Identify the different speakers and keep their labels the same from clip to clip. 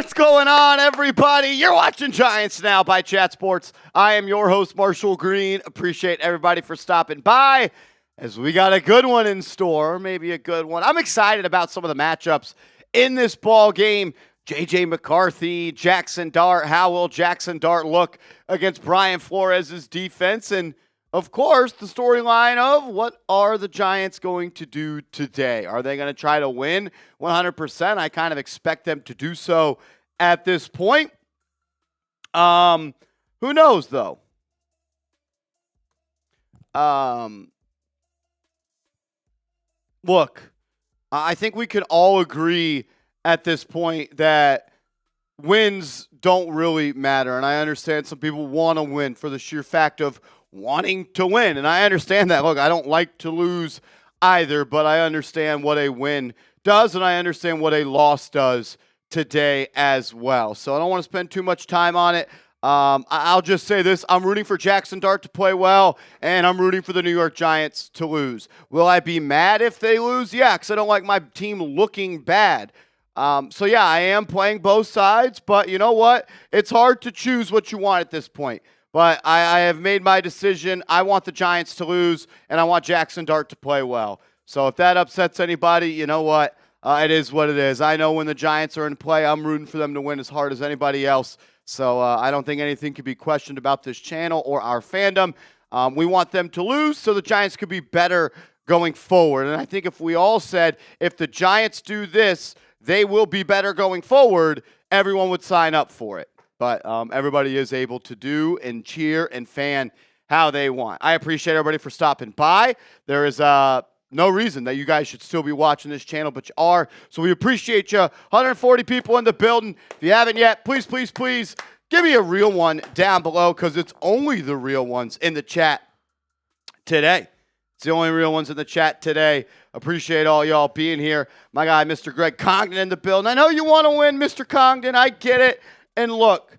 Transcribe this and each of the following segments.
Speaker 1: What's going on, everybody? You're watching Giants Now by Chat Sports. I am your host, Marshall Green. Appreciate everybody for stopping by, as we got a good one in store, maybe a good one. I'm excited about some of the matchups in this ball game. J.J. McCarthy, Jaxson Dart. How will Jaxson Dart look against Brian Flores' defense? And, of course, the storyline of what are the Giants going to do today? Are they going to try to win 100%? I kind of expect them to do so at this point. Who knows, though? Look, I think we can all agree at this point that wins don't really matter. And I understand some people want to win for the sheer fact of wanting to win. And I understand that. Look, I don't like to lose either, but I understand what a win does, and I understand what a loss does today as well. So I don't want to spend too much time on it. I'll just say this. I'm rooting for Jaxson Dart to play well, and I'm rooting for the New York Giants to lose. Will I be mad if they lose? Yeah, because I don't like my team looking bad. So, yeah, I am playing both sides, but you know what? It's hard to choose what you want at this point. But I have made my decision. I want the Giants to lose, and I want Jaxson Dart to play well. So if that upsets anybody, you know what? It is what it is. I know when the Giants are in play, I'm rooting for them to win as hard as anybody else. So I don't think anything can be questioned about this channel or our fandom. We want them to lose so the Giants could be better going forward. And I think if we all said, if the Giants do this, they will be better going forward, everyone would sign up for it. But everybody is able to do and cheer and fan how they want. I appreciate everybody for stopping by. There is no reason that you guys should still be watching this channel, but you are. So we appreciate you. 140 people in the building. If you haven't yet, please, please, please give me a real one down below, because it's only the real ones in the chat today. It's the only real ones in the chat today. Appreciate all y'all being here. My guy, Mr. Greg Congdon, in the building. I know you want to win, Mr. Congdon. I get it. And look,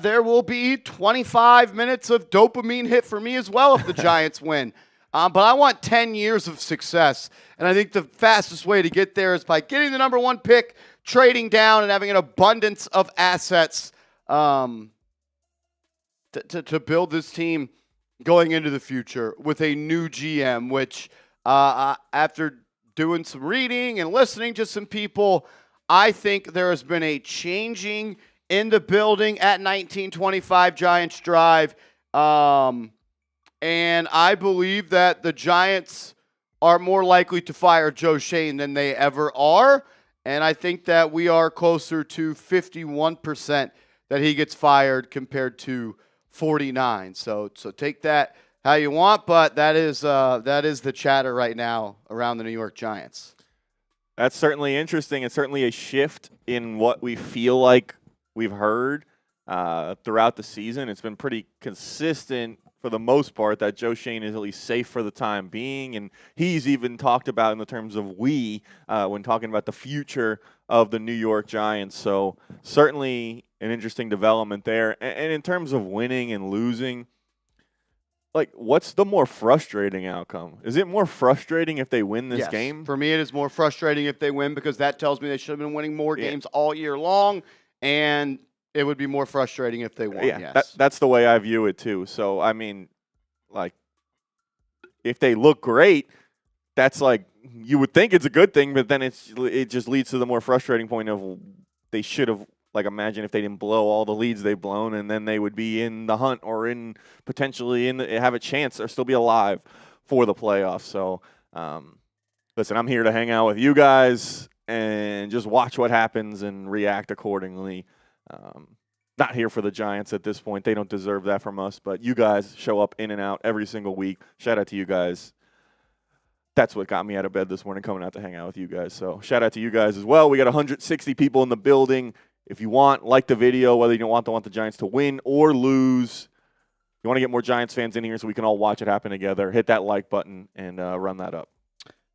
Speaker 1: there will be 25 minutes of dopamine hit for me as well if the Giants win. But I want 10 years of success. And I think the fastest way to get there is by getting the number one pick, trading down, and having an abundance of assets to build this team going into the future with a new GM, which after doing some reading and listening to some people, I think there has been a changing in the building at 1925 Giants Drive. And I believe that the Giants are more likely to fire Joe Schoen than they ever are. And I think that we are closer to 51% that he gets fired compared to 49. So take that how you want, but that is the chatter right now around the New York Giants.
Speaker 2: That's certainly interesting. It's certainly a shift in what we feel like we've heard throughout the season. It's been pretty consistent for the most part that Joe Schoen is at least safe for the time being, and he's even talked about in the terms of when talking about the future of the New York Giants. So certainly an interesting development there. And in terms of winning and losing, like, what's the more frustrating outcome? Is it more frustrating if they win this game?
Speaker 1: For me, it is more frustrating if they win, because that tells me they should have been winning more games all year long, and it would be more frustrating if they won.
Speaker 2: Yeah, that's the way I view it too. So, I mean, like, if they look great, that's like, you would think it's a good thing, but then it just leads to the more frustrating point of they should have, like, imagine if they didn't blow all the leads they've blown, and then they would be in the hunt or potentially have a chance or still be alive for the playoffs. So, listen, I'm here to hang out with you guys and just watch what happens and react accordingly. Not here for the Giants at this point. They don't deserve that from us, but you guys show up in and out every single week. Shout out to you guys. That's what got me out of bed this morning, coming out to hang out with you guys. So shout out to you guys as well. We got 160 people in the building. If you like the video, whether you don't want the Giants to win or lose, you want to get more Giants fans in here so we can all watch it happen together, hit that like button and run that up.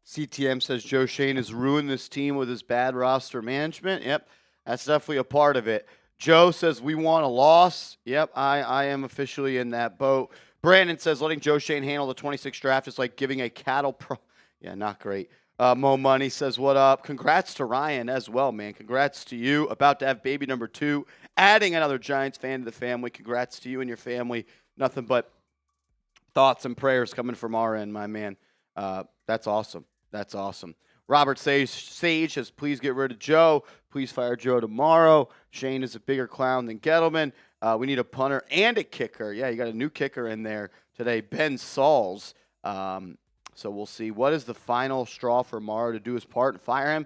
Speaker 1: CTM says Joe Schoen has ruined this team with his bad roster management. Yep, that's definitely a part of it. Joe says we want a loss. Yep, I am officially in that boat. Brandon says letting Joe Schoen handle the 26th draft is like giving a cattle pro. Yeah, not great. Mo Money says, what up? Congrats to Ryan as well, man. Congrats to you. About to have baby number 2. Adding another Giants fan to the family. Congrats to you and your family. Nothing but thoughts and prayers coming from our end, my man. That's awesome. That's awesome. Robert Sage says, please get rid of Joe. Please fire Joe tomorrow. Shane is a bigger clown than Gettleman. We need a punter and a kicker. Yeah, you got a new kicker in there today, Ben Sauls. So we'll see. What is the final straw for Morrow to do his part and fire him?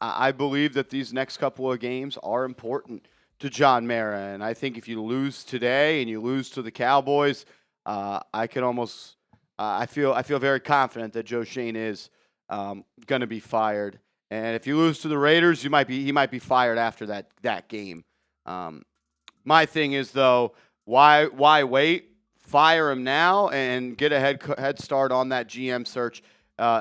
Speaker 1: I believe that these next couple of games are important to John Mara. And I think if you lose today and you lose to the Cowboys, I can almost I feel very confident that Joe Shane is going to be fired. And if you lose to the Raiders, he might be fired after that game. My thing is, though, why wait? Fire him now and get a head start on that GM search.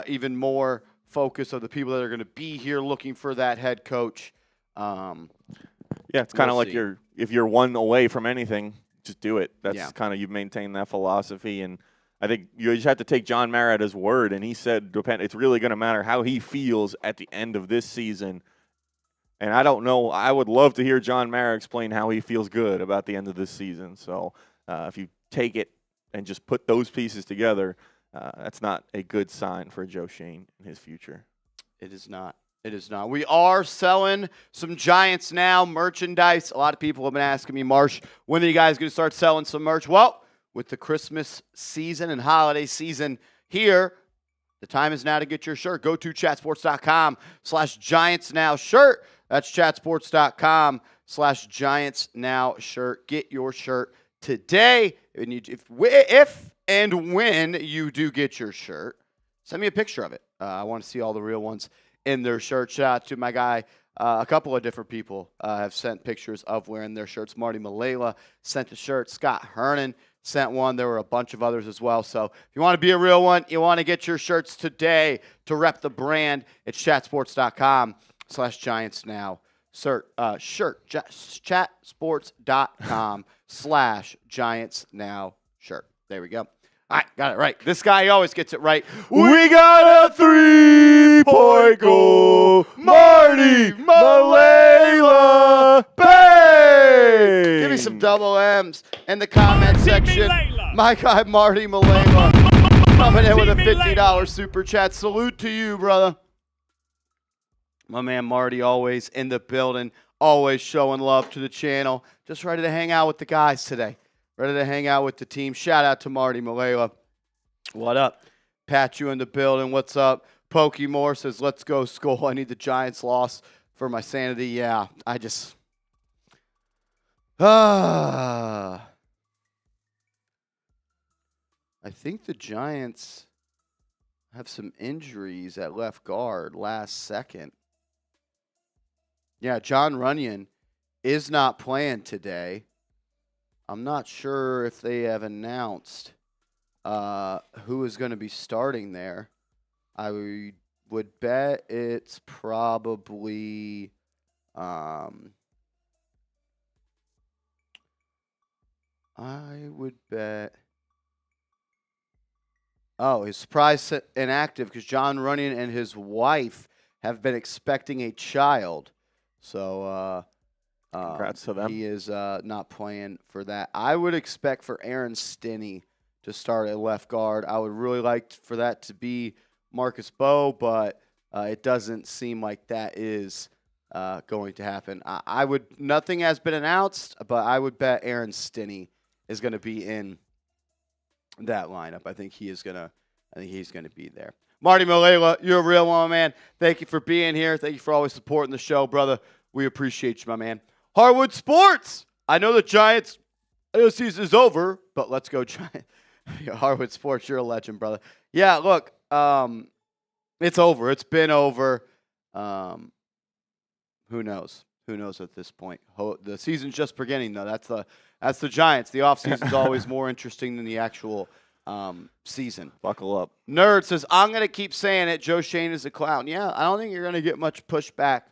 Speaker 1: Even more focus of the people that are going to be here looking for that head coach.
Speaker 2: Yeah, it's kind of like if you're one away from anything, just do it. That's kind of, you've maintained that philosophy. And I think you just have to take John Mara at his word. And he said it's really going to matter how he feels at the end of this season. And I don't know. I would love to hear John Mara explain how he feels good about the end of this season. So if you take it and just put those pieces together, that's not a good sign for Joe Shane in his future.
Speaker 1: It is not. It is not. We are selling some Giants Now merchandise. A lot of people have been asking me, Marsh, when are you guys going to start selling some merch? Well, with the Christmas season and holiday season here, the time is now to get your shirt. Go to chatsports.com/GiantsNow shirt. That's chatsports.com/GiantsNow shirt. Get your shirt today. And if and when you do get your shirt, send me a picture of it. I want to see all the real ones in their shirt. Shout out to my guy. A couple of different people have sent pictures of wearing their shirts. Marty Malela sent a shirt. Scott Hernan sent one. There were a bunch of others as well. So if you want to be a real one, you want to get your shirts today to rep the brand, it's chatsports.com/GiantsNow. Chatsports.com/GiantsNow shirt. There we go. All right, got it right. This guy always gets it right.
Speaker 2: We got a 3-point goal. Marty Malela. Bang!
Speaker 1: Give me some double M's in the comment section. My guy, Marty Malela, coming in with a $50 super chat. Salute to you, brother. My man Marty always in the building, always showing love to the channel. Just ready to hang out with the guys today. Ready to hang out with the team. Shout out to Marty Malela. What up? Pat, you in the building. What's up? Pokey Moore says, let's go, Skull. I need the Giants loss for my sanity. Yeah, I just... I think the Giants have some injuries at left guard last second. Yeah, John Runyon is not playing today. I'm not sure if they have announced who is going to be starting there. I would bet it's probably I would bet. Oh, he's surprised inactive because John Runyon and his wife have been expecting a child. So
Speaker 2: congrats to them.
Speaker 1: He is not playing for that. I would expect for Aaron Stinney to start at left guard. I would really like for that to be Marcus Bowe, but it doesn't seem like that is going to happen. Nothing has been announced, but I would bet Aaron Stinney is going to be in that lineup. I think he's going to be there. Marty Malela, you're a real one, man. Thank you for being here. Thank you for always supporting the show, brother. We appreciate you, my man. Harwood Sports. I know the Giants, I know the season is over, but let's go Giants. Harwood Sports, you're a legend, brother. Yeah, look, it's over. It's been over. Who knows? Who knows at this point? The season's just beginning, though. That's the Giants. The offseason is always more interesting than the actual season.
Speaker 2: Buckle up.
Speaker 1: Nerd says, I'm going to keep saying it. Joe Shane is a clown. Yeah, I don't think you're going to get much pushback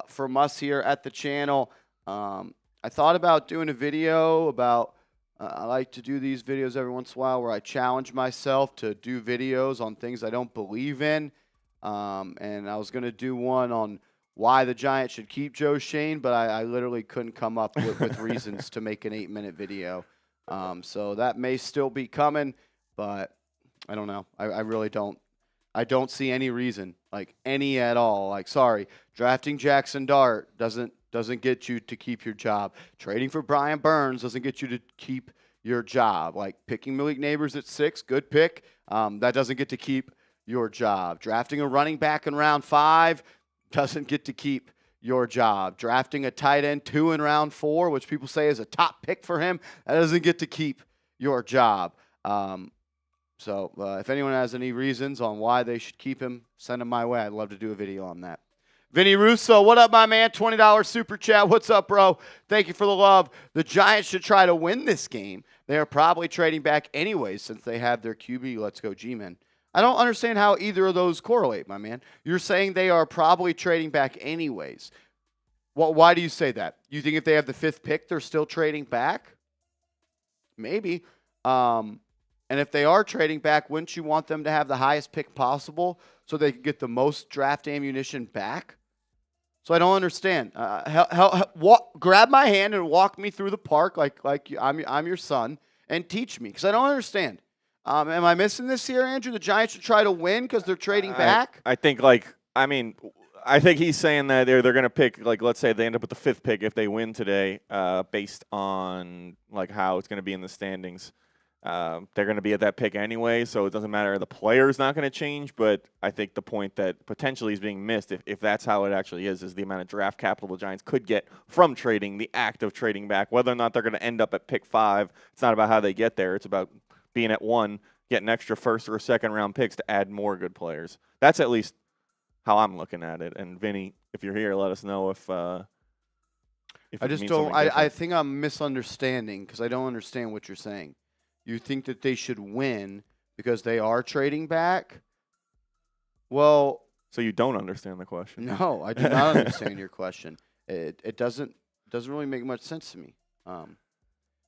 Speaker 1: from us here at the channel. I thought about doing a video about I like to do these videos every once in a while where I challenge myself to do videos on things I don't believe in. And I was going to do one on why the Giants should keep Joe Shane, but I literally couldn't come up with reasons to make an 8-minute video. So that may still be coming, but I don't know. I really don't. I don't see any reason, like any at all. Like, sorry, drafting Jaxson Dart doesn't get you to keep your job. Trading for Brian Burns doesn't get you to keep your job. Like picking Malik Neighbors at 6, good pick. That doesn't get to keep your job. Drafting a running back in round 5 doesn't get to keep your job. Drafting a tight end 2 in round 4, which people say is a top pick for him, that doesn't get to keep your job. So if anyone has any reasons on why they should keep him, send them my way. I'd love to do a video on that. Vinny Russo, what up, my man? $20 super chat. What's up, bro? Thank you for the love. The Giants should try to win this game. They are probably trading back anyways since they have their QB. Let's go, G-Men. I don't understand how either of those correlate, my man. You're saying they are probably trading back anyways. Well, why do you say that? You think if they have the 5th pick, they're still trading back? Maybe. And if they are trading back, wouldn't you want them to have the highest pick possible so they can get the most draft ammunition back? So I don't understand. Grab my hand and walk me through the park like I'm your son and teach me, because I don't understand. Am I missing this here, Andrew? The Giants should try to win because they're trading back?
Speaker 2: I think I think he's saying that they're going to pick, like, let's say they end up with the 5th pick if they win today, based on like how it's going to be in the standings. They're going to be at that pick anyway, so it doesn't matter. The player's not going to change, but I think the point that potentially is being missed, if that's how it actually is the amount of draft capital the Giants could get from trading, the act of trading back. Whether or not they're going to end up at pick 5, it's not about how they get there. It's about being at 1, getting extra 1st or 2nd round picks to add more good players. That's at least how I'm looking at it. And Vinny, if you're here, let us know if I just don't.
Speaker 1: I think I'm misunderstanding because I don't understand what you're saying. You think that they should win because they are trading back? Well,
Speaker 2: so you don't understand the question.
Speaker 1: No, I do not understand your question. It doesn't really make much sense to me.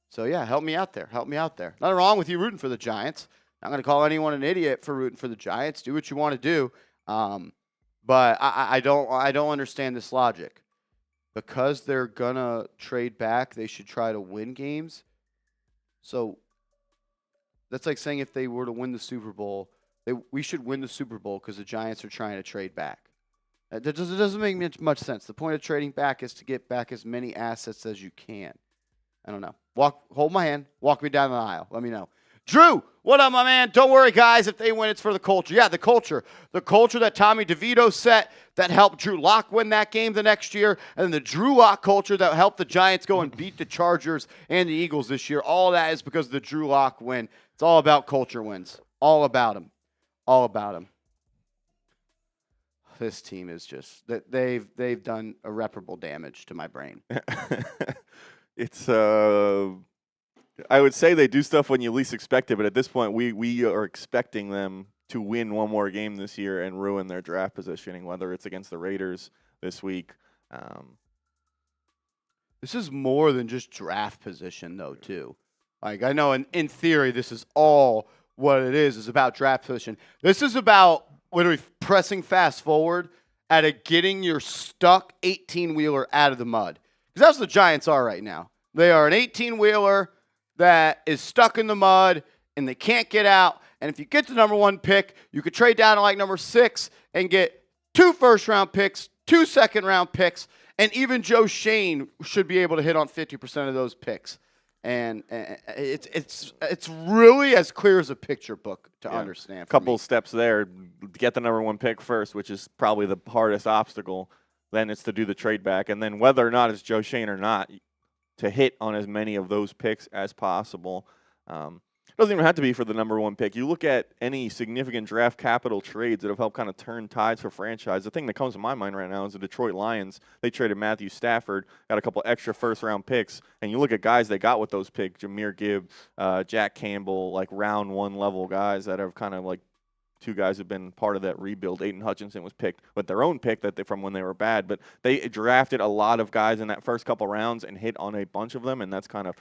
Speaker 1: So yeah, help me out there. Help me out there. Nothing wrong with you rooting for the Giants. I'm not going to call anyone an idiot for rooting for the Giants. Do what you want to do. But I don't understand this logic. Because they're gonna trade back, they should try to win games. So that's like saying if they were to win the Super Bowl, we should win the Super Bowl because the Giants are trying to trade back. That doesn't make much sense. The point of trading back is to get back as many assets as you can. I don't know. Hold my hand. Walk me down the aisle. Let me know. Drew, what up, my man? Don't worry, guys. If they win, it's for the culture. Yeah, the culture. The culture that Tommy DeVito set that helped Drew Lock win that game the next year, and then the Drew Lock culture that helped the Giants go and beat the Chargers and the Eagles this year. All that is because of the Drew Lock win. It's all about culture wins. All about them. All about them. This team is just they've done irreparable damage to my brain.
Speaker 2: It's I would say they do stuff when you least expect it, but at this point we are expecting them to win one more game this year and ruin their draft positioning, whether it's against the Raiders this week.
Speaker 1: This is more than just draft position, though, too. Like, I know in theory this is all what it is about draft position. This is about literally pressing fast forward at getting your stuck 18-wheeler out of the mud. Because that's what the Giants are right now. They are an 18-wheeler that is stuck in the mud, and they can't get out. And if you get the number 1 pick, you could trade down to like number 6 and get 2 first-round picks, 2 second-round picks, and even Joe Shane should be able to hit on 50% of those picks. And it's really as clear as a picture book to understand.
Speaker 2: A couple steps there. Get the number 1 pick first, which is probably the hardest obstacle. Then it's to do the trade back. And then whether or not it's Joe Shane or not, to hit on as many of those picks as possible. It doesn't even have to be for the number 1 pick. You look at any significant draft capital trades that have helped kind of turn tides for franchise. The thing that comes to my mind right now is the Detroit Lions. They traded Matthew Stafford, got a couple extra first-round picks, and you look at guys they got with those picks, Jahmyr Gibb, Jack Campbell, like round 1 level guys that have kind of like 2 guys have been part of that rebuild. Aiden Hutchinson was picked with their own pick from when they were bad, but they drafted a lot of guys in that first couple rounds and hit on a bunch of them, and that's kind of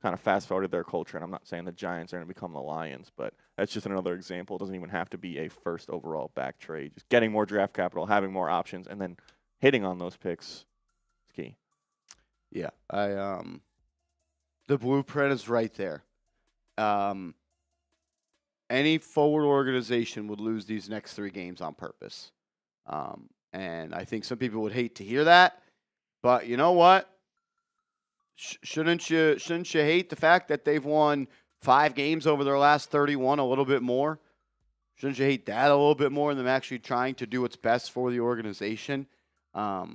Speaker 2: kind of fast-forwarded their culture. And I'm not saying the Giants are going to become the Lions, but that's just another example. It doesn't even have to be a first overall back trade. Just getting more draft capital, having more options, and then hitting on those picks is key.
Speaker 1: Yeah, the blueprint is right there. Any forward organization would lose these next 3 games on purpose. And I think some people would hate to hear that, but you know what? Shouldn't you hate the fact that they've won 5 games over their last 31 a little bit more? Shouldn't you hate that a little bit more than them actually trying to do what's best for the organization?
Speaker 2: I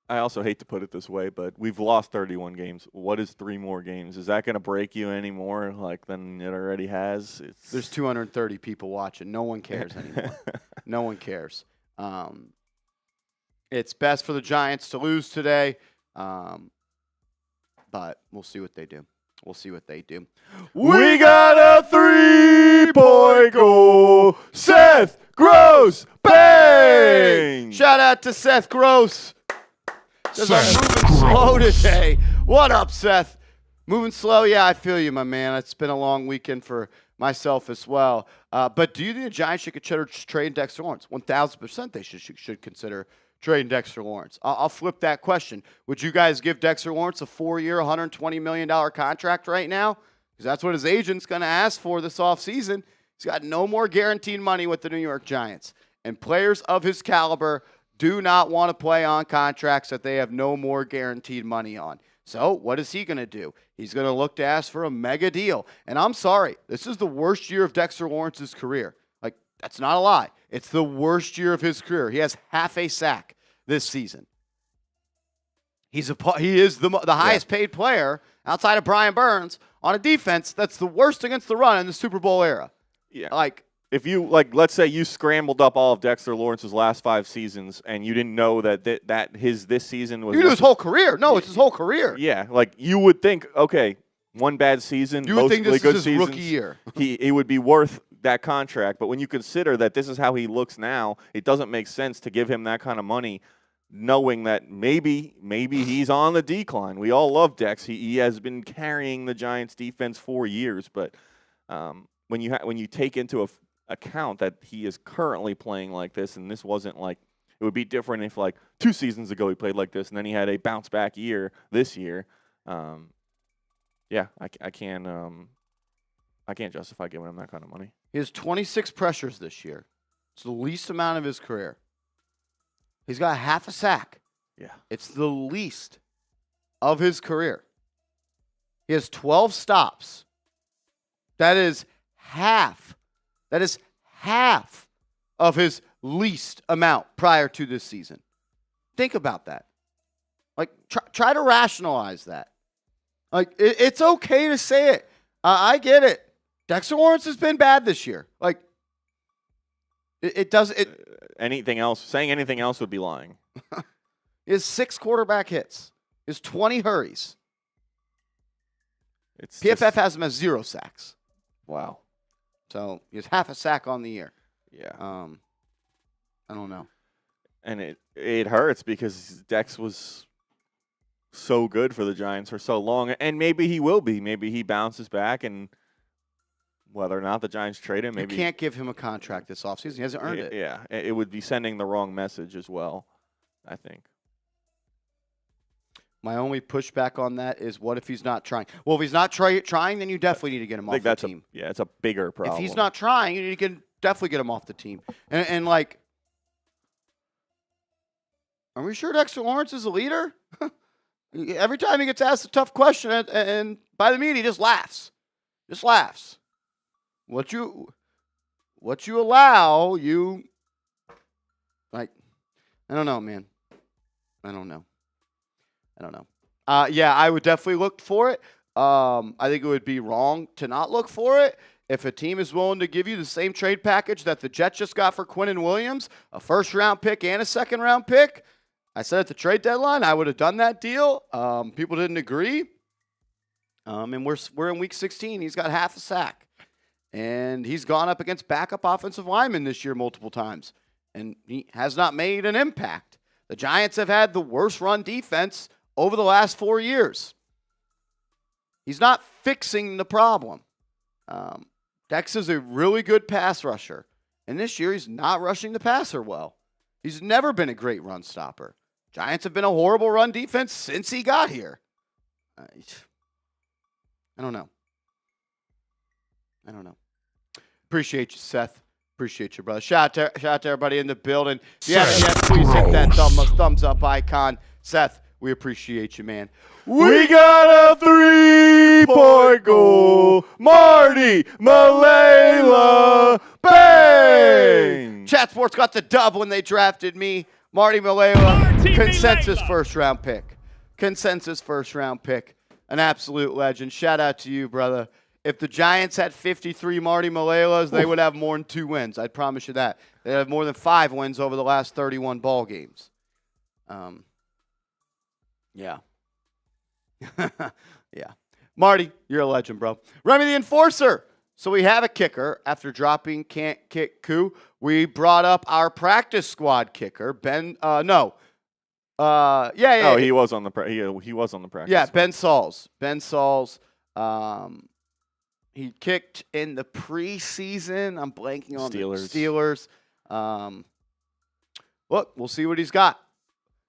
Speaker 2: also hate to put it this way, but we've lost 31 games. What is 3 more games? Is that going to break you any more than it already has?
Speaker 1: There's 230 people watching. No one cares anymore. No one cares. It's best for the Giants to lose today, but we'll see what they do.
Speaker 2: We got a 3-point goal. Seth Gross, bang!
Speaker 1: Shout out to Seth Gross. Says I'm moving slow today. What up, Seth? Moving slow? Yeah, I feel you, my man. It's been a long weekend for myself as well. But do you think the Giants should consider trading Dexter Lawrence? 1,000% they should consider trading Dexter Lawrence. I'll flip that question. Would you guys give Dexter Lawrence a 4-year, $120 million contract right now? Because that's what his agent's going to ask for this offseason. He's got no more guaranteed money with the New York Giants. And players of his caliber do not want to play on contracts that they have no more guaranteed money on. So what is he going to do? He's going to look to ask for a mega deal. And I'm sorry, this is the worst year of Dexter Lawrence's career. Like, that's not a lie. It's the worst year of his career. He has half a sack this season. He is the highest paid player outside of Brian Burns on a defense that's the worst against the run in the Super Bowl era.
Speaker 2: Yeah. If you, let's say you scrambled up all of Dexter Lawrence's last 5 seasons and you didn't know that this season was...
Speaker 1: You knew his whole career. No, it's his whole career.
Speaker 2: Yeah, you would think, okay, one bad season,
Speaker 1: you would think this
Speaker 2: good
Speaker 1: is his
Speaker 2: seasons,
Speaker 1: rookie year.
Speaker 2: he would be worth that contract. But when you consider that this is how he looks now, it doesn't make sense to give him that kind of money, knowing that maybe he's on the decline. We all love Dex. He has been carrying the Giants defense for years, but when you take into account that he is currently playing like this, and this wasn't it would be different if 2 seasons ago he played like this and then he had a bounce back year this year. I can't justify giving him that kind of money.
Speaker 1: He has 26 pressures this year. It's the least amount of his career. He's got half a sack.
Speaker 2: Yeah.
Speaker 1: It's the least of his career. He has 12 stops. That is half. That is half of his least amount prior to this season. Think about that. Try to rationalize that. It's okay to say it. I get it. Dexter Lawrence has been bad this year.
Speaker 2: Saying anything else would be lying.
Speaker 1: He has 6 quarterback hits. He has 20 hurries. PFF has him as 0 sacks.
Speaker 2: Wow.
Speaker 1: So he has half a sack on the year.
Speaker 2: Yeah.
Speaker 1: I don't know.
Speaker 2: And it hurts because Dex was so good for the Giants for so long, and maybe he will be. Maybe he bounces back, and whether or not the Giants trade him, maybe
Speaker 1: you can't give him a contract this offseason. He hasn't earned it.
Speaker 2: Yeah, it would be sending the wrong message as well, I think.
Speaker 1: My only pushback on that is, what if he's not trying? Well, if he's not trying, then you definitely need to get him off the team.
Speaker 2: It's a bigger problem.
Speaker 1: If he's not trying, you need to definitely get him off the team. And are we sure Dexter Lawrence is a leader? Every time he gets asked a tough question and by the media, he just laughs. Just laughs. What you allow, I don't know, man. I don't know. Yeah, I would definitely look for it. I think it would be wrong to not look for it. If a team is willing to give you the same trade package that the Jets just got for Quinnen Williams, a first-round pick and a second-round pick, I said at the trade deadline I would have done that deal. People didn't agree. And we're in week 16. He's got half a sack. And he's gone up against backup offensive linemen this year multiple times. And he has not made an impact. The Giants have had the worst run defense over the last 4 years. He's not fixing the problem. Dex is a really good pass rusher, and this year he's not rushing the passer well. He's never been a great run stopper. Giants have been a horrible run defense since he got here. I don't know. Appreciate you, Seth. Appreciate you, brother. Shout out to everybody in the building. Yeah, please hit that thumbs up icon. Seth, we appreciate you, man.
Speaker 2: We got a 3-point goal. Marty Malela. Bang!
Speaker 1: Chat Sports got the dub when they drafted me. Marty Malela, consensus first-round pick. An absolute legend. Shout out to you, brother. If the Giants had 53 Marty Malelas, they would have more than 2 wins. I promise you that. They'd have more than 5 wins over the last 31 ball games. Yeah. Yeah. Marty, you're a legend, bro. Remy the Enforcer. So we have a kicker after dropping Can't Kick Coup. We brought up our practice squad kicker, Ben. No. Yeah.
Speaker 2: Oh, he was on the he was on the practice.
Speaker 1: Yeah,
Speaker 2: squad.
Speaker 1: Ben Sauls. Ben Sauls. He kicked in the preseason. I'm blanking on the Steelers. Look, we'll see what he's got.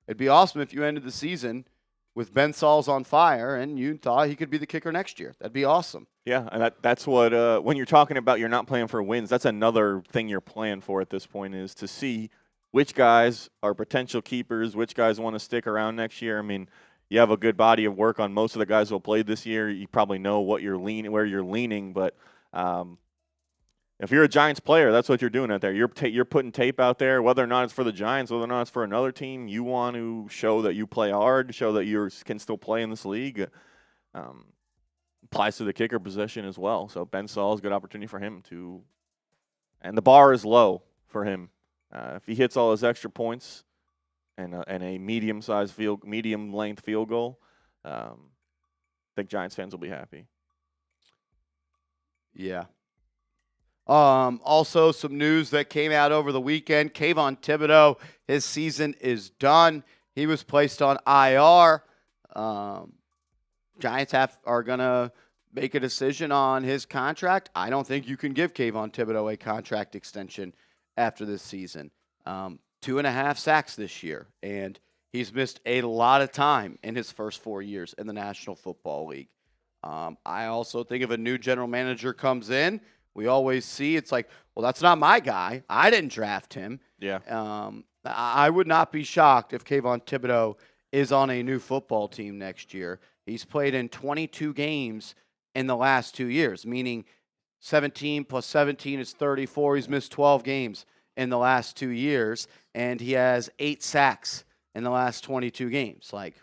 Speaker 1: It'd be awesome if you ended the season with Ben Sauls on fire and you thought he could be the kicker next year. That'd be awesome.
Speaker 2: Yeah, and that's what when you're talking about you're not playing for wins, that's another thing you're playing for at this point is to see which guys are potential keepers, which guys want to stick around next year. I mean, you have a good body of work on most of the guys who played this year. You probably know what you're where you're leaning, but if you're a Giants player, that's what you're doing out there. You're putting tape out there, whether or not it's for the Giants, whether or not it's for another team. You want to show that you play hard, show that you can still play in this league. Applies to the kicker position as well. So Ben Saul is a good opportunity for him to, and the bar is low for him. If he hits all his extra points and a medium length field goal, I think Giants fans will be happy.
Speaker 1: Yeah. Also, some news that came out over the weekend. Kayvon Thibodeau, his season is done. He was placed on IR. Giants are going to make a decision on his contract. I don't think you can give Kayvon Thibodeau a contract extension after this season. 2.5 sacks this year, and he's missed a lot of time in his first 4 years in the National Football League. I also think if a new general manager comes in, we always see it's like, well, that's not my guy. I didn't draft him.
Speaker 2: Yeah.
Speaker 1: I would not be shocked if Kayvon Thibodeau is on a new football team next year. He's played in 22 games in the last 2 years, meaning 17 plus 17 is 34. He's missed 12 games in the last 2 years, and he has 8 sacks in the last 22 games. Like,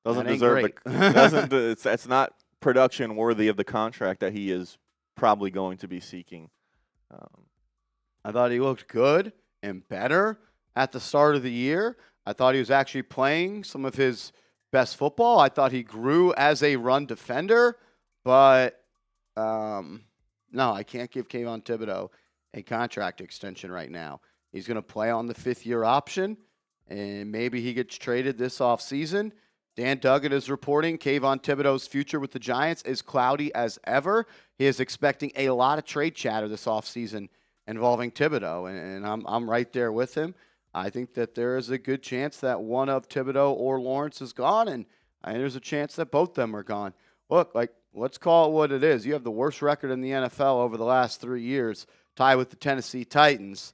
Speaker 2: doesn't
Speaker 1: that ain't
Speaker 2: deserve
Speaker 1: great.
Speaker 2: it. That's not production worthy of the contract that he is probably going to be seeking.
Speaker 1: I thought he looked good and better at the start of the year. I thought he was actually playing some of his best football. I thought he grew as a run defender, but no, I can't give Kayvon Thibodeau a contract extension right now. He's going to play on the 5th-year option, and maybe he gets traded this offseason. Dan Duggan is reporting Kayvon Thibodeau's future with the Giants is cloudy as ever. He is expecting a lot of trade chatter this offseason involving Thibodeau, and I'm right there with him. I think that there is a good chance that one of Thibodeau or Lawrence is gone, and there's a chance that both of them are gone. Look, let's call it what it is. You have the worst record in the NFL over the last 3 years, tied with the Tennessee Titans.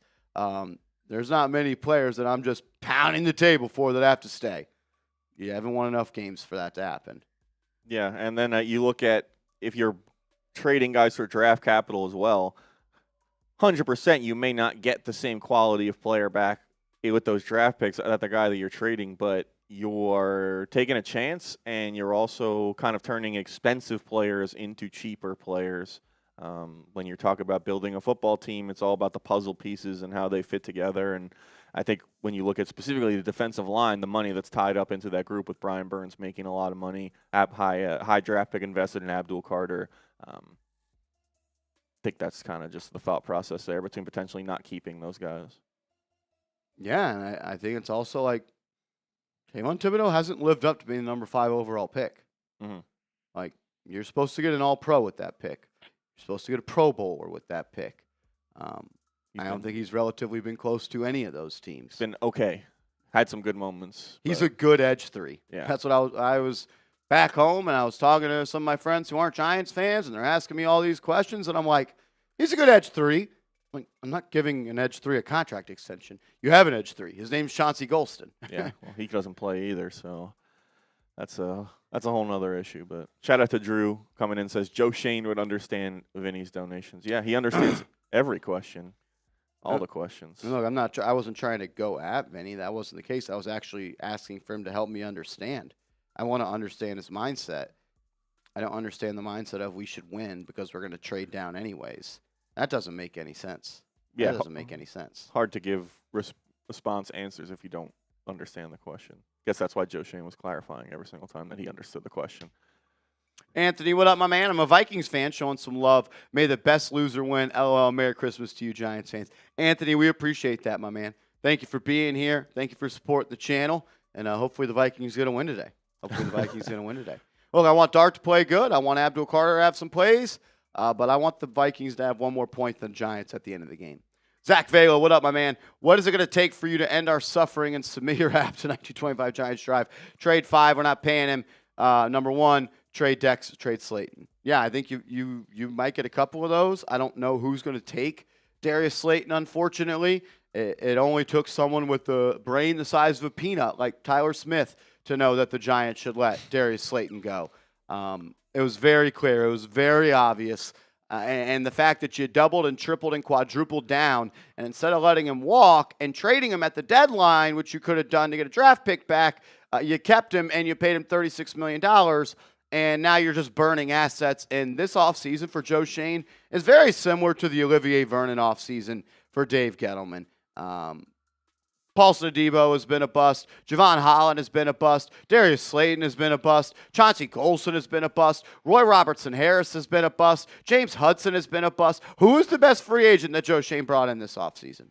Speaker 1: There's not many players that I'm just pounding the table for that have to stay. You haven't won enough games for that to happen.
Speaker 2: Yeah, and then you look at if you're trading guys for draft capital as well, 100% you may not get the same quality of player back with those draft picks at the guy that you're trading, but you're taking a chance and you're also kind of turning expensive players into cheaper players. When you're talking about building a football team, it's all about the puzzle pieces and how they fit together. And I think when you look at specifically the defensive line, the money that's tied up into that group with Brian Burns making a lot of money, high draft pick invested in Abdul Carter, I think that's kind of just the thought process there between potentially not keeping those guys.
Speaker 1: Yeah, and I think it's also like Kayvon Thibodeau hasn't lived up to being the number 5 overall pick.
Speaker 2: Mm-hmm.
Speaker 1: Like, You're supposed to get an All-Pro with that pick. You're supposed to get a Pro Bowler with that pick. I don't think he's relatively been close to any of those teams.
Speaker 2: He's been okay. Had some good moments.
Speaker 1: He's a good edge 3.
Speaker 2: Yeah.
Speaker 1: That's what I was back home, and I was talking to some of my friends who aren't Giants fans, and they're asking me all these questions, and I'm like, he's a good edge 3. I'm not giving an edge 3 a contract extension. You have an edge 3. His name's Chauncey Golston.
Speaker 2: Yeah, well, he doesn't play either, so that's a whole nother issue. But shout out to Drew coming in, says Joe Shane would understand Vinny's donations. Yeah, he understands every question, all the questions.
Speaker 1: Look, I wasn't trying to go at Vinny. That wasn't the case. I was actually asking for him to help me understand. I want to understand his mindset. I don't understand the mindset of we should win because we're going to trade down anyways. That doesn't make any sense.
Speaker 2: Yeah,
Speaker 1: that doesn't make any sense.
Speaker 2: Hard to give response answers if you don't understand the question. Guess that's why Joe Shane was clarifying every single time that he understood the question.
Speaker 1: Anthony, what up, my man? I'm a Vikings fan showing some love. May the best loser win. LOL. Merry Christmas to you, Giants fans. Anthony, we appreciate that, my man. Thank you for being here. Thank you for supporting the channel. And hopefully the Vikings are going to win today. Look, I want Dart to play good. I want Abdul Carter to have some plays. But I want the Vikings to have one more point than the Giants at the end of the game. Zach Vela, what up, my man? What is it going to take for you to end our suffering and submit your app to 9225 Giants Drive? Trade 5. We're not paying him. Number 1, trade Dex, trade Slayton. Yeah, I think you might get a couple of those. I don't know who's going to take Darius Slayton, unfortunately. It only took someone with the brain the size of a peanut like Tyler Smith to know that the Giants should let Darius Slayton go. It was very clear. It was very obvious. And the fact that you doubled and tripled and quadrupled down, and instead of letting him walk and trading him at the deadline, which you could have done to get a draft pick back, you kept him and you paid him $36 million, and now you're just burning assets. And this offseason for Joe Shane is very similar to the Olivier Vernon offseason for Dave Gettleman. Paulson Adebo has been a bust. Javon Holland has been a bust. Darius Slayton has been a bust. Chauncey Golston has been a bust. Roy Robertson Harris has been a bust. James Hudson has been a bust. Who is the best free agent that Joe Shane brought in this offseason?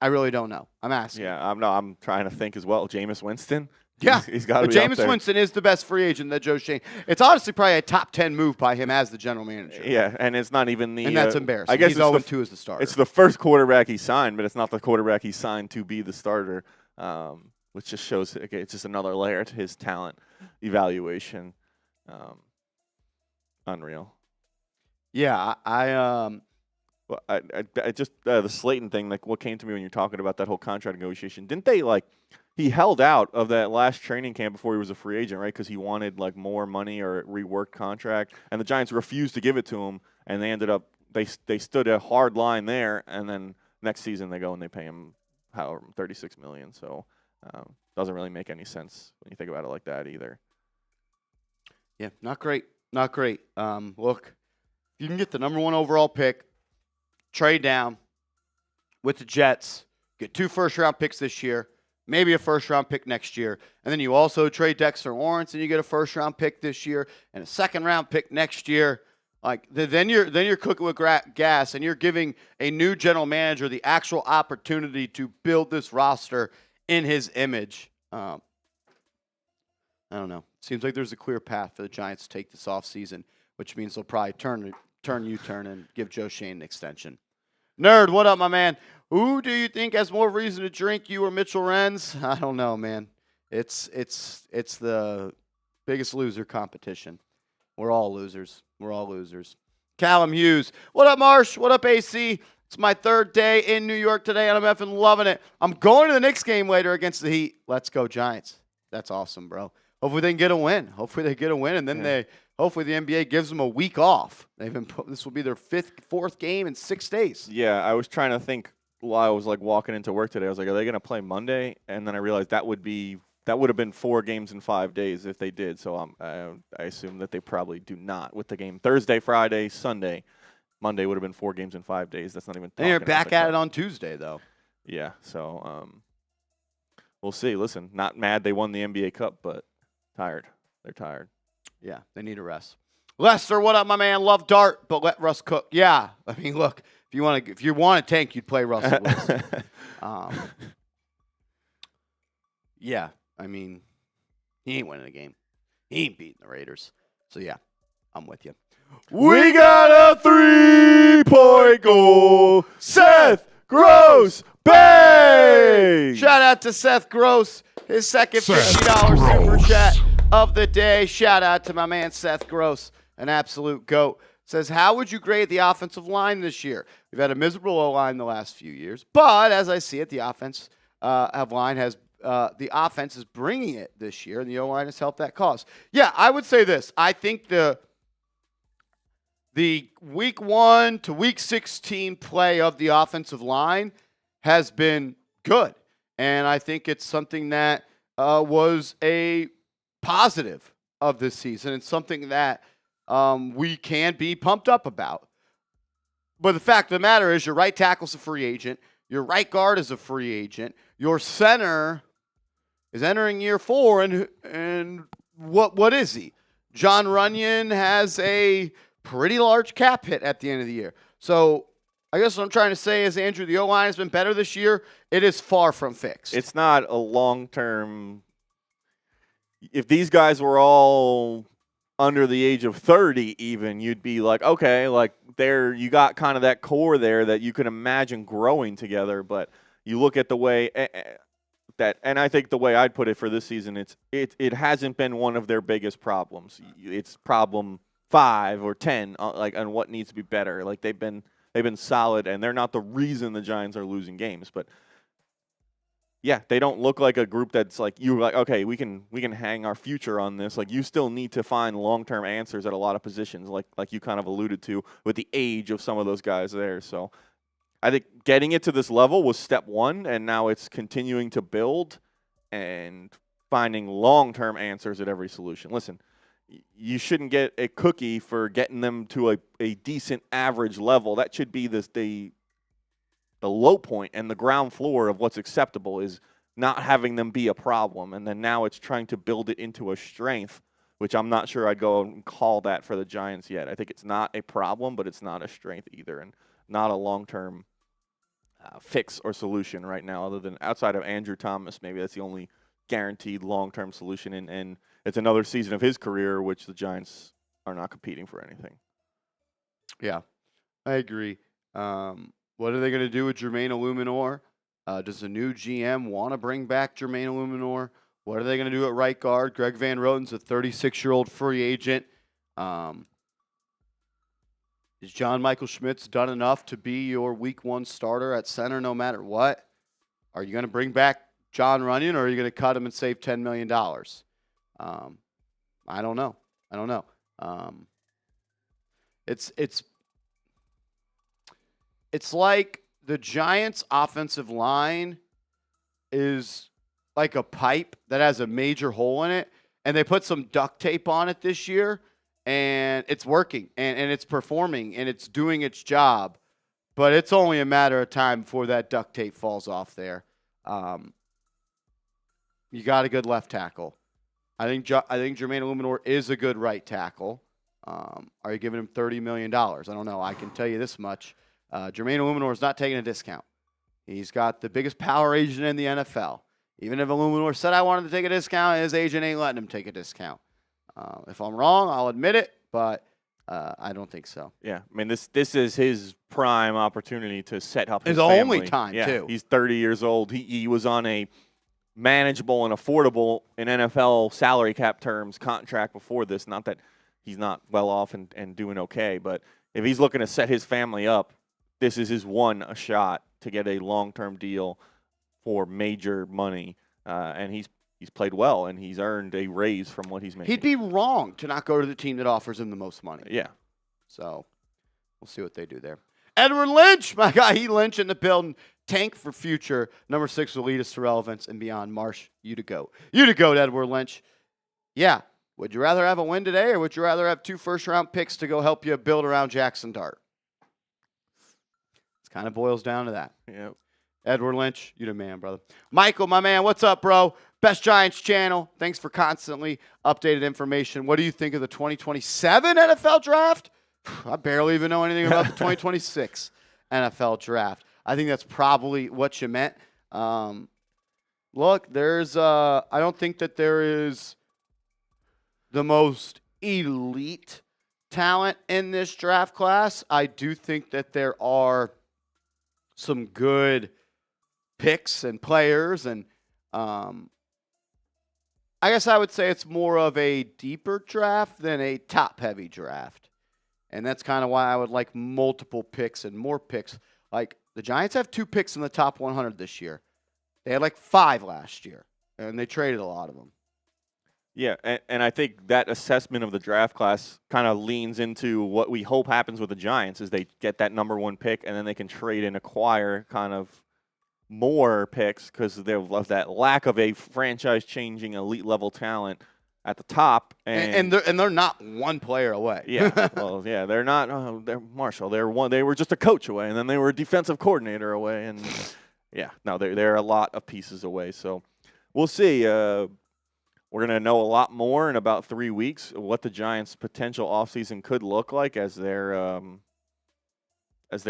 Speaker 1: I really don't know. I'm asking.
Speaker 2: Yeah, I'm trying to think as well. Jameis Winston.
Speaker 1: Yeah,
Speaker 2: he's got to be
Speaker 1: Jameis Winston is the best free agent that Joe Shane. It's honestly probably a top 10 move by him as the general manager.
Speaker 2: Yeah, and it's not even the.
Speaker 1: And that's embarrassing.
Speaker 2: I guess
Speaker 1: he's 0-2 as the starter.
Speaker 2: It's the first quarterback he signed, but it's not the quarterback he signed to be the starter, which just shows it's just another layer to his talent evaluation. Unreal.
Speaker 1: Yeah,
Speaker 2: Well, I just the Slayton thing, like what came to me when you're talking about that whole contract negotiation. Didn't they he held out of that last training camp before he was a free agent, right? Because he wanted more money or a reworked contract, and the Giants refused to give it to him, and they ended up they stood a hard line there, and then next season they go and they pay him $36 million. So doesn't really make any sense when you think about it like that either.
Speaker 1: Yeah, not great. Look, if you can get the number 1 overall pick, trade down with the Jets, get 2 first-round picks this year, maybe a first-round pick next year, and then you also trade Dexter Lawrence and you get a first-round pick this year and a second-round pick next year. Then you're cooking with gas, and you're giving a new general manager the actual opportunity to build this roster in his image. I don't know. Seems like there's a clear path for the Giants to take this offseason, which means they'll probably turn U-turn and give Joe Shane an extension. Nerd, what up, my man? Who do you think has more reason to drink, you or Mitchell Renz? I don't know, man. It's the biggest loser competition. We're all losers. Callum Hughes, what up, Marsh? What up, AC? It's my 3rd day in New York today, and I'm effing loving it. I'm going to the Knicks game later against the Heat. Let's go, Giants. That's awesome, bro. Hopefully they can get a win. And then hopefully the NBA gives them a week off. This will be their 4th game in 6 days.
Speaker 2: Yeah, I was trying to think while I was walking into work today. I was like, are they going to play Monday? And then I realized that would have been 4 games in 5 days if they did. So I assume that they probably do not with the game Thursday, Friday, Sunday. Monday would have been 4 games in 5 days. That's not even.
Speaker 1: And you're back at it on Tuesday, though.
Speaker 2: Yeah, so we'll see. Listen, not mad they won the NBA Cup, but tired. They're tired.
Speaker 1: Yeah, they need a rest. Lester, what up, my man? Love Dart, but let Russ cook. Yeah, I mean, look, if you want to tank, you'd play Russell Wilson. Yeah, I mean, he ain't winning the game. He ain't beating the Raiders. So yeah, I'm with you.
Speaker 2: We got a 3-point goal. Seth Gross, bang!
Speaker 1: Shout out to Seth Gross, his second $50 super chat of the day. Shout out to my man Seth Gross, an absolute GOAT. Says, how would you grade the offensive line this year? We've had a miserable O-line the last few years, but as I see it, the offense the offense is bringing it this year, and the O-line has helped that cause. Yeah, I would say this. I think the week 1 to week 16 play of the offensive line has been good, and I think it's something that was a positive of this season and something that we can be pumped up about. But the fact of the matter is your right tackle's a free agent. Your right guard is a free agent. Your center is entering year 4, and what is he? John Runyon has a pretty large cap hit at the end of the year. So I guess what I'm trying to say is, Andrew, the O-line has been better this year. It is far from fixed.
Speaker 2: It's not a long-term. If these guys were all under the age of 30 even, you'd be like, okay, like you got kind of that core there that you can imagine growing together. But you look at the way and I think the way I'd put it for this season, it hasn't been one of their biggest problems. It's problem 5 or 10, on what needs to be better. Like they've been solid, and they're not the reason the Giants are losing games. But yeah, they don't look like a group that's like you're like, okay, we can hang our future on this. Like you still need to find long-term answers at a lot of positions, like you kind of alluded to with the age of some of those guys there. So I think getting it to this level was step 1, and now it's continuing to build and finding long-term answers at every solution. Listen, you shouldn't get a cookie for getting them to a decent average level. That should be the low point, and the ground floor of what's acceptable is not having them be a problem. And then now it's trying to build it into a strength, which I'm not sure I'd go and call that for the Giants yet. I think it's not a problem, but it's not a strength either, and not a long-term fix or solution right now, other than outside of Andrew Thomas. Maybe that's the only guaranteed long-term solution, and it's another season of his career, which the Giants are not competing for anything.
Speaker 1: Yeah, I agree. What are they going to do with Jermaine Illuminor? Does the new GM want to bring back Jermaine Illuminor? What are they going to do at right guard? Greg Van Roten's a 36-year-old free agent. Is John Michael Schmitz done enough to be your week 1 starter at center no matter what? Are you going to bring back John Runyon, or are you going to cut him and save $10 million? I don't know. It's like the Giants' offensive line is like a pipe that has a major hole in it, and they put some duct tape on it this year, and it's working, and it's performing, and it's doing its job. But it's only a matter of time before that duct tape falls off there. You got a good left tackle. I think Jermaine Illuminor is a good right tackle. Are you giving him $30 million? I don't know. I can tell you this much. Jermaine Illuminor is not taking a discount. He's got the biggest power agent in the NFL. Even if Illuminor said I wanted to take a discount, his agent ain't letting him take a discount. If I'm wrong, I'll admit it, but I don't think so.
Speaker 2: Yeah, I mean, this is his prime opportunity to set up his
Speaker 1: family.
Speaker 2: Only
Speaker 1: time,
Speaker 2: yeah,
Speaker 1: too.
Speaker 2: He's 30 years old. He was on a manageable and affordable in NFL salary cap terms contract before this. Not that he's not well off and doing okay, but if he's looking to set his family up, this is his a shot to get a long-term deal for major money, and he's played well, and he's earned a raise from what he's making.
Speaker 1: He'd be wrong to not go to the team that offers him the most money.
Speaker 2: Yeah.
Speaker 1: So we'll see what they do there. Edward Lynch, my guy, Lynch in the building. Tank for future. Number 6 will lead us to relevance and beyond. Marsh, you to go. You to go, Edward Lynch. Yeah. Would you rather have a win today, or would you rather have 2 first-round picks to go help you build around Jaxson Dart? It kind of boils down to that.
Speaker 2: Yeah.
Speaker 1: Edward Lynch, you the man, brother. Michael, my man, what's up, bro? Best Giants channel. Thanks for constantly updated information. What do you think of the 2027 NFL draft? I barely even know anything about the 2026 NFL draft. I think that's probably what you meant. Look, I don't think that there is the most elite talent in this draft class. I do think that there are some good picks and players, and I guess I would say it's more of a deeper draft than a top-heavy draft. And that's kind of why I would like multiple picks and more picks. Like, the Giants have 2 picks in the top 100 this year. They had like 5 last year, and they traded a lot of them.
Speaker 2: Yeah, and I think that assessment of the draft class kind of leans into what we hope happens with the Giants is they get that number 1 pick, and then they can trade and acquire kind of more picks because of that lack of a franchise-changing elite-level talent at the top.
Speaker 1: And they're not one player away.
Speaker 2: Yeah, well, yeah, they're not. They're Marshall. They were just a coach away, and then they were a defensive coordinator away, and yeah, no, they're a lot of pieces away. So we'll see. We're going to know a lot more in about 3 weeks of what the Giants' potential offseason could look like as their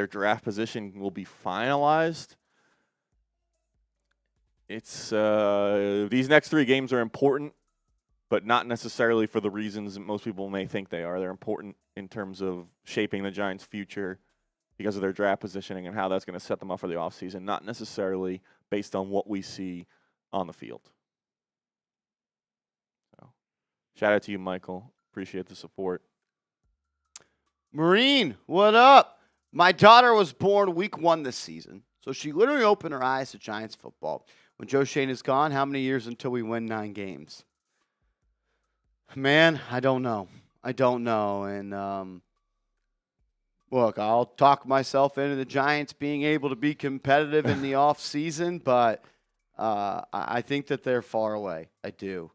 Speaker 2: draft position will be finalized. It's these next 3 games are important, but not necessarily for the reasons that most people may think they are. They're important in terms of shaping the Giants' future because of their draft positioning and how that's going to set them up for the offseason, not necessarily based on what we see on the field. Shout out to you, Michael. Appreciate the support.
Speaker 1: Marine, what up? My daughter was born week 1 this season, so she literally opened her eyes to Giants football. When Joe Shane is gone, how many years until we win 9 games? Man, I don't know. And look, I'll talk myself into the Giants being able to be competitive in the offseason, but I think that they're far away. I do.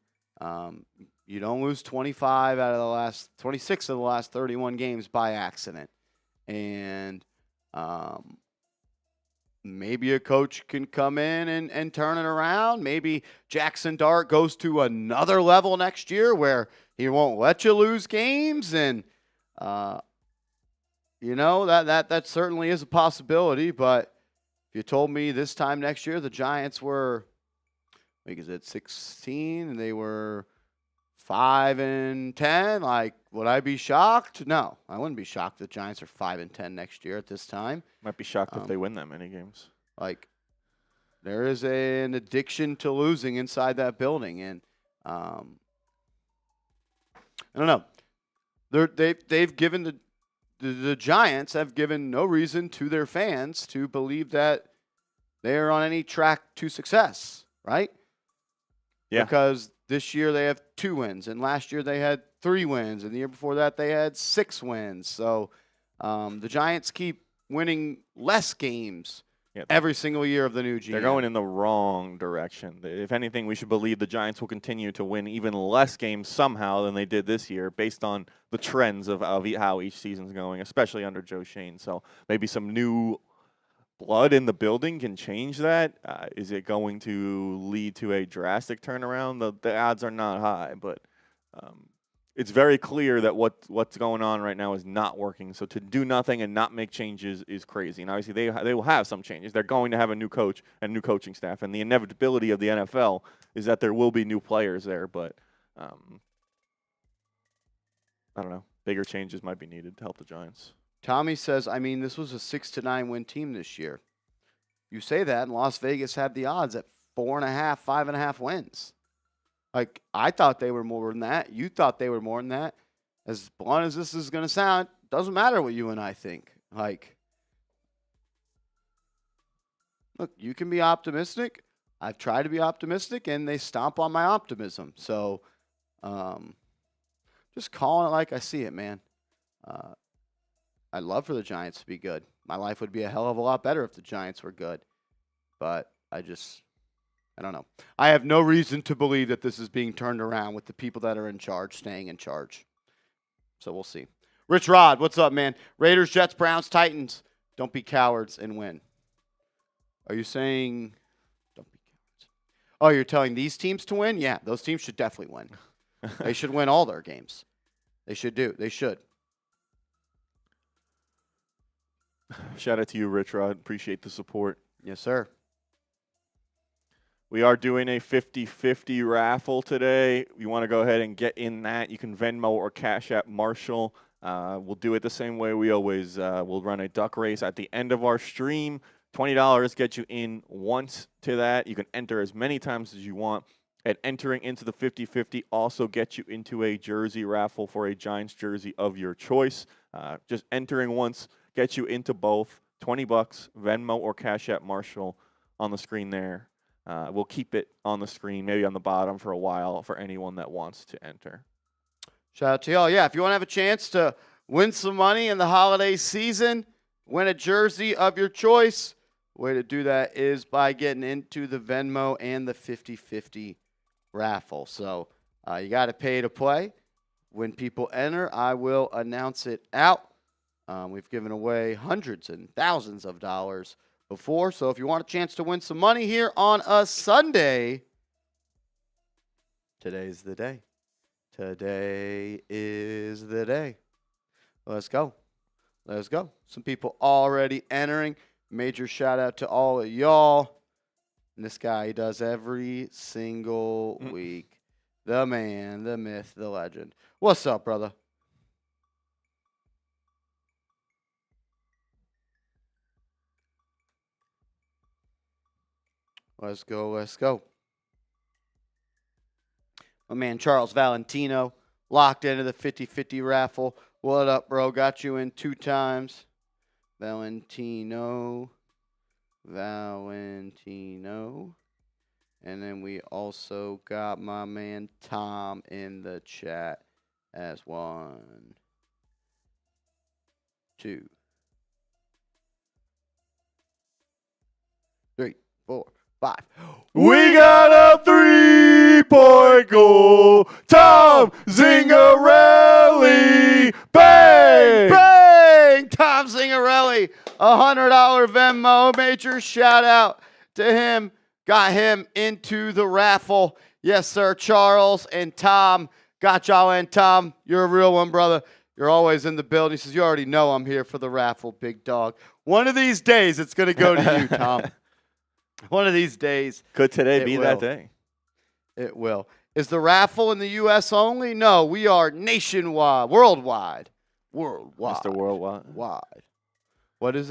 Speaker 1: You don't lose 26 of the last 31 games by accident. And maybe a coach can come in and turn it around. Maybe Jaxson Dart goes to another level next year where he won't let you lose games. And, that certainly is a possibility. But if you told me this time next year the Giants were, 16 and they were 5-10, like, would I be shocked? No, I wouldn't be shocked. The Giants are 5-10 next year at this time.
Speaker 2: Might be shocked if they win that many games.
Speaker 1: Like, there is an addiction to losing inside that building, and I don't know. They've given the Giants have given no reason to their fans to believe that they are on any track to success, right?
Speaker 2: Yeah,
Speaker 1: because this year they have 2 wins, and last year they had 3 wins, and the year before that they had 6 wins. So the Giants keep winning less games every single year of the new GM.
Speaker 2: They're going in the wrong direction. If anything, we should believe the Giants will continue to win even less games somehow than they did this year based on the trends of how each season's going, especially under Joe Shane. So maybe some new blood in the building can change that. Is it going to lead to a drastic turnaround? The odds are not high, but it's very clear that what's going on right now is not working. So to do nothing and not make changes is crazy. And obviously they will have some changes. They're going to have a new coach and new coaching staff. And the inevitability of the NFL is that there will be new players there. But I don't know. Bigger changes might be needed to help the Giants.
Speaker 1: Tommy says, this was a 6-9 win team this year. You say that, and Las Vegas had the odds at 4.5, 5.5 wins. Like, I thought they were more than that. You thought they were more than that. As blunt as this is going to sound, doesn't matter what you and I think. Like, look, you can be optimistic. I've tried to be optimistic, and they stomp on my optimism. So, just calling it like I see it, man. I'd love for the Giants to be good. My life would be a hell of a lot better if the Giants were good. But I don't know. I have no reason to believe that this is being turned around with the people that are in charge staying in charge. So we'll see. Rich Rod, what's up, man? Raiders, Jets, Browns, Titans. Don't be cowards and win. Are you saying don't be cowards? Oh, you're telling these teams to win? Yeah, those teams should definitely win. They should win all their games. They should.
Speaker 2: Shout out to you, Rich Rod. Appreciate the support.
Speaker 1: Yes, sir.
Speaker 2: We are doing a 50-50 raffle today. You want to go ahead and get in that. You can Venmo or Cash App Marshall We'll do it the same way we always we'll run a duck race at the end of our stream. $20 gets you in once to that. You can enter as many times as you want. And entering into the 50-50 also gets you into a jersey raffle for a Giants jersey of your choice. Just entering once gets you into both. $20, Venmo or Cash App Marshall on the screen there. We'll keep it on the screen, maybe on the bottom for a while for anyone that wants to enter.
Speaker 1: Shout out to y'all. Yeah, if you want to have a chance to win some money in the holiday season, win a jersey of your choice, way to do that is by getting into the Venmo and the 50-50 raffle. So you got to pay to play. When people enter, I will announce it out. We've given away hundreds and thousands of dollars before. So if you want a chance to win some money here on a Sunday, today's the day. Today is the day. Let's go. Let's go. Some people already entering. Major shout out to all of y'all. And this guy, he does every single week. The man, the myth, the legend. What's up, brother? Let's go, let's go. My man Charles Valentino locked into the 50-50 raffle. What up, bro? Got you in 2 times. Valentino. And then we also got my man Tom in the chat as 1, 2, 3, 4, 5.
Speaker 2: We got a 3-point goal. Tom Zingarelli. Bang!
Speaker 1: Bang! Tom Zingarelli, $100 Venmo. Major shout out to him. Got him into the raffle. Yes, sir. Charles and Tom. Got y'all in. Tom, you're a real one, brother. You're always in the building. He says, you already know I'm here for the raffle, big dog. One of these days, it's going to go to you, Tom. One of these days.
Speaker 2: Could today be that day?
Speaker 1: It will. Is the raffle in the U.S. only? No, we are nationwide, worldwide.
Speaker 2: Mr. Worldwide.
Speaker 1: Wide. What is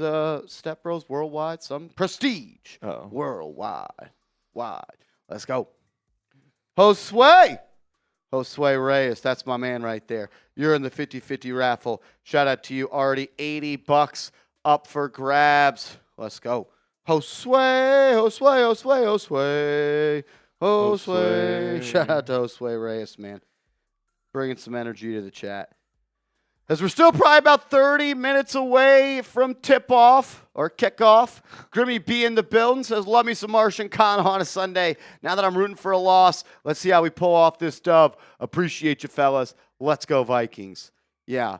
Speaker 1: Step Bros worldwide? Some prestige.
Speaker 2: Uh-oh.
Speaker 1: Worldwide. Wide. Let's go. Josue Reyes. That's my man right there. You're in the 50-50 raffle. Shout out to you. Already $80 up for grabs. Let's go. Josue. Shout out to Josue Reyes, man. Bringing some energy to the chat. As we're still probably about 30 minutes away from tip-off or kickoff, Grimmy B in the building says, love me some Martian Con on a Sunday. Now that I'm rooting for a loss, let's see how we pull off this dub. Appreciate you, fellas. Let's go, Vikings. Yeah.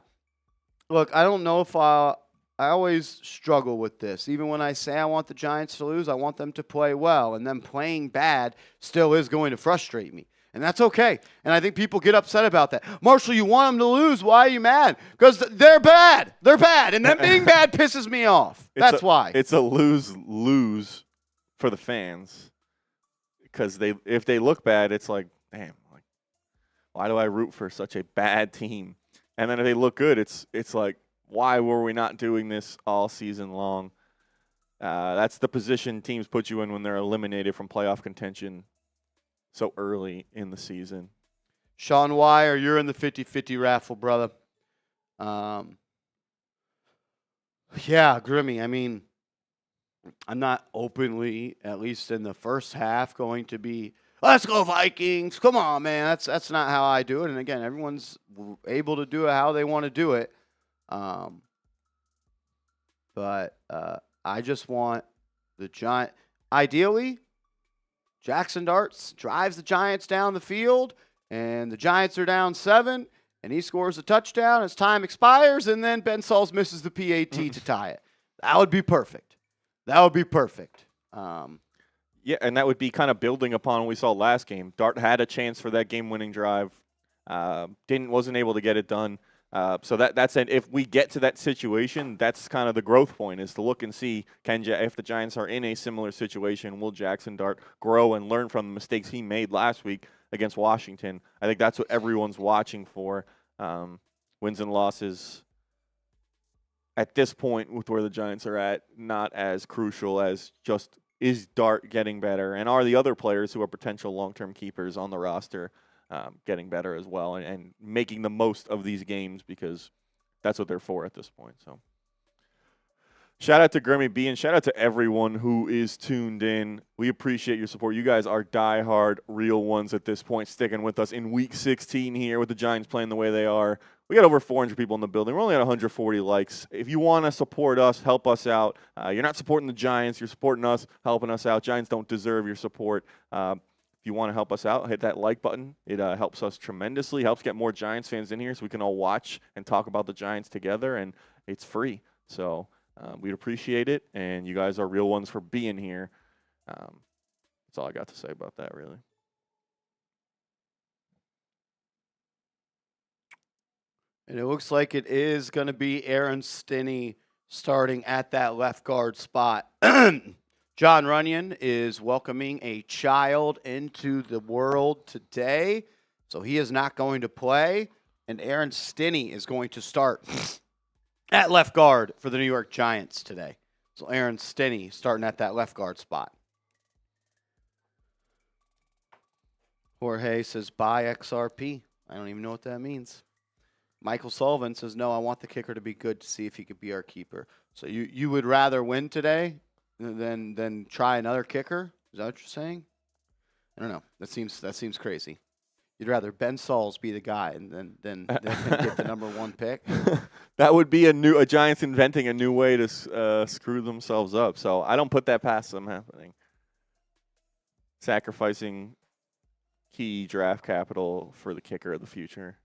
Speaker 1: Look, I don't know if I always struggle with this. Even when I say I want the Giants to lose, I want them to play well. And them playing bad still is going to frustrate me. And that's okay. And I think people get upset about that. Marshall, you want them to lose. Why are you mad? Because they're bad. They're bad. And them being bad pisses me off. That's why.
Speaker 2: It's a lose-lose for the fans. Because if they look bad, it's like, damn, like, why do I root for such a bad team? And then if they look good, it's like, why were we not doing this all season long? That's the position teams put you in when they're eliminated from playoff contention so early in the season.
Speaker 1: Sean Wire, you're in the 50-50 raffle, brother. Yeah, Grimmy, I mean, I'm not openly, at least in the first half, going to be, let's go Vikings. Come on, man. That's not how I do it. And again, everyone's able to do it how they want to do it. But I just want the Giants. Ideally, Jaxson Dart drives the Giants down the field, and the Giants are down 7, and he scores a touchdown as time expires, and then Ben Sauls misses the PAT to tie it. That would be perfect. That would be perfect.
Speaker 2: Yeah, and that would be kind of building upon what we saw last game. Dart had a chance for that game-winning drive, wasn't able to get it done. So that's it. If we get to that situation, that's kind of the growth point, is to look and see, if the Giants are in a similar situation, will Jaxson Dart grow and learn from the mistakes he made last week against Washington? I think that's what everyone's watching for. wins and losses at this point with where the Giants are at, not as crucial as just is Dart getting better, and are the other players who are potential long-term keepers on the roster getting better as well, and making the most of these games, because that's what they're for at this point. So shout out to Grimmy B, and shout out to everyone who is tuned in. We appreciate your support. You guys are diehard real ones at this point, sticking with us in Week 16 here with the Giants playing the way they are. We got over 400 people in the building. We're only at 140 likes. If you want to support us, help us out. You're not supporting the Giants. You're supporting us, helping us out. Giants don't deserve your support. If you want to help us out, hit that like button. It helps us tremendously, helps get more Giants fans in here so we can all watch and talk about the Giants together, and it's free. So we'd appreciate it, and you guys are real ones for being here. That's all I got to say about that, really.
Speaker 1: And it looks like it is going to be Aaron Stinney starting at that left guard spot. John Runyon is welcoming a child into the world today, so he is not going to play, and Aaron Stinney is going to start at left guard for the New York Giants today. So Aaron Stinney starting at that left guard spot. Jorge says, buy XRP. I don't even know what that means. Michael Sullivan says, no, I want the kicker to be good to see if he could be our keeper. So you would rather win today than try another kicker? Is that what you're saying? I don't know. That seems crazy. You'd rather Ben Sauls be the guy than get the number one pick?
Speaker 2: That would be a Giants inventing a new way to screw themselves up. So I don't put that past them happening. Sacrificing key draft capital for the kicker of the future.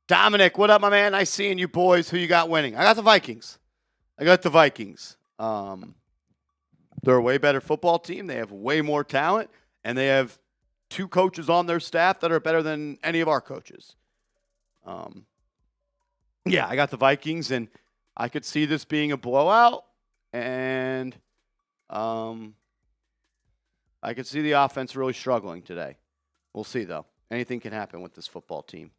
Speaker 1: Dominic, what up, my man? Nice seeing you boys. Who you got winning? I got the Vikings. They're a way better football team. They have way more talent, and they have 2 coaches on their staff that are better than any of our coaches. Yeah, I got the Vikings, and I could see this being a blowout, and I could see the offense really struggling today. We'll see, though. Anything can happen with this football team.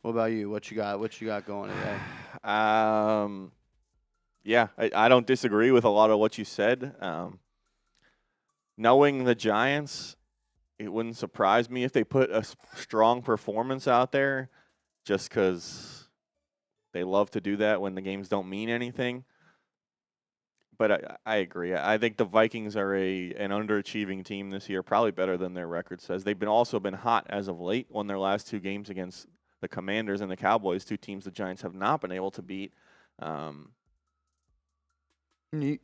Speaker 1: What about you? What you got going today?
Speaker 2: Yeah, I don't disagree with a lot of what you said. Knowing the Giants, it wouldn't surprise me if they put a strong performance out there, just because they love to do that when the games don't mean anything. But I agree. I think the Vikings are an underachieving team this year, probably better than their record says. They've also been hot as of late, won their last 2 games against the Commanders and the Cowboys, 2 teams the Giants have not been able to beat.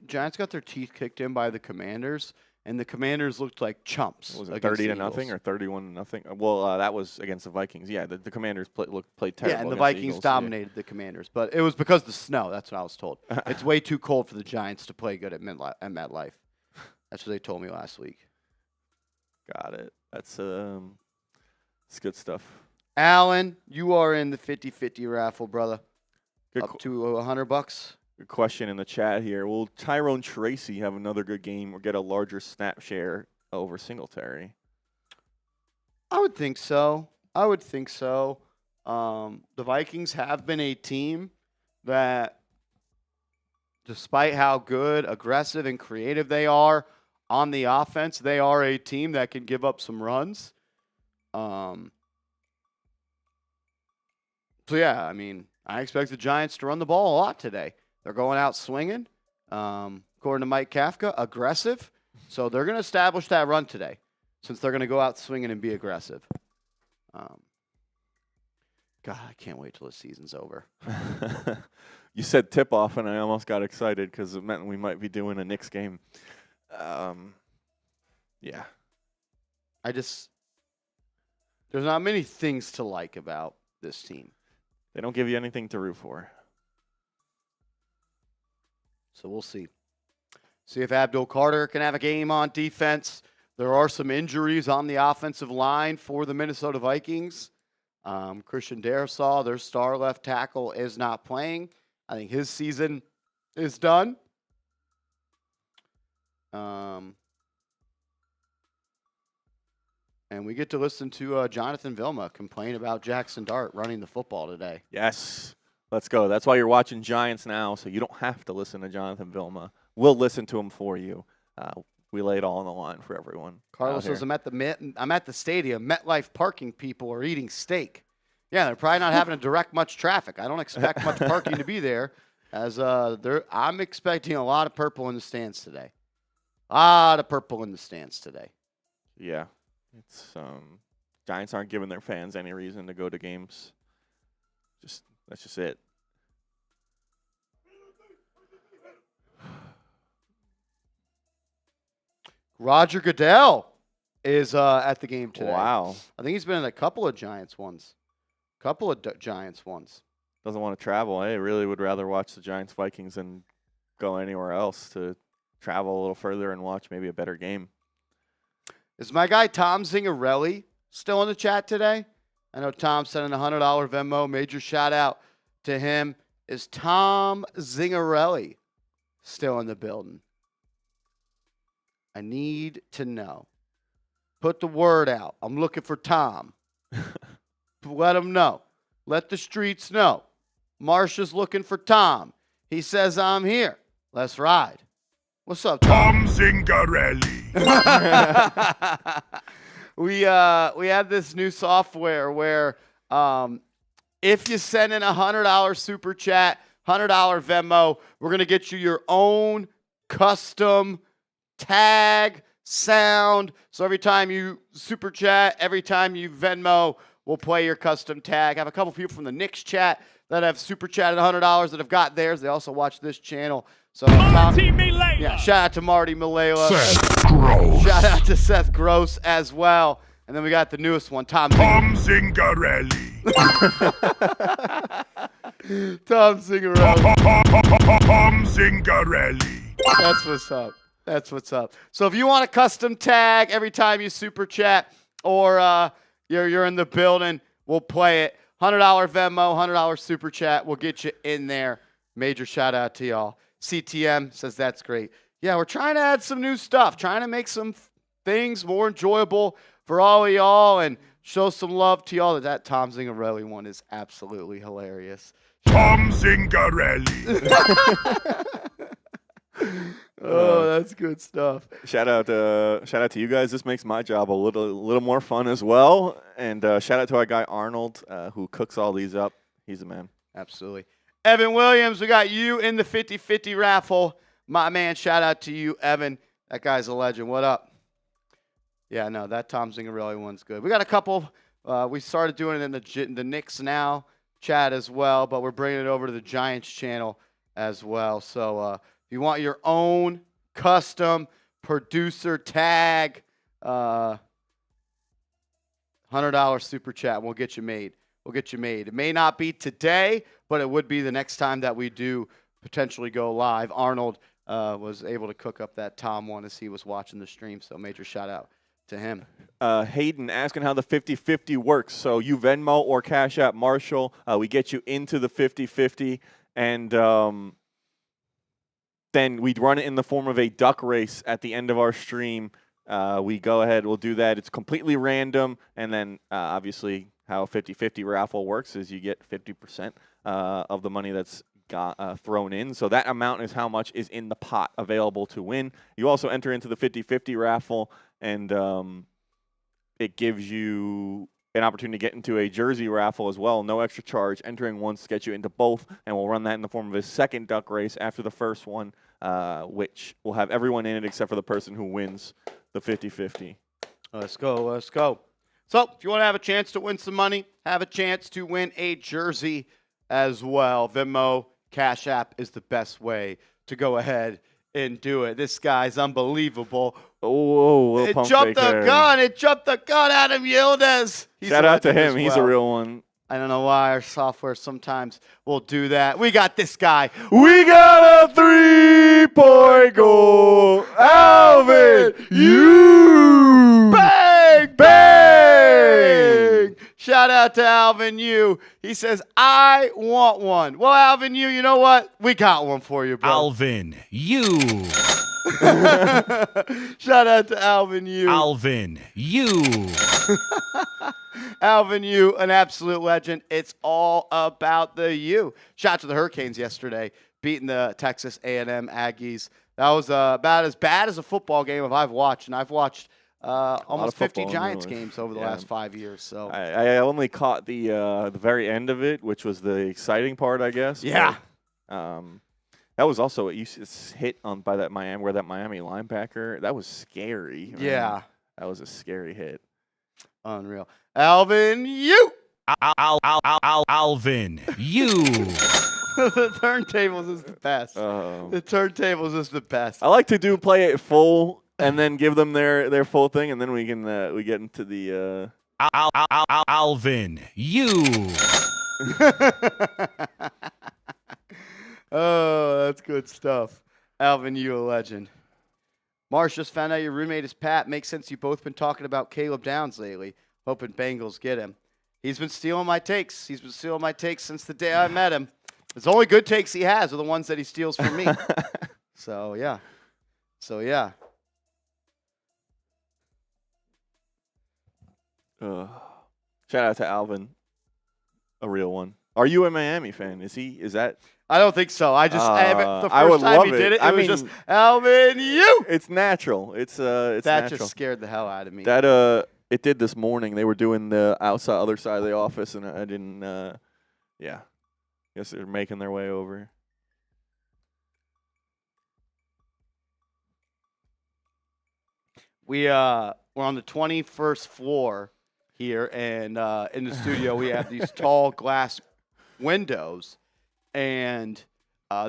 Speaker 1: Giants got their teeth kicked in by the Commanders, and the Commanders looked like chumps.
Speaker 2: Was it 30-0 or 31-0? Well, that was against the Vikings. Yeah, the Commanders played terrible.
Speaker 1: Yeah, and the Vikings dominated the Commanders, but it was because of the snow. That's what I was told. It's way too cold for the Giants to play good at MetLife. That's what they told me last week.
Speaker 2: Got it. That's good stuff.
Speaker 1: Alan, you are in the 50-50 raffle, brother. Up to $100.
Speaker 2: Good question in the chat here. Will Tyrone Tracy have another good game or get a larger snap share over Singletary?
Speaker 1: I would think so. The Vikings have been a team that, despite how good, aggressive, and creative they are on the offense, they are a team that can give up some runs. So, yeah, I mean, I expect the Giants to run the ball a lot today. They're going out swinging. According to Mike Kafka, aggressive. So they're going to establish that run today, since they're going to go out swinging and be aggressive. God, I can't wait till the season's over.
Speaker 2: You said tip-off, and I almost got excited because it meant we might be doing a Knicks game. Yeah.
Speaker 1: There's not many things to like about this team.
Speaker 2: They don't give you anything to root for.
Speaker 1: So we'll see. See if Abdul Carter can have a game on defense. There are some injuries on the offensive line for the Minnesota Vikings. Christian Darrisaw, their star left tackle, is not playing. I think his season is done. And we get to listen to Jonathan Vilma complain about Jaxson Dart running the football today.
Speaker 2: Yes. Let's go. That's why you're watching Giants now, so you don't have to listen to Jonathan Vilma. We'll listen to him for you. We lay it all on the line for everyone.
Speaker 1: Carlos says, I'm at the stadium. MetLife parking people are eating steak. Yeah, they're probably not having to direct much traffic. I don't expect much parking to be there, as I'm expecting a lot of purple in the stands today. A lot of purple in the stands today.
Speaker 2: Yeah. It's Giants aren't giving their fans any reason to go to games. That's just it.
Speaker 1: Roger Goodell is at the game today.
Speaker 2: Wow.
Speaker 1: I think he's been in a couple of Giants ones.
Speaker 2: Doesn't want to travel. I really would rather watch the Giants Vikings than go anywhere else to travel a little further and watch maybe a better game.
Speaker 1: Is my guy Tom Zingarelli still in the chat today? I know Tom sent in a $100 Venmo. Major shout out to him. Is Tom Zingarelli still in the building? I need to know. Put the word out. I'm looking for Tom. Let him know. Let the streets know. Marsha's looking for Tom. He says I'm here. Let's ride. What's up, Tom?
Speaker 3: Tom Zingarelli.
Speaker 1: We have this new software where if you send in a $100 super chat, $100 Venmo, we're going to get you your own custom tag sound. So every time you super chat, every time you Venmo, we'll play your custom tag. I have a couple people from the Knicks chat that have super chatted $100 that have got theirs. They also watch this channel. So shout out to Marty Milela.
Speaker 3: Seth Gross.
Speaker 1: Shout out to Seth Gross as well. And then we got the newest one, Tom
Speaker 3: Zingarelli.
Speaker 1: Tom Zingarelli.
Speaker 3: Tom Zingarelli.
Speaker 1: That's what's up. That's what's up. So if you want a custom tag every time you super chat or you're in the building, we'll play it. $100 Venmo, $100 super chat. We'll get you in there. Major shout out to y'all. CTM says that's great. Yeah, we're trying to add some new stuff, trying to make some things more enjoyable for all of y'all and show some love to y'all. That Tom Zingarelli one is absolutely hilarious.
Speaker 3: Tom Zingarelli.
Speaker 1: Oh, that's good stuff.
Speaker 2: Shout out to you guys. This makes my job a little more fun as well. And shout out to our guy Arnold, who cooks all these up. He's a man.
Speaker 1: Absolutely. Evan Williams, we got you in the 50-50 raffle. My man, shout out to you, Evan. That guy's a legend. What up? Yeah, no, that Tom Zingarelli one's good. We got a couple. We started doing it in the Knicks Now chat as well, but we're bringing it over to the Giants channel as well. So if you want your own custom producer tag, $100 super chat, we'll get you made. It may not be today, but it would be the next time that we do potentially go live. Arnold was able to cook up that Tom one as he was watching the stream, so major shout out to him.
Speaker 2: Hayden asking how the 50-50 works. So you Venmo or Cash App Marshall, we get you into the 50-50, and then we'd run it in the form of a duck race at the end of our stream. We go ahead, we'll do that. It's completely random, and then obviously how a 50-50 raffle works is you get 50% of the money that's got thrown in. So that amount is how much is in the pot available to win. You also enter into the 50-50 raffle, and it gives you an opportunity to get into a jersey raffle as well. No extra charge. Entering once gets you into both, and we'll run that in the form of a second duck race after the first one, which will have everyone in it except for the person who wins the 50-50.
Speaker 1: Let's go. So if you want to have a chance to win some money, have a chance to win a jersey as well, Venmo, Cash App is the best way to go ahead and do it. This guy's unbelievable.
Speaker 2: Oh,
Speaker 1: it jumped the gun. It jumped the gun, Adam Yildiz.
Speaker 2: Shout out to him. He's a real one.
Speaker 1: I don't know why our software sometimes will do that. We got this guy.
Speaker 2: We got a 3-point goal. Alvin, you.
Speaker 1: Bang, bang. Shout out to Alvin Yu. He says, I want one. Well, Alvin Yu, you know what? We got one for you, bro.
Speaker 3: Alvin Yu.
Speaker 1: Shout out to Alvin U.
Speaker 4: Alvin U.
Speaker 1: Alvin U, an absolute legend. It's all about the U. Shout out to the Hurricanes yesterday, beating the Texas A&M Aggies. That was about as bad as a football game I've watched, and I've watched almost 50 Giants games over the last 5 years. So
Speaker 2: I only caught the very end of it, which was the exciting part, I guess.
Speaker 1: Yeah.
Speaker 2: But, that was also it's hit on by that Miami linebacker. That was scary. Man.
Speaker 1: Yeah.
Speaker 2: That was a scary hit.
Speaker 1: Unreal. Alvin U.
Speaker 4: Alvin U.
Speaker 1: The turntables is the best. The turntables is the best.
Speaker 2: I like to play it full and then give them their full thing, and then we get into the
Speaker 4: Alvin U.
Speaker 1: Oh, that's good stuff. Alvin, you a legend. Marsh, just found out your roommate is Pat. Makes sense you've both been talking about Caleb Downs lately. Hoping Bengals get him. He's been stealing my takes. He's been stealing my takes since the day I met him. The only good takes he has are the ones that he steals from me. So, yeah.
Speaker 2: Shout out to Alvin, a real one. Are you a Miami fan? Is that?
Speaker 1: I don't think so. The first
Speaker 2: I would
Speaker 1: time
Speaker 2: love
Speaker 1: he did it,
Speaker 2: I
Speaker 1: it was
Speaker 2: mean,
Speaker 1: just Alvin, you.
Speaker 2: It's natural. It's
Speaker 1: That
Speaker 2: natural.
Speaker 1: just scared the hell out of me.
Speaker 2: It did this morning. They were doing the other side of the office, and I didn't. Yeah, guess they're making their way over.
Speaker 1: We're on the 21st floor here, and in the studio we have these tall glass windows, and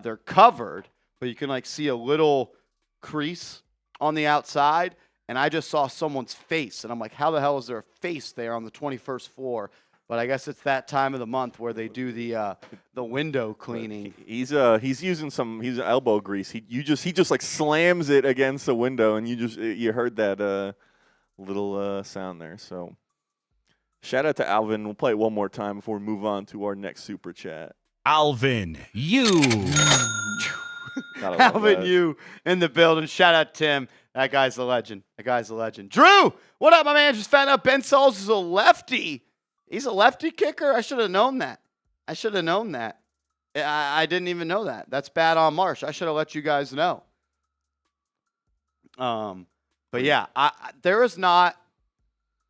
Speaker 1: they're covered, but you can see a little crease on the outside. And I just saw someone's face, and I'm like, how the hell is there a face there on the 21st floor? But I guess it's that time of the month where they do the window cleaning.
Speaker 2: He's using he's elbow grease. He just slams it against the window, and you heard that little sound there. So shout out to Alvin. We'll play it one more time before we move on to our next super chat.
Speaker 4: Alvin U.
Speaker 1: Alvin U in the building. Shout out Tim. That guy's a legend. Drew, what up, my man? Just found out Ben Sauls is a lefty. He's a lefty kicker? I should have known that. I didn't even know that. That's bad on Marsh. I should have let you guys know. But yeah, there is not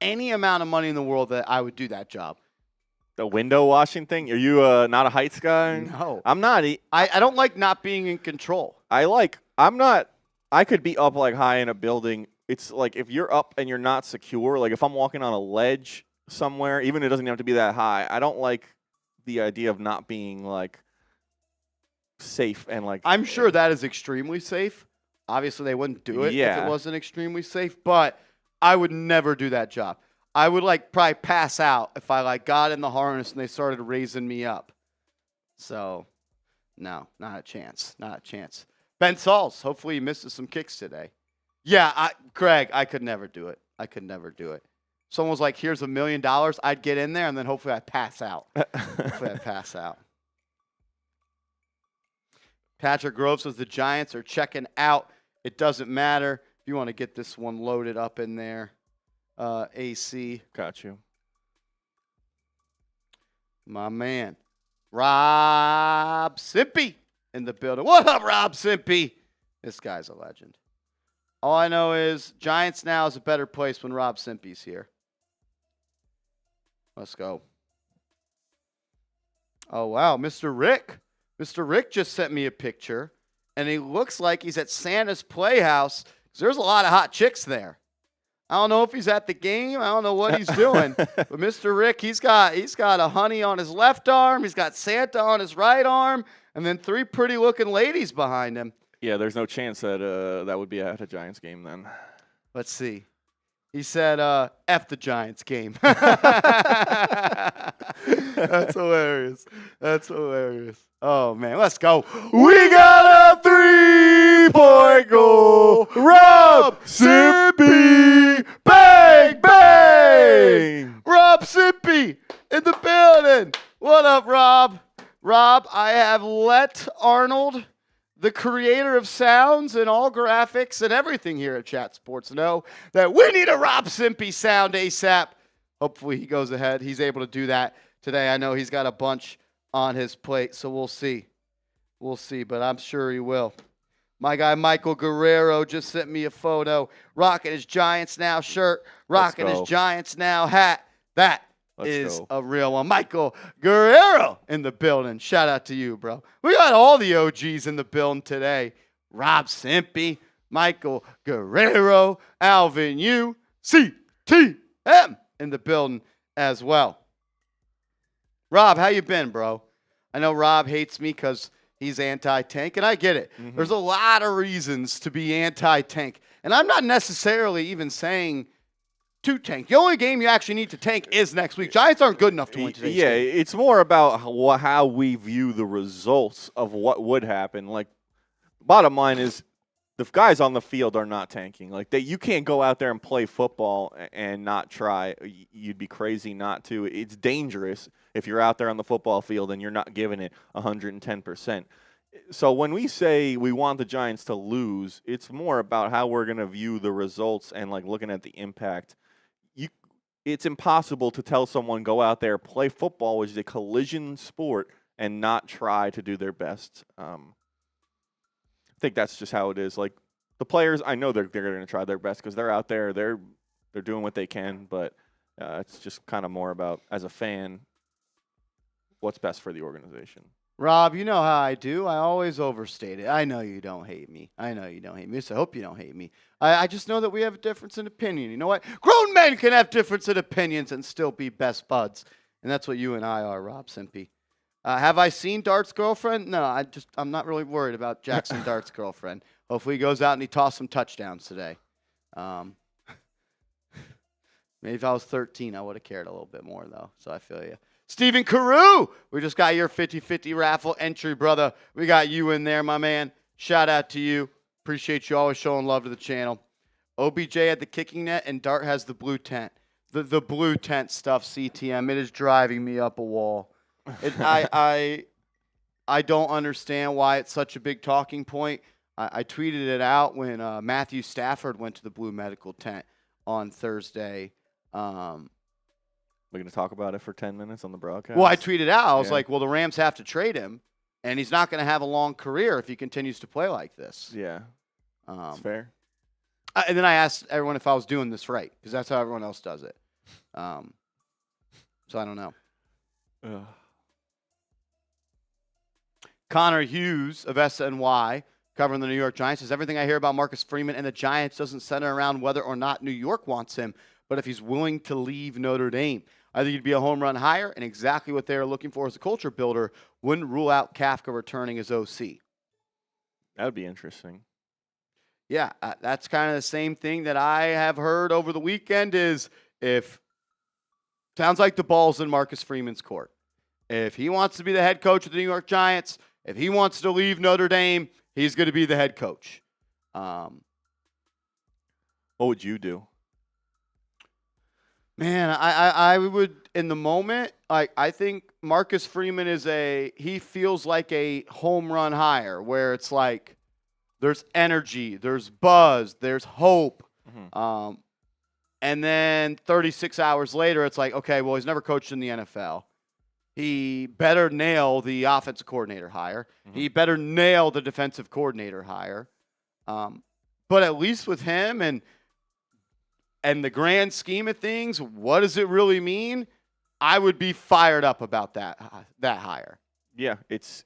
Speaker 1: any amount of money in the world that I would do that job.
Speaker 2: The window washing thing? Are you not a heights guy?
Speaker 1: No.
Speaker 2: I'm not.
Speaker 1: I don't like not being in control.
Speaker 2: I'm not. I could be up high in a building. It's like if you're up and you're not secure, if I'm walking on a ledge somewhere, even it doesn't have to be that high, I don't like the idea of not being safe and
Speaker 1: I'm sure that is extremely safe. Obviously, they wouldn't do it if it wasn't extremely safe, but I would never do that job. I would probably pass out if I got in the harness and they started raising me up. So, no, not a chance. Ben Sauls, hopefully he misses some kicks today. Yeah, Craig, I could never do it. Someone was like, here's $1 million. I'd get in there, and then hopefully I'd pass out. Patrick Grove says the Giants are checking out. It doesn't matter. If you want to get this one loaded up in there, AC.
Speaker 2: Got you.
Speaker 1: My man, Rob Simpy in the building. What up, Rob Simpy? This guy's a legend. All I know is Giants now is a better place when Rob Simpy's here. Let's go. Oh, wow. Mr. Rick. Mr. Rick just sent me a picture, and he looks like he's at Santa's Playhouse. There's a lot of hot chicks there. I don't know if he's at the game. I don't know what he's doing. But Mr. Rick, he's got a honey on his left arm. He's got Santa on his right arm, and then 3 pretty-looking ladies behind him.
Speaker 2: Yeah, there's no chance that that would be at a Giants game then.
Speaker 1: Let's see. He said, F the Giants game. That's hilarious. Oh, man, let's go.
Speaker 2: We got a 3-point goal. Rob Simpy. Bang, bang.
Speaker 1: Rob Simpy in the building. What up, Rob? Rob, I have let Arnold, the creator of sounds and all graphics and everything here at Chat Sports, know that we need a Rob Simpy sound ASAP. Hopefully he goes ahead. He's able to do that today. I know he's got a bunch on his plate, so we'll see. We'll see, but I'm sure he will. My guy Michael Guerrero just sent me a photo, rocking his Giants Now shirt, rocking his Giants Now hat. That is a real one. Michael Guerrero in the building. Shout out to you, bro. We got all the OGs in the building today. Rob Simpy, Michael Guerrero, Alvin U, CTM in the building as well. Rob, how you been, bro? I know Rob hates me because he's anti-tank, and I get it. Mm-hmm. There's a lot of reasons to be anti-tank, and I'm not necessarily even saying to tank. The only game you actually need to tank is next week. Giants aren't good enough to win today's game.
Speaker 2: It's more about how we view the results of what would happen. Like, bottom line is, the guys on the field are not tanking. Like, you can't go out there and play football and not try. You'd be crazy not to. It's dangerous if you're out there on the football field and you're not giving it 110%. So when we say we want the Giants to lose, it's more about how we're going to view the results and, like, looking at the impact. It's impossible to tell someone go out there, play football, which is a collision sport, and not try to do their best. I think that's just how it is. Like, the players, I know they're going to try their best because they're out there, they're doing what they can, but it's just kind of more about, as a fan, what's best for the organization.
Speaker 1: Rob, you know how I do. I always overstate it. I know you don't hate me. So I hope you don't hate me. I just know that we have a difference in opinion. You know what? Grown men can have difference in opinions and still be best buds. And that's what you and I are, Rob Simpy. Have I seen Dart's girlfriend? No, I'm not really worried about Jaxson Dart's girlfriend. Hopefully he goes out and he tosses some touchdowns today. Maybe if I was 13, I would have cared a little bit more, though. So I feel you. Stephen Carew, we just got your 50-50 raffle entry, brother. We got you in there, my man. Shout out to you. Appreciate you always showing love to the channel. OBJ had the kicking net, and Dart has the blue tent. The blue tent stuff, CTM, it is driving me up a wall. I don't understand why it's such a big talking point. I tweeted it out when Matthew Stafford went to the blue medical tent on Thursday.
Speaker 2: We're going to talk about it for 10 minutes on the broadcast?
Speaker 1: Well, I tweeted out. I was like, well, the Rams have to trade him, and he's not going to have a long career if he continues to play like this.
Speaker 2: Yeah. That's fair.
Speaker 1: And then I asked everyone if I was doing this right, because that's how everyone else does it. So I don't know. Connor Hughes of SNY, covering the New York Giants, says, everything I hear about Marcus Freeman and the Giants doesn't center around whether or not New York wants him, but if he's willing to leave Notre Dame. I think he'd be a home run hire, and exactly what they're looking for as a culture builder. Wouldn't rule out Kafka returning as OC.
Speaker 2: That would be interesting.
Speaker 1: Yeah, that's kind of the same thing that I have heard over the weekend is sounds like the ball's in Marcus Freeman's court. If he wants to be the head coach of the New York Giants, if he wants to leave Notre Dame, he's going to be the head coach.
Speaker 2: What would you do?
Speaker 1: Man, I would, in the moment, I think Marcus Freeman he feels like a home run hire where it's like there's energy, there's buzz, there's hope. Mm-hmm. And then 36 hours later, it's like, okay, well, he's never coached in the NFL. He better nail the offensive coordinator hire. Mm-hmm. He better nail the defensive coordinator hire. But at least with him and the grand scheme of things, what does it really mean? I would be fired up about that hire.
Speaker 2: Yeah, it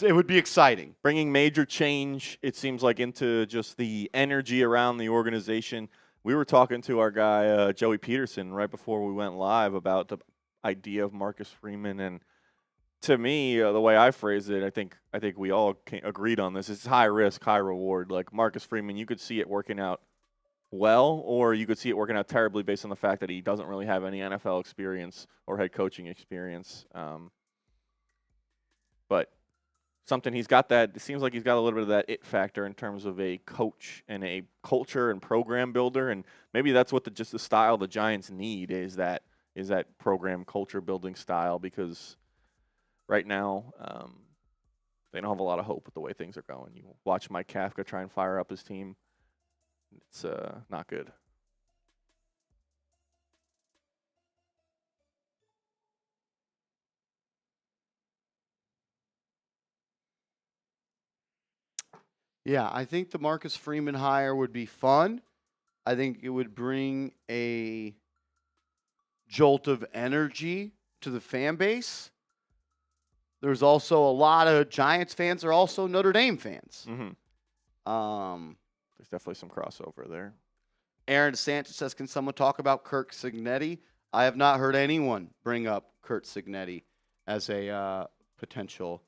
Speaker 1: would be exciting.
Speaker 2: Bringing major change, it seems like, into just the energy around the organization. We were talking to our guy, Joey Peterson, right before we went live about the idea of Marcus Freeman. And to me, the way I phrase it, I think we all agreed on this. It's high risk, high reward. Like Marcus Freeman, you could see it working out well, or you could see it working out terribly based on the fact that he doesn't really have any NFL experience or head coaching experience. But something he's got that, it seems like he's got a little bit of that it factor in terms of a coach and a culture and program builder. And maybe that's what the style the Giants need is that program culture building style, because right now they don't have a lot of hope with the way things are going. You watch Mike Kafka try and fire up his team. It's not good.
Speaker 1: Yeah, I think the Marcus Freeman hire would be fun. I think it would bring a jolt of energy to the fan base. There's also a lot of Giants fans are also Notre Dame fans.
Speaker 2: Mm-hmm. There's definitely some crossover there.
Speaker 1: Aaron DeSantis says, can someone talk about Kirk Cignetti? I have not heard anyone bring up Kurt Cignetti as a potential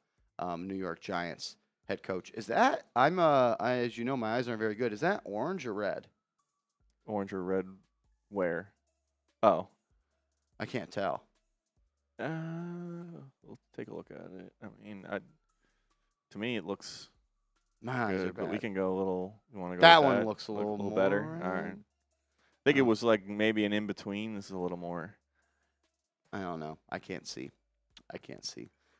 Speaker 1: New York Giants head coach. Is that, as you know, my eyes aren't very good. Is that orange or red?
Speaker 2: Orange or red where? Oh.
Speaker 1: I can't tell.
Speaker 2: We'll take a look at it. I mean, to me, it looks
Speaker 1: My eyes are
Speaker 2: good, but
Speaker 1: bad.
Speaker 2: we can go a little. You want to go?
Speaker 1: That
Speaker 2: with
Speaker 1: one
Speaker 2: that?
Speaker 1: looks a little more
Speaker 2: better. All right. I think it was like maybe an in between. This is a little more.
Speaker 1: I don't know. I can't see.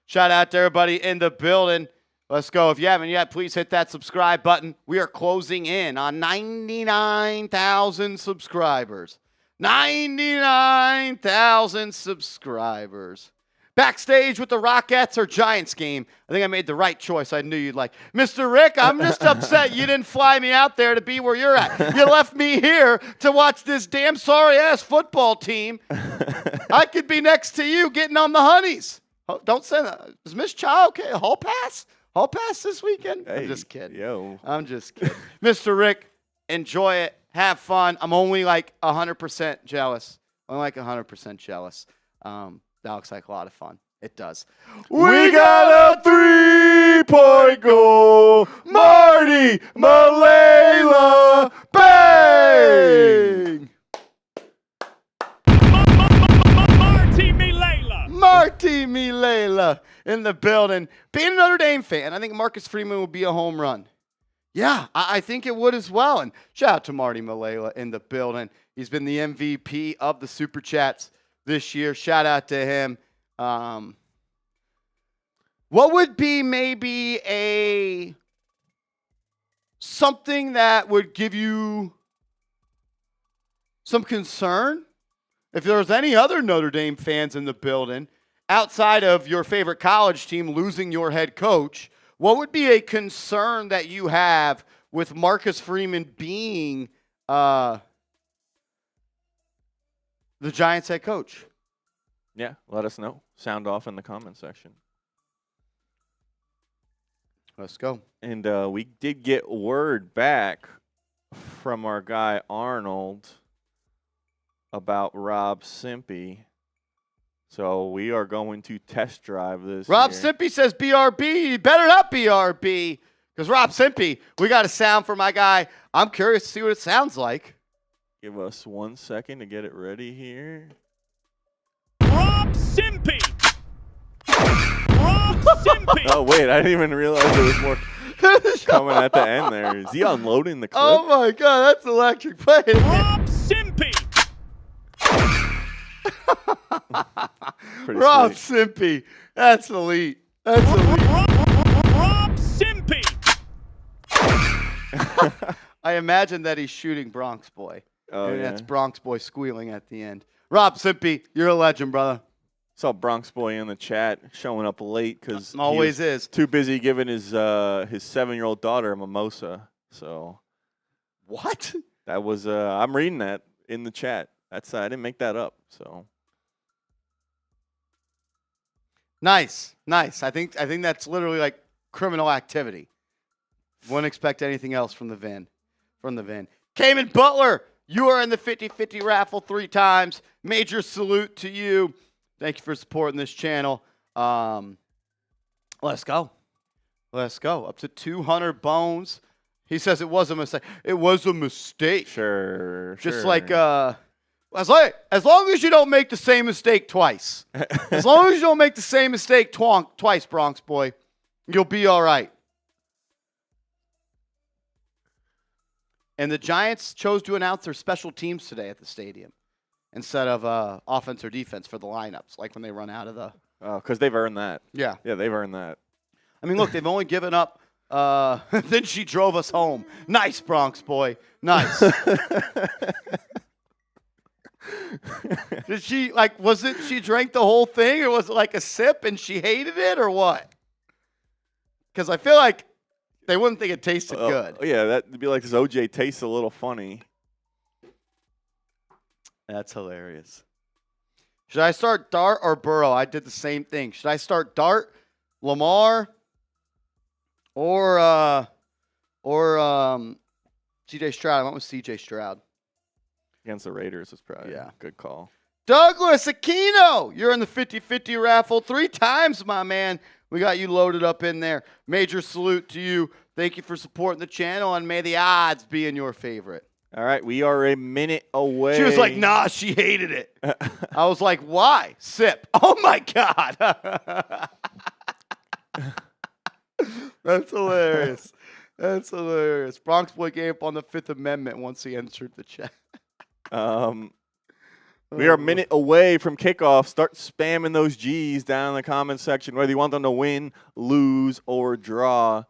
Speaker 1: Shout out to everybody in the building. Let's go. If you haven't yet, please hit that subscribe button. We are closing in on 99,000 subscribers. 99,000 subscribers. Backstage with the Rockettes or Giants game. I think I made the right choice. I knew you'd like. Mr. Rick, I'm just upset you didn't fly me out there to be where you're at. You left me here to watch this damn sorry-ass football team. I could be next to you getting on the honeys. Oh, don't say that. Is Miss Chow okay? A hall pass? Hall pass this weekend?
Speaker 2: Hey,
Speaker 1: I'm just kidding.
Speaker 2: Yo.
Speaker 1: I'm just kidding. Mr. Rick, enjoy it. Have fun. I'm only like 100% jealous. I'm like 100% jealous. That looks like a lot of fun. It does.
Speaker 2: We got a 3-point goal. Marty Malela. Bang!
Speaker 1: Marty Milela in the building. Being a Notre Dame fan, I think Marcus Freeman would be a home run. Yeah, I think it would as well. And shout out to Marty Malela in the building. He's been the MVP of the Super Chats this year. Shout out to him. What would be maybe something that would give you some concern? If there's any other Notre Dame fans in the building, outside of your favorite college team losing your head coach, what would be a concern that you have with Marcus Freeman being the Giants head coach?
Speaker 2: Yeah, let us know. Sound off in the comment section.
Speaker 1: Let's go.
Speaker 2: And we did get word back from our guy Arnold about Rob Simpy. So we are going to test drive this.
Speaker 1: Rob
Speaker 2: here.
Speaker 1: Simpy says BRB. You better not BRB. Because Rob Simpy, we got a sound for my guy. I'm curious to see what it sounds like.
Speaker 2: Give us 1 second to get it ready here.
Speaker 4: Rob Simpy. Rob Simpy.
Speaker 2: Oh, wait. I didn't even realize there was more coming at the end there. Is he unloading the clip?
Speaker 1: Oh, my God. That's electric. Play it.
Speaker 4: Rob Simpy.
Speaker 1: Rob
Speaker 2: sweet.
Speaker 1: Simpy. That's elite. That's elite.
Speaker 4: Rob Simpy.
Speaker 1: I imagine that he's shooting Bronx Boy.
Speaker 2: Oh,
Speaker 1: and
Speaker 2: yeah.
Speaker 1: that's Bronx Boy squealing at the end. Rob Simpy, you're a legend, brother.
Speaker 2: Saw Bronx Boy in the chat showing up late because
Speaker 1: Always is.
Speaker 2: too busy giving his 7-year-old daughter a mimosa. So
Speaker 1: What?
Speaker 2: that was I'm reading that in the chat. That's I didn't make that up. So
Speaker 1: Nice. I think that's literally like criminal activity. Wouldn't expect anything else from the Vin. Cayman Butler, you are in the 50-50 raffle 3 times. Major salute to you. Thank you for supporting this channel. Let's go. Up to 200 bones. He says it was a mistake. It was a mistake.
Speaker 2: sure.
Speaker 1: Just like as long as you don't make the same mistake twice. As long as you don't make the same mistake twice, Bronx Boy, you'll be all right. And the Giants chose to announce their special teams today at the stadium instead of offense or defense for the lineups, like when they run out of the.
Speaker 2: because they've earned that.
Speaker 1: Yeah.
Speaker 2: Yeah, they've earned that.
Speaker 1: I mean, look, they've only given up. Then she drove us home. Nice, Bronx boy. Nice. Did she, was it she drank the whole thing, or was it like a sip and she hated it, or what? Because I feel like they wouldn't think it tasted good.
Speaker 2: Yeah, that'd be like this OJ tastes a little funny.
Speaker 1: That's hilarious. Should I start Dart or Burrow? I did the same thing. Should I start Dart, Lamar, or C.J. Stroud? I went with C.J. Stroud.
Speaker 2: Against the Raiders is probably a good call.
Speaker 1: Douglas Aquino, you're in the 50-50 raffle 3 times, my man. We got you loaded up in there. Major salute to you. Thank you for supporting the channel, and may the odds be in your favorite.
Speaker 2: All right, we are a minute away.
Speaker 1: She was like, nah, she hated it. I was like, why? Sip. Oh, my God. That's hilarious. That's hilarious. Bronx Boy gave up on the Fifth Amendment once he entered the chat.
Speaker 2: We are a minute away from kickoff. Start spamming those G's down in the comment section, whether you want them to win, lose, or draw.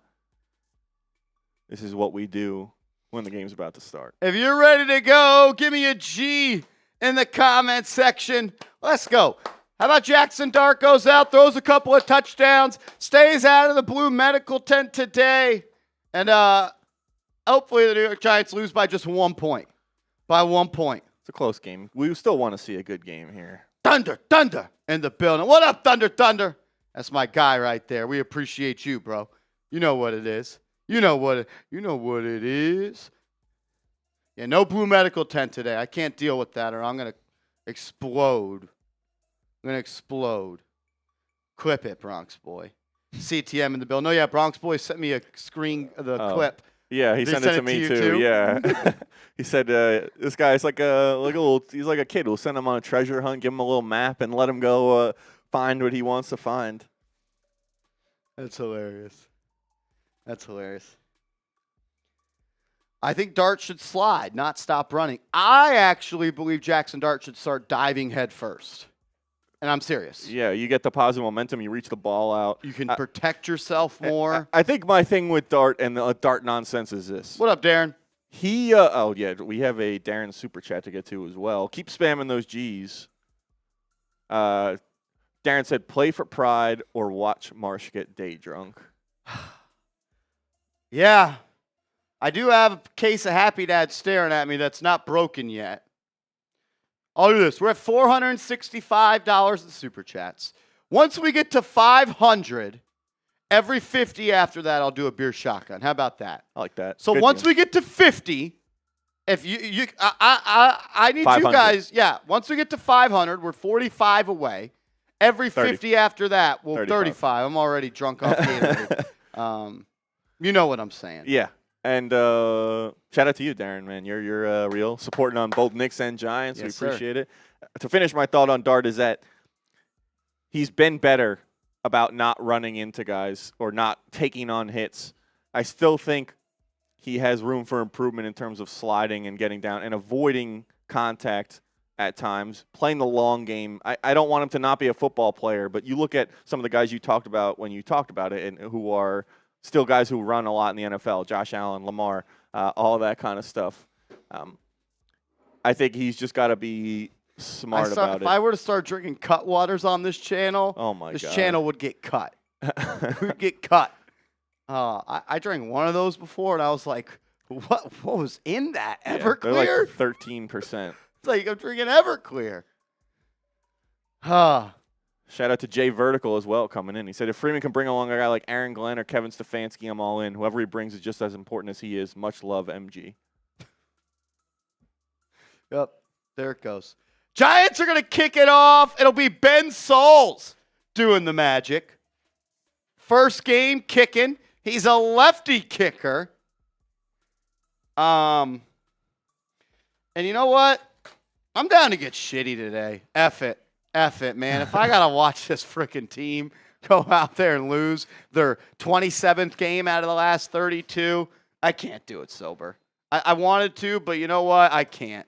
Speaker 2: This is what we do when the game's about to start.
Speaker 1: If you're ready to go, give me a G in the comment section. Let's go. How about Jaxson Dart goes out, throws a couple of touchdowns, stays out of the blue medical tent today, and hopefully the New York Giants lose by just 1 point. By 1 point.
Speaker 2: It's a close game. We still want to see a good game here.
Speaker 1: Thunder in the building. What up, Thunder? That's my guy right there. We appreciate you, bro. You know what it is. You know what it is. Yeah, no blue medical tent today. I can't deal with that, or I'm gonna explode. Clip it, Bronx Boy. CTM in the building. No, yeah, Bronx Boy sent me a screen of the clip.
Speaker 2: Yeah, he sent it to me too. Yeah, he said this guy's like he's like a kid. We'll send him on a treasure hunt, give him a little map, and let him go find what he wants to find.
Speaker 1: That's hilarious. I think Dart should slide, not stop running. I actually believe Jaxson Dart should start diving head first. And I'm serious.
Speaker 2: Yeah, you get the positive momentum. You reach the ball out.
Speaker 1: You can protect yourself more.
Speaker 2: I think my thing with Dart and the Dart nonsense is this.
Speaker 1: What up, Darren?
Speaker 2: We have a Darren super chat to get to as well. Keep spamming those G's. Darren said, play for pride or watch Marsh get day drunk.
Speaker 1: Yeah. I do have a case of Happy Dad staring at me that's not broken yet. I'll do this. We're at $465 in super chats. Once we get to 500, every 50 after that, I'll do a beer shotgun. How about that?
Speaker 2: I like that.
Speaker 1: So once we get to 50, if I need 500. You guys. Yeah. Once we get to 500, we're 45 away. Every 50 after that, well, 35. I'm already drunk off Gatorade. You know what I'm saying?
Speaker 2: Yeah. And shout out to you, Darren, man. You're real, supporting on both Knicks and Giants.
Speaker 1: Yes,
Speaker 2: we appreciate it. To finish my thought on Dart is that he's been better about not running into guys or not taking on hits. I still think he has room for improvement in terms of sliding and getting down and avoiding contact at times, playing the long game. I don't want him to not be a football player, but you look at some of the guys you talked about when you talked about it and who are – still guys who run a lot in the NFL, Josh Allen, Lamar, all that kind of stuff. I think he's just got to be smart about it.
Speaker 1: If I were to start drinking cut waters on this channel,
Speaker 2: this
Speaker 1: channel would get cut. It would get cut. I drank one of those before, and I was like, what was in that? Everclear?
Speaker 2: They're like 13%.
Speaker 1: It's like I'm drinking Everclear.
Speaker 2: Shout out to Jay Vertical as well coming in. He said, if Freeman can bring along a guy like Aaron Glenn or Kevin Stefanski, I'm all in. Whoever he brings is just as important as he is. Much love, MG.
Speaker 1: Yep, there it goes. Giants are going to kick it off. It'll be Ben Souls doing the magic. First game kicking. He's a lefty kicker. And you know what? I'm down to get shitty today. F it, man. If I got to watch this freaking team go out there and lose their 27th game out of the last 32, I can't do it sober. I wanted to, but you know what? I can't.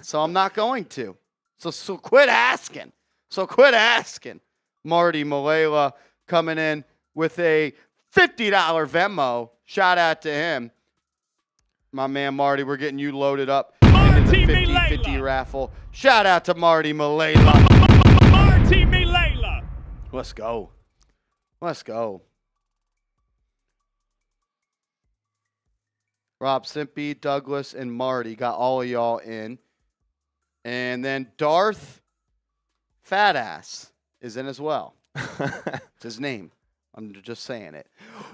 Speaker 1: So I'm not going to. So quit asking. Marty Malela coming in with a $50 Venmo. Shout out to him. My man Marty, we're getting you loaded up into the 50-50 raffle. Shout out to Marty Malela.
Speaker 4: Marty Milela.
Speaker 1: Let's go. Let's go. Rob Simpy, Douglas, and Marty got all of y'all in. And then Darth Fatass is in as well. It's his name. I'm just saying it.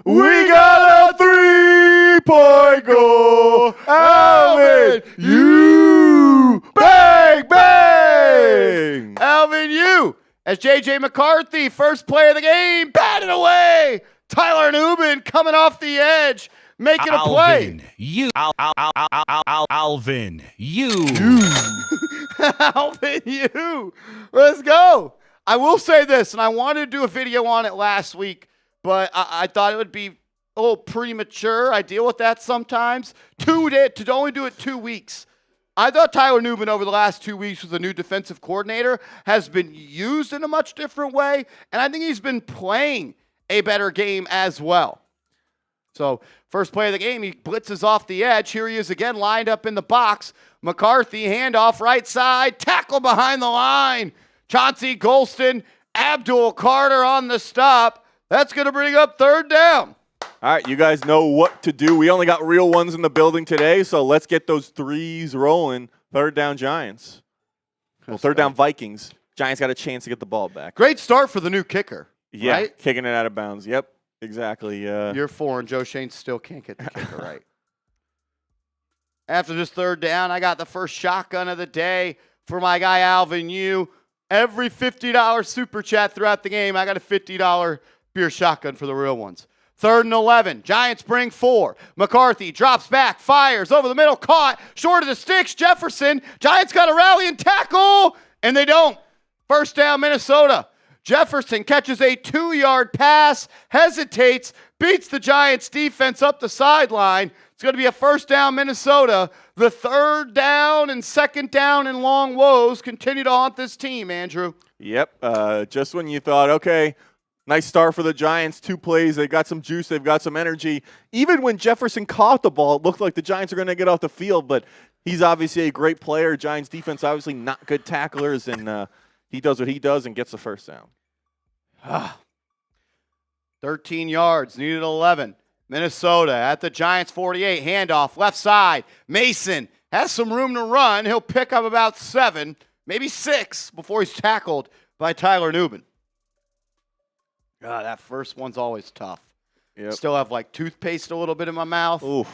Speaker 2: We got a 3-point goal. Alvin, you bang, bang.
Speaker 1: Alvin, you. As J.J. McCarthy, first play of the game, batted away. Tyler Newman coming off the edge, making a play.
Speaker 5: Alvin, you.
Speaker 1: Alvin, you. Let's go. I will say this, and I wanted to do a video on it last week, but I thought it would be a little premature. I deal with that sometimes. To only do it 2 weeks. I thought Tyler Newman over the last 2 weeks with the new defensive coordinator has been used in a much different way, and I think he's been playing a better game as well. So first play of the game, he blitzes off the edge. Here he is again, lined up in the box. McCarthy, handoff right side, tackle behind the line. Chauncey Golston, Abdul Carter on the stop. That's going to bring up third down.
Speaker 2: All right, you guys know what to do. We only got real ones in the building today, so let's get those threes rolling. Third down Giants. Well, third down Vikings. Giants got a chance to get the ball back.
Speaker 1: Great start for the new kicker.
Speaker 2: Yeah,
Speaker 1: right?
Speaker 2: Kicking it out of bounds. Yep, exactly.
Speaker 1: Year 4, and Joe Shane still can't get the kicker right. After this third down, I got the first shotgun of the day for my guy Alvin Yu. Every $50 super chat throughout the game, I got a $50 beer shotgun for the real ones. 3rd and 11. Giants bring 4. McCarthy drops back, fires over the middle, caught, short of the sticks. Jefferson. Giants got a rally and tackle, and they don't. First down, Minnesota. Jefferson catches a 2-yard pass, hesitates, beats the Giants defense up the sideline. It's going to be a first down, Minnesota. The third down and second down and long woes continue to haunt this team, Andrew.
Speaker 2: Yep, just when you thought, okay, nice start for the Giants. 2 plays. They got some juice. They've got some energy. Even when Jefferson caught the ball, it looked like the Giants are going to get off the field, but he's obviously a great player. Giants defense obviously not good tacklers, and he does what he does and gets the first down.
Speaker 1: 13 yards, needed 11. Minnesota at the Giants 48. Handoff, left side. Mason has some room to run. He'll pick up about 7, maybe 6 before he's tackled by Tyler Newman. That first one's always tough.
Speaker 2: Yep.
Speaker 1: Still have like toothpaste a little bit in my mouth.
Speaker 2: Oof.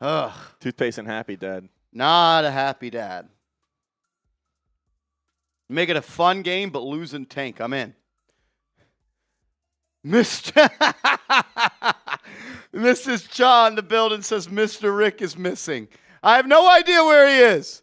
Speaker 1: Ugh.
Speaker 2: Toothpaste and happy, Dad.
Speaker 1: Not a happy dad. Make it a fun game, but losing tank. I'm in. Mr. Mrs. Cha in the building says Mr. Rick is missing. I have no idea where he is.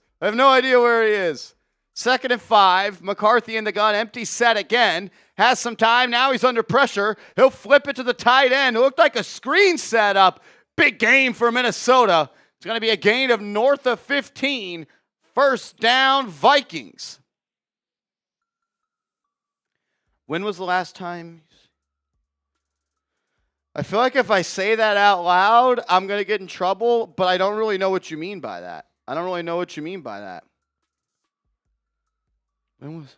Speaker 1: 2nd and 5. McCarthy in the gun. Empty set again. Has some time. Now he's under pressure. He'll flip it to the tight end. It looked like a screen setup. Big game for Minnesota. It's going to be a gain of north of 15. First down, Vikings. When was the last time? I feel like if I say that out loud, I'm going to get in trouble, but I don't really know what you mean by that. When was?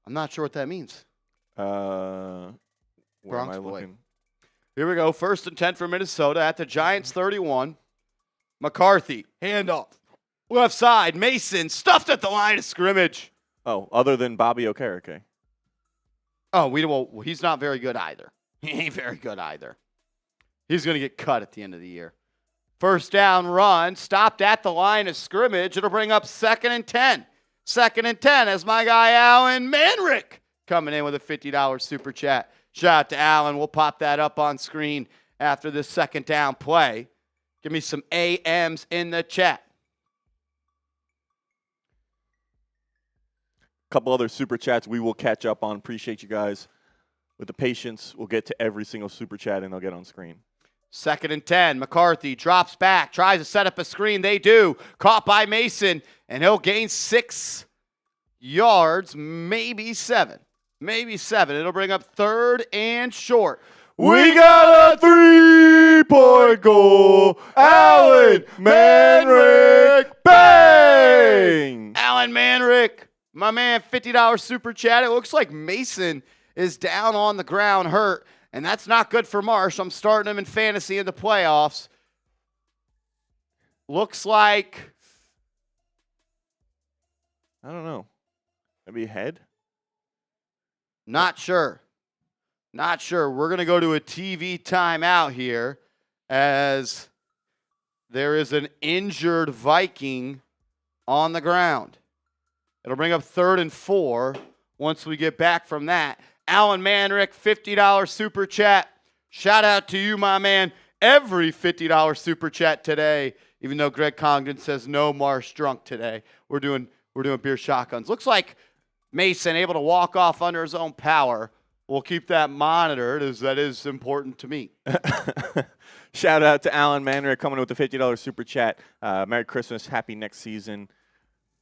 Speaker 1: I'm not sure what that means.
Speaker 2: Where am
Speaker 1: Bronx
Speaker 2: I
Speaker 1: boy.
Speaker 2: looking?
Speaker 1: Here we go. 1st and 10 for Minnesota at the Giants 31. McCarthy, handoff. Left side, Mason, stuffed at the line of scrimmage.
Speaker 2: Oh, other than Bobby Okereke.
Speaker 1: Oh, he's not very good either. He ain't very good either. He's going to get cut at the end of the year. First down run, stopped at the line of scrimmage. It'll bring up 2nd and 10. 2nd and 10 as my guy Alan Manrick coming in with a $50 super chat. Shout out to Alan. We'll pop that up on screen after this second down play. Give me some AMs in the chat.
Speaker 2: Couple other super chats we will catch up on. Appreciate you guys with the patience. We'll get to every single super chat and they'll get on screen.
Speaker 1: 2nd and 10. McCarthy drops back, tries to set up a screen. They do. Caught by Mason, and he'll gain 6 yards, maybe 7. maybe 7. It'll bring up 3rd and short.
Speaker 2: We got a 3-point goal. Alan Manrick. Bang!
Speaker 1: Alan Manrick, my man, $50 super chat. It looks like Mason is down on the ground hurt, and that's not good for Marsh. I'm starting him in fantasy in the playoffs. Looks like,
Speaker 2: I don't know. Maybe head?
Speaker 1: not sure. Not sure. We're going to go to a TV timeout here as there is an injured Viking on the ground. It'll bring up 3rd and 4 once we get back from that. Alan Manrick, $50 super chat. Shout out to you, my man. Every $50 super chat today, even though Greg Congdon says no Marsh drunk today. We're doing beer shotguns. Looks like Mason able to walk off under his own power. We'll keep that monitored, as that is important to me.
Speaker 2: Shout out to Alan Manrick coming with the $50 super chat. Merry Christmas. Happy next season.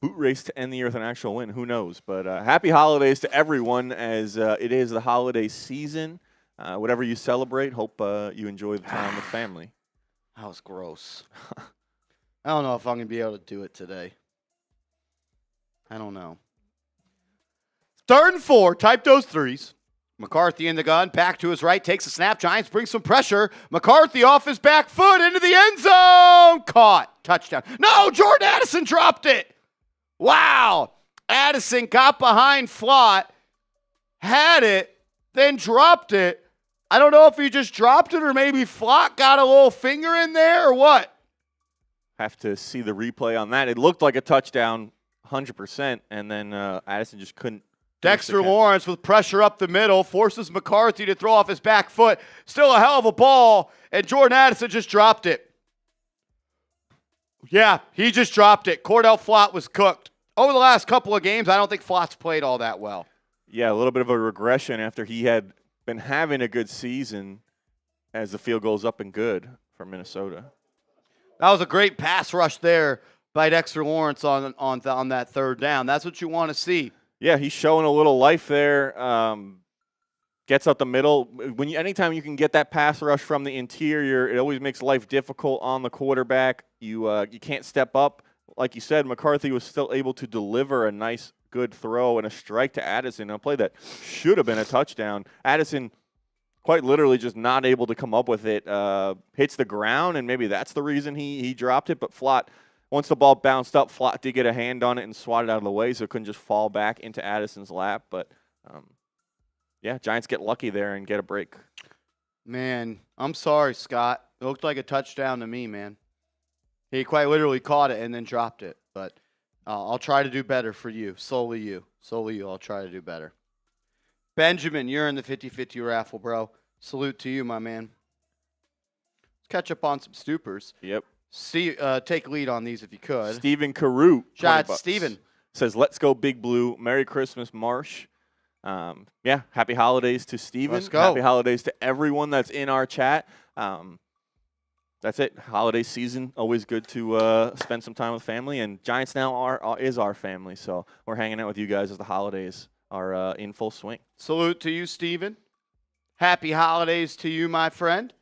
Speaker 2: Boot race to end the year with an actual win. Who knows? But happy holidays to everyone as it is the holiday season. Whatever you celebrate, hope you enjoy the time with family.
Speaker 1: That was gross. I don't know if I'm going to be able to do it today. I don't know. 3rd and 4. Type those 3s. McCarthy in the gun, back to his right, takes a snap. Giants bring some pressure. McCarthy off his back foot into the end zone. Caught. Touchdown. No, Jordan Addison dropped it. Wow. Addison got behind Flott, had it, then dropped it. I don't know if he just dropped it or maybe Flott got a little finger in there or what.
Speaker 2: Have to see the replay on that. It looked like a touchdown, 100%, and then Addison just couldn't.
Speaker 1: Dexter Lawrence with pressure up the middle forces McCarthy to throw off his back foot. Still a hell of a ball, and Jordan Addison just dropped it. Yeah, he just dropped it. Cordell Flott was cooked. Over the last couple of games, I don't think Flott's played all that well.
Speaker 2: Yeah, a little bit of a regression after he had been having a good season as the field goes up and good for Minnesota.
Speaker 1: That was a great pass rush there by Dexter Lawrence on that 3rd down. That's what you want to see.
Speaker 2: Yeah, he's showing a little life there. Gets up the middle. Anytime you can get that pass rush from the interior, it always makes life difficult on the quarterback. You can't step up. Like you said, McCarthy was still able to deliver a nice, good throw and a strike to Addison. A play that should have been a touchdown. Addison quite literally just not able to come up with it. Hits the ground, and maybe that's the reason he dropped it. But Flott, once the ball bounced up, Flott did get a hand on it and swat it out of the way, so it couldn't just fall back into Addison's lap. But, yeah, Giants get lucky there and get a break.
Speaker 1: Man, I'm sorry, Scott. It looked like a touchdown to me, man. He quite literally caught it and then dropped it. But I'll try to do better for you. Solely you. I'll try to do better. Benjamin, you're in the 50-50 raffle, bro. Salute to you, my man. Let's catch up on some stoopers.
Speaker 2: Yep.
Speaker 1: Take lead on these if you could.
Speaker 2: Stephen Carew.
Speaker 1: Shout out Stephen.
Speaker 2: Says, let's go Big Blue. Merry Christmas, Marsh. Yeah, happy holidays to Stephen.
Speaker 1: Let's go.
Speaker 2: Happy holidays to everyone that's in our chat. That's it. Holiday season, always good to spend some time with family. And Giants now is our family, so we're hanging out with you guys as the holidays are in full swing.
Speaker 1: Salute to you, Stephen. Happy holidays to you, my friend.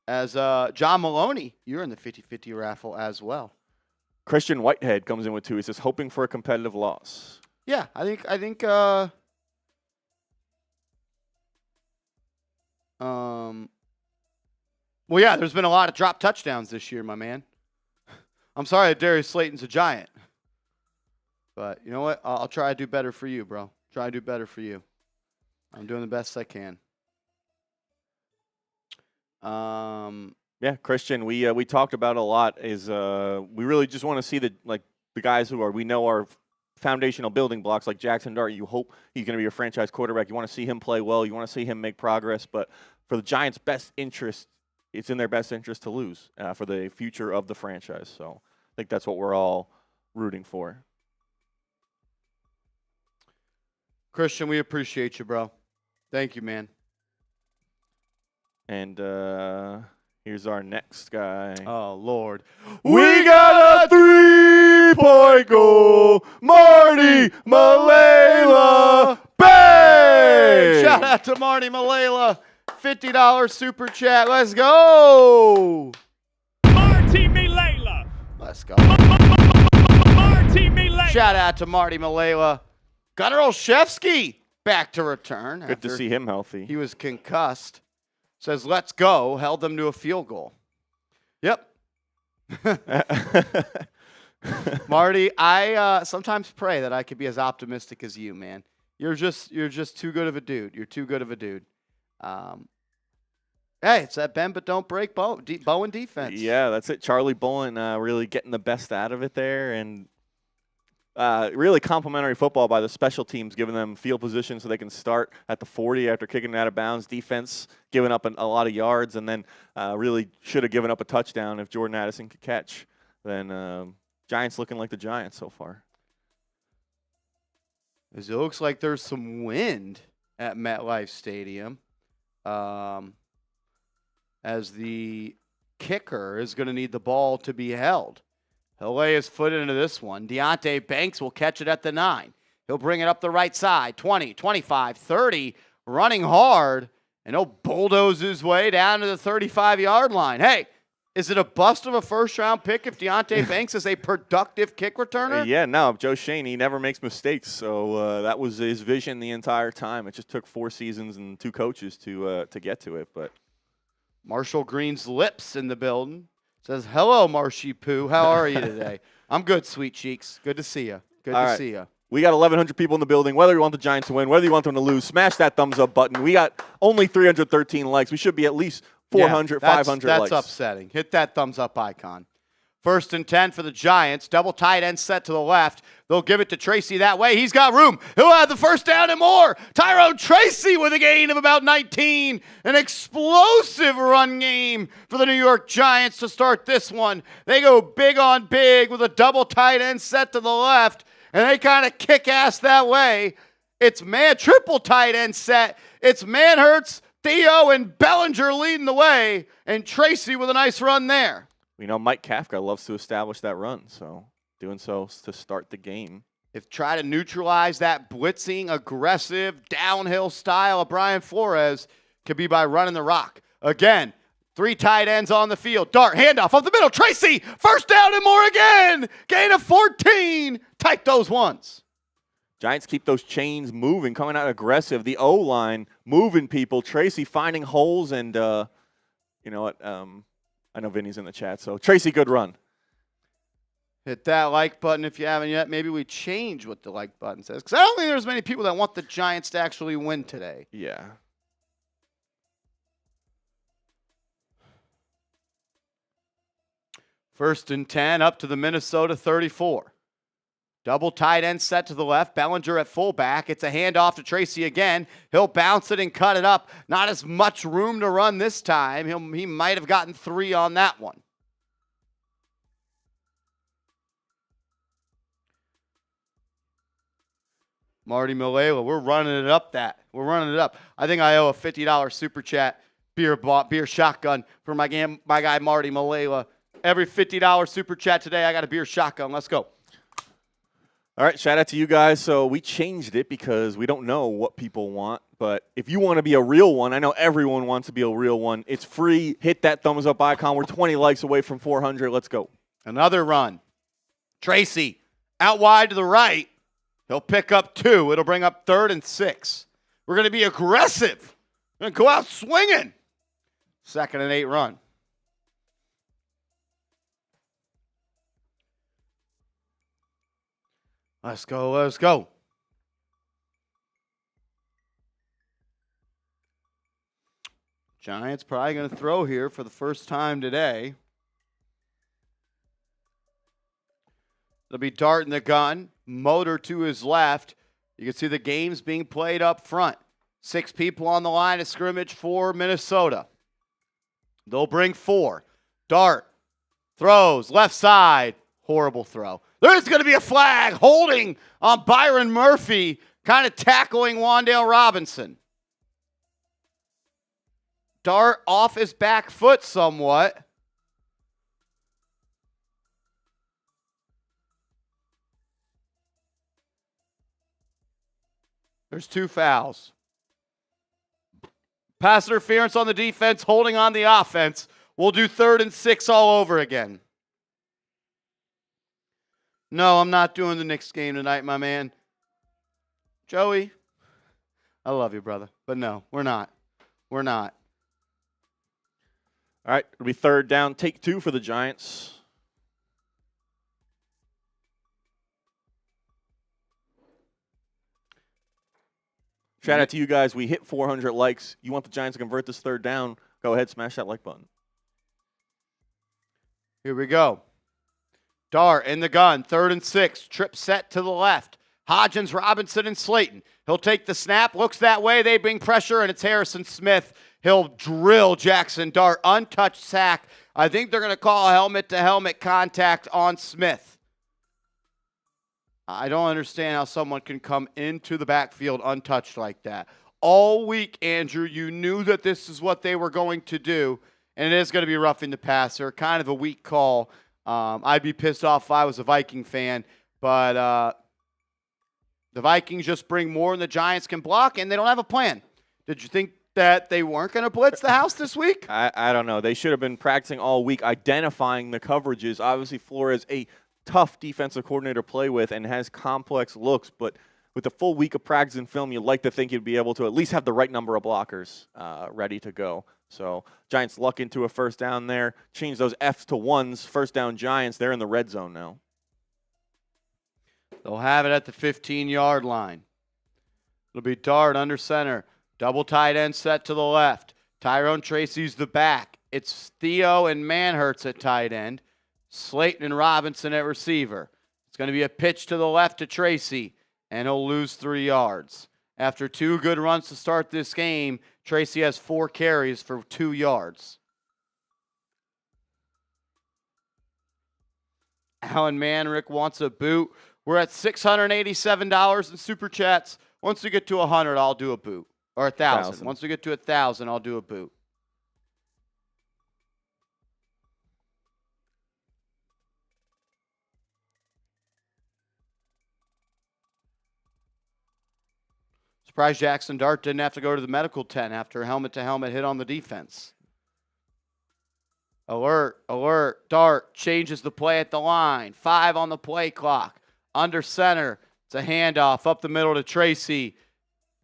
Speaker 1: As John Maloney, you're in the 50-50 raffle as well.
Speaker 2: Christian Whitehead comes in with 2. He says, hoping for a competitive loss.
Speaker 1: Yeah, I think well, yeah, there's been a lot of drop touchdowns this year, my man. I'm sorry that Darius Slayton's a Giant. But you know what? I'll try to do better for you, bro. Try to do better for you. I'm doing the best I can.
Speaker 2: Yeah, Christian, we talked about a lot is we really just want to see the guys who we know are foundational building blocks like Jaxson Dart. You hope he's going to be your franchise quarterback. You want to see him play well. You want to see him make progress. But for the Giants' best interest, it's in their best interest to lose for the future of the franchise. So I think that's what we're all rooting for.
Speaker 1: Christian, we appreciate you, bro. Thank you, man.
Speaker 2: And here's our next guy.
Speaker 1: Oh, Lord.
Speaker 2: We got a 3-point goal. Marty Malela. Bang!
Speaker 1: out to Marty Malela. $50 super chat. Let's go.
Speaker 4: Marty Milela.
Speaker 1: Let's go.
Speaker 4: Marty Milela.
Speaker 1: Shout out to Marty Malela. Gunnar Olszewski back to return.
Speaker 2: Good to see him healthy.
Speaker 1: He was concussed. Says, let's go. Held them to a field goal. Yep. Marty, I sometimes pray that I could be as optimistic as you, man. You're just too good of a dude. You're too good of a dude. Hey, it's that bend but don't break Bowen defense.
Speaker 2: Yeah, that's it. Charlie Bowen really getting the best out of it there, and really complimentary football by the special teams, giving them field position so they can start at the 40 after kicking it out of bounds. Defense giving up a lot of yards, and then really should have given up a touchdown if Jordan Addison could catch. Then Giants looking like the Giants so far.
Speaker 1: It looks like there's some wind at MetLife Stadium. As the kicker is going to need the ball to be held. He'll lay his foot into this one. Deonte Banks will catch it at the 9. He'll bring it up the right side. 20, 25, 30, running hard, and he'll bulldoze his way down to the 35-yard line. Hey, is it a bust of a first-round pick if Deonte Banks is a productive kick returner?
Speaker 2: Yeah, no, Joe Shane, he never makes mistakes, so that was his vision the entire time. It just took 4 seasons and 2 coaches to get to it, but...
Speaker 1: Marshall Green's lips in the building. Says, hello, Marshy Poo. How are you today? I'm good, sweet cheeks. Good to see you. Good to see you.
Speaker 2: We got 1,100 people in the building. Whether you want the Giants to win, whether you want them to lose, smash that thumbs up button. We got only 313 likes. We should be at least 400, 500 likes.
Speaker 1: That's upsetting. Hit that thumbs up icon. 1st and 10 for the Giants. Double tight end set to the left. They'll give it to Tracy that way. He's got room. He'll have the first down and more. Tyrone Tracy with a gain of about 19. An explosive run game for the New York Giants to start this one. They go big on big with a double tight end set to the left, and they kind of kick ass that way. It's triple tight end set. It's Manhertz, Theo, and Bellinger leading the way, and Tracy with a nice run there.
Speaker 2: We know Mike Kafka loves to establish that run, so doing so to start the game.
Speaker 1: If try to neutralize that blitzing, aggressive, downhill style of Brian Flores, could be by running the rock. Again, 3 tight ends on the field. Dart, handoff up the middle. Tracy, first down and more again. Gain of 14. Type those ones.
Speaker 2: Giants keep those chains moving, coming out aggressive. The O-line moving people. Tracy finding holes, and you know what? I know Vinny's in the chat, so Tracy, good run.
Speaker 1: Hit that like button if you haven't yet. Maybe we change what the like button says, because I don't think there's many people that want the Giants to actually win today.
Speaker 2: Yeah.
Speaker 1: First and 10 up to the Minnesota 34. Double tight end set to the left. Bellinger at fullback. It's a handoff to Tracy again. He'll bounce it and cut it up. Not as much room to run this time. He might have gotten 3 on that one. Marty Malela, we're running it up. We're running it up. I think I owe a $50 super chat beer shotgun for my guy Marty Malela. Every $50 super chat today, I got a beer shotgun. Let's go.
Speaker 2: All right, shout out to you guys. So we changed it because we don't know what people want. But if you want to be a real one, I know everyone wants to be a real one. It's free. Hit that thumbs up icon. We're 20 likes away from 400. Let's go.
Speaker 1: Another run. Tracy out wide to the right. He'll pick up 2. It'll bring up 3rd and 6. We're going to be aggressive. We're going to go out swinging. 2nd and 8 run. Let's go, let's go. Giants probably going to throw here for the first time today. It'll be Dart in the gun, motor to his left. You can see the game's being played up front. 6 people on the line of scrimmage for Minnesota. They'll bring 4. Dart throws left side. Horrible throw. There's going to be a flag holding on Byron Murphy, kind of tackling Wan'Dale Robinson. Dart off his back foot somewhat. There's 2 fouls. Pass interference on the defense, holding on the offense. We'll do 3rd and 6 all over again. No, I'm not doing the Knicks game tonight, my man. Joey, I love you, brother. But no, we're not. We're not.
Speaker 2: All right, it'll be 3rd down, take 2 for the Giants. Shout out to you guys. We hit 400 likes. You want the Giants to convert this 3rd down, go ahead, smash that like button.
Speaker 1: Here we go. Dart in the gun, 3rd and 6. Trip set to the left. Hodgins, Robinson, and Slayton. He'll take the snap, looks that way. They bring pressure, and it's Harrison Smith. He'll drill Jaxson Dart. Untouched sack. I think they're going to call a helmet-to-helmet contact on Smith. I don't understand how someone can come into the backfield untouched like that. All week, Andrew, you knew that this is what they were going to do, and it is going to be roughing the passer. Kind of a weak call. I'd be pissed off if I was a Viking fan, but the Vikings just bring more than the Giants can block, and they don't have a plan. Did you think that they weren't going to blitz the house this week?
Speaker 2: I don't know. They should have been practicing all week identifying the coverages. Obviously, Flores, a tough defensive coordinator to play with and has complex looks, but with a full week of practice and film, you'd like to think you'd be able to at least have the right number of blockers ready to go. So Giants luck into a 1st down there. Change those F's to 1s. 1st down Giants. They're in the red zone now.
Speaker 1: They'll have it at the 15-yard line. It'll be Dart under center. Double tight end set to the left. Tyrone Tracy's the back. It's Theo and Manhertz at tight end. Slayton and Robinson at receiver. It's going to be a pitch to the left to Tracy, and he'll lose 3 yards. After 2 good runs to start this game, Tracy has 4 carries for 2 yards. Alan Manrick wants a boot. We're at $687 in Super Chats. Once we get to 100, I'll do a boot. Or 1,000. Once we get to 1,000, I'll do a boot. Surprised Jaxson Dart didn't have to go to the medical tent after a helmet-to-helmet hit on the defense. Alert, alert. Dart changes the play at the line. 5 on the play clock. Under center. It's a handoff up the middle to Tracy.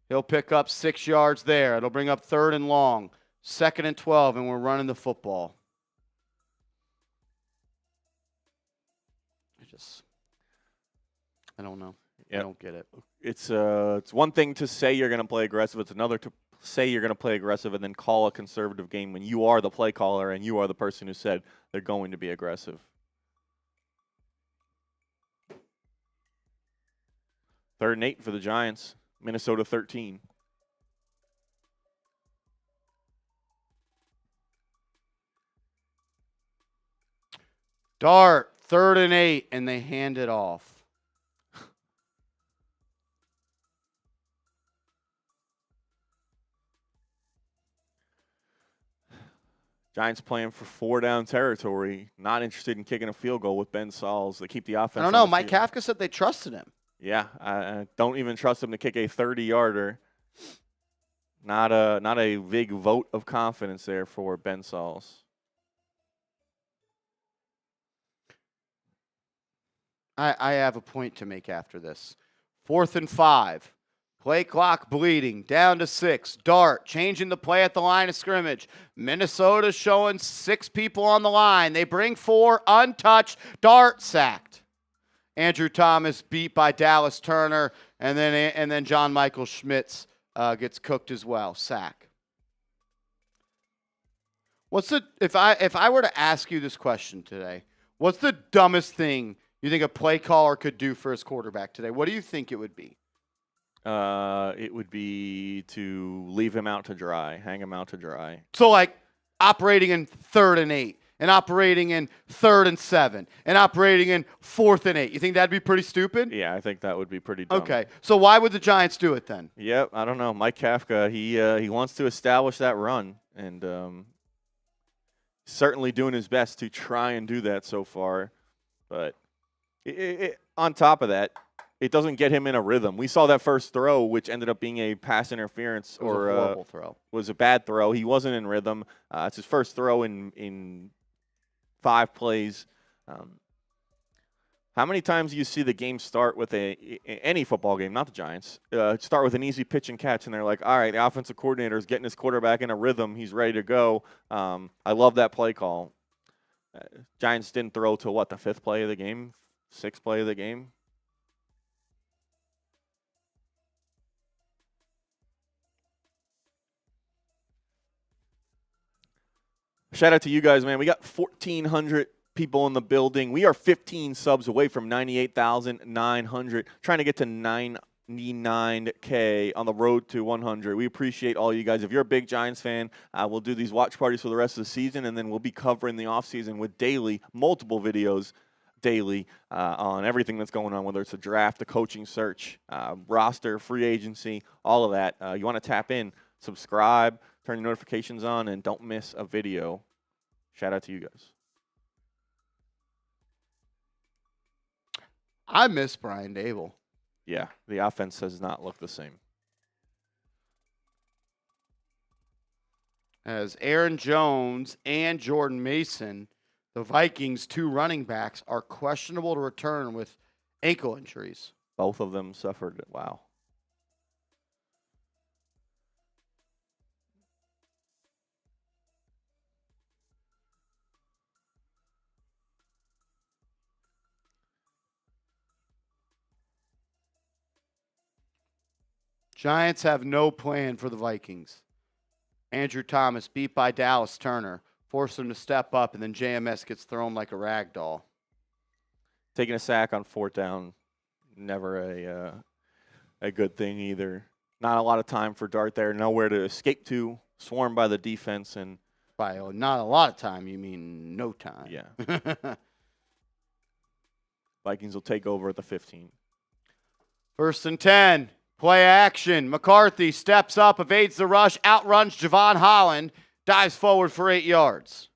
Speaker 1: He'll pick up 6 yards there. It'll bring up 3rd and long. 2nd and 12, and we're running the football. I don't know. Yep. I don't get it.
Speaker 2: It's one thing to say you're going to play aggressive. It's another to say you're going to play aggressive and then call a conservative game when you are the play caller and you are the person who said they're going to be aggressive. 3rd and 8 for the Giants. Minnesota 13.
Speaker 1: Dart, 3rd and 8, and they hand it off.
Speaker 2: Giants playing for 4-down territory. Not interested in kicking a field goal with Ben Sauls. They keep the offense.
Speaker 1: I don't know. Mike Kafka said they trusted him.
Speaker 2: Yeah, I don't even trust him to kick a 30-yarder. Not a big vote of confidence there for Ben Sauls.
Speaker 1: I have a point to make after this. 4th and 5. Play clock bleeding. Down to 6. Dart changing the play at the line of scrimmage. Minnesota showing 6 people on the line. They bring 4 untouched. Dart sacked. Andrew Thomas beat by Dallas Turner, and then John Michael Schmitz gets cooked as well. Sack. If I were to ask you this question today, what's the dumbest thing you think a play caller could do for his quarterback today? What do you think it would be?
Speaker 2: It would be to leave him out to dry, hang him out to dry.
Speaker 1: So like operating in 3rd and 8, and operating in 3rd and 7, and operating in 4th and 8. You think that'd be pretty stupid?
Speaker 2: Yeah, I think that would be pretty dumb.
Speaker 1: Okay, so why would the Giants do it then?
Speaker 2: Yep, I don't know. Mike Kafka, he wants to establish that run, and certainly doing his best to try and do that so far. But on top of that, it doesn't get him in a rhythm. We saw that first throw, which ended up being a pass interference or
Speaker 1: a horrible throw.
Speaker 2: Was a bad throw. He wasn't in rhythm. It's his first throw in 5 plays. How many times do you see the game start with any football game, not the Giants, start with an easy pitch and catch, and they're like, all right, the offensive coordinator is getting his quarterback in a rhythm. He's ready to go. I love that play call. Giants didn't throw till, the 5th play of the game, 6th play of the game? Shout out to you guys, man. We got 1,400 people in the building. We are 15 subs away from 98,900, trying to get to 99K on the road to 100. We appreciate all you guys. If you're a big Giants fan, we'll do these watch parties for the rest of the season, and then we'll be covering the offseason with multiple videos daily on everything that's going on, whether it's a draft, the coaching search, roster, free agency, all of that. You want to tap in, subscribe, turn your notifications on, and don't miss a video. Shout out to you guys.
Speaker 1: I miss Brian Dable.
Speaker 2: Yeah, the offense does not look the same.
Speaker 1: As Aaron Jones and Jordan Mason, the Vikings' 2 running backs, are questionable to return with ankle injuries.
Speaker 2: Both of them suffered. Wow.
Speaker 1: Giants have no plan for the Vikings. Andrew Thomas beat by Dallas Turner, forced him to step up, and then JMS gets thrown like a rag doll.
Speaker 2: Taking a sack on 4th down, never a good thing either. Not a lot of time for Dart there, nowhere to escape to, swarmed by the defense. And
Speaker 1: by not a lot of time, you mean no time.
Speaker 2: Yeah. Vikings will take over at the 15.
Speaker 1: 1st and 10. Play action. McCarthy steps up, evades the rush, outruns Javon Holland, dives forward for 8 yards.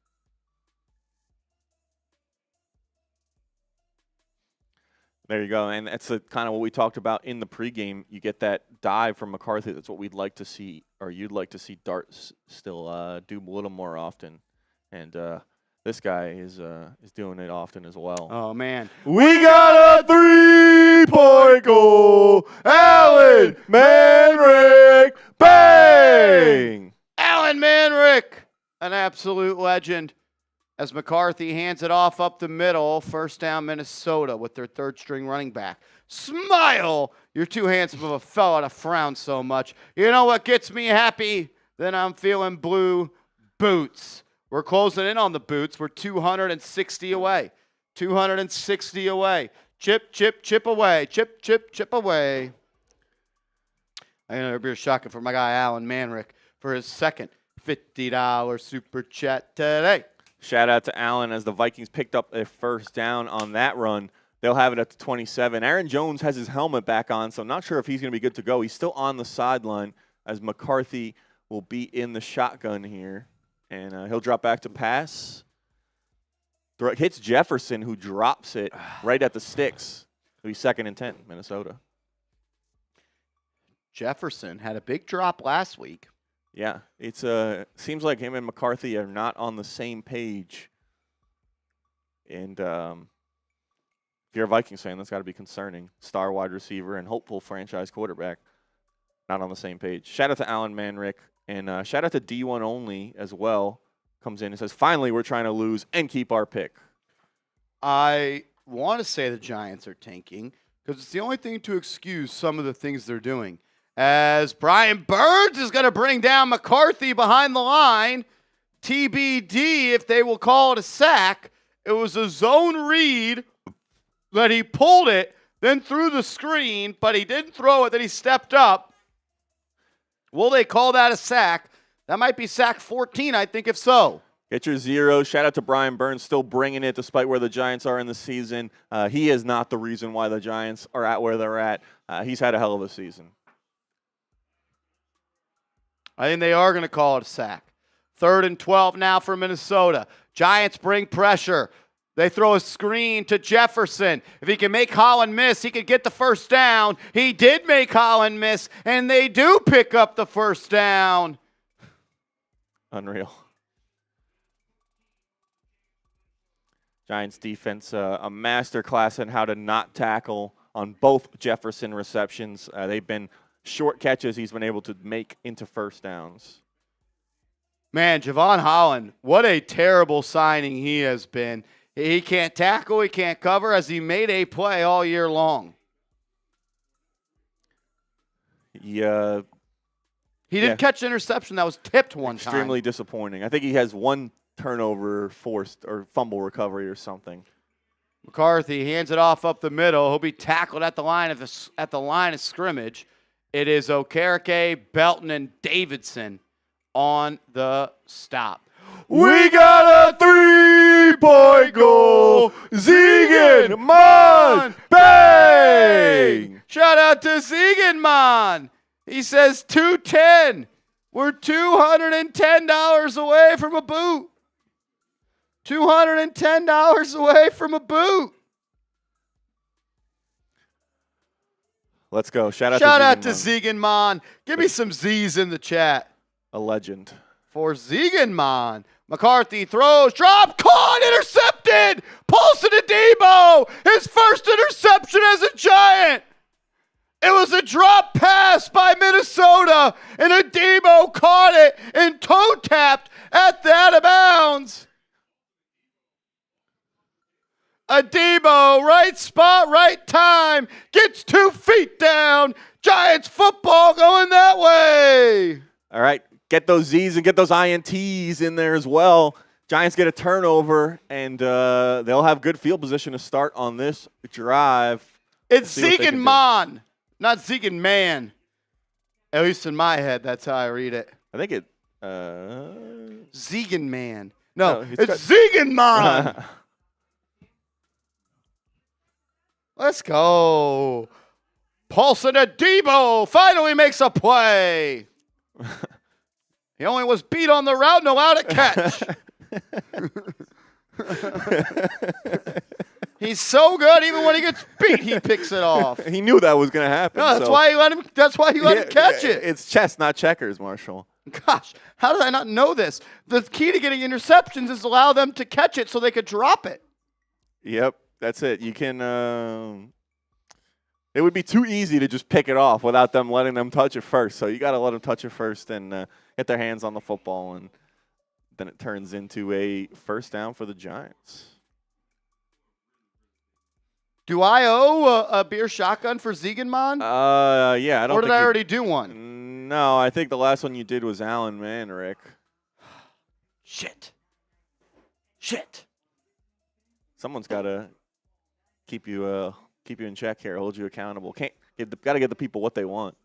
Speaker 2: There you go. And that's kind of what we talked about in the pregame. You get that dive from McCarthy. That's what we'd like to see, or you'd like to see Dart still do a little more often. And this guy is doing it often as well.
Speaker 1: Oh, man.
Speaker 2: We got a 3-point goal. Alan Manrick. Bang!
Speaker 1: Alan Manrick, an absolute legend. As McCarthy hands it off up the middle, 1st down Minnesota with their 3rd-string running back. Smile! You're too handsome of a fella to frown so much. You know what gets me happy? Then I'm feeling blue boots. We're closing in on the boots. We're 260 away. 260 away. Chip, chip, chip away. Chip, chip, chip away. I'm going to be a shocking for my guy Alan Manrick for his second $50 super chat today.
Speaker 2: Shout out to Allen as the Vikings picked up their 1st down on that run. They'll have it at the 27. Aaron Jones has his helmet back on, so I'm not sure if he's going to be good to go. He's still on the sideline as McCarthy will be in the shotgun here. And he'll drop back to pass. Hits Jefferson, who drops it right at the sticks. It'll be 2nd and 10, Minnesota.
Speaker 1: Jefferson had a big drop last week.
Speaker 2: Yeah, it's seems like him and McCarthy are not on the same page. And if you're a Vikings fan, that's got to be concerning. Star wide receiver and hopeful franchise quarterback not on the same page. Shout out to Alan Manrick. And shout out to D1 Only as well. Comes in and says, finally, we're trying to lose and keep our pick.
Speaker 1: I want to say the Giants are tanking because it's the only thing to excuse some of the things they're doing. As Brian Burns is going to bring down McCarthy behind the line. TBD if they will call it a sack. It was a zone read that he pulled it, then threw the screen, but he didn't throw it, then he stepped up. Will they call that a sack? That might be sack 14, I think, if so.
Speaker 2: Get your zeros. Shout out to Brian Burns, still bringing it despite where the Giants are in the season. He is not the reason why the Giants are at where they're at. He's had a hell of a season.
Speaker 1: I think they are going to call it a sack. 3rd and 12 now for Minnesota. Giants bring pressure. They throw a screen to Jefferson. If he can make Holland miss, he could get the first down. He did make Holland miss, and they do pick up the first down.
Speaker 2: Unreal. Giants defense, a master class in how to not tackle on both Jefferson receptions. They've been short catches he's been able to make into first downs.
Speaker 1: Man, Javon Holland, what a terrible signing he has been. He can't tackle, he can't cover, as he made a play all year long. He did catch an interception that was tipped one time.
Speaker 2: Extremely disappointing. I think he has one turnover forced or fumble recovery or something.
Speaker 1: McCarthy hands it off up the middle. He'll be tackled at the line of scrimmage. It is Okereke, Belton, and Davidson on the stop.
Speaker 2: We got a 3-point goal. Ziegenman, bang!
Speaker 1: Shout out to Ziegenman. He says 210. We're $210 away from a boot. $210 away from a boot.
Speaker 2: Let's go. Shout out
Speaker 1: to Ziegenman. Give me some Z's in the chat.
Speaker 2: A legend.
Speaker 1: For Ziegenman. McCarthy throws, drop, caught, intercepted. Paulson Adebo, his first interception as a Giant. It was a drop pass by Minnesota, and Adebo caught it and toe tapped at the out of bounds. Adebo, right spot, right time, gets 2 feet down. Giants football going that way.
Speaker 2: All right. Get those Z's and get those INTs in there as well. Giants get a turnover, and they'll have good field position to start on this drive.
Speaker 1: It's Ziegenman, not Ziegenman. At least in my head, that's how I read it.
Speaker 2: I think it...
Speaker 1: Ziegenman. No, it's
Speaker 2: got...
Speaker 1: Ziegenman. Let's go. Paulson Adebo finally makes a play. He only was beat on the route, no out at catch. He's so good, even when he gets beat, he picks it off.
Speaker 2: He knew that was going to happen.
Speaker 1: No, that's why he let him. That's why he let him catch it.
Speaker 2: It's chess, not checkers, Marshall.
Speaker 1: Gosh, how did I not know this? The key to getting interceptions is allow them to catch it so they could drop it.
Speaker 2: Yep, that's it. You can. It would be too easy to just pick it off without them letting them touch it first. So you got to let them touch it first and get their hands on the football, and then it turns into a first down for the Giants.
Speaker 1: Do I owe a beer shotgun for Ziegenman?
Speaker 2: Yeah, I don't.
Speaker 1: Or did I already do one?
Speaker 2: No, I think the last one you did was Alan Manrick.
Speaker 1: Shit.
Speaker 2: Someone's got to keep you in check here, hold you accountable. Got to give the people what they want.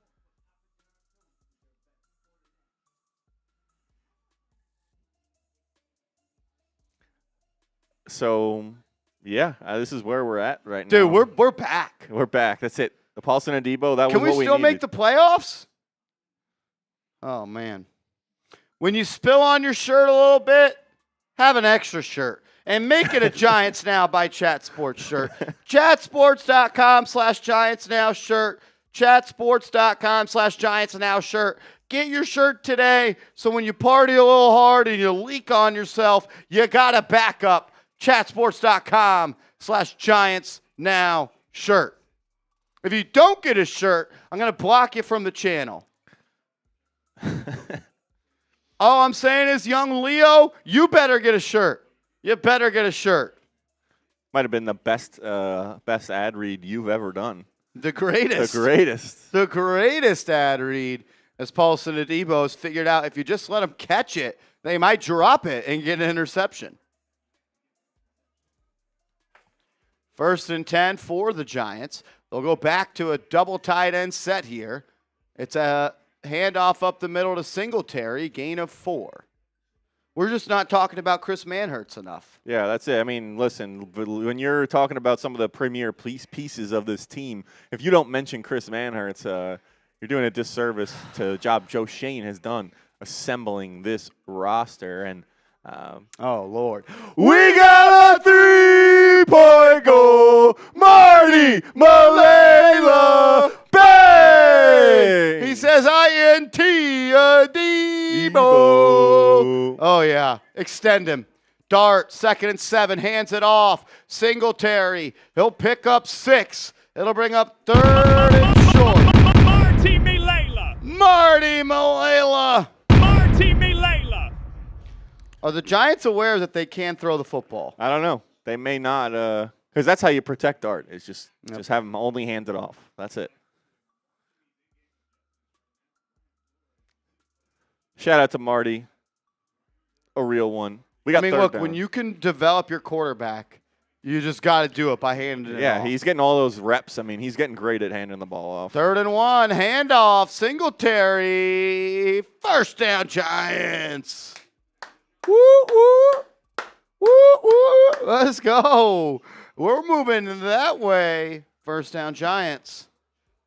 Speaker 2: So, yeah, this is where we're at right now.
Speaker 1: Dude, we're back.
Speaker 2: We're back. That's it. The Paulson Adebo, that was what we needed.
Speaker 1: Can we still make the playoffs? Oh, man. When you spill on your shirt a little bit, have an extra shirt. And make it a Giants Now by Chat Sports shirt. Chatsports.com/Giants Now shirt. Chatsports.com/Giants Now shirt. Get your shirt today so when you party a little hard and you leak on yourself, you got a backup. Chatsports.com/Giants Now shirt. If you don't get a shirt, I'm going to block you from the channel. All I'm saying is, young Leo, you better get a shirt. You better get a shirt.
Speaker 2: Might have been the best ad read you've ever done.
Speaker 1: The greatest.
Speaker 2: The
Speaker 1: greatest ad read, as Paulson Adebo has figured out, if you just let them catch it, they might drop it and get an interception. 1st and 10 for the Giants. They'll go back to a double tight end set here. It's a handoff up the middle to Singletary, gain of 4. We're just not talking about Chris Manhertz enough.
Speaker 2: Yeah, that's it. I mean, listen, when you're talking about some of the premier pieces of this team, if you don't mention Chris Manhertz, you're doing a disservice to the job Joe Shane has done assembling this roster. And
Speaker 1: Oh, Lord.
Speaker 2: We got a 3-point goal. Marty Malela. Bang!
Speaker 1: He says INT Debo. Oh, yeah. Extend him. Dart, 2nd and 7, hands it off. Singletary. He'll pick up 6. It'll bring up 3rd and short.
Speaker 4: Marty Malela.
Speaker 1: Marty Malela.
Speaker 4: Marty Malela.
Speaker 1: Are the Giants aware that they can throw the football?
Speaker 2: I don't know. They may not, because that's how you protect Dart. It's just have him only hand it off. That's it. Shout out to Marty, a real one. We got
Speaker 1: look,
Speaker 2: down.
Speaker 1: when you can develop your quarterback, you just got to do it by handing it off.
Speaker 2: He's getting all those reps. I mean, he's getting great at handing the ball off.
Speaker 1: 3rd and 1, handoff, Singletary, 1st down, Giants. Woo, woo, woo, woo. Let's go. We're moving that way. 1st down, Giants.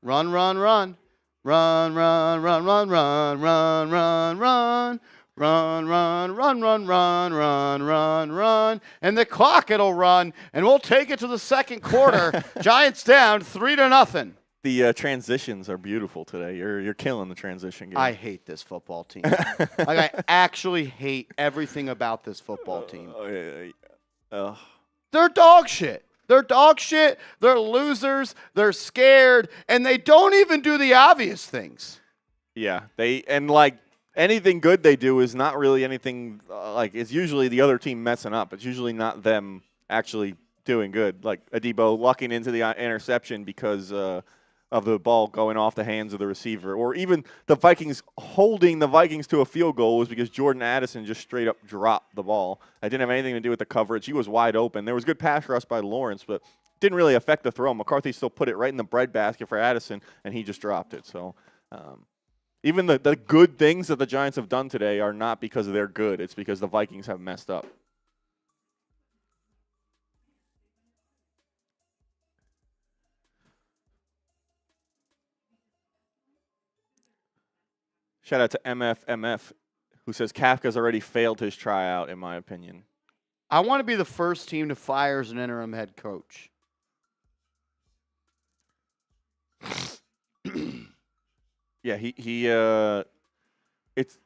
Speaker 1: Run, run, run. Run, run, run, run, run, run, run, run. Run, run, run, run, run, run, run, run. And the clock, it'll run. And we'll take it to the 2nd quarter. Giants down 3-0.
Speaker 2: The transitions are beautiful today. You're killing the transition game.
Speaker 1: I hate this football team. I actually hate everything about this football team. They're dog shit. They're dog shit. They're losers. They're scared. And they don't even do the obvious things.
Speaker 2: Yeah. Anything good they do is not really anything it's usually the other team messing up. It's usually not them actually doing good. Like Adebo lucking into the interception because of the ball going off the hands of the receiver. Or even the Vikings holding the Vikings to a field goal was because Jordan Addison just straight up dropped the ball. That didn't have anything to do with the coverage. He was wide open. There was good pass rush by Lawrence, but didn't really affect the throw. McCarthy still put it right in the breadbasket for Addison, and he just dropped it. So even the good things that the Giants have done today are not because they're good. It's because the Vikings have messed up. Shout out to MFMF, who says Kafka's already failed his tryout, in my opinion.
Speaker 1: I want to be the first team to fire as an interim head coach.
Speaker 2: Yeah, it's.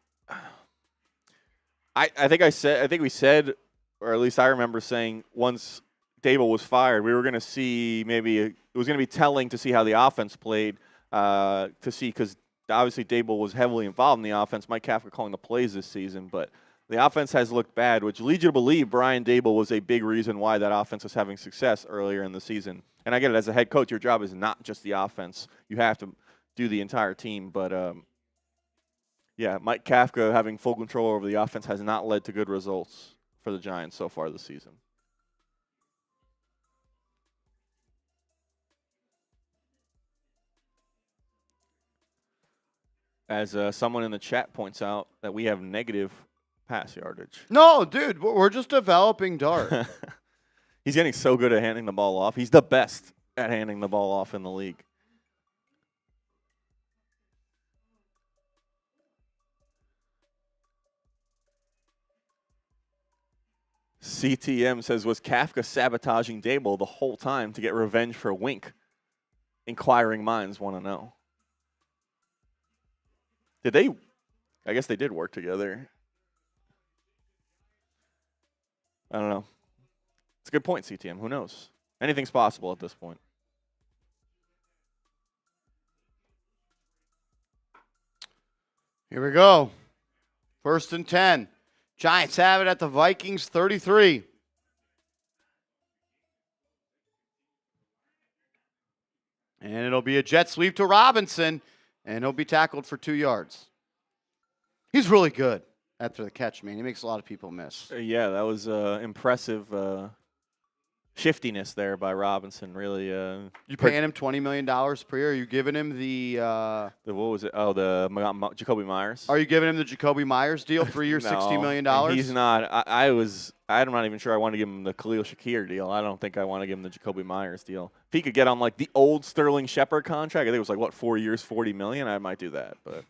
Speaker 2: I think we said, or at least I remember saying, once Dable was fired, we were going to see it was going to be telling to see how the offense played, because obviously Dable was heavily involved in the offense. Mike Kafka calling the plays this season, but the offense has looked bad, which leads you to believe Brian Dable was a big reason why that offense was having success earlier in the season. And I get it, as a head coach, your job is not just the offense. You have to do the entire team. But, Mike Kafka having full control over the offense has not led to good results for the Giants so far this season. As someone in the chat points out that we have negative pass yardage.
Speaker 1: No, dude, we're just developing Dart.
Speaker 2: He's getting so good at handing the ball off. He's the best at handing the ball off in the league. CTM says, was Kafka sabotaging Dable the whole time to get revenge for Wink? Inquiring minds want to know. Did they? I guess they did work together. I don't know. It's a good point, CTM. Who knows? Anything's possible at this point.
Speaker 1: Here we go. 1st and 10. Giants have it at the Vikings 33. And it'll be a jet sweep to Robinson, and he'll be tackled for 2 yards. He's really good after the catch, man. He makes a lot of people miss.
Speaker 2: Yeah, that was impressive shiftiness there by Robinson. Really.
Speaker 1: You paying him $20 million per year? Are you giving him the
Speaker 2: what was it? Oh, the Jacoby Myers.
Speaker 1: Are you giving him the Jacoby Myers deal, 3 years,
Speaker 2: No,
Speaker 1: $60 million?
Speaker 2: He's not. I'm not even sure I want to give him the Khalil Shakir deal. I don't think I want to give him the Jacoby Myers deal. If he could get on like the old Sterling Shepard contract, I think it was like 4 years, $40 million. I might do that. But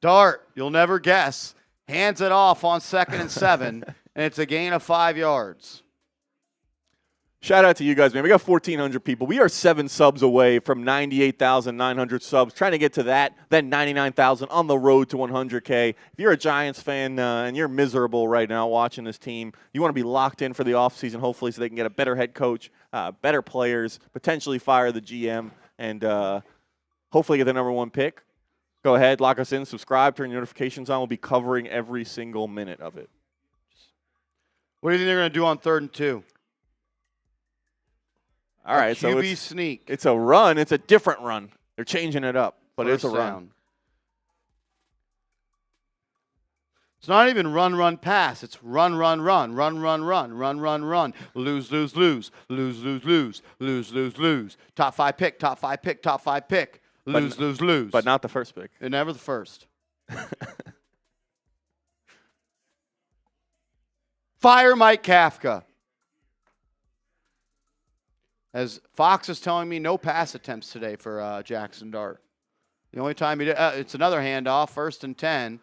Speaker 1: Dart, you'll never guess. hands it off on 2nd and 7, and it's a gain of 5 yards.
Speaker 2: Shout out to you guys, man. We got 1,400 people. We are 7 subs away from 98,900 subs. Trying to get to that, then 99,000 on the road to 100K. If you're a Giants fan and you're miserable right now watching this team, you want to be locked in for the offseason, hopefully, so they can get a better head coach, better players, potentially fire the GM, and hopefully get the number 1 pick. Go ahead, lock us in, subscribe, turn your notifications on. We'll be covering every single minute of it.
Speaker 1: What do you think they're going to do on 3rd and 2?
Speaker 2: All right, so
Speaker 1: QB sneak.
Speaker 2: It's a run. It's a different run. They're changing it up, but
Speaker 1: First
Speaker 2: it's a run.
Speaker 1: down. It's not even run, pass. It's run, run, run. Lose, lose, lose. Lose, lose, lose. Lose, lose, lose. Top 5 pick, top 5 pick, top 5 pick. Lose, lose, lose.
Speaker 2: But not the first pick.
Speaker 1: And never the first. Fire Mike Kafka. As Fox is telling me, no pass attempts today for Jaxson Dart. The only time he did, it's another handoff, 1st and 10,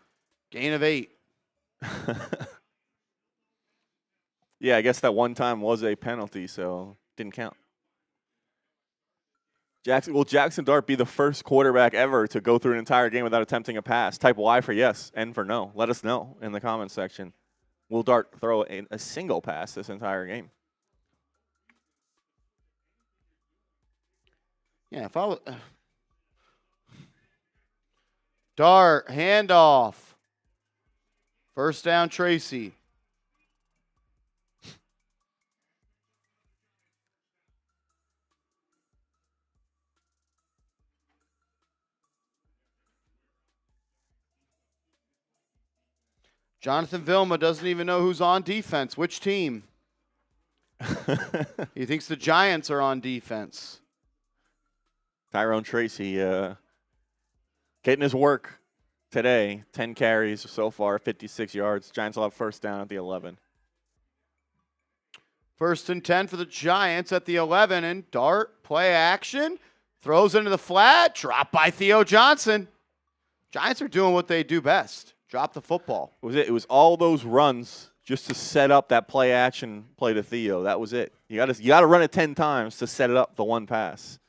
Speaker 1: gain of 8.
Speaker 2: Yeah, I guess that one time was a penalty, so didn't count. Will Jaxson Dart be the first quarterback ever to go through an entire game without attempting a pass? Type Y for yes, N for no. Let us know in the comments section. Will Dart throw a single pass this entire game?
Speaker 1: Yeah, if I was Dart, handoff. 1st down, Tracy. Jonathan Vilma doesn't even know who's on defense. Which team? He thinks the Giants are on defense.
Speaker 2: Tyrone Tracy getting his work today. 10 carries so far, 56 yards. Giants will have 1st down at the 11.
Speaker 1: 1st and 10 for the Giants at the 11. And Dart, play action. Throws into the flat. Dropped by Theo Johnson. Giants are doing what they do best. Drop the football.
Speaker 2: It was all those runs just to set up that play action play to Theo. That was it. You got to run it 10 times to set it up the one pass.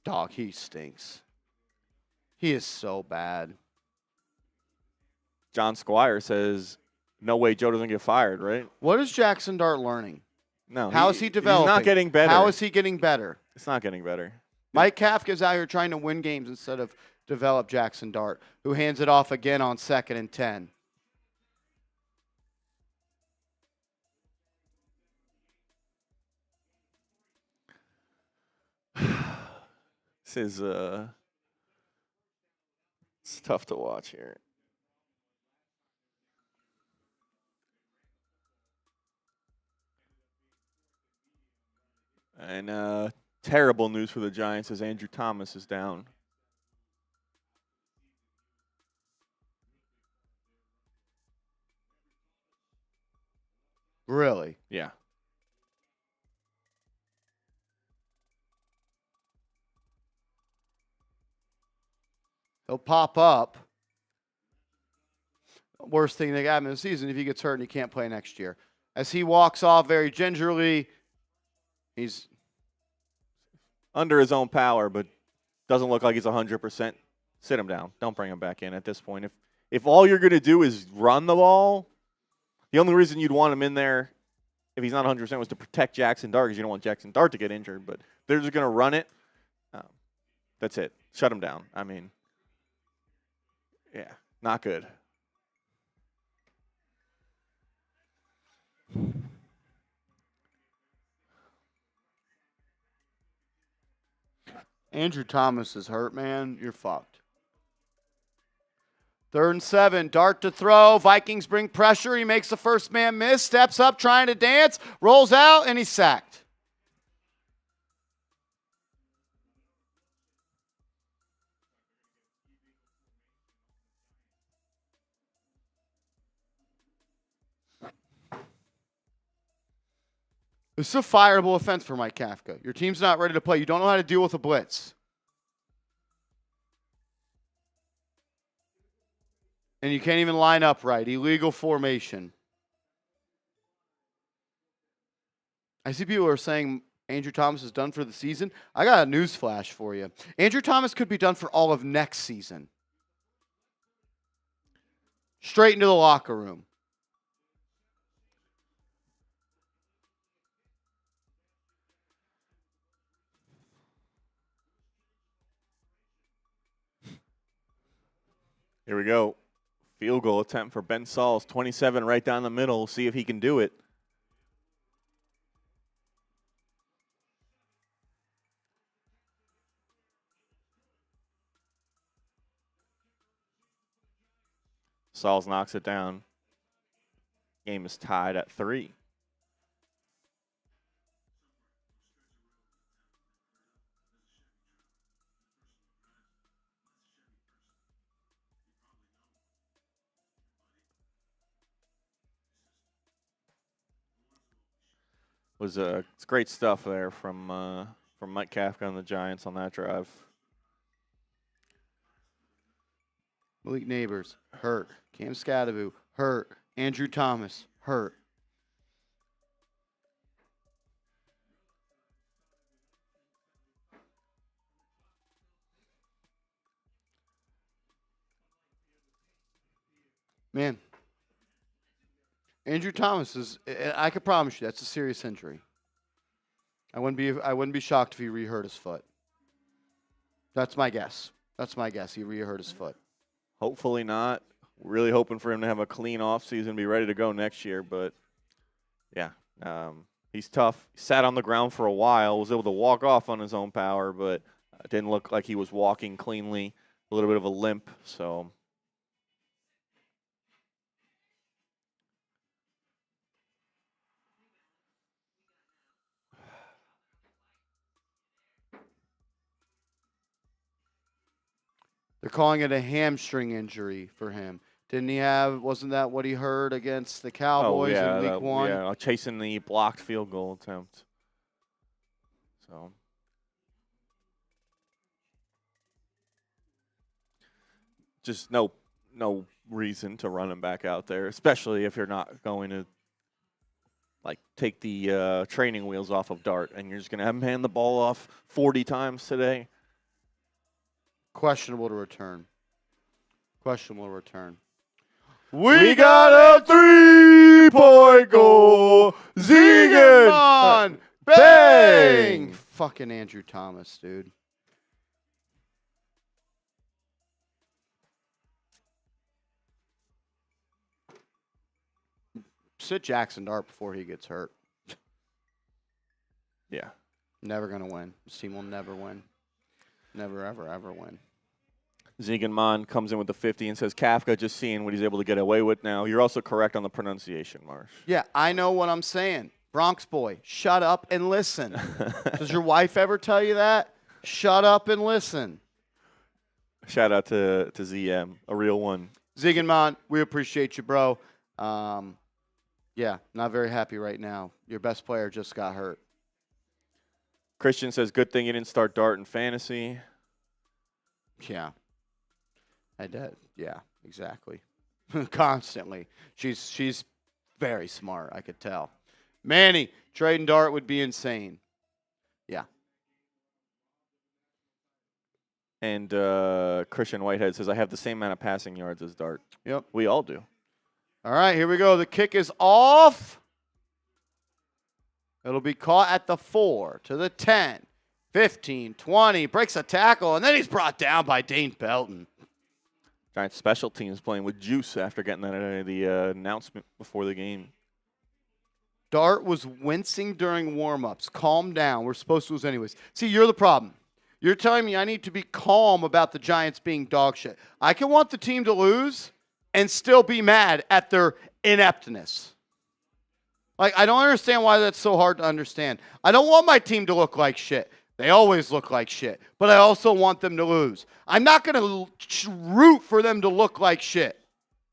Speaker 1: Dog, he stinks. He is so bad.
Speaker 2: John Squire says, no way Joe doesn't get fired, right?
Speaker 1: What is Jaxson Dart learning?
Speaker 2: No.
Speaker 1: How is he developing?
Speaker 2: He's not getting better.
Speaker 1: How is he getting better?
Speaker 2: It's not getting better.
Speaker 1: Mike Kafka's out here trying to win games instead of develop Jaxson Dart, who hands it off again on 2nd and 10.
Speaker 2: This is it's tough to watch here. And terrible news for the Giants as Andrew Thomas is down.
Speaker 1: Really?
Speaker 2: Yeah.
Speaker 1: He'll pop up. Worst thing they got him in the season if he gets hurt and he can't play next year. As he walks off very gingerly, he's
Speaker 2: under his own power, but doesn't look like he's 100%. Sit him down. Don't bring him back in at this point. If all you're going to do is run the ball, the only reason you'd want him in there if he's not 100% was to protect Jaxson Dart because you don't want Jaxson Dart to get injured. But they're just going to run it. That's it. Shut him down. I mean, yeah, not good.
Speaker 1: Andrew Thomas is hurt, man. You're fucked. 3rd and 7. Dart to throw. Vikings bring pressure. He makes the first man miss. Steps up trying to dance. Rolls out, and he's sacked. This is a fireable offense for Mike Kafka. Your team's not ready to play. You don't know how to deal with a blitz. And you can't even line up right. Illegal formation. I see people are saying Andrew Thomas is done for the season. I got a news flash for you. Andrew Thomas could be done for all of next season. Straight into the locker room.
Speaker 2: Here we go. Field goal attempt for Ben Sauls. 27 right down the middle. See if he can do it. Sauls knocks it down. Game is tied at 3. It's great stuff there from Mike Kafka and the Giants on that drive.
Speaker 1: Malik Neighbors, hurt. Cam Scadaboo, hurt. Andrew Thomas, hurt. Man, Andrew Thomas is, I can promise you, that's a serious injury. I wouldn't be shocked if he re-hurt his foot. That's my guess. He re-hurt his foot.
Speaker 2: Hopefully not. Really hoping for him to have a clean offseason, be ready to go next year. But, yeah, he's tough. He sat on the ground for a while, was able to walk off on his own power, but didn't look like he was walking cleanly. A little bit of a limp, so.
Speaker 1: They're calling it a hamstring injury for him. Wasn't that what he heard against the Cowboys in week 1?
Speaker 2: Yeah, chasing the blocked field goal attempt. So. Just no reason to run him back out there, especially if you're not going to take the training wheels off of Dart and you're just going to have him hand the ball off 40 times today.
Speaker 1: Questionable to return.
Speaker 2: We got a 3-point goal. Zegan.
Speaker 1: Bang! Fucking Andrew Thomas, dude. Sit Jaxson Dart before he gets hurt.
Speaker 2: Yeah.
Speaker 1: Never going to win. This team will never win. Never, ever, ever win.
Speaker 2: Ziegenman comes in with the 50 and says, Kafka just seeing what he's able to get away with now. You're also correct on the pronunciation, Marsh.
Speaker 1: Yeah, I know what I'm saying. Bronx boy, shut up and listen. Does your wife ever tell you that? Shut up and listen.
Speaker 2: Shout out to ZM, a real one.
Speaker 1: Ziegenman, we appreciate you, bro. Yeah, not very happy right now. Your best player just got hurt.
Speaker 2: Christian says, good thing you didn't start Dart in fantasy.
Speaker 1: Yeah. I did. Yeah, exactly. Constantly. She's very smart, I could tell. Manny, trading Dart would be insane. Yeah.
Speaker 2: And Christian Whitehead says, I have the same amount of passing yards as Dart.
Speaker 1: Yep.
Speaker 2: We all do.
Speaker 1: All right, here we go. The kick is off. It'll be caught at the 4, to the 10, 15, 20. Breaks a tackle, and then he's brought down by Dane Belton.
Speaker 2: Giants special teams playing with juice after getting that the announcement before the game.
Speaker 1: Dart was wincing during warm-ups. Calm down. We're supposed to lose anyways. See, you're the problem. You're telling me I need to be calm about the Giants being dog shit. I can want the team to lose and still be mad at their ineptness. I don't understand why that's so hard to understand. I don't want my team to look like shit. They always look like shit. But I also want them to lose. I'm not going to root for them to look like shit.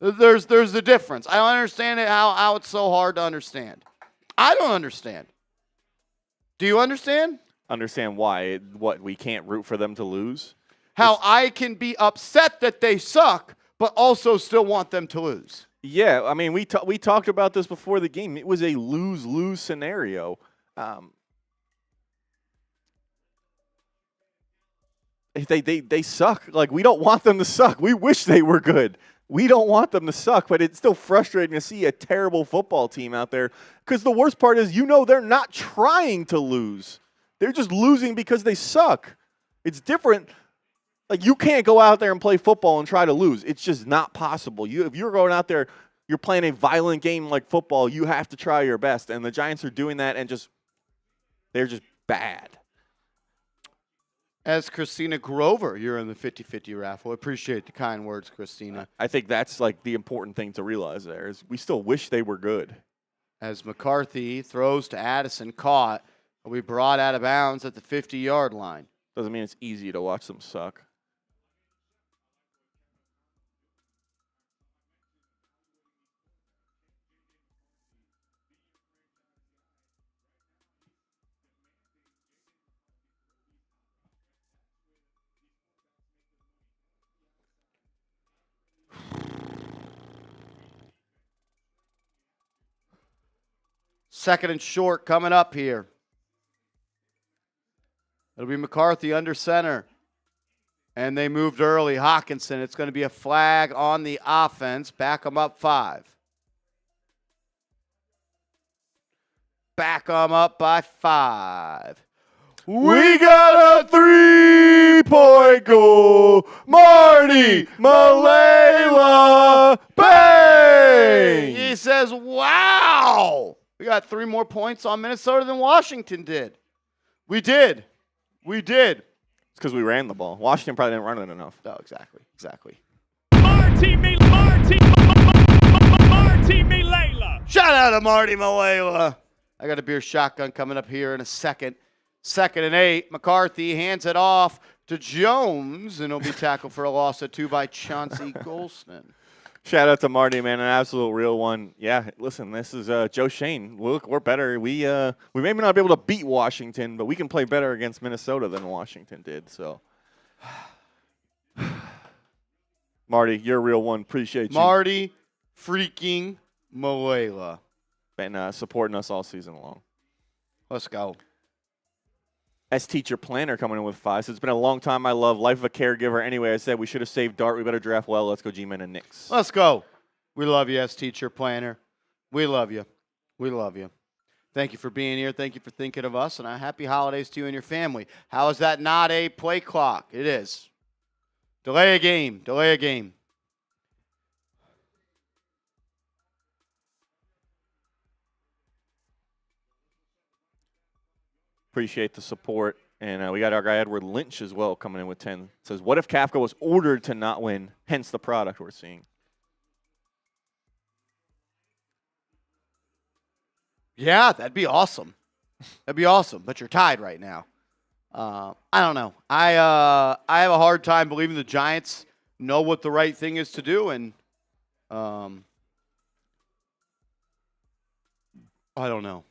Speaker 1: There's a difference. I don't understand how it's so hard to understand. I don't understand. Do you understand?
Speaker 2: Understand why? What, we can't root for them to lose?
Speaker 1: How I can be upset that they suck, but also still want them to lose.
Speaker 2: Yeah, I mean, we talked about this before the game. It was a lose-lose scenario. They suck. Like, we don't want them to suck. We wish they were good. We don't want them to suck, but it's still frustrating to see a terrible football team out there because the worst part is, they're not trying to lose. They're just losing because they suck. It's different. Like, you can't go out there and play football and try to lose. It's just not possible. If you're going out there, you're playing a violent game like football, you have to try your best. And the Giants are doing that, and they're just bad.
Speaker 1: As Christina Grover, you're in the 50-50 raffle. Appreciate the kind words, Christina.
Speaker 2: I think that's like the important thing to realize there is we still wish they were good.
Speaker 1: As McCarthy throws to Addison, caught, will be brought out of bounds at the 50-yard line.
Speaker 2: Doesn't mean it's easy to watch them suck.
Speaker 1: Second and short coming up here. It'll be McCarthy under center. And they moved early. Hawkinson, it's going to be a flag on the offense. Back them up 5. Back them up by 5.
Speaker 2: We got a 3-point goal. Marty Malela. Bang!
Speaker 1: He says, wow. We got 3 more points on Minnesota than Washington did. We did. It's
Speaker 2: because we ran the ball. Washington probably didn't run it enough.
Speaker 1: Oh, exactly.
Speaker 4: Marty Malela.
Speaker 1: Shout out to Marty Malela. I got a beer shotgun coming up here in a second. 2nd and 8. McCarthy hands it off to Jones, and he'll be tackled for a loss of 2 by Chauncey Golston.
Speaker 2: Shout out to Marty, man, an absolute real one. Yeah, listen, this is Joe Shane. Look, we're better. We may not be able to beat Washington, but we can play better against Minnesota than Washington did. So, Marty, you're a real one. Appreciate you.
Speaker 1: Marty freaking Malela.
Speaker 2: Been supporting us all season long.
Speaker 1: Let's go.
Speaker 2: S Teacher Planner coming in with 5. So it's been a long time. I love Life of a Caregiver. Anyway, I said we should have saved Dart. We better draft well. Let's go G-Men and Knicks.
Speaker 1: Let's go. We love you, S Teacher Planner. We love you. Thank you for being here. Thank you for thinking of us. And a happy holidays to you and your family. How is that not a play clock? It is. Delay a game.
Speaker 2: Appreciate the support. And we got our guy Edward Lynch as well coming in with 10. Says, what if Kafka was ordered to not win, hence the product we're seeing?
Speaker 1: Yeah, that'd be awesome. But you're tied right now. I don't know. I have a hard time believing the Giants know what the right thing is to do. And I don't know.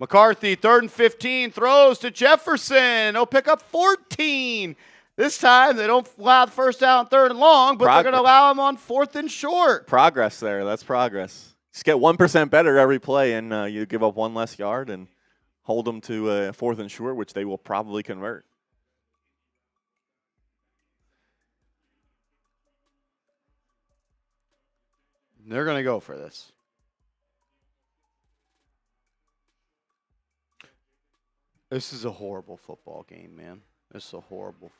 Speaker 1: McCarthy, 3rd and 15, throws to Jefferson. He'll pick up 14. This time, they don't allow the first down, 3rd and long, but they're going to allow him on 4th and short.
Speaker 2: Progress there. That's progress. Just get 1% better every play, and you give up 1 less yard and hold them to 4th and short, which they will probably convert.
Speaker 1: They're going to go for this. This is a horrible football game, man. This is a horrible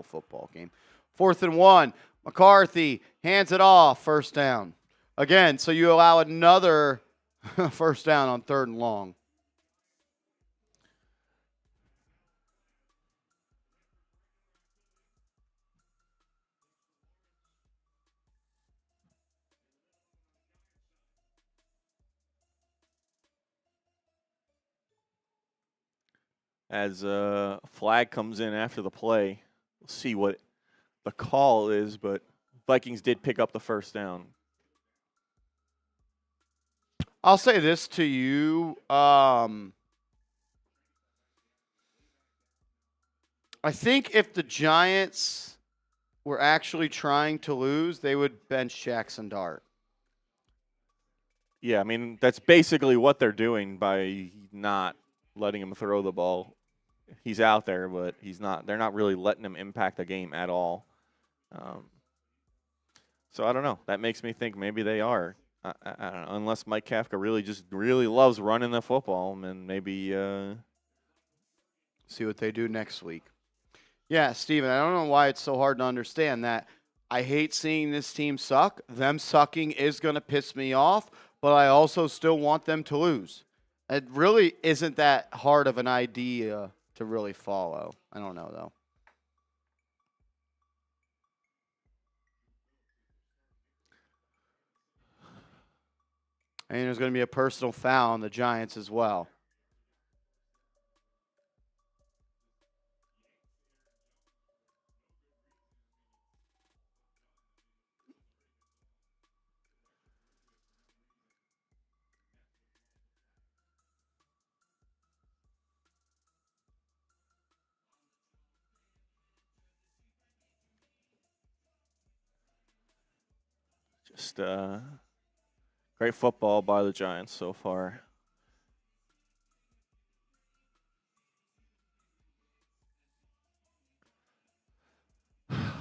Speaker 1: football game. 4th and 1. McCarthy hands it off. 1st down. Again, so you allow another 1st down on 3rd and long.
Speaker 2: As a flag comes in after the play, we'll see what the call is, but Vikings did pick up the 1st down.
Speaker 1: I'll say this to you. I think if the Giants were actually trying to lose, they would bench Jaxson Dart.
Speaker 2: Yeah, I mean, that's basically what they're doing by not letting him throw the ball. He's out there, but he's not. They're not really letting him impact the game at all. So I don't know. That makes me think maybe they are. I don't know. Unless Mike Kafka really loves running the football, and maybe
Speaker 1: see what they do next week. Yeah, Steven, I don't know why it's so hard to understand that. I hate seeing this team suck. Them sucking is going to piss me off, but I also still want them to lose. It really isn't that hard of an idea to really follow. I don't know, though. And there's going to be a personal foul on the Giants as well.
Speaker 2: just great football by the Giants so far.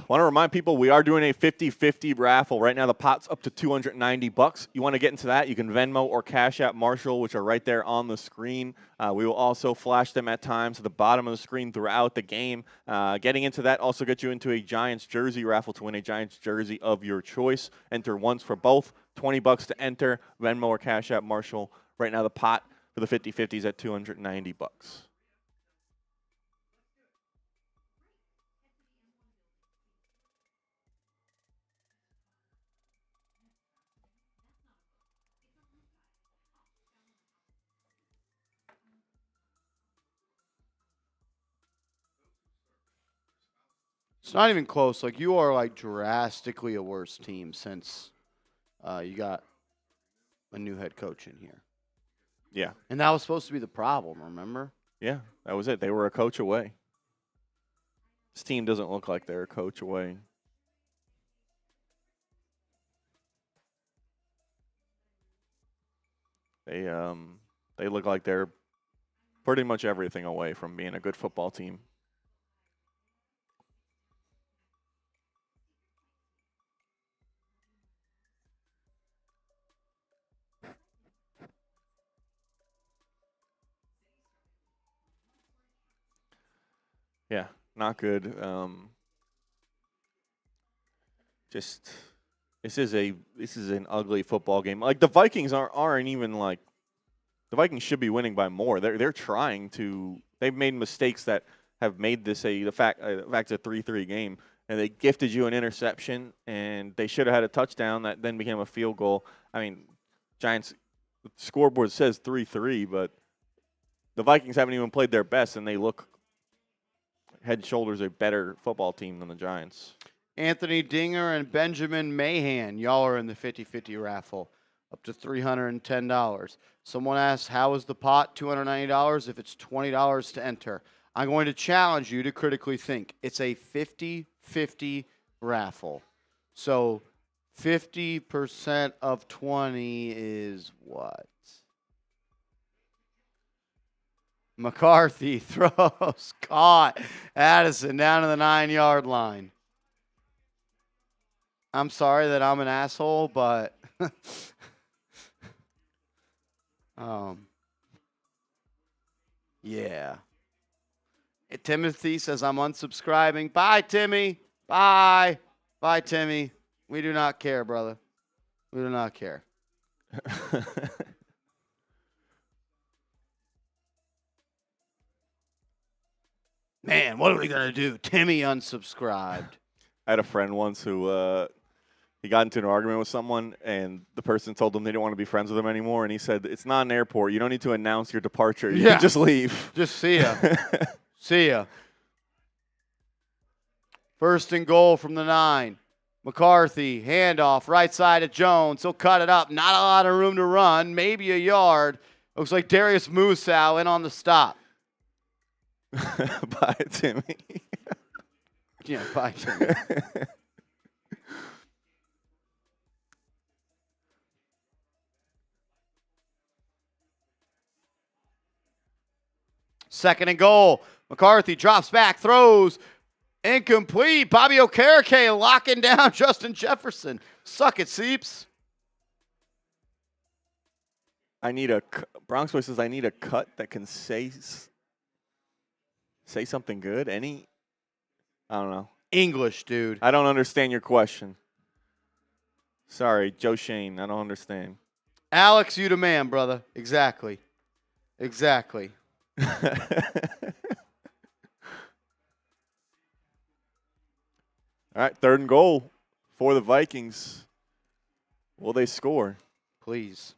Speaker 2: Want to remind people we are doing a 50-50 raffle. Right now the pot's up to $290. You want to get into that, you can Venmo or Cash App Marshall, which are right there on the screen. We will also flash them at times to the bottom of the screen throughout the game. Getting into that also gets you into a Giants jersey raffle to win a Giants jersey of your choice. Enter once for both, $20 to enter, Venmo or Cash App Marshall. Right now the pot for the 50-50 is at $290.
Speaker 1: It's not even close. Like, you are, like, drastically a worse team since you got a new head coach in here.
Speaker 2: Yeah.
Speaker 1: And that was supposed to be the problem, remember?
Speaker 2: Yeah, that was it. They were a coach away. This team doesn't look like they're a coach away. They look like they're pretty much everything away from being a good football team. Yeah, not good. Just this is an ugly football game. Like the Vikings aren't even like the Vikings should be winning by more. They're trying to. They've made mistakes that have made this the fact it's a 3-3 game, and they gifted you an interception, and they should have had a touchdown that then became a field goal. I mean, Giants scoreboard says 3-3, but the Vikings haven't even played their best, and they look head and shoulders a better football team than the Giants.
Speaker 1: Anthony Dinger and Benjamin Mahan, y'all are in the 50-50 raffle, up to $310. Someone asked, how is the pot $290 if it's $20 to enter? I'm going to challenge you to critically think. It's a 50-50 raffle. So 50% of 20 is what? McCarthy throws, caught. Addison down to the 9-yard line. I'm sorry that I'm an asshole, but yeah. Timothy says I'm unsubscribing. Bye, Timmy. Bye. Bye, Timmy. We do not care, brother. We do not care. Man, what are we going to do? Timmy unsubscribed.
Speaker 2: I had a friend once who he got into an argument with someone, and the person told him they didn't want to be friends with him anymore, and he said, it's not an airport. You don't need to announce your departure. You can just leave.
Speaker 1: Just see ya. See ya. First and goal from the 9. McCarthy, handoff, right side of Jones. He'll cut it up. Not a lot of room to run. Maybe a yard. Looks like Darius Musow in on the stop.
Speaker 2: Bye, Timmy.
Speaker 1: Yeah, Viking. Second and goal. McCarthy drops back, throws. Incomplete. Bobby Okereke locking down Justin Jefferson. Suck it, Seeps.
Speaker 2: Bronx Boy says I need a cut that can say something good. I don't know.
Speaker 1: English, dude.
Speaker 2: I don't understand your question. Sorry, Joe Shane. I don't understand.
Speaker 1: Alex, you the man, brother. Exactly.
Speaker 2: All right, 3rd and goal for the Vikings. Will they score?
Speaker 1: Please.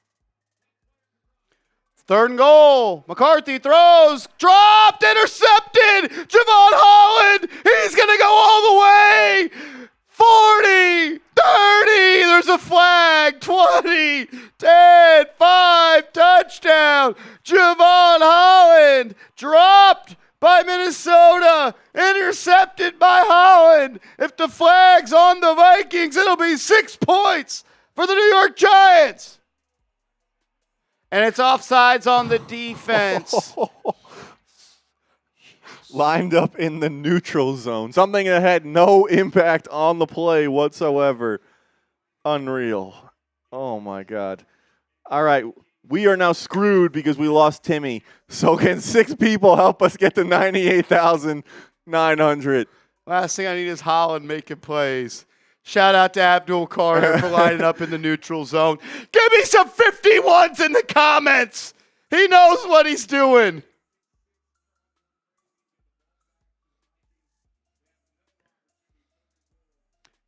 Speaker 1: 3rd and goal. McCarthy throws. Dropped. Intercepted. Javon Holland. He's going to go all the way. 40. 30. There's a flag. 20. 10. 5. Touchdown. Javon Holland. Dropped by Minnesota. Intercepted by Holland. If the flag's on the Vikings, it'll be 6 points for the New York Giants. And it's offsides on the defense.
Speaker 2: Lined up in the neutral zone. Something that had no impact on the play whatsoever. Unreal. Oh, my God. All right. We are now screwed because we lost Timmy. So can 6 people help us get to 98,900?
Speaker 1: Last thing I need is Holland making plays. Shout out to Abdul Carter for lining up in the neutral zone. Give me some 51s in the comments. He knows what he's doing.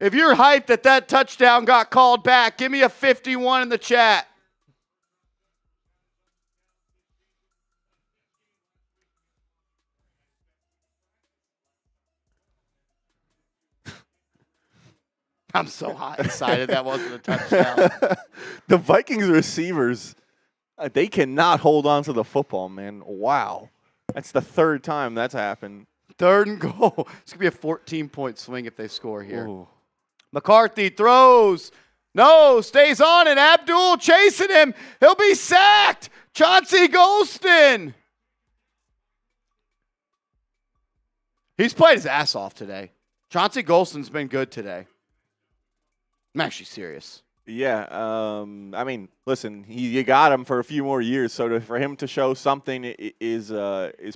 Speaker 1: If you're hyped that touchdown got called back, give me a 51 in the chat. I'm so hot excited that wasn't a touchdown.
Speaker 2: The Vikings receivers, they cannot hold on to the football, man. Wow. That's the 3rd time that's happened.
Speaker 1: 3rd and goal. It's going to be a 14-point swing if they score here.
Speaker 2: Ooh.
Speaker 1: McCarthy throws. No, stays on it. Abdul chasing him. He'll be sacked. Chauncey Golston. He's played his ass off today. Chauncey Golston's been good today. I'm actually serious.
Speaker 2: Yeah, I mean, listen, you got him for a few more years, so for him to show something is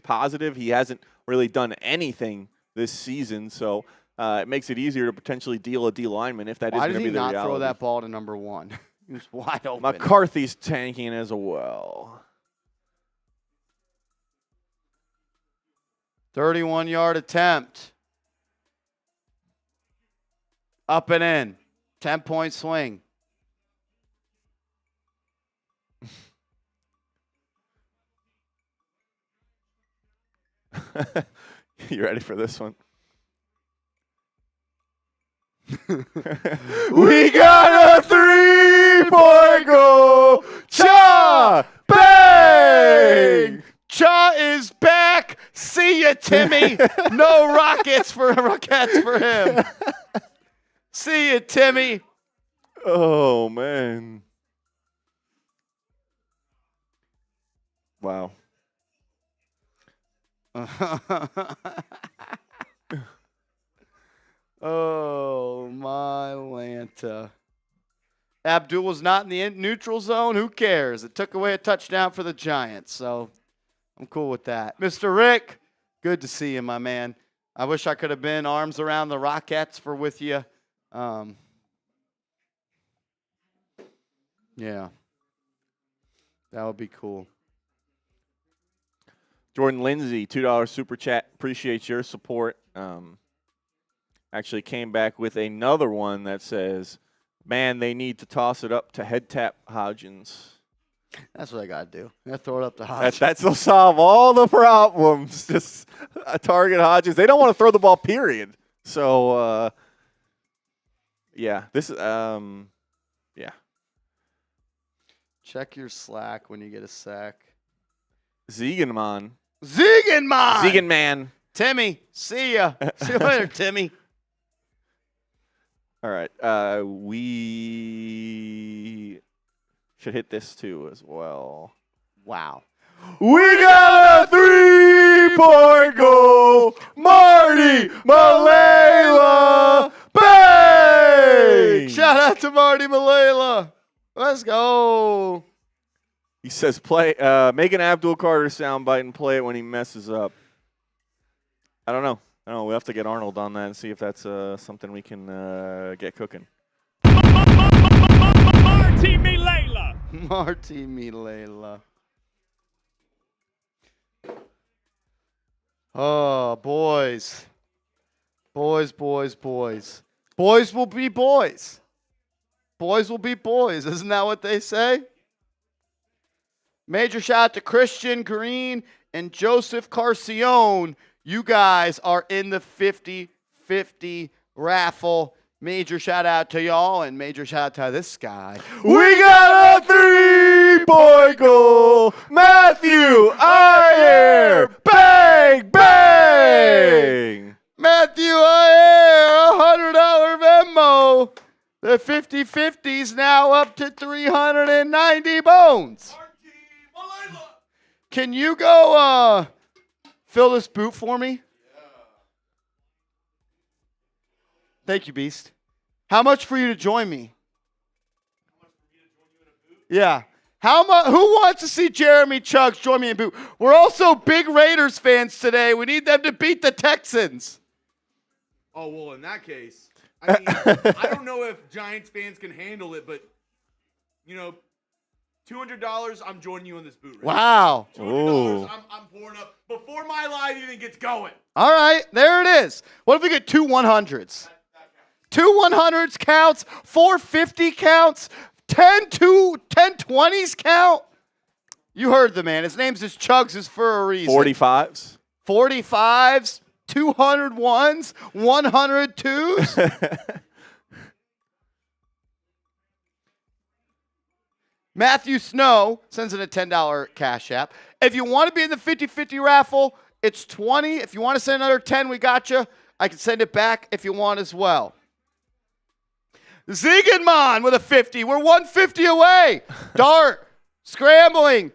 Speaker 2: positive. He hasn't really done anything this season, so it makes it easier to potentially deal a D lineman if that is going to be the reality.
Speaker 1: Why did he not throw that ball to number 1? He was wide open.
Speaker 2: McCarthy's tanking as well.
Speaker 1: 31-yard attempt. Up and in. 10-point swing.
Speaker 2: You ready for this one?
Speaker 1: We got a 3-point goal. Cha! Bang! Cha is back. See ya, Timmy. No rockets for him. See ya, Timmy.
Speaker 2: Oh, man. Wow.
Speaker 1: Oh, my Lanta. Abdul was not in the neutral zone. Who cares? It took away a touchdown for the Giants, so I'm cool with that. Mr. Rick, good to see you, my man. I wish I could have been arms around the Rockettes with you. Yeah. That would be cool.
Speaker 2: Jordan Lindsay, $2 super chat. Appreciate your support. Actually came back with another one that says, man, they need to toss it up to head tap Hodgins.
Speaker 1: That's what I got to do. I throw it up to Hodgins.
Speaker 2: That'll solve all the problems. Just target Hodgins. They don't want to throw the ball, period. So, yeah. This is, yeah.
Speaker 1: Check your Slack when you get a sack.
Speaker 2: Ziegenman.
Speaker 1: Ziegenman! Timmy, see ya. See you later, Timmy.
Speaker 2: All right. We should hit this too as well.
Speaker 1: Wow.
Speaker 2: We got a 3-point goal. Marty Malela. Bang!
Speaker 1: Shout out to Marty Malela. Let's go.
Speaker 2: He says, make an Abdul Carter soundbite and play it when he messes up. I don't know. We'll have to get Arnold on that and see if that's something we can get cooking.
Speaker 4: Marty Malela.
Speaker 1: Marty Malela. Oh, boys. Boys. Boys will be boys. Boys will be boys. Isn't that what they say? Major shout out to Christian Green and Joseph Carcione. You guys are in the 50-50 raffle. Major shout out to y'all and major shout out to this guy.
Speaker 2: We got a 3-point goal. Matthew Ayer. Bang, bang.
Speaker 1: Matthew Ayer, $100 Venmo. The 50-50's now up to 390 bones. Can you go fill this boot for me? Yeah. Thank you, Beast. How much for you to join me? How much for me to join you in a boot? Yeah. How much? Who wants to see Jeremy Chugs join me in boot? We're also big Raiders fans today. We need them to beat the Texans.
Speaker 5: Oh, well, in that case, I mean, I don't know if Giants fans can handle it, but, $200, I'm joining you in this boot. Right
Speaker 1: wow.
Speaker 5: $200, I'm pouring up before my line even gets going.
Speaker 1: All right, there it is. What if we get two 100s? Two 100s counts, 450 counts, 10 20s count. You heard the man. His name's just Chugs is for a reason.
Speaker 2: 45s.
Speaker 1: 45s, 201s, 102s. Matthew Snow sends in a $10 cash app. If you want to be in the 50-50 raffle, it's 20. If you want to send another 10, we got you. I can send it back if you want as well. Ziegenman with a 50. We're 150 away. Dart scrambling.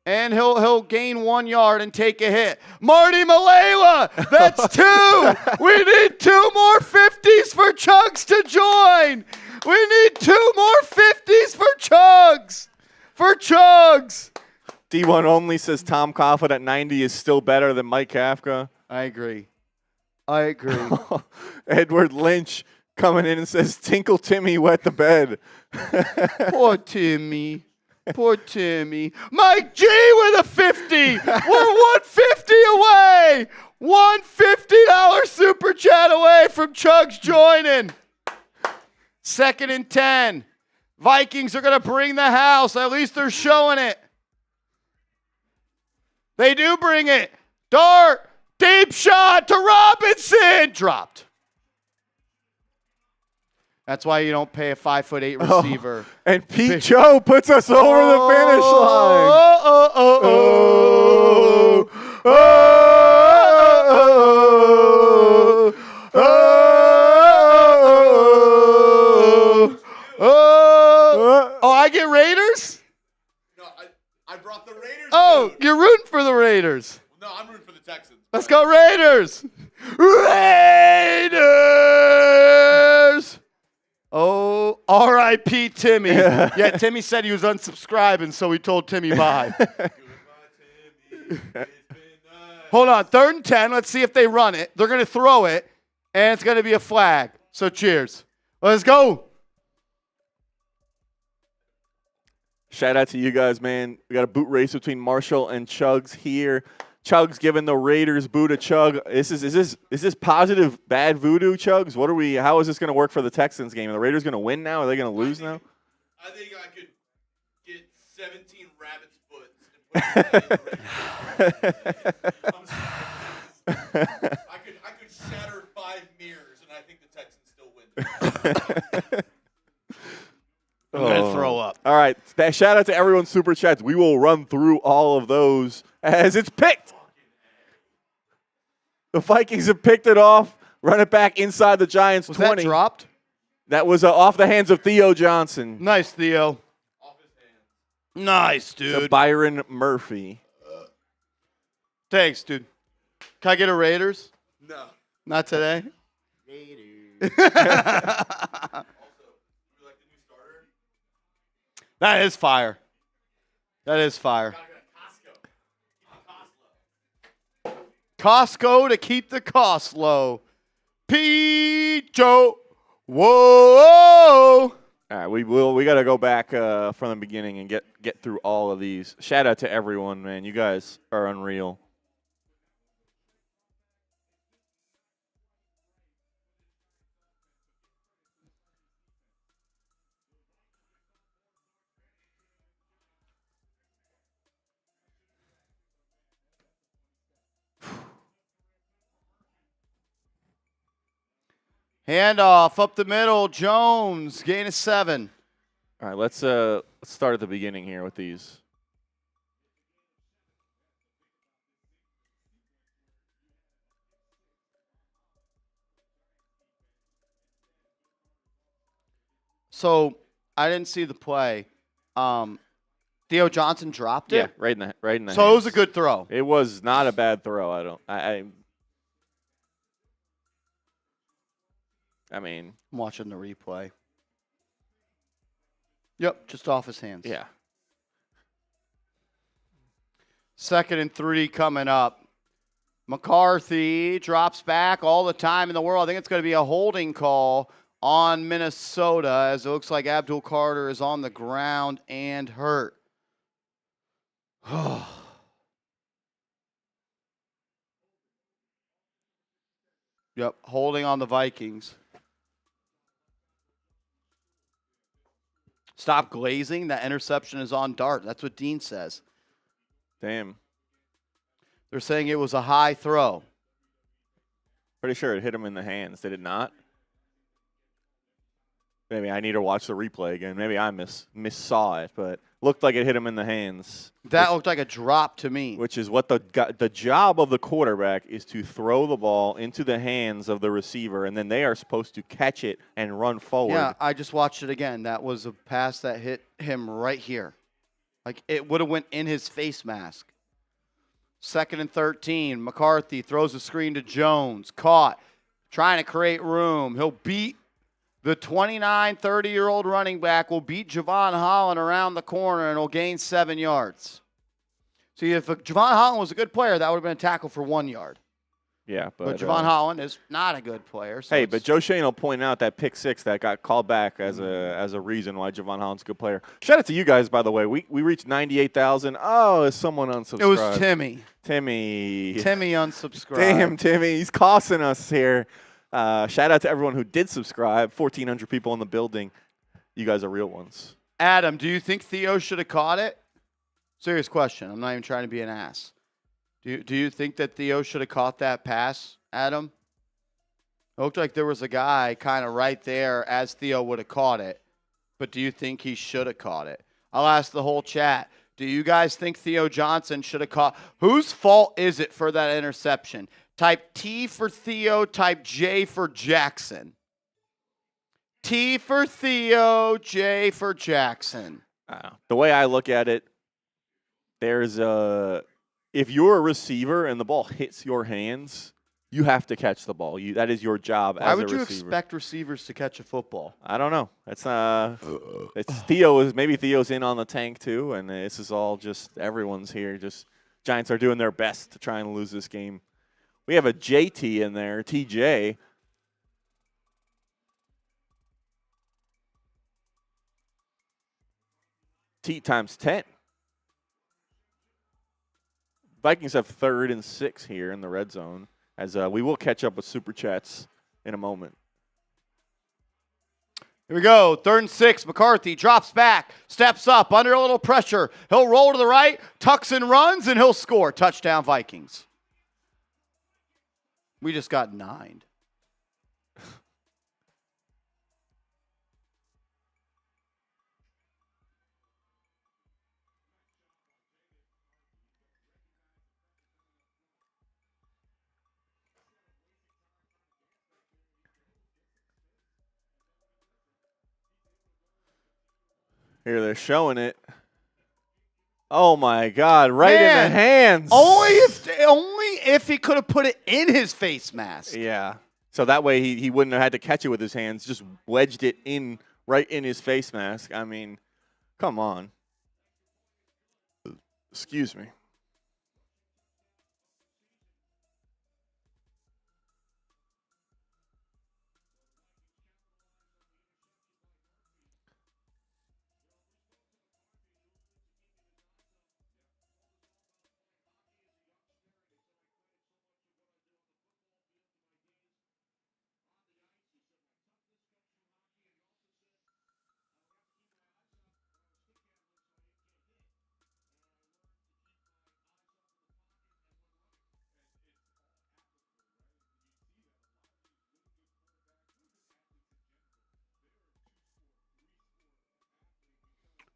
Speaker 1: And he'll gain 1 yard and take a hit. Marty Malela, that's 2. We need 2 more 50s for Chugs to join. We need 2 more 50s for Chugs. For Chugs.
Speaker 2: D1 only says Tom Coughlin at 90 is still better than Mike Kafka.
Speaker 1: I agree.
Speaker 2: Edward Lynch coming in and says, Tinkle Timmy wet the bed.
Speaker 1: Poor Timmy. Poor Timmy. Mike G with a 50. We're 150 away. $150 super chat away from Chugs joining. 2nd and 10. Vikings are going to bring the house. At least they're showing it. They do bring it. Dart. Deep shot to Robinson. Dropped. That's why you don't pay a 5'8" receiver.
Speaker 2: And Pete Joe puts us over the finish line.
Speaker 1: Oh, I get Raiders?
Speaker 5: No, I brought the Raiders.
Speaker 1: Oh,
Speaker 5: dude.
Speaker 1: you're rooting for the Raiders.
Speaker 5: No, I'm rooting for the Texans.
Speaker 1: Let's go Raiders. Raiders. Oh, R.I.P. Timmy. Yeah, Timmy said he was unsubscribing, so we told Timmy bye.
Speaker 5: Goodbye, Timmy. It's been nice.
Speaker 1: Hold on, 3rd and 10. Let's see if they run it. They're going to throw it, and it's going to be a flag. So cheers. Let's go.
Speaker 2: Shout out to you guys, man. We got a boot race between Marshall and Chugs here. Chugs giving the Raiders boot a chug. Is this positive bad voodoo, Chugs? How is this going to work for the Texans game? Are the Raiders going to win now? Are they going to lose now?
Speaker 5: I think I could get 17 rabbit's foots and put it I'm sorry. I could shatter 5 mirrors and I think the Texans still win.
Speaker 1: I'm going to throw up.
Speaker 2: All right. Shout out to everyone's super chats. We will run through all of those as it's picked. The Vikings have picked it off, run it back inside the Giants'
Speaker 1: Was
Speaker 2: 20.
Speaker 1: that dropped?
Speaker 2: That was off the hands of Theo Johnson
Speaker 1: Nice, Theo. Nice,
Speaker 2: to
Speaker 1: dude.
Speaker 2: Byron Murphy.
Speaker 1: Thanks, dude. Can I get a Raiders?
Speaker 5: No.
Speaker 1: Not today.
Speaker 5: Also, would you like the new starter?
Speaker 1: That is fire. That is fire.
Speaker 5: Gotta go to Costco.
Speaker 1: Costco to keep the cost low. P-Joe. Whoa.
Speaker 2: All right, we got to go back from the beginning and get through all of these. Shout out to everyone, man. You guys are unreal.
Speaker 1: Handoff up the middle. Jones, gain of 7.
Speaker 2: All right, let's start at the beginning here with these.
Speaker 1: So I didn't see the play. Theo Johnson dropped
Speaker 2: Yeah,
Speaker 1: it.
Speaker 2: right in the.
Speaker 1: So it was a
Speaker 2: hands.
Speaker 1: good throw.
Speaker 2: It was not a bad throw. I mean,
Speaker 1: I'm watching the replay. Yep, just off his hands.
Speaker 2: yeah.
Speaker 1: 2nd and 3 coming up. McCarthy drops back all the time in the world. I think it's going to be a holding call on Minnesota as it looks like Abdul Carter is on the ground and hurt. Yep, holding on the Vikings. Stop glazing. That interception is on Dart. That's what Dean says.
Speaker 2: Damn.
Speaker 1: They're saying it was a high throw.
Speaker 2: Pretty sure it hit him in the hands. Did it not? Maybe I need to watch the replay again. Maybe I missaw it, but looked like it hit him in the hands.
Speaker 1: That looked like a drop to me.
Speaker 2: Which is what the job of the quarterback is, to throw the ball into the hands of the receiver, and then they are supposed to catch it and run forward.
Speaker 1: Yeah, I just watched it again. That was a pass that hit him right here. Like it would have went in his face mask. 2nd and 13. McCarthy throws a screen to Jones. Caught. Trying to create room. He'll beat the 29, 30-year-old running back. Will beat Javon Holland around the corner and will gain 7 yards. See, if Javon Holland was a good player, that would have been a tackle for 1 yard.
Speaker 2: Yeah,
Speaker 1: But Javon Holland is not a good player. So
Speaker 2: hey, but Joe Shane will point out that pick 6 that got called back as a reason why Javon Holland's a good player. Shout out to you guys, by the way. We reached 98,000. Oh, is someone unsubscribed?
Speaker 1: it was Timmy.
Speaker 2: Timmy
Speaker 1: Unsubscribed.
Speaker 2: Damn, Timmy. He's costing us here. Shout out to everyone who did subscribe. 1,400 people in the building. You guys are real ones.
Speaker 1: Adam, do you think Theo should have caught it? Serious question. I'm not even trying to be an ass. Do you think that Theo should have caught that pass, Adam? It looked like there was a guy kind of right there as Theo would have caught it. But do you think he should have caught it? I'll ask the whole chat. Do you guys think Theo Johnson should have caught? Whose fault is it for that interception? Type T for Theo, type J for Jaxson. T for Theo, J for Jaxson.
Speaker 2: The way I look at it, there's if you're a receiver and the ball hits your hands, you have to catch the ball. That is your job as a receiver.
Speaker 1: Why would you expect receivers to catch a football?
Speaker 2: I don't know. It's Theo. Maybe Theo's in on the tank too, and this is all just everyone's here. Just Giants are doing their best to try and lose this game. We have a JT in there, TJ. T times 10. Vikings have 3rd and 6 here in the red zone, as we will catch up with Super Chats in a moment.
Speaker 1: Here we go. 3rd and 6. McCarthy drops back, steps up under a little pressure. He'll roll to the right, tucks and runs, and he'll score. Touchdown, Vikings. We just got 9.
Speaker 2: Here they're showing it. Oh my God! Right in
Speaker 1: Man,
Speaker 2: the hands.
Speaker 1: Only if he could have put it in his face mask.
Speaker 2: Yeah. So that way he wouldn't have had to catch it with his hands. Just wedged it in right in his face mask. I mean, come on. Excuse me.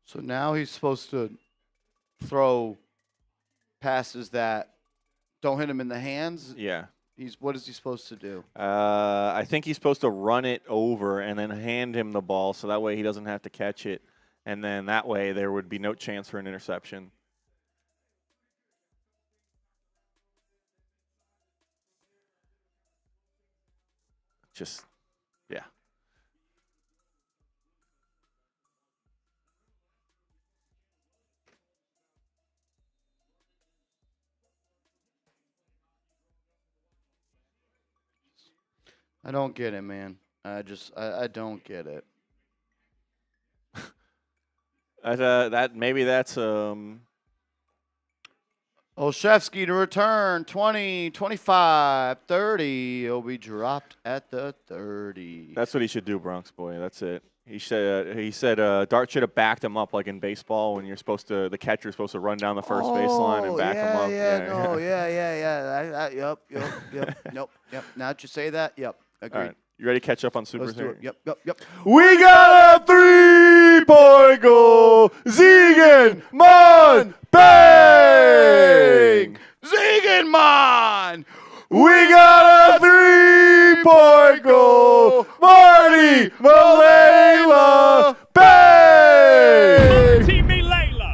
Speaker 1: So now he's supposed to throw passes that don't hit him in the hands.
Speaker 2: Yeah.
Speaker 1: What is he supposed to do?
Speaker 2: I think he's supposed to run it over and then hand him the ball so that way he doesn't have to catch it. And then that way there would be no chance for an interception. Just, yeah.
Speaker 1: I don't get it, man. I don't get it.
Speaker 2: That's
Speaker 1: Olszewski to return, 20, 25, 30. He'll be dropped at the 30.
Speaker 2: That's what he should do, Bronx boy. That's it. He said Dart should have backed him up like in baseball when the catcher's supposed to run down the first baseline and back him up.
Speaker 1: Yep. Nope. Now that you say that, yep. Agreed.
Speaker 2: All right. You ready to catch up on Super
Speaker 1: Let's do
Speaker 2: Series?
Speaker 1: it. Yep.
Speaker 2: We got a 3-point goal. Ziegenmann, bang!
Speaker 1: Ziegenmann!
Speaker 2: We got a 3-point goal. Marty Malela, bang!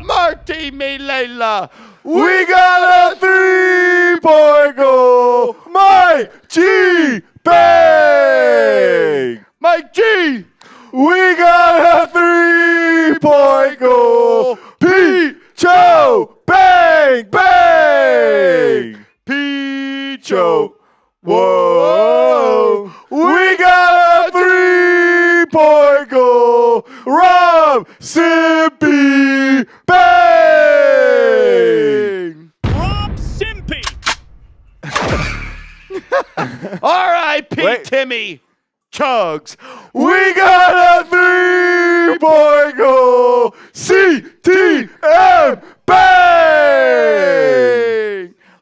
Speaker 4: Marty Milela.
Speaker 1: We
Speaker 2: got a 3-point goal. Mike G, bang!
Speaker 1: Mike G!
Speaker 2: We got a 3-point goal. Pete Cho, bang, bang! Pete Cho, whoa! We got a 3-point goal. Rob Simpy, bang!
Speaker 4: Rob Simpy.
Speaker 1: R.I.P. Timmy Chugs.
Speaker 2: We got a 3-point goal. CTM, bang!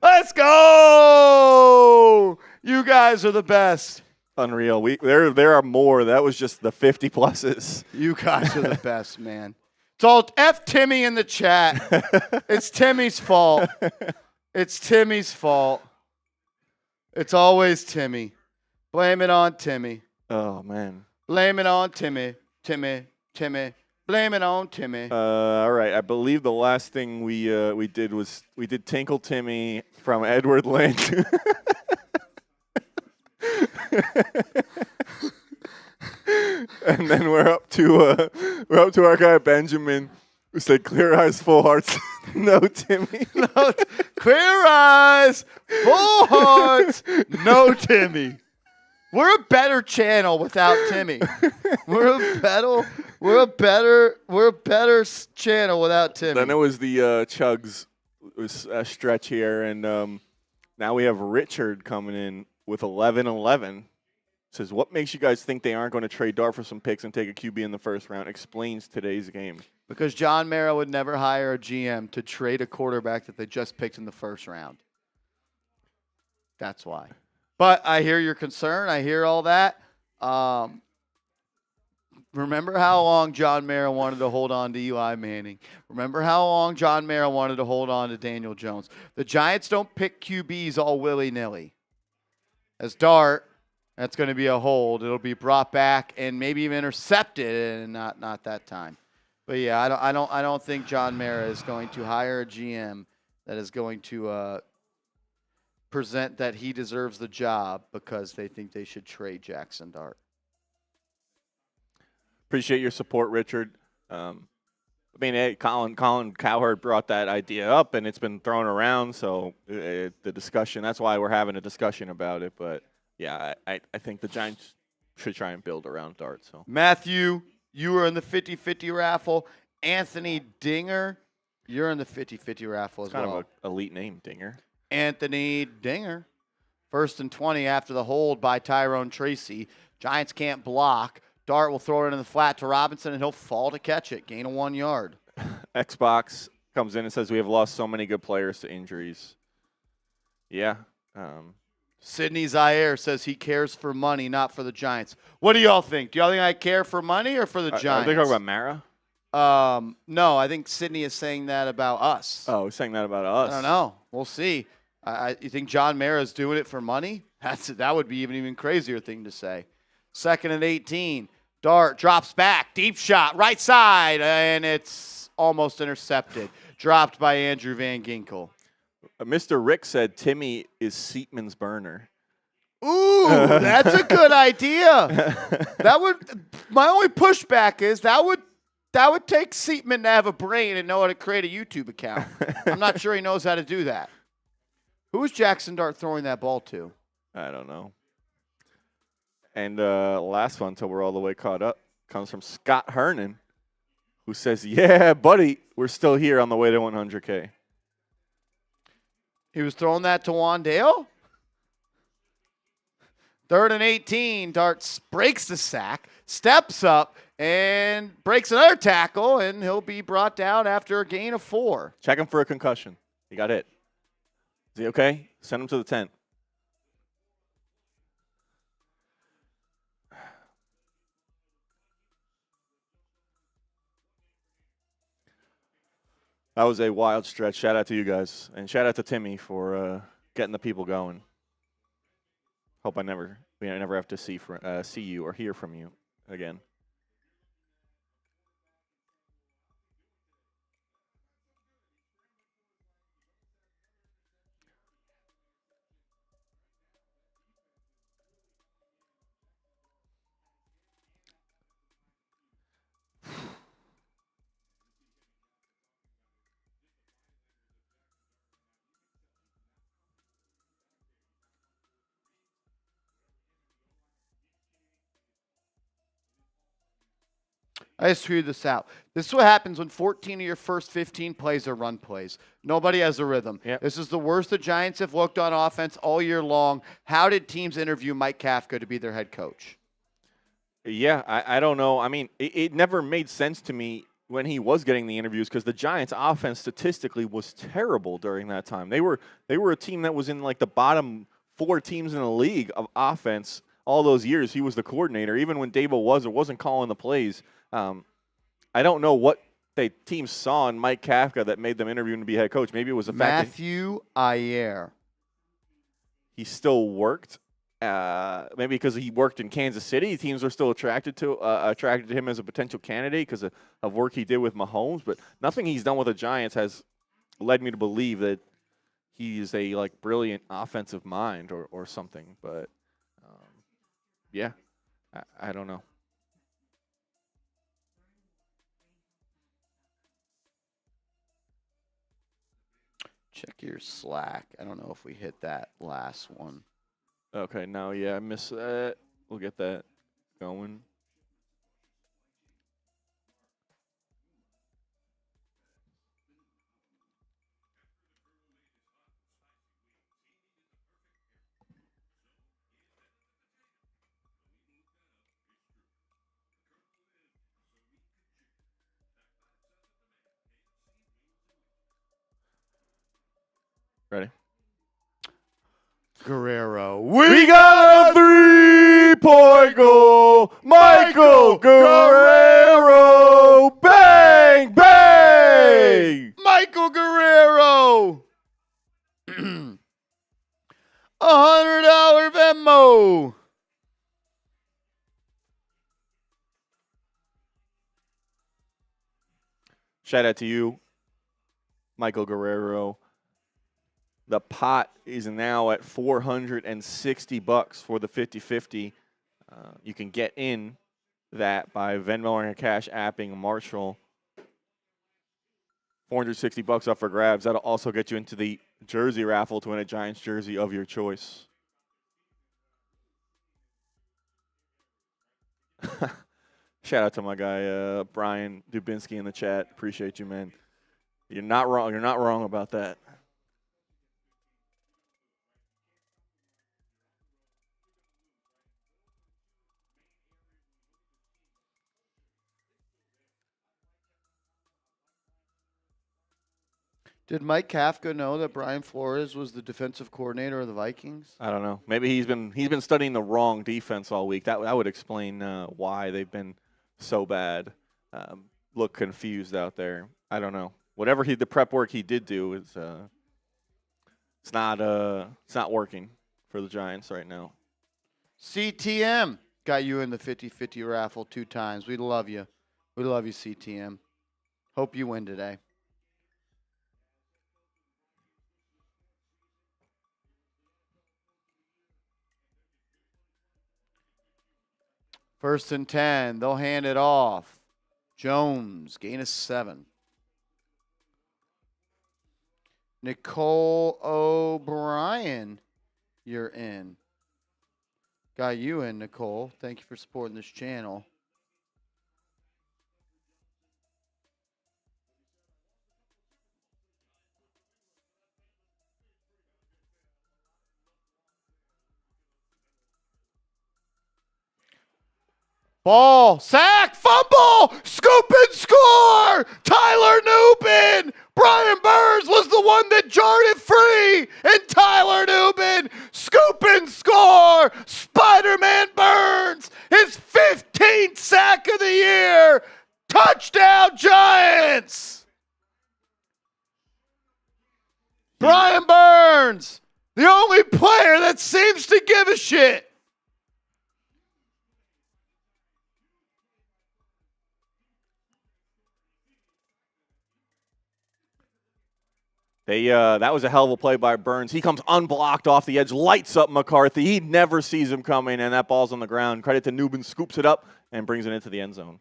Speaker 1: Let's go! You guys are the best.
Speaker 2: Unreal. There are more. That was just the 50 pluses.
Speaker 1: You guys are the best, man. It's all F Timmy in the chat. It's Timmy's fault. It's Timmy's fault. It's always Timmy. Blame it on Timmy.
Speaker 2: Oh, man.
Speaker 1: Blame it on Timmy. Timmy. Blame it on Timmy.
Speaker 2: All right. I believe the last thing we did was we did Tinkle Timmy from Edward Lynch. And then we're up to our guy Benjamin, who said clear eyes, full hearts. No, Timmy.
Speaker 1: No, clear eyes, full hearts, no Timmy. We're a better channel without Timmy. We're a better channel without Timmy.
Speaker 2: Then it was the Chugs stretch here, and now we have Richard coming in with 11-11. Says, what makes you guys think they aren't going to trade Dart for some picks and take a QB in the first round? Explains today's game.
Speaker 1: Because John Mara would never hire a GM to trade a quarterback that they just picked in the first round. That's why. But I hear your concern. I hear all that. Remember how long John Mara wanted to hold on to Eli Manning. Remember how long John Mara wanted to hold on to Daniel Jones. The Giants don't pick QBs all willy-nilly. As Dart, that's going to be a hold. It'll be brought back and maybe even intercepted, and not that time. But yeah, I don't think John Mara is going to hire a GM that is going to present that he deserves the job because they think they should trade Jaxson Dart.
Speaker 2: Appreciate your support, Richard. I mean, hey, Colin Cowherd brought that idea up, and it's been thrown around. So the discussion, that's why we're having a discussion about it. But, yeah, I think the Giants should try and build around Dart. So
Speaker 1: Matthew, you were in the 50-50 raffle. Anthony Dinger, you're in the 50-50 raffle as well.
Speaker 2: kind of an elite name, Dinger.
Speaker 1: Anthony Dinger, 1st and 20 after the hold by Tyrone Tracy. Giants can't block. Dart will throw it in the flat to Robinson, and he'll fall to catch it. Gain of 1 yard.
Speaker 2: Xbox comes in and says we have lost so many good players to injuries. Yeah.
Speaker 1: Sidney Zaire says he cares for money, not for the Giants. What do y'all think? Do y'all think I care for money or for the Giants?
Speaker 2: Are they talking about Mara?
Speaker 1: No, I think Sidney is saying that about us.
Speaker 2: Oh, he's saying that about us.
Speaker 1: I don't know. We'll see. You think John Mara is doing it for money? That would be even crazier thing to say. 2nd and 18. Dart drops back. Deep shot. Right side. And it's almost intercepted. Dropped by Andrew Van Ginkel.
Speaker 2: Mr. Rick said Timmy is Seatman's burner.
Speaker 1: Ooh, that's a good idea. My only pushback is that would take Seatman to have a brain and know how to create a YouTube account. I'm not sure he knows how to do that. Who is Jaxson Dart throwing that ball to?
Speaker 2: I don't know. And last one, until we're all the way caught up, comes from Scott Hernan, who says, yeah, buddy, we're still here on the way to 100K.
Speaker 1: He was throwing that to Wandale? 3rd and 18. Dart breaks the sack, steps up, and breaks another tackle, and he'll be brought down after a gain of 4.
Speaker 2: Check him for a concussion. He got hit. Is he okay? Send him to the tent. That was a wild stretch. Shout out to you guys. And shout out to Timmy for getting the people going. Hope we never have to see you or hear from you again.
Speaker 1: I just figured this out. This is what happens when 14 of your first 15 plays are run plays. Nobody has a rhythm.
Speaker 2: Yep.
Speaker 1: This is the worst the Giants have looked on offense all year long. How did teams interview Mike Kafka to be their head coach?
Speaker 2: Yeah, I don't know. I mean, it never made sense to me when he was getting the interviews because the Giants' offense statistically was terrible during that time. They were a team that was in like the bottom 4 teams in the league of offense all those years. He was the coordinator, even when Dabo was or wasn't calling the plays. I don't know what the team saw in Mike Kafka that made them interview him to be head coach. Maybe it was the fact that
Speaker 1: Matthew Ayer.
Speaker 2: he still worked. Maybe because he worked in Kansas City, teams are still attracted to him as a potential candidate because of work he did with Mahomes. But nothing he's done with the Giants has led me to believe that he is a brilliant offensive mind or something. But yeah, I don't know.
Speaker 1: Check your Slack. I don't know if we hit that last one.
Speaker 2: Okay, now, yeah, I missed that. We'll get that going. Ready?
Speaker 1: Guerrero.
Speaker 2: We got a 3-point goal. Michael Guerrero. Bang, bang.
Speaker 1: Michael Guerrero. $100 Venmo.
Speaker 2: Shout out to you, Michael Guerrero. The pot is now at $460 for the 50-50. You can get in that by Venmoing or Cash Apping Marshall. $460 up for grabs. That'll also get you into the jersey raffle to win a Giants jersey of your choice. Shout out to my guy Brian Dubinsky in the chat. Appreciate you, man. You're not wrong. You're not wrong about that.
Speaker 1: Did Mike Kafka know that Brian Flores was the defensive coordinator of the Vikings?
Speaker 2: I don't know. Maybe he's been studying the wrong defense all week. That would explain why they've been so bad. Look confused out there. I don't know. Whatever the prep work he did do is it's not working for the Giants right now.
Speaker 1: CTM got you in the 50-50 raffle 2 times. We love you. We love you, CTM. Hope you win today. First and 10. They'll hand it off. Jones, gain of 7. Nicole O'Brien, you're in. Got you in, Nicole. Thank you for supporting this channel. Ball, sack, fumble, scoop and score! Tyler Newbin! Brian Burns was the one that jarred it free, and Tyler Newbin, scoop and score! Spider-Man Burns, his 15th sack of the year! Touchdown, Giants! Brian Burns, the only player that seems to give a shit.
Speaker 2: That was a hell of a play by Burns. He comes unblocked off the edge, lights up McCarthy. He never sees him coming, and that ball's on the ground. Credit to Newbin, scoops it up and brings it into the end zone.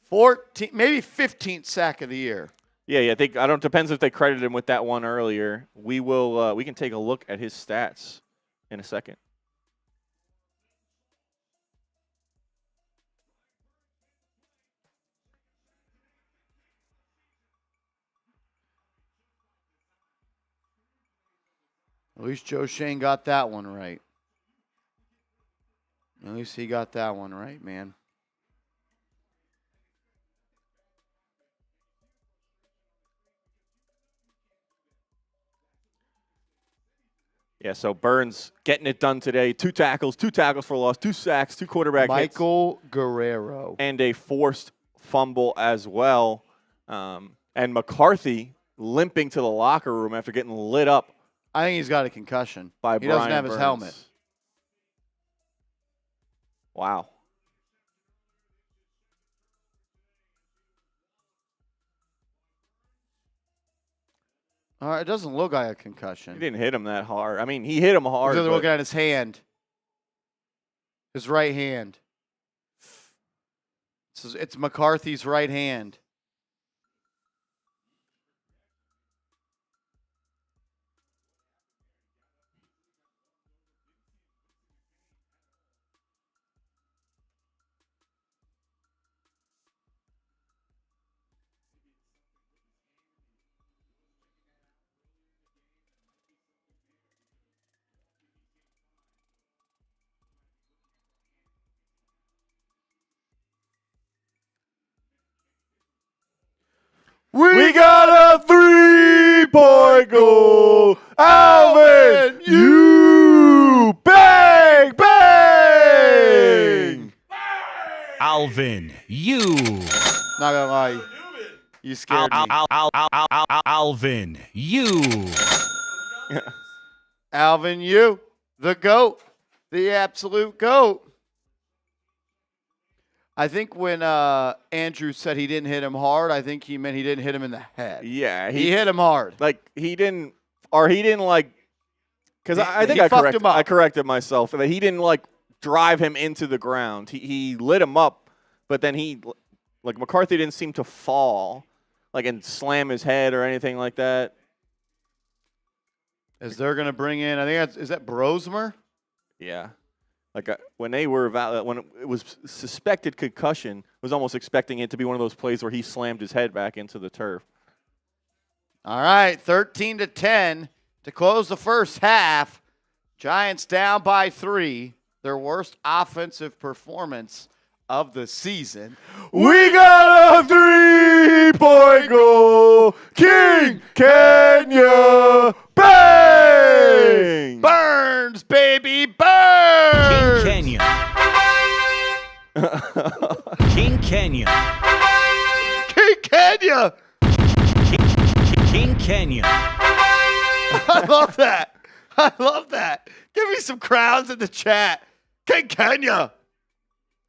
Speaker 1: 14, maybe 15th sack of the year.
Speaker 2: Yeah, I think depends if they credited him with that one earlier. We can take a look at his stats in a second.
Speaker 1: At least Joe Shane got that one right. At least he got that one right, man.
Speaker 2: Yeah, so Burns getting it done today. 2 tackles for loss, 2 sacks, 2 quarterback hits.
Speaker 1: Michael Guerrero.
Speaker 2: And a forced fumble as well. And McCarthy limping to the locker room after getting lit up.
Speaker 1: I think he's got a concussion.
Speaker 2: By
Speaker 1: he
Speaker 2: Brian
Speaker 1: doesn't have his
Speaker 2: Burns.
Speaker 1: helmet.
Speaker 2: Wow.
Speaker 1: It doesn't look like a concussion.
Speaker 2: He didn't hit him that hard. I mean, he hit him hard.
Speaker 1: He's looking at his hand. His right hand. It's McCarthy's right hand.
Speaker 2: We got a 3-point goal. Alvin, you bang, bang.
Speaker 4: Alvin, you.
Speaker 1: Not gonna lie. You scared me.
Speaker 4: Alvin, you.
Speaker 1: Alvin, you. The GOAT. The absolute GOAT. I think when Andrew said he didn't hit him hard, I think he meant he didn't hit him in the head.
Speaker 2: Yeah,
Speaker 1: he hit him hard.
Speaker 2: Like he didn't like. Because I think I corrected myself that he didn't like drive him into the ground. He lit him up, but then like McCarthy didn't seem to fall, like and slam his head or anything like that.
Speaker 1: Is they're gonna bring in? I think is that Brosmer?
Speaker 2: Yeah, like when they were when it was suspected concussion, I was almost expecting it to be one of those plays where he slammed his head back into the turf.
Speaker 1: All right, 13-10 to close the first half. Giants down by 3. Their worst offensive performance of the season.
Speaker 2: We got a 3-point goal. King Kenya. Bang!
Speaker 1: Burns, baby, burns!
Speaker 4: King Kenya. King Kenya.
Speaker 1: King Kenya!
Speaker 4: King Kenya.
Speaker 1: I love that. I love that. Give me some crowns in the chat. King Kenya.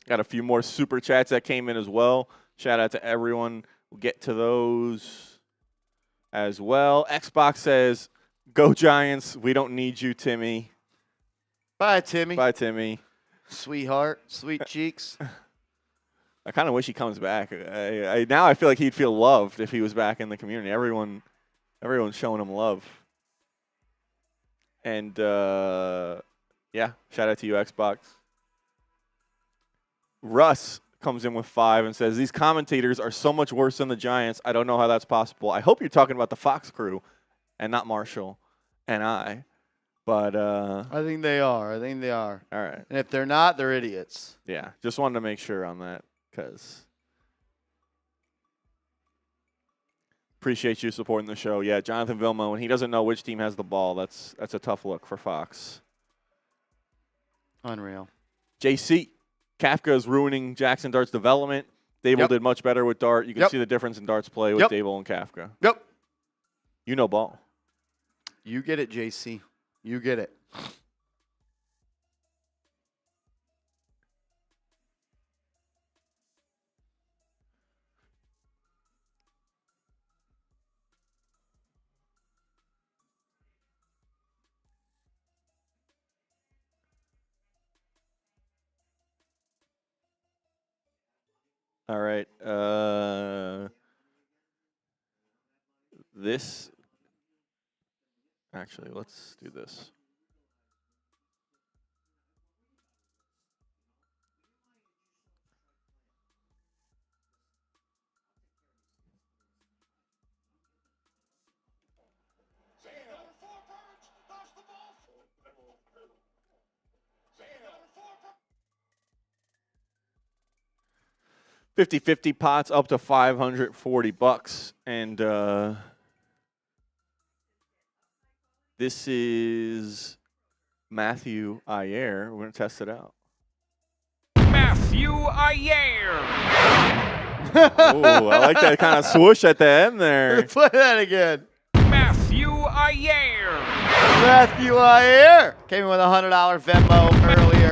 Speaker 2: Got a few more super chats that came in as well. Shout out to everyone. We'll get to those as well. Xbox says, "Go Giants. We don't need you, Timmy."
Speaker 1: Bye, Timmy.
Speaker 2: Bye, Timmy.
Speaker 1: Sweetheart, sweet cheeks.
Speaker 2: I kind of wish he comes back. Now I feel like he'd feel loved if he was back in the community. Everyone's showing him love. And, yeah, shout out to you, Xbox. Russ comes in with 5 and says, "These commentators are so much worse than the Giants. I don't know how that's possible. I hope you're talking about the Fox crew and not Marshall and I." But
Speaker 1: I think they are. I think they are.
Speaker 2: All right.
Speaker 1: And if they're not, they're idiots.
Speaker 2: Yeah, just wanted to make sure on that because appreciate you supporting the show. Yeah, Jonathan Vilma, when he doesn't know which team has the ball, that's a tough look for Fox.
Speaker 1: Unreal.
Speaker 2: JC, Kafka is ruining Jaxson Dart's development. Dable did much better with Dart. You can see the difference in Dart's play with Dable and Kafka.
Speaker 1: Yep.
Speaker 2: You know ball.
Speaker 1: You get it, JC. You get it.
Speaker 2: All right. This. Actually, let's do this. $50-50 pots up to $540, and this is Matthew Ayer. We're gonna test it out.
Speaker 4: Matthew Ayer.
Speaker 2: Oh, I like that kind of swoosh at the end there.
Speaker 1: Play that again.
Speaker 4: Matthew Ayer.
Speaker 1: Matthew Ayer came in with a $100 Venmo earlier.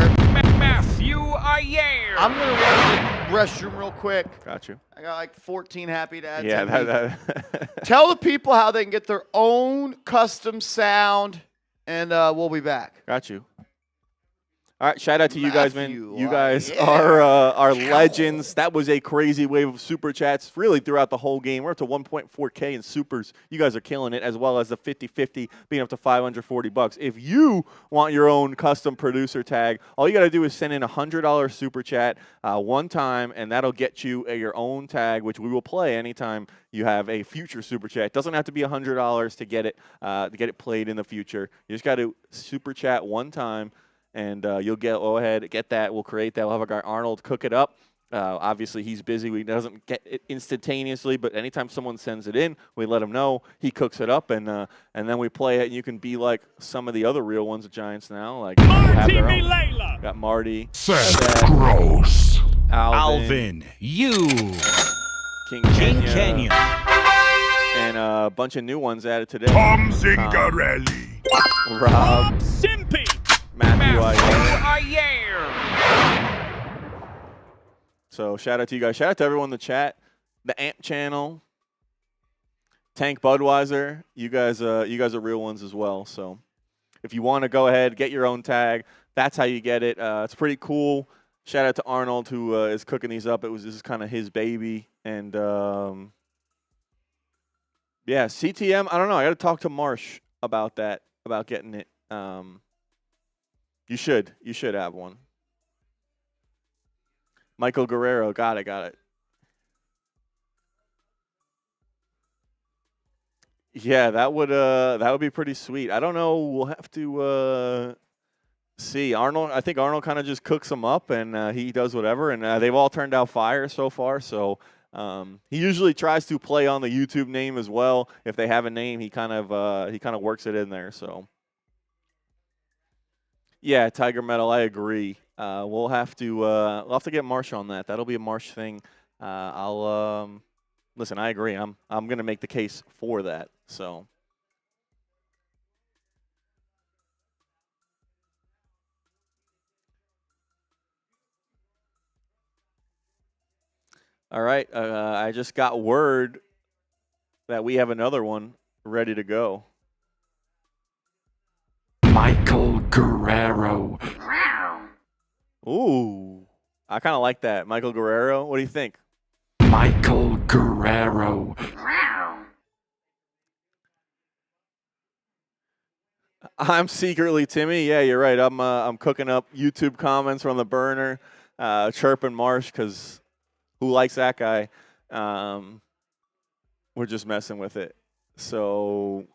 Speaker 4: Matthew Ayer.
Speaker 1: I'm gonna run to the restroom real quick.
Speaker 2: Got you.
Speaker 1: I got like 14 happy dads.
Speaker 2: Yeah, that.
Speaker 1: Tell the people how they can get their own custom sound, and we'll be back.
Speaker 2: Got you. All right, shout out to you guys, man.
Speaker 1: Matthew,
Speaker 2: You guys
Speaker 1: yeah.
Speaker 2: are legends. That was a crazy wave of super chats really throughout the whole game. We're up to 1.4K in supers. You guys are killing it, as well as the 50-50 being up to $540. If you want your own custom producer tag, all you got to do is send in a $100 super chat one time, and that'll get you your own tag, which we will play anytime you have a future super chat. It doesn't have to be $100 to get it played in the future. You just got to super chat one time. And you'll go ahead, get that. We'll create that. We'll have our guy Arnold cook it up. Obviously, he's busy. He doesn't get it instantaneously, but anytime someone sends it in, we let him know. He cooks it up, and then we play it. And you can be like some of the other real ones at Giants now. Like
Speaker 4: Marty Milela.
Speaker 2: Got Marty.
Speaker 3: Seth Gross.
Speaker 4: Alvin. You.
Speaker 2: King
Speaker 4: Kenya.
Speaker 2: And a bunch of new ones added today.
Speaker 3: Tom Zingarelli.
Speaker 2: Rob.
Speaker 4: Simpy.
Speaker 2: Matthew Ayer.
Speaker 4: Ayer.
Speaker 2: So shout out to you guys. Shout out to everyone in the chat, the AMP channel, Tank Budweiser. You guys are real ones as well. So if you want to go ahead, get your own tag. That's how you get it. It's pretty cool. Shout out to Arnold who is cooking these up. This is kind of his baby. And yeah, CTM. I don't know. I got to talk to Marsh about that, about getting it. You should have one. Michael Guerrero. Got it. Yeah, that would be pretty sweet. I don't know. We'll have to see. Arnold. I think Arnold kind of just cooks them up and he does whatever. And they've all turned out fire so far. So he usually tries to play on the YouTube name as well. If they have a name, he kind of works it in there. So yeah, Tiger Metal. I agree. We'll have to get Marsh on that. That'll be a Marsh thing. Listen, I agree. I'm going to make the case for that. So all right, I just got word that we have another one ready to go.
Speaker 3: Michael Guerrero.
Speaker 2: Ooh, I kind of like that. Michael Guerrero, what do you think?
Speaker 3: Michael Guerrero.
Speaker 2: I'm secretly Timmy. Yeah, you're right. I'm cooking up YouTube comments from the burner, chirping Marsh because who likes that guy? We're just messing with it. So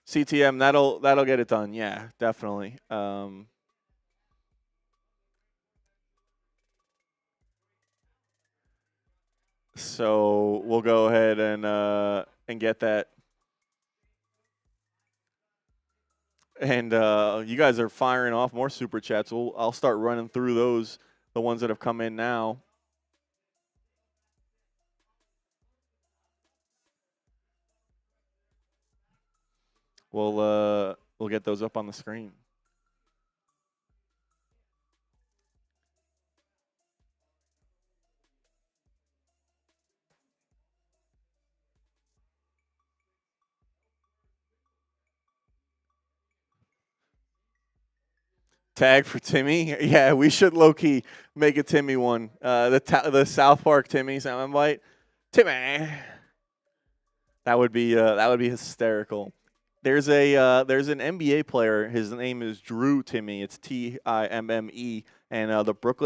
Speaker 2: CTM, that'll get it done. Yeah, definitely. So we'll go ahead and get that. And you guys are firing off more super chats. I'll start running through those, the ones that have come in now. We'll get those up on the screen. Tag for Timmy. Yeah, we should low-key make a Timmy one. The South Park Timmy soundbite. Timmy. That would be hysterical. There's an NBA player. His name is Drew Timmy. It's Timme. And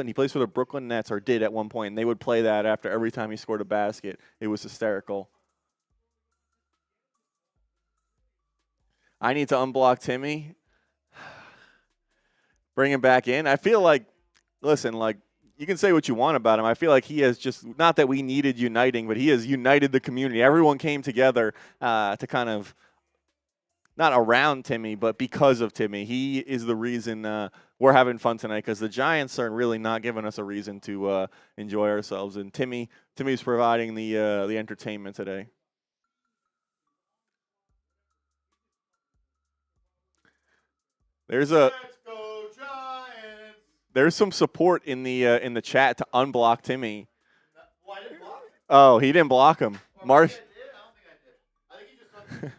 Speaker 2: he plays for the Brooklyn Nets, or did at one point. And they would play that after every time he scored a basket. It was hysterical. I need to unblock Timmy. Bring him back in. I feel like, listen, like, you can say what you want about him. I feel like he has just, not that we needed uniting, but he has united the community. Everyone came together to kind of, not around Timmy, but because of Timmy. He is the reason we're having fun tonight, because the Giants are really not giving us a reason to enjoy ourselves. And Timmy's providing the entertainment today. There's some support in the chat to unblock Timmy.
Speaker 5: Well, I didn't block him.
Speaker 2: Oh, he didn't block him.
Speaker 5: Or
Speaker 2: Marsh.
Speaker 5: maybe I did. I don't think I did.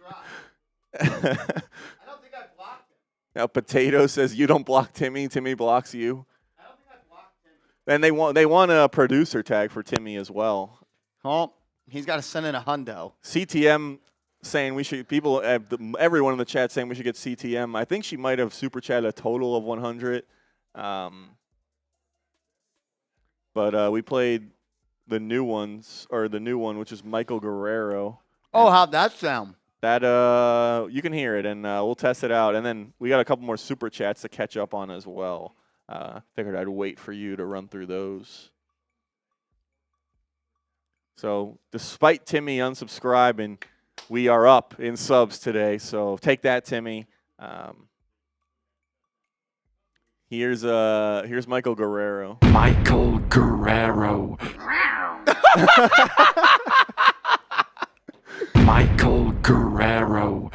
Speaker 5: I think he just unsubscribed. I don't think I blocked him.
Speaker 2: Now Potato says you don't block Timmy. Timmy blocks you.
Speaker 5: I don't think I blocked Timmy.
Speaker 2: And they want a producer tag for Timmy as well.
Speaker 1: Oh, he's got to send in a hundo.
Speaker 2: CTM saying we should. Everyone in the chat saying we should get CTM. I think she might have super chatted a total of 100. But we played the new one, which is Michael Guerrero.
Speaker 1: Oh, how'd that sound?
Speaker 2: That you can hear it, and we'll test it out. And then we got a couple more super chats to catch up on as well. Figured I'd wait for you to run through those. So despite Timmy unsubscribing, we are up in subs today. So take that, Timmy. Here's Michael Guerrero.
Speaker 3: Michael Guerrero. Michael Guerrero.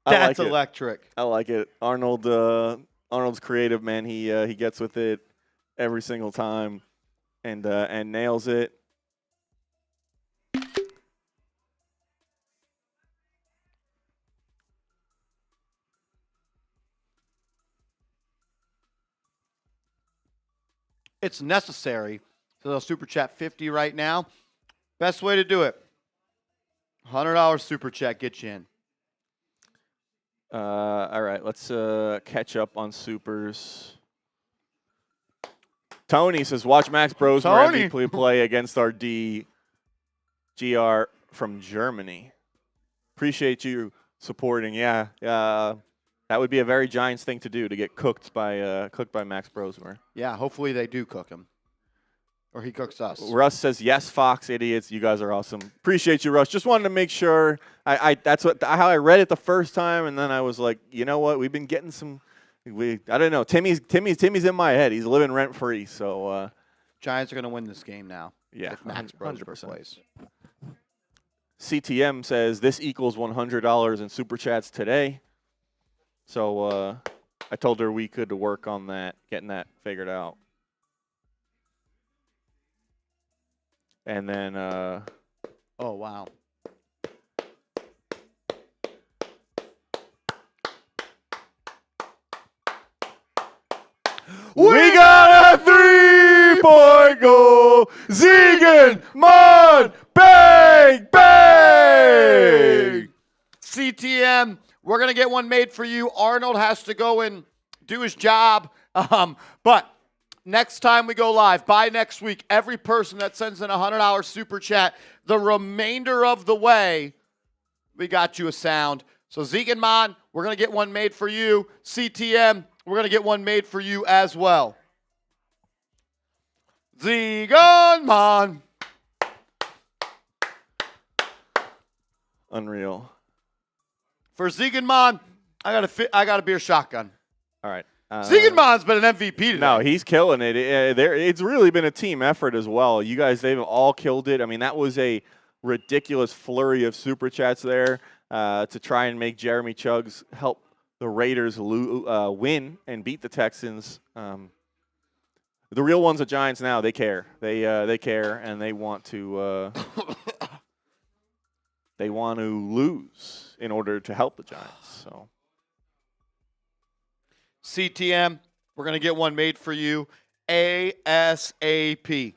Speaker 1: That's
Speaker 2: like
Speaker 1: electric.
Speaker 2: I like it. Arnold Arnold's creative, man. He gets with it every single time and nails it.
Speaker 1: It's necessary. So they'll super chat 50 right now. Best way to do it. $100 super chat gets you in.
Speaker 2: All right, let's catch up on supers. Tony says, watch Max Brosmer MVP play against our D GR from Germany. Appreciate you supporting. Yeah, that would be a very Giants thing to do, to get cooked by Max Brosmer.
Speaker 1: Yeah, hopefully they do cook him. Or he cooks us.
Speaker 2: Russ says, yes, Fox idiots. You guys are awesome. Appreciate you, Russ. Just wanted to make sure. That's how I read it the first time, and then I was like, you know what? We've been getting some. I don't know. Timmy's in my head. He's living rent free. So
Speaker 1: Giants are going to win this game now.
Speaker 2: Yeah,
Speaker 1: if Max Brosmer
Speaker 2: 100%.
Speaker 1: plays.
Speaker 2: CTM says this equals $100 in super chats today. So I told her we could work on that, getting that figured out. And then,
Speaker 1: oh, wow.
Speaker 2: We got a 3-point goal. Ziegen, Mon, bang, bang.
Speaker 1: CTM, we're going to get one made for you. Arnold has to go and do his job. But next time we go live, by next week, every person that sends in a $100 super chat, the remainder of the way, we got you a sound. So Ziegenman, we're going to get one made for you. CTM, we're going to get one made for you as well. Ziegenman.
Speaker 2: Unreal.
Speaker 1: For Ziegenman, I got a beer shotgun.
Speaker 2: All right.
Speaker 1: Ziegenman's been an MVP today.
Speaker 2: No, he's killing it. It's really been a team effort as well. You guys, they've all killed it. I mean, that was a ridiculous flurry of super chats there to try and make Jeremy Chuggs help the Raiders win and beat the Texans. The real ones, the Giants now, they care. They care, and they want to lose in order to help the Giants. So.
Speaker 1: CTM, we're going to get one made for you ASAP.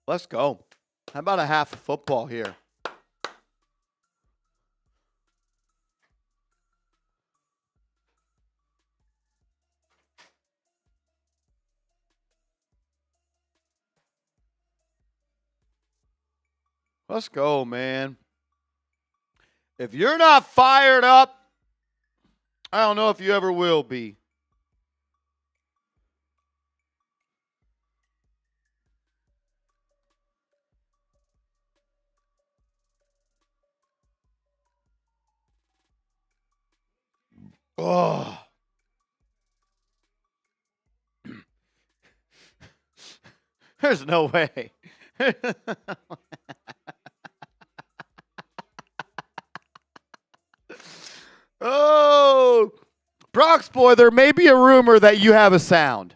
Speaker 1: Let's go. How about a half of football here? Let's go, man. If you're not fired up, I don't know if you ever will be. Oh. There's no way. Oh, Brock's boy, there may be a rumor that you have a sound.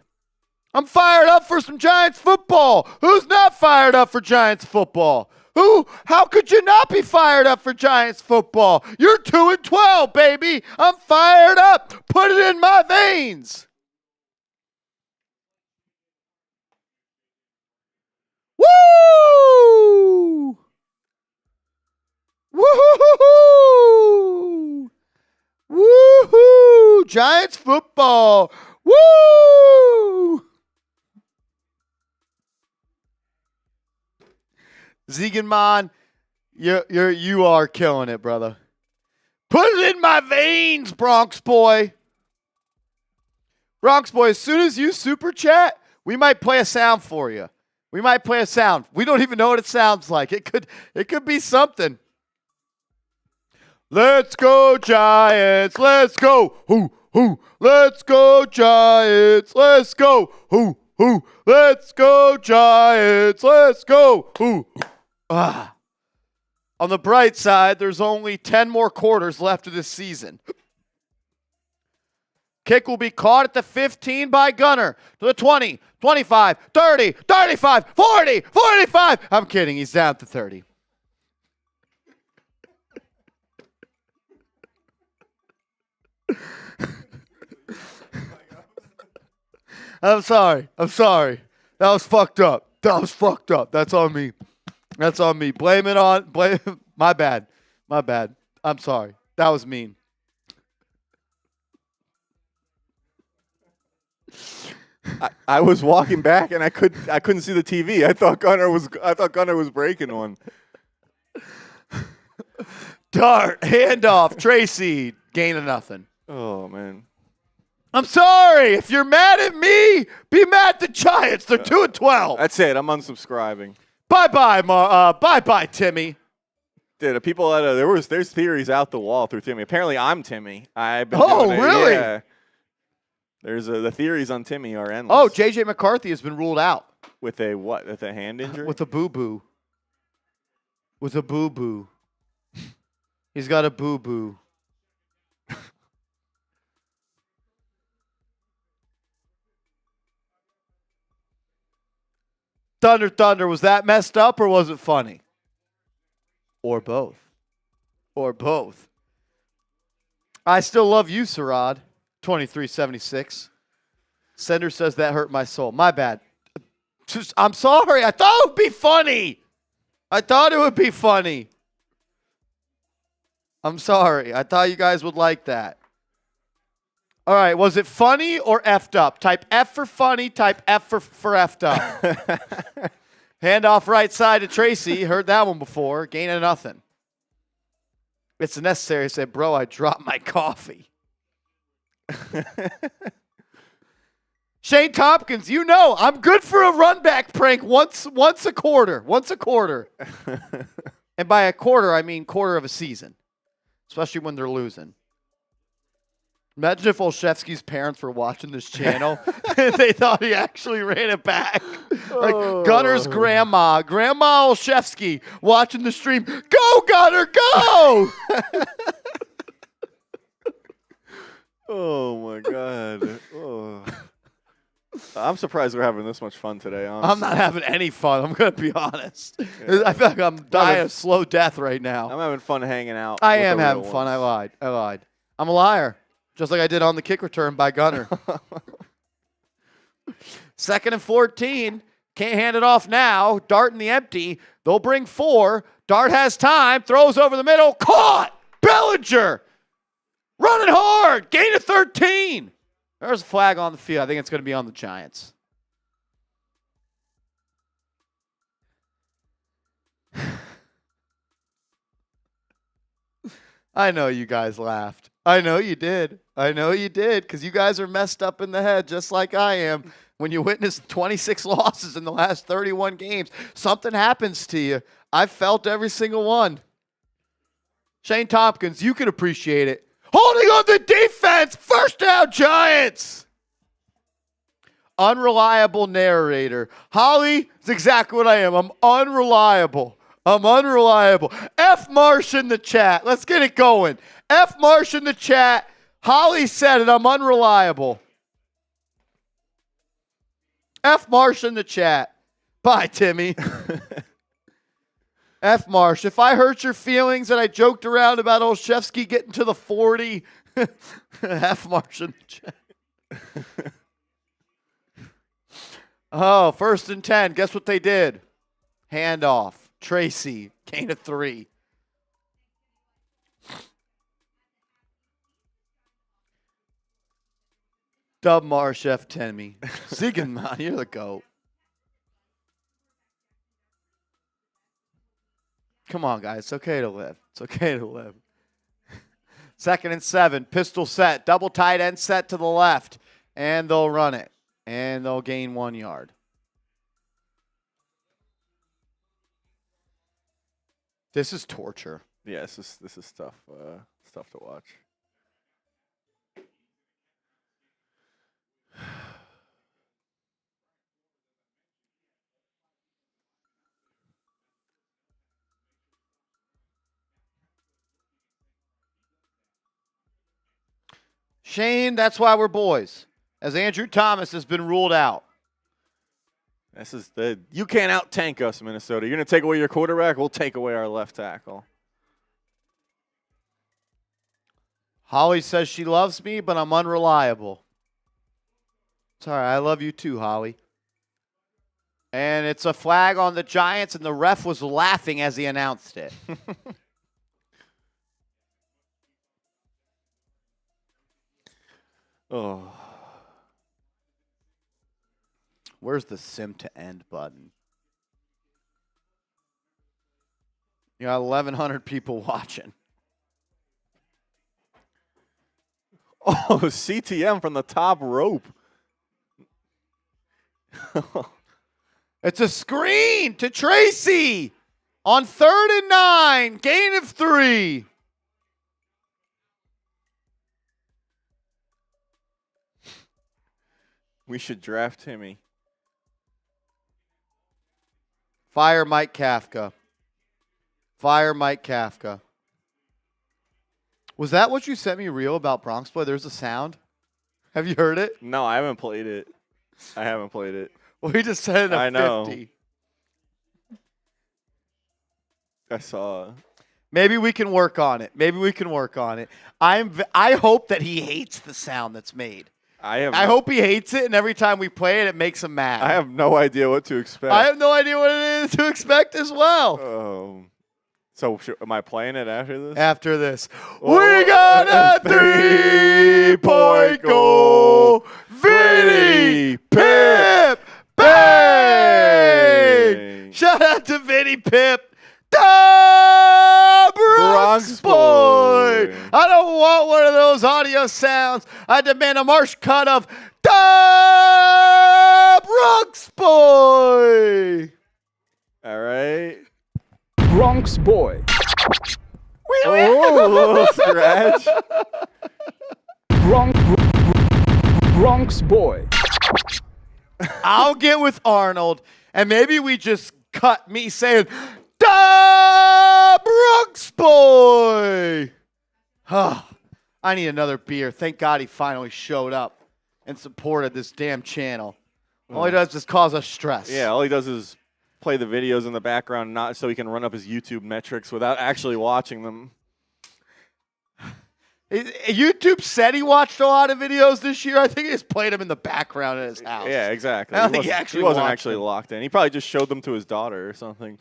Speaker 1: I'm fired up for some Giants football. Who's not fired up for Giants football? Who? How could you not be fired up for Giants football? You're 2-12, baby. I'm fired up. Put it in my veins. Woo! Woo-hoo-hoo-hoo! Woo-hoo! Giants football. Woo! Ziegenman, you are killing it, brother. Put it in my veins, Bronx boy. Bronx boy, as soon as you super chat, we might play a sound for you. We might play a sound. We don't even know what it sounds like. It could be something. Let's go, Giants. Let's go. Who, Who? Let's go, Giants. Let's go. Who? Let's go, Giants. Let's go. Who? Ah. On the bright side, there's only 10 more quarters left of this season. Kick will be caught at the 15 by Gunner. To the 20, 25, 30, 35, 40, 45. I'm kidding. He's down to 30. I'm sorry. That was fucked up. That's on me. Blame my bad. I'm sorry. That was mean.
Speaker 2: I was walking back and I couldn't see the TV. I thought Gunner was breaking one.
Speaker 1: Dart, handoff, Tracy, gain of nothing.
Speaker 2: Oh man.
Speaker 1: I'm sorry. If you're mad at me, be mad at the Giants. They're 2-12.
Speaker 2: That's it. I'm unsubscribing.
Speaker 1: Bye-bye, Timmy.
Speaker 2: Dude, people there's theories out the wall through Timmy. Apparently, I'm Timmy. I've been
Speaker 1: Oh,
Speaker 2: doing it.
Speaker 1: really?
Speaker 2: Yeah. There's the theories on Timmy are endless.
Speaker 1: Oh, J.J. McCarthy has been ruled out.
Speaker 2: With a what? With a hand injury?
Speaker 1: With a boo-boo. He's got a boo-boo. Thunder, was that messed up or was it funny? Or both. I still love you, Sarad. 2376. Sender says that hurt my soul. My bad. I'm sorry. I thought it would be funny. I'm sorry. I thought you guys would like that. All right. Was it funny or effed up? Type F for funny. Type F for effed up. Handoff right side to Tracy. Heard that one before. Gain of nothing. It's necessary. I said, bro, I dropped my coffee. Shane Tompkins, you know I'm good for a run back prank once a quarter. And by a quarter, I mean quarter of a season, especially when they're losing. Imagine if Olszewski's parents were watching this channel and they thought he actually ran it back. Like Gunner's grandma Olszewski, watching the stream. Go, Gunner, go!
Speaker 2: Oh, my God. Oh. I'm surprised we're having this much fun today, honestly.
Speaker 1: I'm not having any fun. I'm going to be honest. Yeah. I feel like I'm dying of slow death right now.
Speaker 2: I'm having fun hanging out.
Speaker 1: I am having fun. I lied. I'm a liar. Just like I did on the kick return by Gunner. 2nd and 14. Can't hand it off now. Dart in the empty. They'll bring 4. Dart has time. Throws over the middle. Caught! Bellinger! Running hard. Gain of 13. There's a flag on the field. I think it's going to be on the Giants. I know you guys laughed. I know you did, because you guys are messed up in the head just like I am. When you witness 26 losses in the last 31 games, something happens to you. I've felt every single one. Shane Tompkins, you can appreciate it. Holding on the defense. First down, Giants. Unreliable narrator. Holly is exactly what I am. I'm unreliable. F Marsh in the chat. Let's get it going. F Marsh in the chat. Holly said it. I'm unreliable. F Marsh in the chat. Bye, Timmy. F Marsh. If I hurt your feelings and I joked around about Olszewski getting to the 40, F Marsh in the chat. Oh, 1st and 10. Guess what they did? Handoff. Tracy. Gain of 3. Dub Marsh, F. Timmy. Ziegenman, you're the GOAT. Come on, guys. It's okay to live. 2nd and 7. Pistol set. Double tight end set to the left. And they'll run it. And they'll gain 1 yard. This is torture.
Speaker 2: Yeah, this is tough to watch.
Speaker 1: Shane, that's why we're boys. As Andrew Thomas has been ruled out.
Speaker 2: You can't out-tank us, Minnesota. You're going to take away your quarterback, we'll take away our left tackle.
Speaker 1: Holly says she loves me, but I'm unreliable. It's all right. I love you too, Holly. And it's a flag on the Giants, and the ref was laughing as he announced it.
Speaker 2: Oh.
Speaker 1: Where's the sim to end button? You got 1,100 people watching.
Speaker 2: Oh, CTM from the top rope.
Speaker 1: It's a screen to Tracy on 3rd and 9, gain of 3.
Speaker 2: We should draft Timmy.
Speaker 1: Fire Mike Kafka. Fire Mike Kafka. Was that what you sent me real about Bronx Boy? There's a sound. Have you heard it?
Speaker 2: No, I haven't played it.
Speaker 1: Well, he just said it
Speaker 2: I
Speaker 1: at
Speaker 2: know.
Speaker 1: 50.
Speaker 2: I saw.
Speaker 1: Maybe we can work on it. I hope that he hates the sound that's made. I hope he hates it, and every time we play it, it makes him mad.
Speaker 2: I have no idea what to expect.
Speaker 1: I have no idea what it is to expect as well.
Speaker 2: So am I playing it after this?
Speaker 1: After this, we got a 3-point goal. Vinny Pip, bang! Shout out to Vinny Pip. The Bronx Boy. I don't want one of those audio sounds. I demand a marsh cut of the Bronx Boy.
Speaker 2: All right.
Speaker 6: Bronx Boy.
Speaker 2: Oh, a little scratch.
Speaker 6: Bronx Boy.
Speaker 1: I'll get with Arnold, and maybe we just cut me saying, the Bronx Boy. I need another beer. Thank God he finally showed up and supported this damn channel. All he does is cause us stress.
Speaker 2: Yeah, all he does is play the videos in the background, not so he can run up his YouTube metrics without actually watching them.
Speaker 1: YouTube said he watched a lot of videos this year. I think he just played them in the background at his house.
Speaker 2: Yeah, exactly.
Speaker 1: I don't think he
Speaker 2: wasn't
Speaker 1: watched
Speaker 2: actually
Speaker 1: them.
Speaker 2: locked in. He probably just showed them to his daughter or something.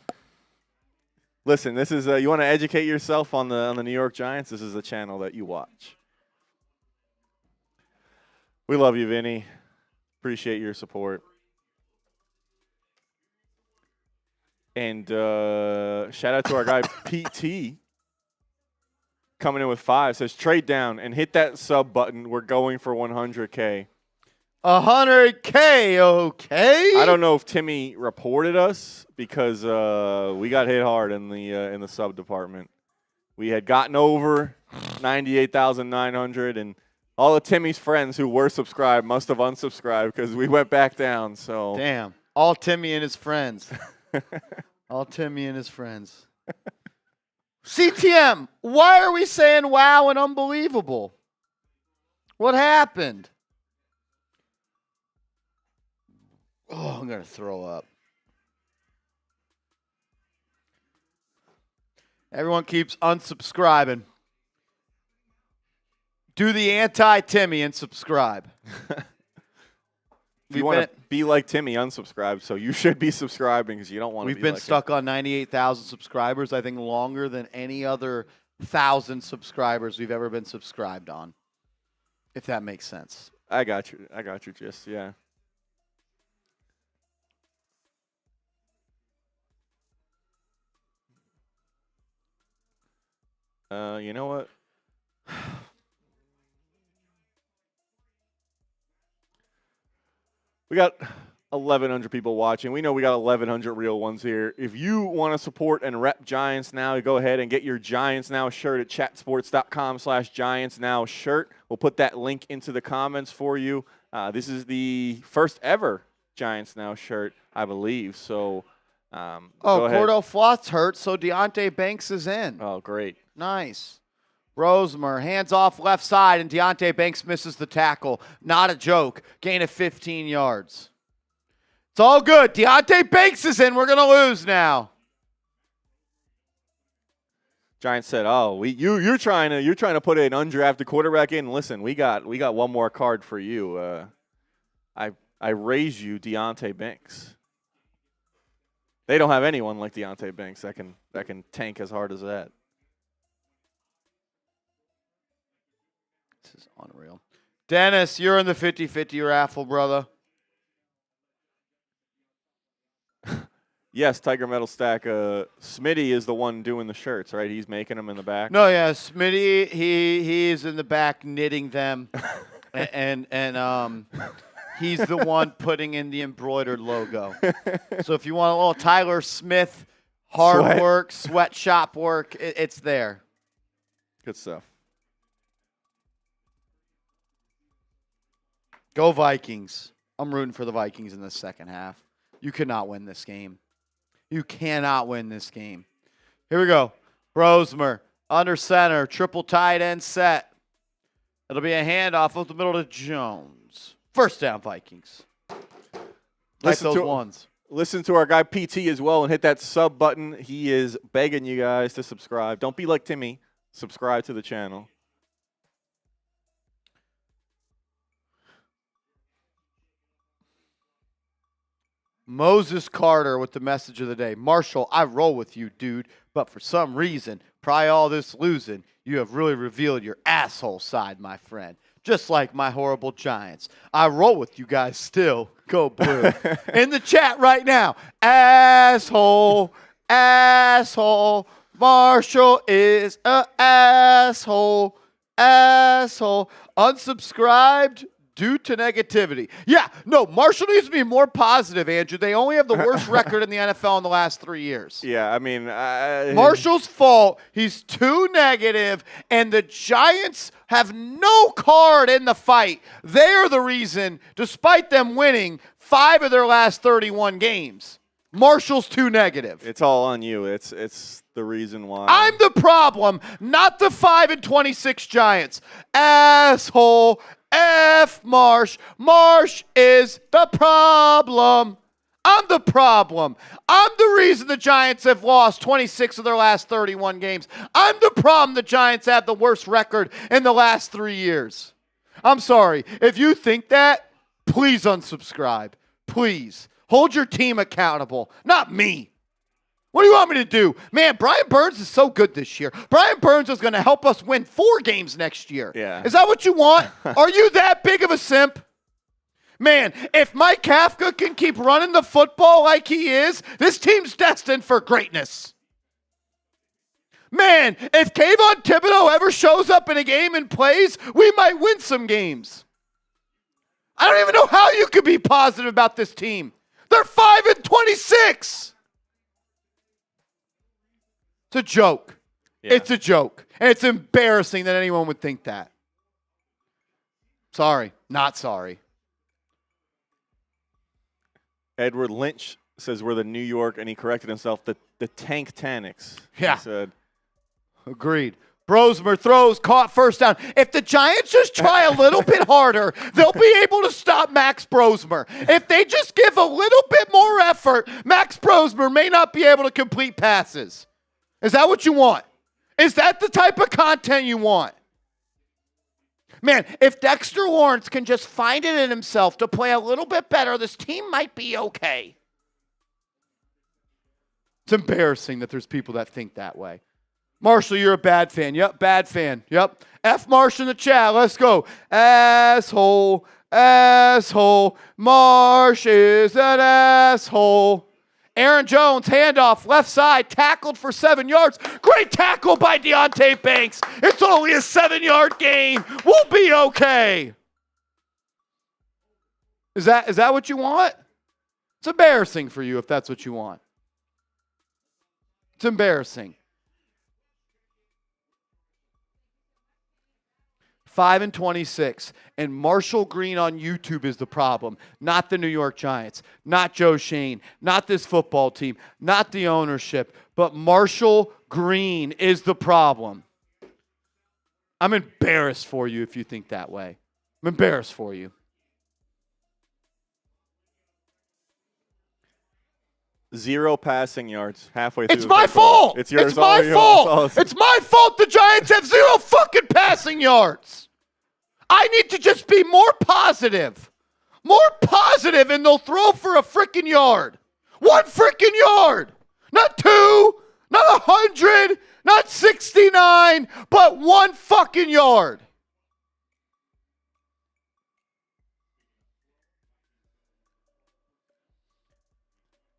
Speaker 2: Listen, this is you want to educate yourself on the New York Giants. This is the channel that you watch. We love you, Vinny. Appreciate your support. And shout out to our guy PT coming in with 5. Says trade down and hit that sub button. We're going for 100K.
Speaker 1: 100K, okay?
Speaker 2: I don't know if Timmy reported us because we got hit hard in the sub department. We had gotten over 98,900, and all of Timmy's friends who were subscribed must have unsubscribed because we went back down. So
Speaker 1: damn, all Timmy and his friends. All Timmy and his friends. CTM, why are we saying wow and unbelievable? What happened? Oh, I'm going to throw up. Everyone keeps unsubscribing. Do the anti-Timmy and subscribe.
Speaker 2: If you want to be like Timmy, unsubscribe. So you should be subscribing because you don't want to be
Speaker 1: We've been
Speaker 2: like
Speaker 1: stuck on 98,000 subscribers, I think longer than any other 1,000 subscribers we've ever been subscribed on, if that makes sense.
Speaker 2: I got you, just, yeah. You know what? We got 1,100 people watching. We know we got 1,100 real ones here. If you want to support and rep Giants Now, go ahead and get your Giants Now shirt at chatsports.com/Giants Now shirt. We'll put that link into the comments for you. This is the first ever Giants Now shirt, I believe. So,
Speaker 1: Cordell Flott's hurt, so Deontay Banks is in.
Speaker 2: Oh, great.
Speaker 1: Nice. Rosemer, hands off left side, and Deontay Banks misses the tackle. Not a joke. Gain of 15 yards. It's all good. Deontay Banks is in. We're going to lose now.
Speaker 2: Giants said, "Oh, you're trying to put an undrafted quarterback in. Listen, we got one more card for you. I raise you, Deontay Banks. They don't have anyone like Deontay Banks that can tank as hard as that.
Speaker 1: This is unreal. Dennis, you're in the 50-50 raffle, brother.
Speaker 2: Yes, Tiger Metal Stack. Smitty is the one doing the shirts, right? He's making them in the back.
Speaker 1: No, yeah, Smitty, he is in the back knitting them, and he's the one putting in the embroidered logo. So if you want a little Tyler Smith hard work, sweatshop work, it's there.
Speaker 2: Good stuff.
Speaker 1: Go Vikings. I'm rooting for the Vikings in the second half. You cannot win this game. You cannot win this game. Here we go. Brosmer, under center, triple tight end set. It'll be a handoff up the middle to Jones. First down, Vikings. Like those ones.
Speaker 2: Listen to our guy PT as well and hit that sub button. He is begging you guys to subscribe. Don't be like Timmy. Subscribe to the channel.
Speaker 1: Moses Carter with the message of the day. Marshall, I roll with you, dude, but for some reason, probably all this losing, you have really revealed your asshole side, my friend. Just like my horrible Giants. I roll with you guys still. Go Blue. In the chat right now. Asshole. Asshole. Marshall is a asshole. Asshole. Unsubscribed due to negativity. Yeah, no, Marshall needs to be more positive, Andrew. They only have the worst record in the NFL in the last 3 years.
Speaker 2: Yeah, I mean...
Speaker 1: Marshall's fault. He's too negative, and the Giants have no card in the fight. They're the reason, despite them winning 5 of their last 31 games. Marshall's too negative.
Speaker 2: It's all on you. It's the reason why.
Speaker 1: I'm the problem, not the 5-26 Giants. Asshole. F Marsh. Marsh is the problem. I'm the problem. I'm the reason the Giants have lost 26 of their last 31 games. I'm the problem the Giants have the worst record in the last 3 years. I'm sorry. If you think that, please unsubscribe. Please. Hold your team accountable, not me. What do you want me to do? Man, Brian Burns is so good this year. Brian Burns is going to help us win 4 games next year.
Speaker 2: Yeah.
Speaker 1: Is that what you want? Are you that big of a simp? Man, if Mike Kafka can keep running the football like he is, this team's destined for greatness. Man, if Kayvon Thibodeau ever shows up in a game and plays, we might win some games. I don't even know how you could be positive about this team. They're 5-26. It's a joke. Yeah. It's a joke. And it's embarrassing that anyone would think that. Sorry. Not sorry.
Speaker 2: Edward Lynch says we're the New York, and he corrected himself, the Tank Tanics.
Speaker 1: Yeah.
Speaker 2: He said.
Speaker 1: Agreed. Brosmer throws, caught first down. If the Giants just try a little bit harder, they'll be able to stop Max Brosmer. If they just give a little bit more effort, Max Brosmer may not be able to complete passes. Is that what you want? Is that the type of content you want? Man, if Dexter Lawrence can just find it in himself to play a little bit better, this team might be okay. It's embarrassing that there's people that think that way. Marshall, you're a bad fan. Yep, bad fan. Yep. F Marsh in the chat. Let's go. Asshole. Asshole. Marsh is an asshole. Aaron Jones, handoff, left side, tackled for 7 yards. Great tackle by Deontay Banks. It's only a 7-yard gain. We'll be okay. Is that what you want? It's embarrassing for you if that's what you want. It's embarrassing. 5-26, and Marshall Green on YouTube is the problem, not the New York Giants, not Joe Shane, not this football team, not the ownership, but Marshall Green is the problem. I'm embarrassed for you if you think that way. I'm embarrassed for you.
Speaker 2: 0 passing yards halfway through.
Speaker 1: It's my fault.
Speaker 2: It's yours.
Speaker 1: It's my fault. It's my fault the Giants have 0 fucking passing yards. I need to just be more positive. More positive, and they'll throw for a freaking yard. 1 freaking yard. Not 2, not 100, not 69, but 1 fucking yard.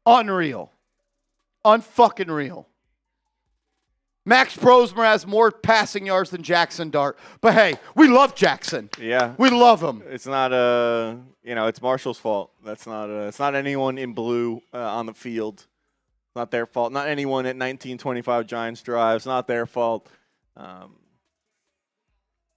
Speaker 1: Unreal. Unfucking real. Max Brosmer has more passing yards than Jaxson Dart. But hey, we love Jaxson.
Speaker 2: Yeah.
Speaker 1: We love him.
Speaker 2: It's not it's Marshall's fault. It's not anyone in blue on the field. Not their fault. Not anyone at 1925 Giants drives. Not their fault.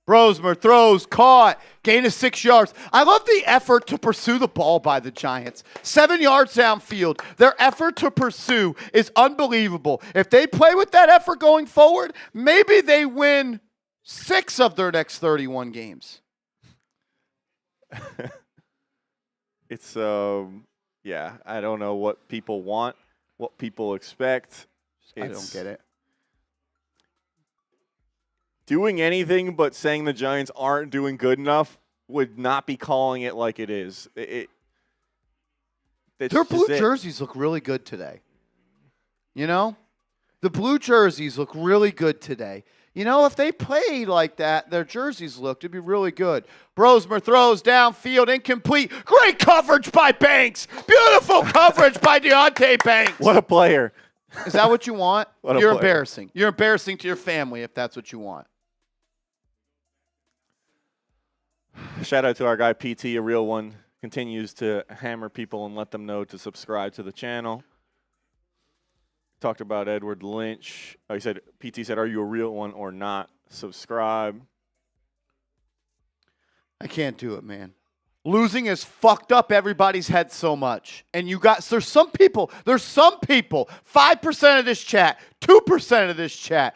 Speaker 1: Brosmer throws, caught, gain of 6 yards. I love the effort to pursue the ball by the Giants. 7 yards downfield. Their effort to pursue is unbelievable. If they play with that effort going forward, maybe they win 6 of their next 31 games.
Speaker 2: It's I don't know what people want, what people expect.
Speaker 1: I don't get it.
Speaker 2: Doing anything but saying the Giants aren't doing good enough would not be calling it like it is.
Speaker 1: Their blue jerseys look really good today. You know? The blue jerseys look really good today. You know, if they played like that, their jerseys looked, it'd be really good. Brosmer throws downfield, incomplete. Great coverage by Banks. Beautiful coverage by Deontay Banks.
Speaker 2: What a player.
Speaker 1: Is that what you want?
Speaker 2: What a
Speaker 1: You're
Speaker 2: player.
Speaker 1: embarrassing. You're embarrassing to your family if that's what you want.
Speaker 2: Shout out to our guy PT, a real one. Continues to hammer people and let them know to subscribe to the channel. Talked about Edward Lynch. He said, PT said, are you a real one or not? Subscribe.
Speaker 1: I can't do it, man. Losing has fucked up everybody's head so much. And there's some people, 5% of this chat, 2% of this chat,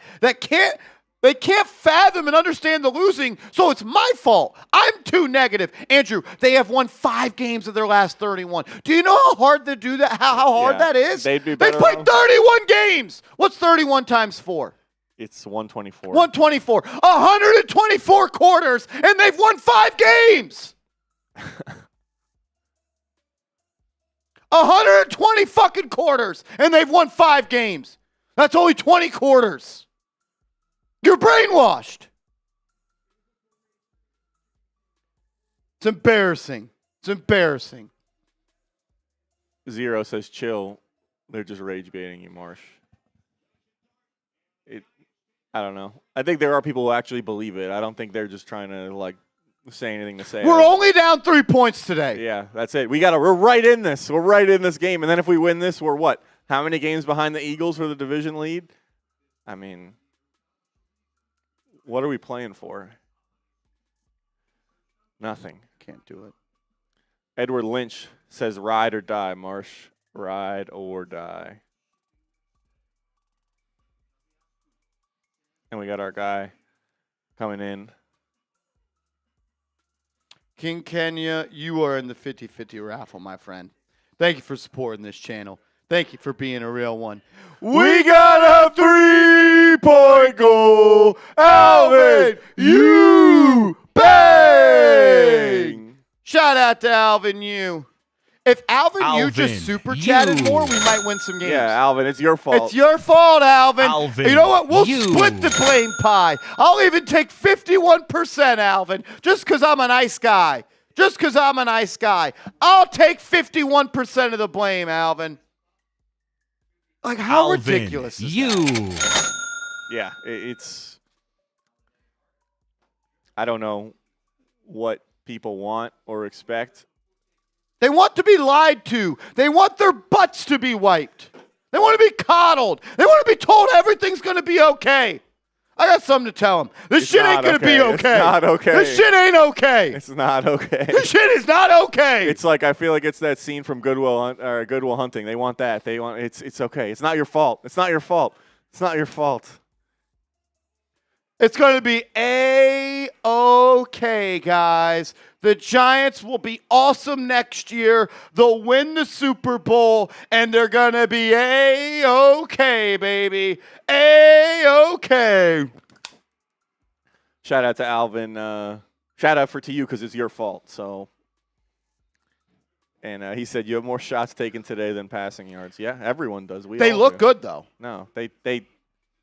Speaker 1: they can't fathom and understand the losing, so it's my fault. I'm too negative. Andrew, they have won 5 games of their last 31. Do you know how hard to do that? How hard that is?
Speaker 2: They'd be
Speaker 1: They
Speaker 2: better
Speaker 1: played
Speaker 2: off.
Speaker 1: 31 games. What's 31 times 4?
Speaker 2: It's 124.
Speaker 1: 124. 124 quarters, and they've won 5 games. 120 fucking quarters, and they've won 5 games. That's only 20 quarters. You're brainwashed. It's embarrassing. It's embarrassing.
Speaker 2: 0 says chill. They're just rage baiting you, Marsh. I don't know. I think there are people who actually believe it. I don't think they're just trying to say anything to say.
Speaker 1: We're only down 3 points today.
Speaker 2: Yeah, that's it. We're right in this. We're right in this game. And then if we win this, we're what? How many games behind the Eagles for the division lead? I mean, what are we playing for? Nothing.
Speaker 1: Can't do it.
Speaker 2: Edward Lynch says ride or die, Marsh. Ride or die. And we got our guy coming in.
Speaker 1: King Kenya, you are in the 50-50 raffle, my friend. Thank you for supporting this channel. Thank you for being a real one. We got a 3-point goal. Alvin, you bang! Shout out to Alvin, you. If Alvin, you just
Speaker 4: Alvin,
Speaker 1: super chatted
Speaker 4: you.
Speaker 1: more, we might win some games.
Speaker 2: Yeah, Alvin, it's your fault.
Speaker 1: It's your fault, Alvin.
Speaker 4: Alvin,
Speaker 1: You know what? We'll
Speaker 4: you.
Speaker 1: split the blame pie. I'll even take 51%, Alvin, just because I'm a nice guy. Just because I'm a nice guy. I'll take 51% of the blame, Alvin. Like, how
Speaker 4: Alvin,
Speaker 1: ridiculous is
Speaker 4: you.
Speaker 1: that?
Speaker 2: Yeah, it's. I don't know what people want or expect.
Speaker 1: They want to be lied to. They want their butts to be wiped. They want to be coddled. They want to be told everything's going to be okay. I got something to tell them. This shit ain't going to be okay.
Speaker 2: It's not okay.
Speaker 1: This shit ain't okay.
Speaker 2: It's not okay.
Speaker 1: This shit is not okay.
Speaker 2: It's like I feel like it's that scene from Goodwill Hunting. They want that. They want it's okay. It's not your fault. It's not your fault. It's not your fault.
Speaker 1: It's going to be A-OK, guys. The Giants will be awesome next year. They'll win the Super Bowl, and they're going to be A-OK, baby. A-OK.
Speaker 2: Shout out to Alvin. Shout out to you because it's your fault. So, and he said you have more shots taken today than passing yards. Yeah, everyone does.
Speaker 1: They look good, though.
Speaker 2: No,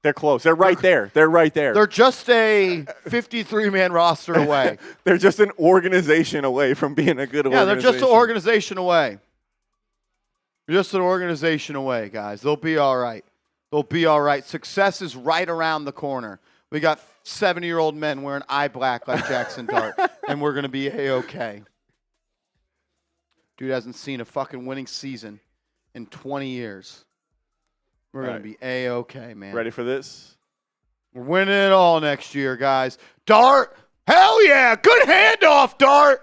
Speaker 2: they're close. They're right there. They're right there.
Speaker 1: They're just a 53-man roster away.
Speaker 2: They're just an organization away from being a good organization.
Speaker 1: Yeah, they're just an organization away. Just an organization away, guys. They'll be all right. They'll be all right. Success is right around the corner. We got 70-year-old men wearing eye black like Jaxson Dart, and we're going to be A-OK. Dude hasn't seen a fucking winning season in 20 years. We're going to be A-OK, man.
Speaker 2: Ready for this?
Speaker 1: We're winning it all next year, guys. Dart, hell yeah. Good handoff, Dart.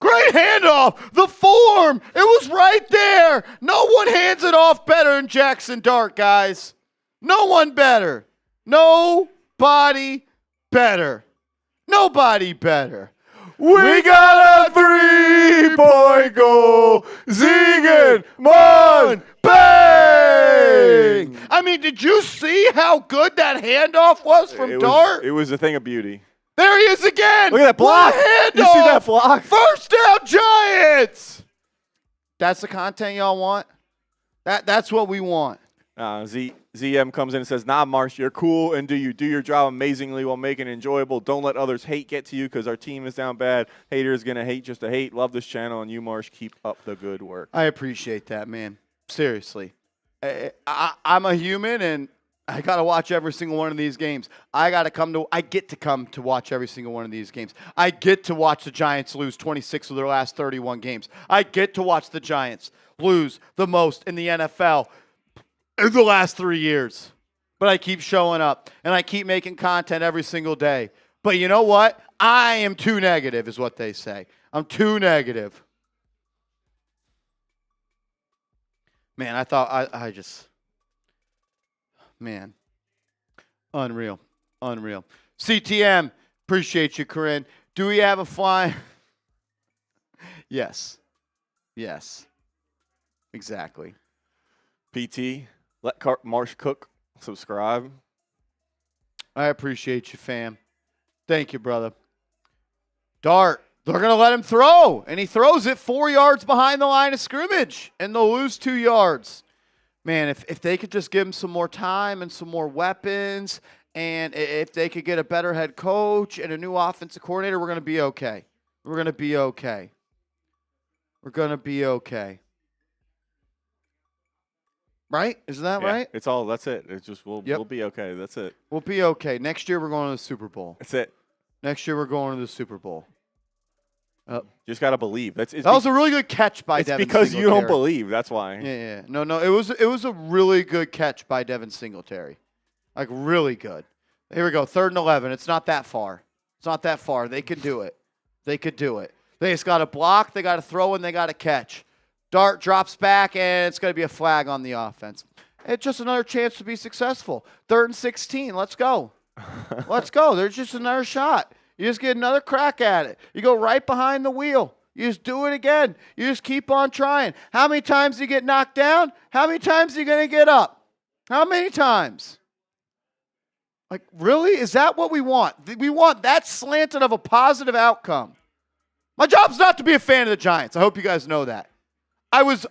Speaker 1: Great handoff. The form, it was right there. No one hands it off better than Jaxson Dart, guys. No one better. Nobody better. Nobody better. We got a 3-point goal. Ziegen, Mon, bang! I mean, did you see how good that handoff was from Dart?
Speaker 2: It was a thing of beauty.
Speaker 1: There he is again.
Speaker 2: Look at that block.
Speaker 1: Handoff.
Speaker 2: You see that block?
Speaker 1: First down, Giants. That's the content y'all want? That's what we want.
Speaker 2: ZM comes in and says, nah, Marsh, you're cool, and do your job amazingly while making it enjoyable. Don't let others hate get to you because our team is down bad. Haters going to hate just to hate. Love this channel, and you, Marsh, keep up the good work.
Speaker 1: I appreciate that, man. Seriously. I'm a human, and I got to watch every single one of these games. I get to come to watch every single one of these games. I get to watch the Giants lose 26 of their last 31 games. I get to watch the Giants lose the most in the NFL in the last 3 years. But I keep showing up, and I keep making content every single day. But you know what? I am too negative is what they say. I'm too negative. Man, I thought I just... Man. Unreal. CTM, appreciate you, Corinne. Do we have a fly? Yes. Exactly.
Speaker 2: PT, let Marsh cook. Subscribe.
Speaker 1: I appreciate you, fam. Thank you, brother. Dart, they're going to let him throw. And he throws it 4 yards behind the line of scrimmage. And they'll lose 2 yards. Man, if they could just give him some more time and some more weapons, and if they could get a better head coach and a new offensive coordinator, we're going to be okay. We're going to be okay. Right? Isn't that right?
Speaker 2: It's all. That's it. It's just we'll be okay. That's it.
Speaker 1: We'll be okay. Next year we're going to the Super Bowl.
Speaker 2: That's it.
Speaker 1: Next year we're going to the Super Bowl.
Speaker 2: Just gotta believe. That
Speaker 1: was a really good catch by Devin Singletary.
Speaker 2: It's because you don't believe. That's why.
Speaker 1: Yeah. No. It was a really good catch by Devin Singletary. Like really good. Here we go. 3rd and 11. It's not that far. They could do it. They just got to block. They got to throw, and they got to catch. Dart drops back, and it's going to be a flag on the offense. It's just another chance to be successful. 3rd and 16. Let's go. There's just another shot. You just get another crack at it. You go right behind the wheel. You just do it again. You just keep on trying. How many times do you get knocked down? How many times are you going to get up? How many times? Like, really? Is that what we want? We want that slanted of a positive outcome. My job's not to be a fan of the Giants. I hope you guys know that. I was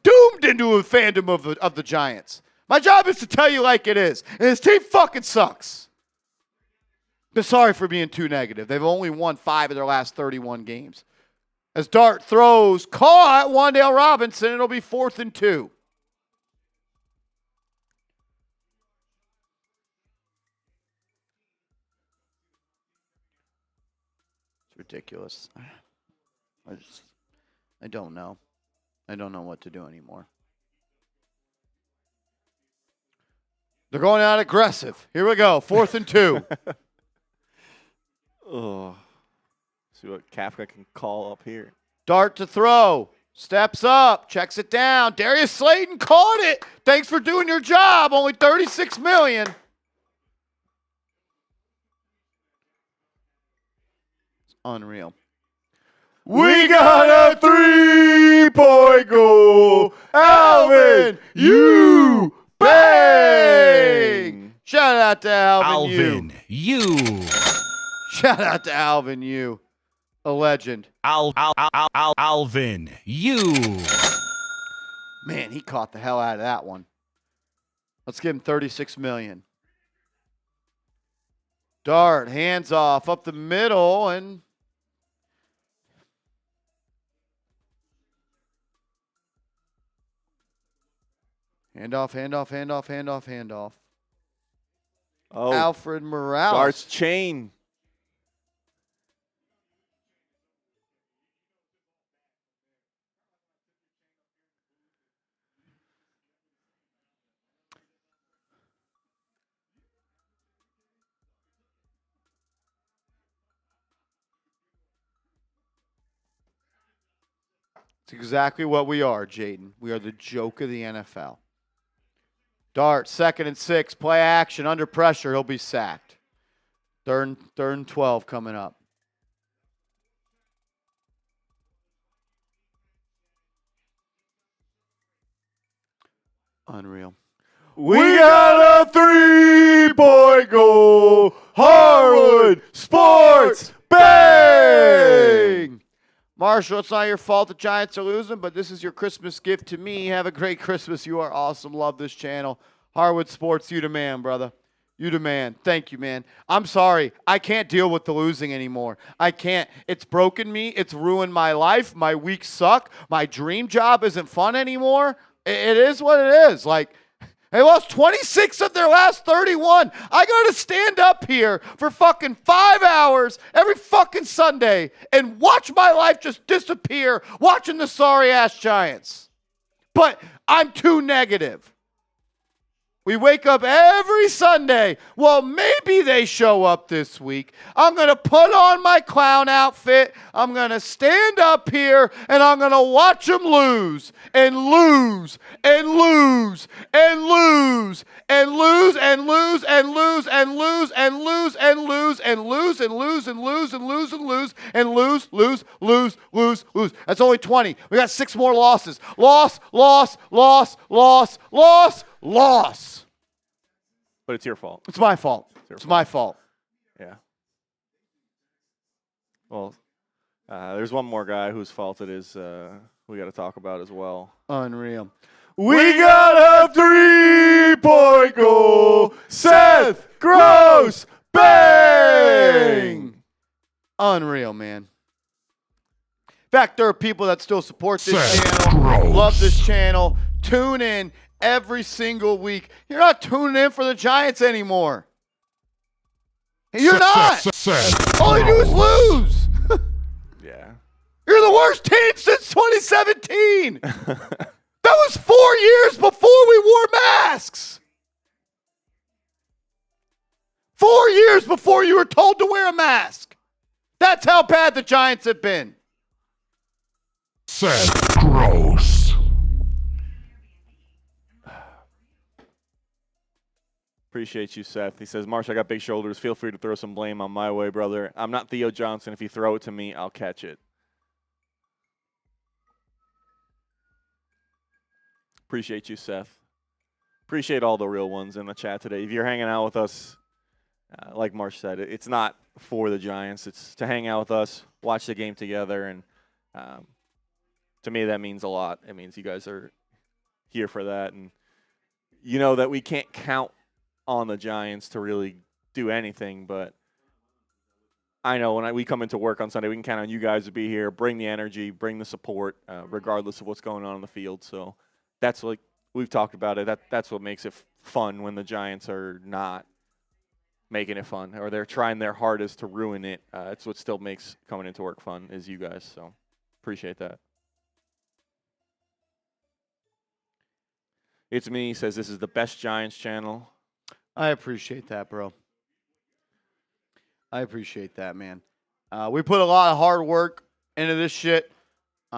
Speaker 1: doomed into a fandom of the Giants. My job is to tell you like it is. And this team fucking sucks. But sorry for being too negative. They've only won 5 of their last 31 games. As Dart throws, caught Wan'Dale Robinson, it'll be 4th and 2. It's ridiculous. I don't know. I don't know what to do anymore. They're going out aggressive. Here we go. 4th and 2.
Speaker 2: Oh, see what Kafka can call up here.
Speaker 1: Dart to throw. Steps up. Checks it down. Darius Slayton caught it. Thanks for doing your job. Only $36 million. Unreal.
Speaker 2: We got a 3-point goal. Alvin, you bang!
Speaker 1: Shout out to
Speaker 4: Alvin,
Speaker 1: you.
Speaker 4: you.
Speaker 1: Shout out to Alvin, you. A legend.
Speaker 4: Alvin, you.
Speaker 1: Man, he caught the hell out of that one. Let's give him $36 million. Dart, hands off, up the middle, and handoff, handoff, handoff, handoff, handoff.
Speaker 2: Oh,
Speaker 1: Alfred Morales.
Speaker 2: Dart's chain.
Speaker 1: It's exactly what we are, Jaden. We are the joke of the NFL. Dart, 2nd and 6, play action, under pressure, he'll be sacked. Third and 12 coming up. Unreal.
Speaker 2: We got a 3-point goal. Harwood Sports, bang!
Speaker 1: Marshall, it's not your fault the Giants are losing, but this is your Christmas gift to me. Have a great Christmas. You are awesome. Love this channel. Harwood Sports, you the man, brother. You the man. Thank you, man. I'm sorry. I can't deal with the losing anymore. I can't. It's broken me. It's ruined my life. My weeks suck. My dream job isn't fun anymore. It is what it is. Like, they lost 26 of their last 31. I got to stand up here for fucking 5 hours every fucking Sunday and watch my life just disappear watching the sorry-ass Giants. But I'm too negative. We wake up every Sunday. Well, maybe they show up this week. I'm going to put on my clown outfit. I'm going to stand up here, and I'm going to watch them lose and lose and lose and lose and lose and lose and lose and lose and lose and lose and lose and lose and lose and lose and lose and lose, lose, lose, lose, lose. That's only 20. We got 6 more losses. Loss, loss, loss, loss, loss, loss.
Speaker 2: But it's your fault.
Speaker 1: It's my fault. It's my fault.
Speaker 2: Yeah. Well, there's one more guy whose fault it is we got to talk about as well.
Speaker 1: Unreal.
Speaker 2: We got a 3-point goal. Seth Gross, bang!
Speaker 1: Unreal, man. In fact, there are people that still support this
Speaker 3: Seth
Speaker 1: channel,
Speaker 3: Gross.
Speaker 1: love this channel, tune in every single week. You're not tuning in for the Giants anymore. You're not. All you do is lose.
Speaker 2: Yeah.
Speaker 1: You're the worst team since 2017. That was 4 years before we wore masks. 4 years before you were told to wear a mask. That's how bad the Giants have been.
Speaker 3: Seth Gross.
Speaker 2: Appreciate you, Seth. He says, Marsh, I got big shoulders. Feel free to throw some blame on my way, brother. I'm not Theo Johnson. If you throw it to me, I'll catch it. Appreciate you, Seth. Appreciate all the real ones in the chat today. If you're hanging out with us, like Marsh said, it's not for the Giants. It's to hang out with us, watch the game together, and to me that means a lot. It means you guys are here for that, and you know that we can't count on the Giants to really do anything, but I know when we come into work on Sunday, we can count on you guys to be here, bring the energy, bring the support, regardless of what's going on the field. So that's like we've talked about it. That's what makes it fun when the Giants are not making it fun or they're trying their hardest to ruin it. It's what still makes coming into work fun is you guys. So appreciate that. It's me. He says this is the best Giants channel.
Speaker 1: I appreciate that, bro. I appreciate that, man. We put a lot of hard work into this shit. Put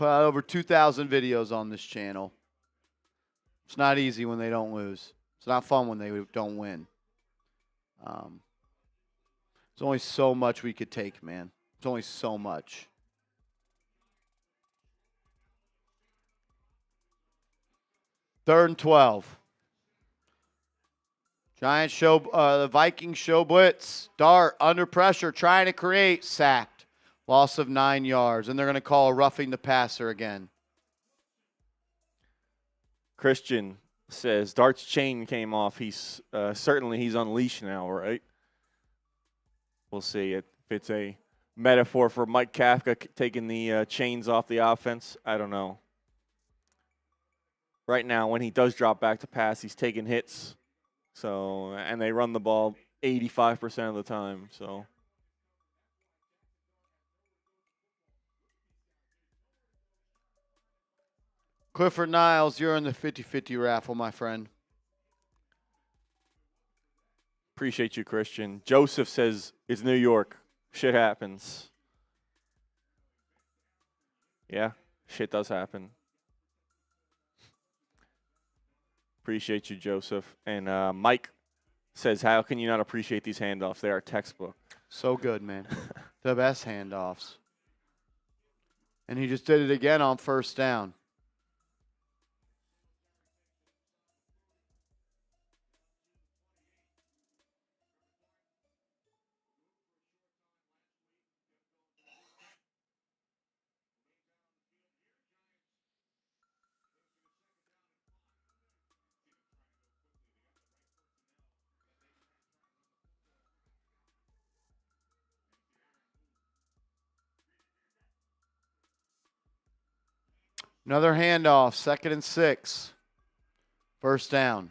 Speaker 1: out over 2,000 videos on this channel. It's not easy when they don't lose. It's not fun when they don't win. There's only so much we could take, man. There's only so much. Third and 12. Giants show, the Vikings show blitz. Dart under pressure, trying to create, sacked. Loss of 9 yards, and they're going to call a roughing the passer again.
Speaker 2: Christian says Dart's chain came off. He's certainly he's unleashed now, right? We'll see if it's a metaphor for Mike Kafka taking the chains off the offense. I don't know. Right now, when he does drop back to pass, he's taking hits. So, and they run the ball 85% of the time. So,
Speaker 1: Clifford Niles, you're in the 50-50 raffle, my friend.
Speaker 2: appreciate you, Christian. Joseph says it's New York. Shit happens. Yeah, shit does happen. Appreciate you, Joseph. And Mike says, how can you not appreciate these handoffs? They are textbook.
Speaker 1: So good, man. The best handoffs. And he just did it again on first down. Another handoff, 2nd and 6. First down.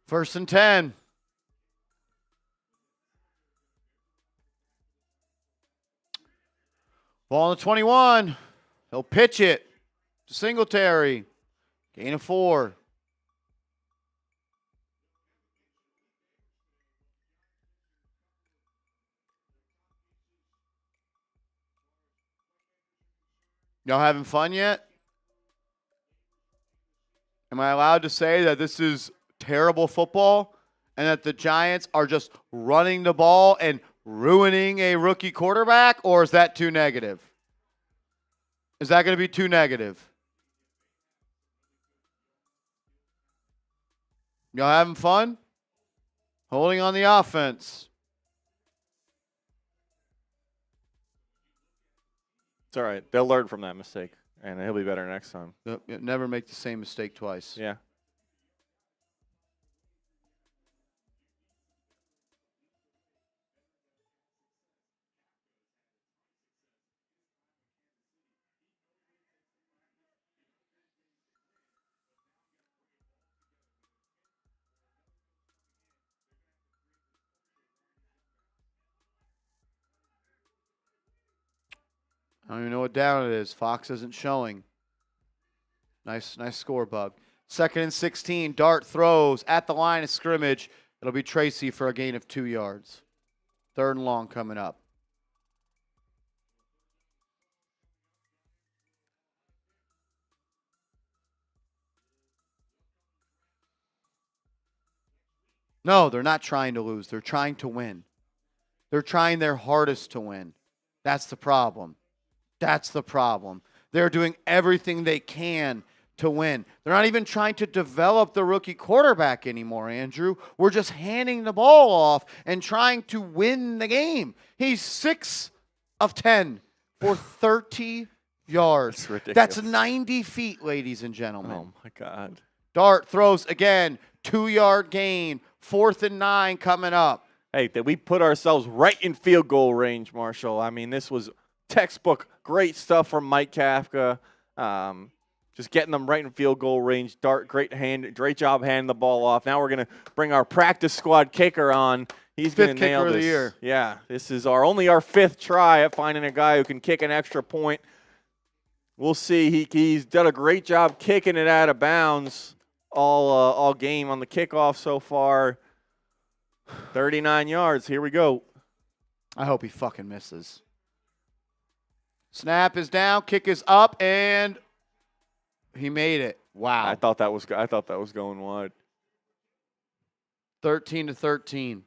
Speaker 1: First and 10. Ball on the 21. He'll pitch it to Singletary. Gain of 4. Y'all having fun yet? Am I allowed to say that this is terrible football and that the Giants are just running the ball and ruining a rookie quarterback, or is that too negative? Is that going to be too negative? Y'all having fun? Holding on the offense.
Speaker 2: It's all right. They'll learn from that mistake, and he'll be better next time.
Speaker 1: Never make the same mistake twice.
Speaker 2: Yeah.
Speaker 1: I don't even know what down it is. Fox isn't showing. Nice score, Bug. 2nd and 16. Dart throws at the line of scrimmage. It'll be Tracy for a gain of 2 yards. 3rd and long coming up. No, they're not trying to lose. They're trying to win. They're trying their hardest to win. That's the problem. That's the problem. They're doing everything they can to win. They're not even trying to develop the rookie quarterback anymore, Andrew. We're just handing the ball off and trying to win the game. He's 6 of 10 for 30 yards.
Speaker 2: That's ridiculous.
Speaker 1: That's 90 feet, ladies and gentlemen.
Speaker 2: Oh, my God.
Speaker 1: Dart throws again, 2-yard gain, 4th and 9 coming up.
Speaker 2: Hey, did we put ourselves right in field goal range, Marshall? I mean, this was textbook, great stuff from Mike Kafka. Just getting them right in field goal range. Dart, great job handing the ball off. Now we're going to bring our practice squad kicker on. He's going to nail this.
Speaker 1: Fifth kicker of the year.
Speaker 2: Yeah, this is only our 5th try at finding a guy who can kick an extra point. We'll see. He's done a great job kicking it out of bounds all game on the kickoff so far. 39 yards. Here we go.
Speaker 1: I hope he fucking misses. Snap is down, kick is up, and he made it. Wow.
Speaker 2: I thought that was going wide.
Speaker 1: 13-13.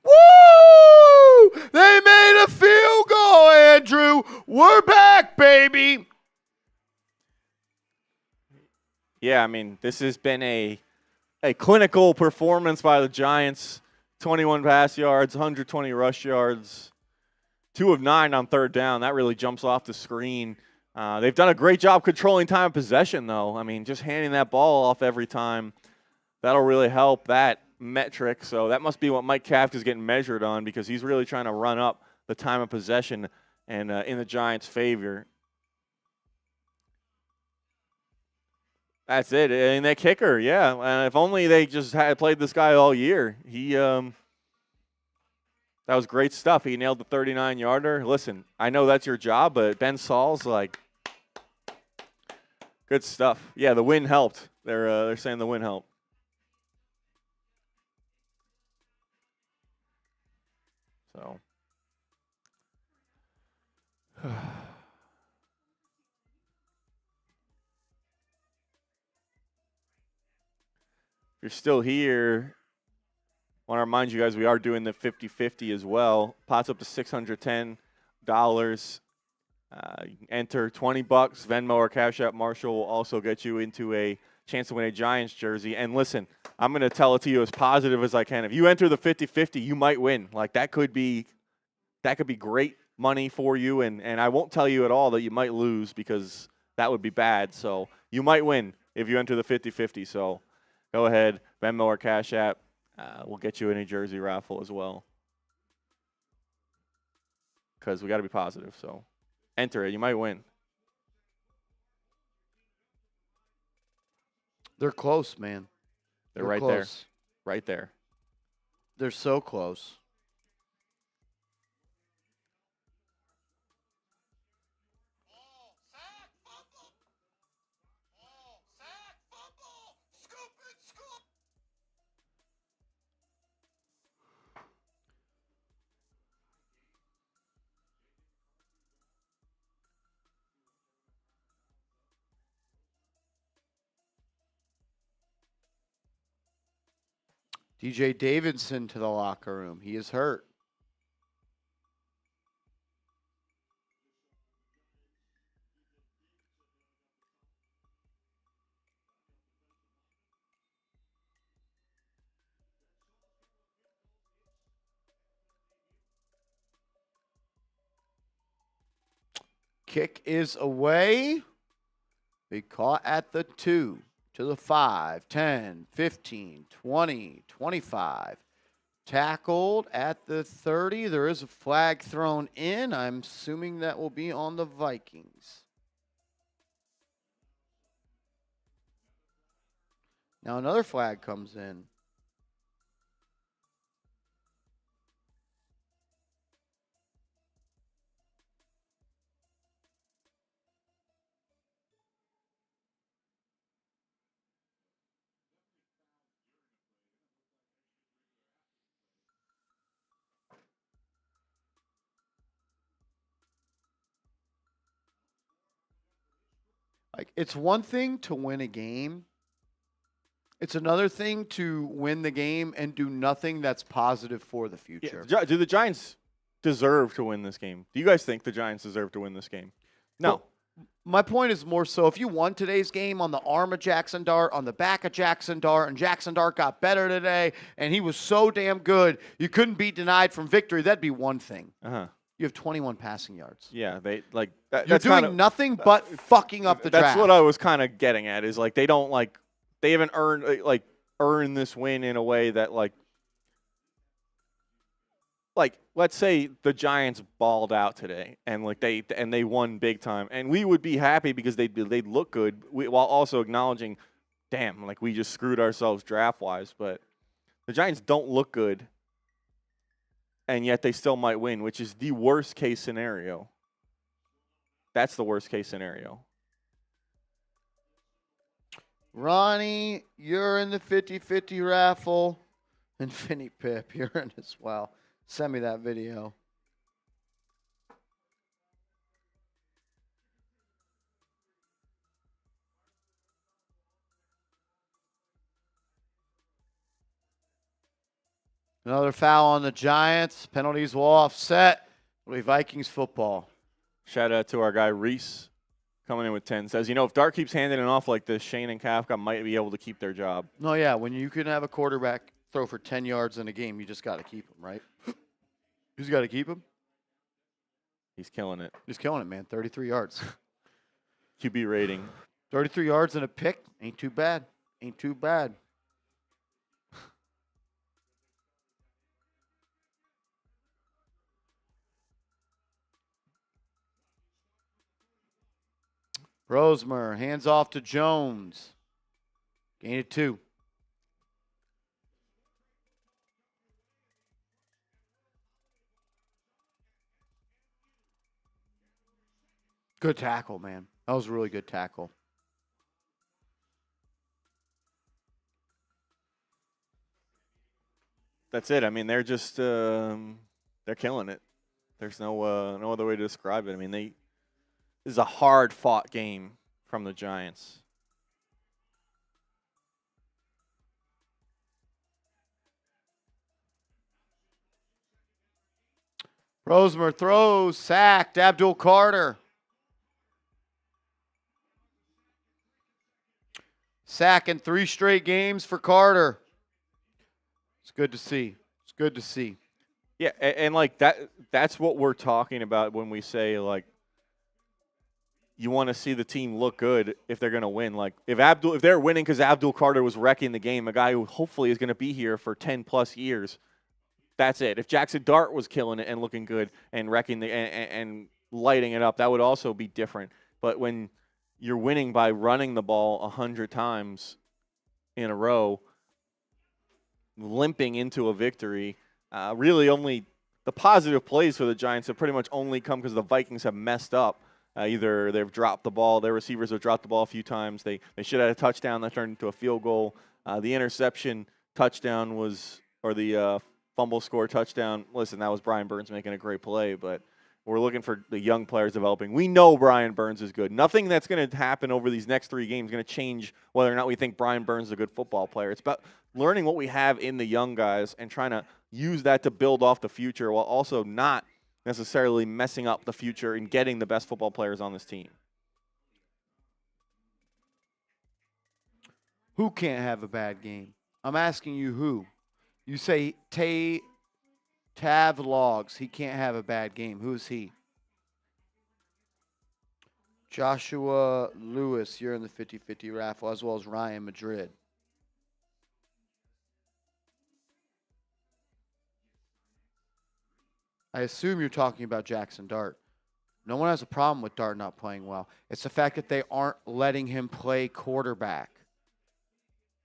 Speaker 1: Woo! They made a field goal, Andrew. We're back, baby.
Speaker 2: Yeah, I mean, this has been a clinical performance by the Giants. 21 pass yards, 120 rush yards, 2 of 9 on third down. That really jumps off the screen. They've done a great job controlling time of possession, though. I mean, just handing that ball off every time, that'll really help that metric. So that must be what Mike Kafka is getting measured on, because he's really trying to run up the time of possession and in the Giants' favor. That's it. And that kicker, yeah. If only they just had played this guy all year. That was great stuff. He nailed the 39-yarder. Listen, I know that's your job, but Ben Saul's like, good stuff. Yeah, the win helped. They're saying the win helped. So. If you're still here, I want to remind you guys we are doing the 50-50 as well. Pots up to $610. You can enter $20. Venmo or Cash App Marshall will also get you into a chance to win a Giants jersey. And listen, I'm going to tell it to you as positive as I can. If you enter the 50-50, you might win. Like, that could be great money for you. And I won't tell you at all that you might lose, because that would be bad. So you might win if you enter the 50-50. So go ahead, Venmo or Cash App. We'll get you in a jersey raffle as well, because we got to be positive. So enter it. You might win.
Speaker 1: They're close, man.
Speaker 2: They're right
Speaker 1: close.
Speaker 2: there. Right there.
Speaker 1: They're so close. DJ Davidson to the locker room. He is hurt. Kick is away. Be caught at the 2. To the 5, 10, 15, 20, 25. Tackled at the 30. There is a flag thrown in. I'm assuming that will be on the Vikings. Now another flag comes in. Like, it's one thing to win a game. It's another thing to win the game and do nothing that's positive for the future.
Speaker 2: Yeah. Do the Giants deserve to win this game? Do you guys think the Giants deserve to win this game? No.
Speaker 1: Well, my point is more so, if you won today's game on the arm of Jaxson Dart, on the back of Jaxson Dart, and Jaxson Dart got better today, and he was so damn good, you couldn't be denied from victory, that'd be one thing.
Speaker 2: Uh-huh.
Speaker 1: You have 21 passing yards.
Speaker 2: Yeah, they like that.
Speaker 1: You're
Speaker 2: that's
Speaker 1: doing
Speaker 2: kinda,
Speaker 1: nothing but fucking up the draft.
Speaker 2: That's what I was kind of getting at, is like they haven't earned this win in a way that like like, let's say the Giants balled out today and like they won big time, and we would be happy because they'd look good, while also acknowledging, damn, like we just screwed ourselves draft wise. But the Giants don't look good, and yet they still might win, which is the worst case scenario. That's the worst case scenario.
Speaker 1: Ronnie, you're in the 50-50 raffle. And Finny Pip, you're in as well. Send me that video. Another foul on the Giants. Penalties will offset. It'll be Vikings football.
Speaker 2: Shout out to our guy Reese coming in with 10. Says, if Dart keeps handing it off like this, Shane and Kafka might be able to keep their job.
Speaker 1: No, yeah, when you can have a quarterback throw for 10 yards in a game, you just got to keep him, right? Who's got to keep him?
Speaker 2: He's killing it.
Speaker 1: He's killing it, man. 33 yards.
Speaker 2: QB rating.
Speaker 1: 33 yards and a pick. Ain't too bad. Ain't too bad. Rosemer, hands off to Jones. Gain it 2. Good tackle, man. That was a really good tackle.
Speaker 2: That's it. I mean, they're just they're killing it. There's no other way to describe it. I mean, this is a hard-fought game from the Giants.
Speaker 1: Rosemer throws, sacked. Abdul Carter. Sack in 3 straight games for Carter. It's good to see. It's good to see.
Speaker 2: Yeah, and like that's what we're talking about when we say, like, you want to see the team look good if they're going to win. Like, if they're winning because Abdul Carter was wrecking the game, a guy who hopefully is going to be here for 10+ years, that's it. If Jaxson Dart was killing it and looking good and wrecking and lighting it up, that would also be different. But when you're winning by running the ball 100 times in a row, limping into a victory, really only the positive plays for the Giants have pretty much only come because the Vikings have messed up. Either they've dropped the ball, their receivers have dropped the ball a few times. They should have had a touchdown that turned into a field goal. The interception touchdown or the fumble score touchdown. Listen, that was Brian Burns making a great play, but we're looking for the young players developing. We know Brian Burns is good. Nothing that's going to happen over these next 3 games is going to change whether or not we think Brian Burns is a good football player. It's about learning what we have in the young guys and trying to use that to build off the future while also not necessarily messing up the future and getting the best football players on this team.
Speaker 1: Who can't have a bad game? I'm asking you who. You say Tav Logs. He can't have a bad game. Who's he? Joshua Lewis, you're in the 50-50 raffle, as well as Ryan Madrid. I assume you're talking about Jaxson Dart. No one has a problem with Dart not playing well. It's the fact that they aren't letting him play quarterback.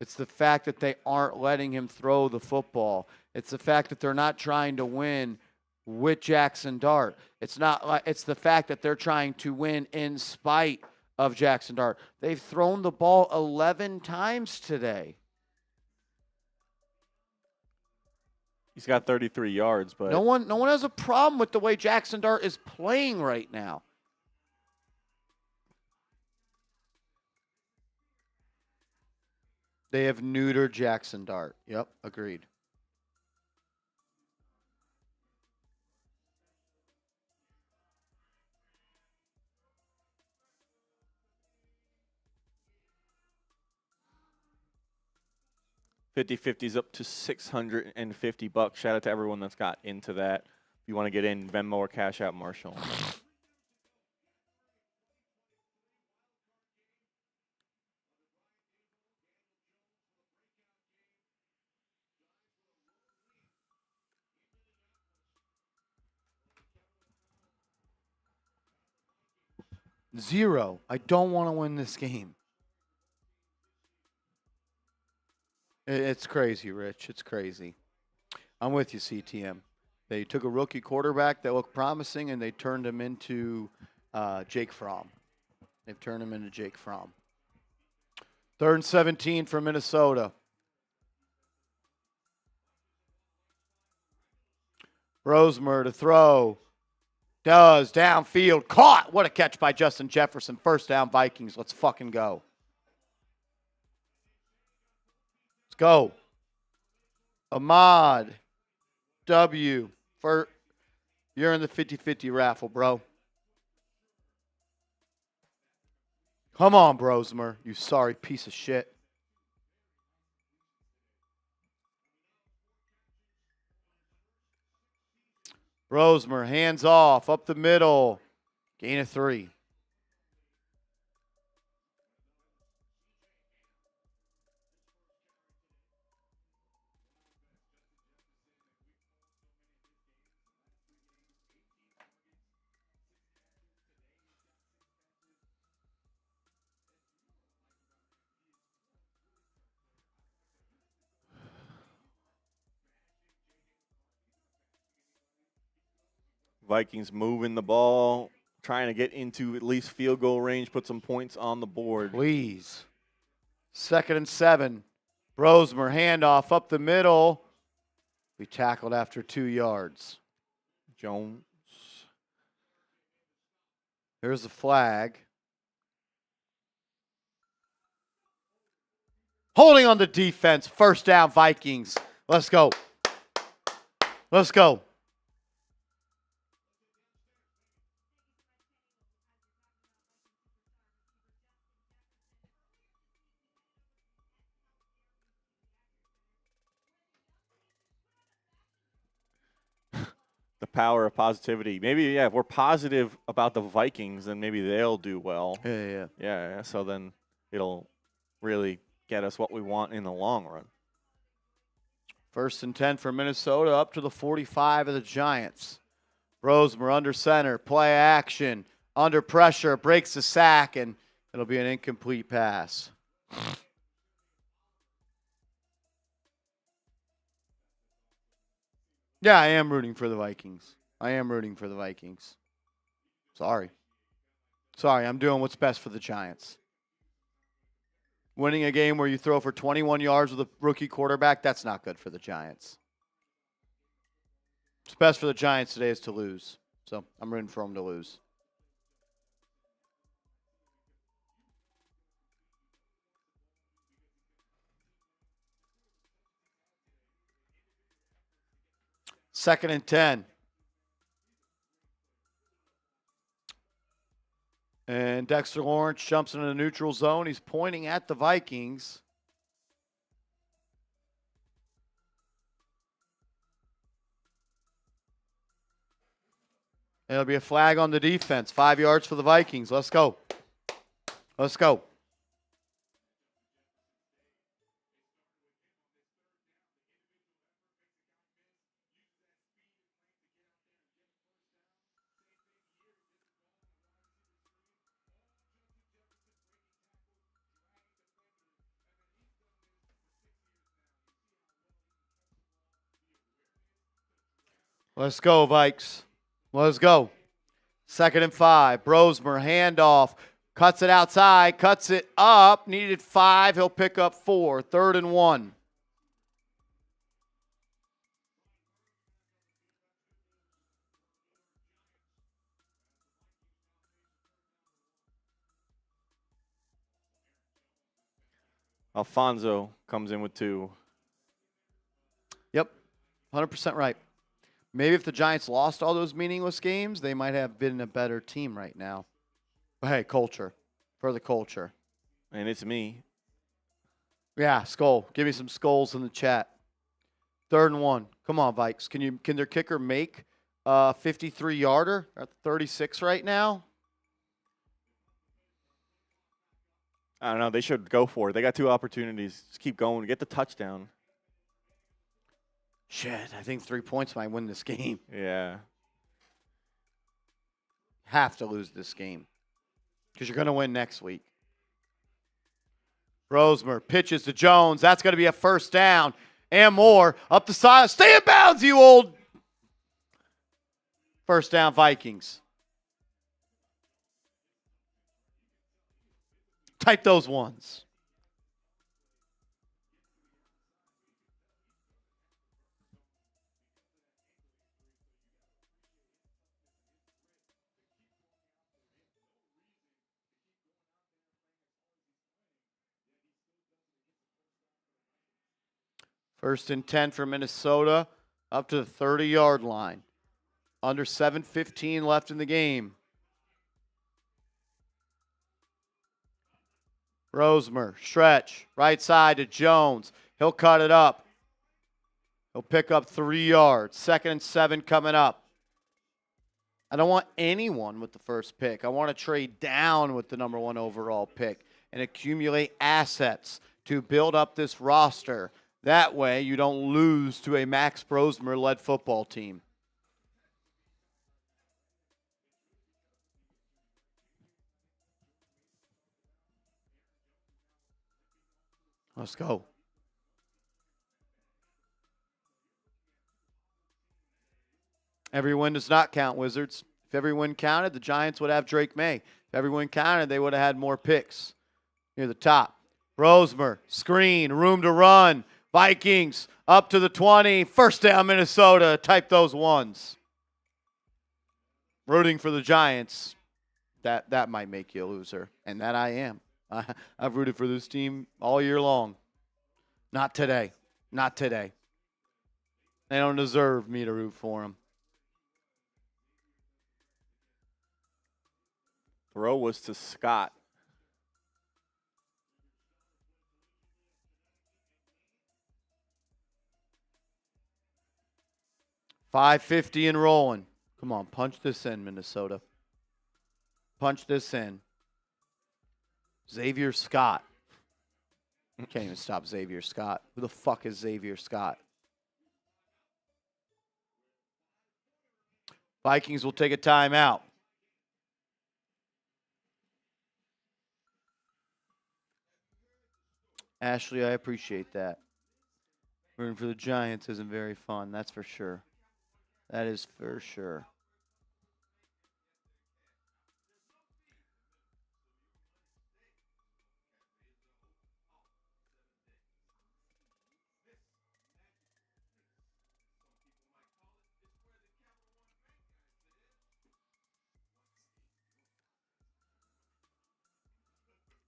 Speaker 1: It's the fact that they aren't letting him throw the football. It's the fact that they're not trying to win with Jaxson Dart. It's the fact that they're trying to win in spite of Jaxson Dart. They've thrown the ball 11 times today.
Speaker 2: He's got 33 yards, but
Speaker 1: No one has a problem with the way Jaxson Dart is playing right now. They have neutered Jaxson Dart. Yep, agreed.
Speaker 2: $50-50's up to $650. Shout out to everyone that's got into that. If you want to get in, Venmo or Cash App Marshall.
Speaker 1: 0. I don't want to win this game. It's crazy, Rich. It's crazy. I'm with you, CTM. They took a rookie quarterback that looked promising, and they turned him into Jake Fromm. They've turned him into Jake Fromm. 3rd and 17 for Minnesota. Rosemer to throw. Does. Downfield. Caught. What a catch by Justin Jefferson. First down, Vikings. Let's fucking go. Let's go. Ahmad. W. You're in the 50-50 raffle, bro. Come on, Brosmer. You sorry piece of shit. Brosmer, hands off, up the middle. Gain of 3.
Speaker 2: Vikings moving the ball, trying to get into at least field goal range, put some points on the board.
Speaker 1: Please. 2nd and 7. Brosmer, handoff up the middle. We tackled after 2 yards.
Speaker 2: Jones.
Speaker 1: Here's the flag. Holding on the defense. First down, Vikings. Let's go. Let's go.
Speaker 2: The power of positivity. Maybe, yeah, if we're positive about the Vikings, then maybe they'll do well.
Speaker 1: Yeah.
Speaker 2: So then it'll really get us what we want in the long run.
Speaker 1: 1st and 10 for Minnesota, up to the 45 of the Giants. Rosemer under center, play action, under pressure, breaks the sack, and it'll be an incomplete pass. Yeah, I am rooting for the Vikings. Sorry, I'm doing what's best for the Giants. Winning a game where you throw for 21 yards with a rookie quarterback, that's not good for the Giants. What's best for the Giants today is to lose. So I'm rooting for them to lose. Second and 10. And Dexter Lawrence jumps into the neutral zone. He's pointing at the Vikings. It'll be a flag on the defense. 5 yards for the Vikings. Let's go. Let's go. Let's go, Vikes. Let's go. 2nd and 5. Brosmer, handoff. Cuts it outside. Cuts it up. Needed 5. He'll pick up 4. 3rd and 1.
Speaker 2: Alfonso comes in with 2.
Speaker 1: Yep. 100% right. Maybe if the Giants lost all those meaningless games, they might have been a better team right now. But hey, culture. For the culture.
Speaker 2: And it's me.
Speaker 1: Yeah, skull. Give me some skulls in the chat. 3rd and 1. Come on, Vikes. Can their kicker make a 53-yarder? They're at 36 right now.
Speaker 2: I don't know. They should go for it. They got 2 opportunities. Just keep going. Get the touchdown.
Speaker 1: Shit, I think 3 points might win this game.
Speaker 2: Yeah.
Speaker 1: Have to lose this game. because you're going to win next week. Rosemer pitches to Jones. That's going to be a first down and more. Up the side. Stay in bounds, you old. First down, Vikings. Type those ones. First and 10 for Minnesota, up to the 30-yard line. Under 7:15 left in the game. Rosemer, stretch, right side to Jones. He'll cut it up. He'll pick up 3 yards. 2nd and 7 coming up. I don't want anyone with the first pick. I want to trade down with the number 1 overall pick and accumulate assets to build up this roster. That way you don't lose to a Max Rosemer-led football team. Let's go. Every win does not count, Wizards. If every win counted, the Giants would have Drake May. If every win counted, they would have had more picks. Near the top. Rosemer, screen, room to run. Vikings up to the 20. First down, Minnesota. Type those ones. Rooting for the Giants. That might make you a loser. And that I am. I've rooted for this team all year long. Not today. Not today. They don't deserve me to root for them.
Speaker 2: Throw was to Scott.
Speaker 1: $5.50 and rolling. Come on, punch this in, Minnesota. Punch this in. Xavier Scott. Can't even stop Xavier Scott. Who the fuck is Xavier Scott? Vikings will take a timeout. Ashley, I appreciate that. Rooting for the Giants isn't very fun, that's for sure. That is for sure.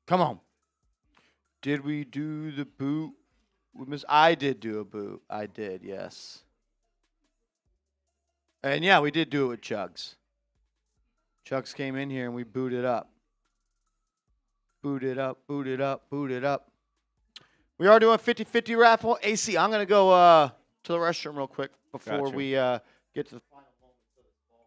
Speaker 1: Come on. Did we do the boot? I did do a boot. I did, yes. And yeah, we did do it with Chugs. Chugs came in here and we booted up. Booted up, booted up, booted up. We are doing 50-50 raffle. AC, I'm going to go to the restroom real quick before we get to the final moments of this ball.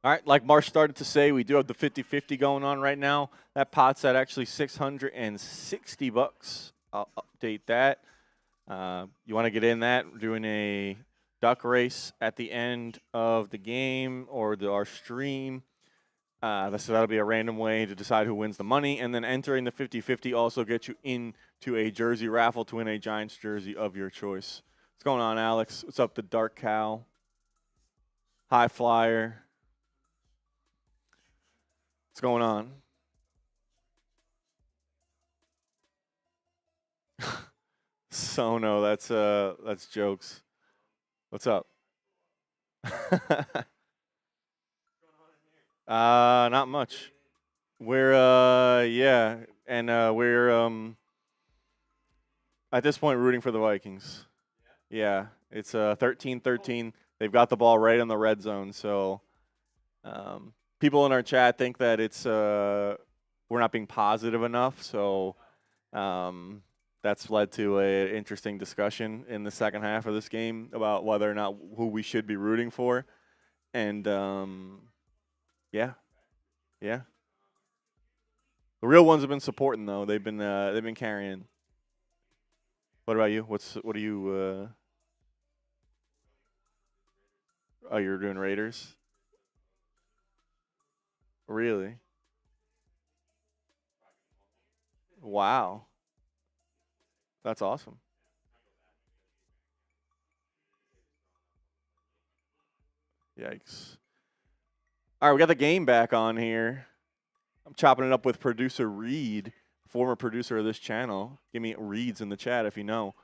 Speaker 2: All right, like Marsh started to say, we do have the 50-50 going on right now. That pot's at actually $660. I'll update that. You want to get in that? We're doing a duck race at the end of the game or our stream. So that'll be a random way to decide who wins the money. And then entering the 50-50 also gets you into a jersey raffle to win a Giants jersey of your choice. What's going on, Alex? What's up, the Dark Cow? High Flyer. What's going on? Sono, that's jokes. What's up? Not much. We're we're at this point rooting for the Vikings. Yeah, it's 13-13. They've got the ball right in the red zone, so people in our chat think that it's we're not being positive enough, so that's led to an interesting discussion in the second half of this game about whether or not who we should be rooting for. And, yeah. The real ones have been supporting though. They've been carrying. What about you? What are you? Oh, you're doing Raiders. Really? Wow. That's awesome. Yikes. All right, we got the game back on here. I'm chopping it up with producer Reed, former producer of this channel. Give me Reeds in the chat if you know.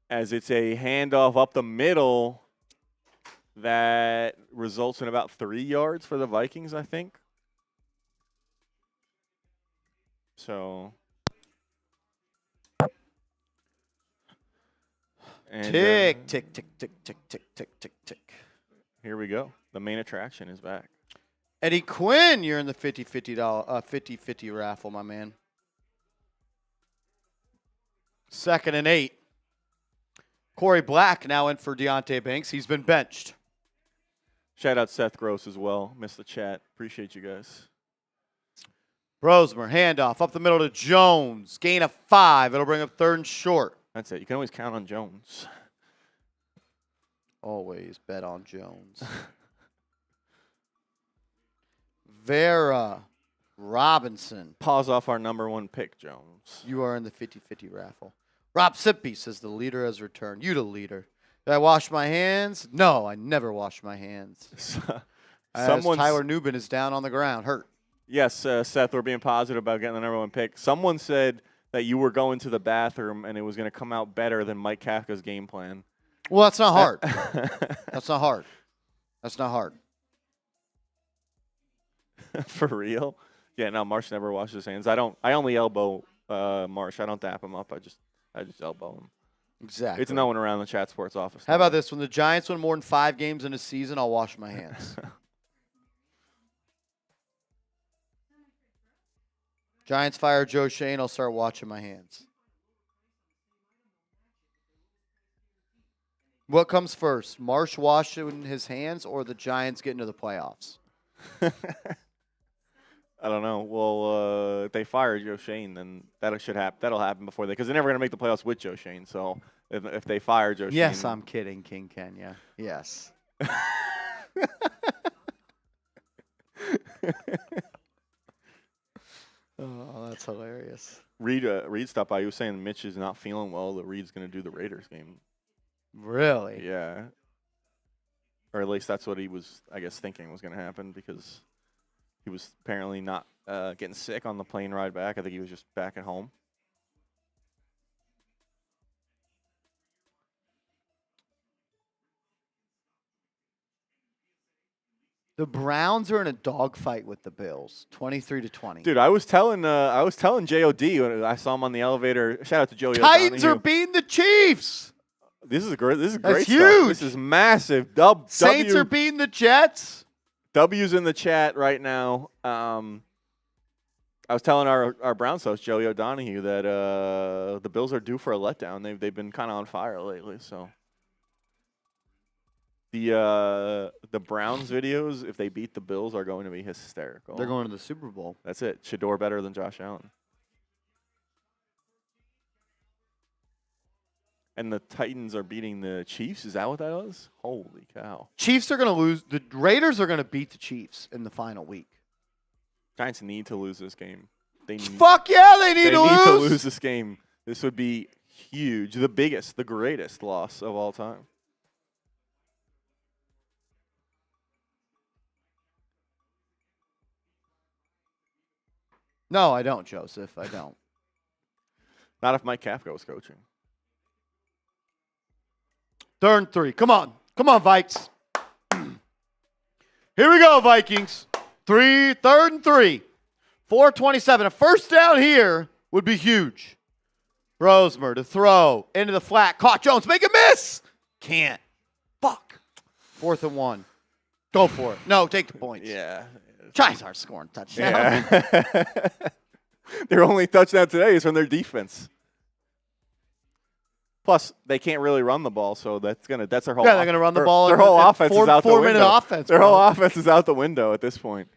Speaker 2: As it's a handoff up the middle that results in about 3 yards for the Vikings, I think. So. And,
Speaker 1: Tick, tick, tick, tick, tick, tick, tick, tick, tick.
Speaker 2: Here we go. The main attraction is back.
Speaker 1: Eddie Quinn, you're in the 50-50 raffle, my man. 2nd and 8. Corey Black now in for Deontay Banks. He's been benched.
Speaker 2: Shout out Seth Gross as well. Missed the chat. Appreciate you guys.
Speaker 1: Rosemer, handoff up the middle to Jones. Gain of 5. It'll bring up 3rd and short.
Speaker 2: That's it. You can always count on Jones.
Speaker 1: Always bet on Jones. Vera Robinson.
Speaker 2: Pause off our number 1 pick, Jones.
Speaker 1: You are in the 50-50 raffle. Rob Sippy says the leader has returned. You the leader. Did I wash my hands? No, I never wash my hands. As Tyler Newbin is down on the ground, hurt.
Speaker 2: Yes, Seth, we're being positive about getting the number 1 pick. Someone said that you were going to the bathroom and it was going to come out better than Mike Kafka's game plan.
Speaker 1: Well, that's not hard. That's not hard. That's not hard.
Speaker 2: For real? Yeah, no, Marsh never washes his hands. I only elbow Marsh. I don't dap him up. I just elbow him.
Speaker 1: Exactly.
Speaker 2: It's no one around the chat sports office.
Speaker 1: How about this? When the Giants win more than 5 games in a season, I'll wash my hands. Giants fire Joe Shane, I'll start washing my hands. What comes first? Marsh washing his hands or the Giants getting to the playoffs?
Speaker 2: I don't know. Well, if they fire Joe Shane, then that'll happen before because they're never going to make the playoffs with Joe Shane. So if they fire Joe Shane.
Speaker 1: Yes, I'm kidding, King Kenya. Yes. Oh, that's hilarious.
Speaker 2: Reed stopped by. He was saying Mitch is not feeling well. That Reed's going to do the Raiders game.
Speaker 1: Really?
Speaker 2: Yeah. Or at least that's what he was, I guess, thinking was going to happen because he was apparently not getting sick on the plane ride back. I think he was just back at home.
Speaker 1: The Browns are in a dogfight with the Bills, 23-20.
Speaker 2: Dude, I was telling JOD when I saw him on the elevator. Shout out to Joey.
Speaker 1: Titans are beating the Chiefs.
Speaker 2: This is great. This is
Speaker 1: That's
Speaker 2: great
Speaker 1: huge.
Speaker 2: stuff. This is massive.
Speaker 1: Saints are beating the Jets.
Speaker 2: W's in the chat right now. I was telling our Browns host Joey O'Donohue that the Bills are due for a letdown. They've been kind of on fire lately. So the Browns videos, if they beat the Bills, are going to be hysterical.
Speaker 1: They're going to the Super Bowl.
Speaker 2: That's it. Shador better than Josh Allen. And the Titans are beating the Chiefs. Is that what that was? Holy cow.
Speaker 1: Chiefs are going to lose. The Raiders are going to beat the Chiefs in the final week.
Speaker 2: Giants need to lose this game.
Speaker 1: Fuck yeah, they need to
Speaker 2: to
Speaker 1: lose.
Speaker 2: lose this game. This would be huge. The biggest, the greatest loss of all time.
Speaker 1: No, I don't, Joseph. I don't.
Speaker 2: Not if Mike Kafka was coaching.
Speaker 1: 3rd and 3. Come on. Come on, Vikes. Here we go, Vikings. 3rd and 3. 4:27. A first down here would be huge. Rosemer to throw into the flat. Caught Jones. Make a miss. Can't. Fuck. 4th and 1. Go for it. No, take the points.
Speaker 2: Yeah.
Speaker 1: Giants aren't scoring touchdown.
Speaker 2: Yeah. Their only touchdown today is from their defense. Plus, they can't really run the ball, so that's their whole.
Speaker 1: Yeah, they're gonna run the ball.
Speaker 2: Their whole offense is out the window.
Speaker 1: Four-minute offense.
Speaker 2: Their whole offense is out the window at this point.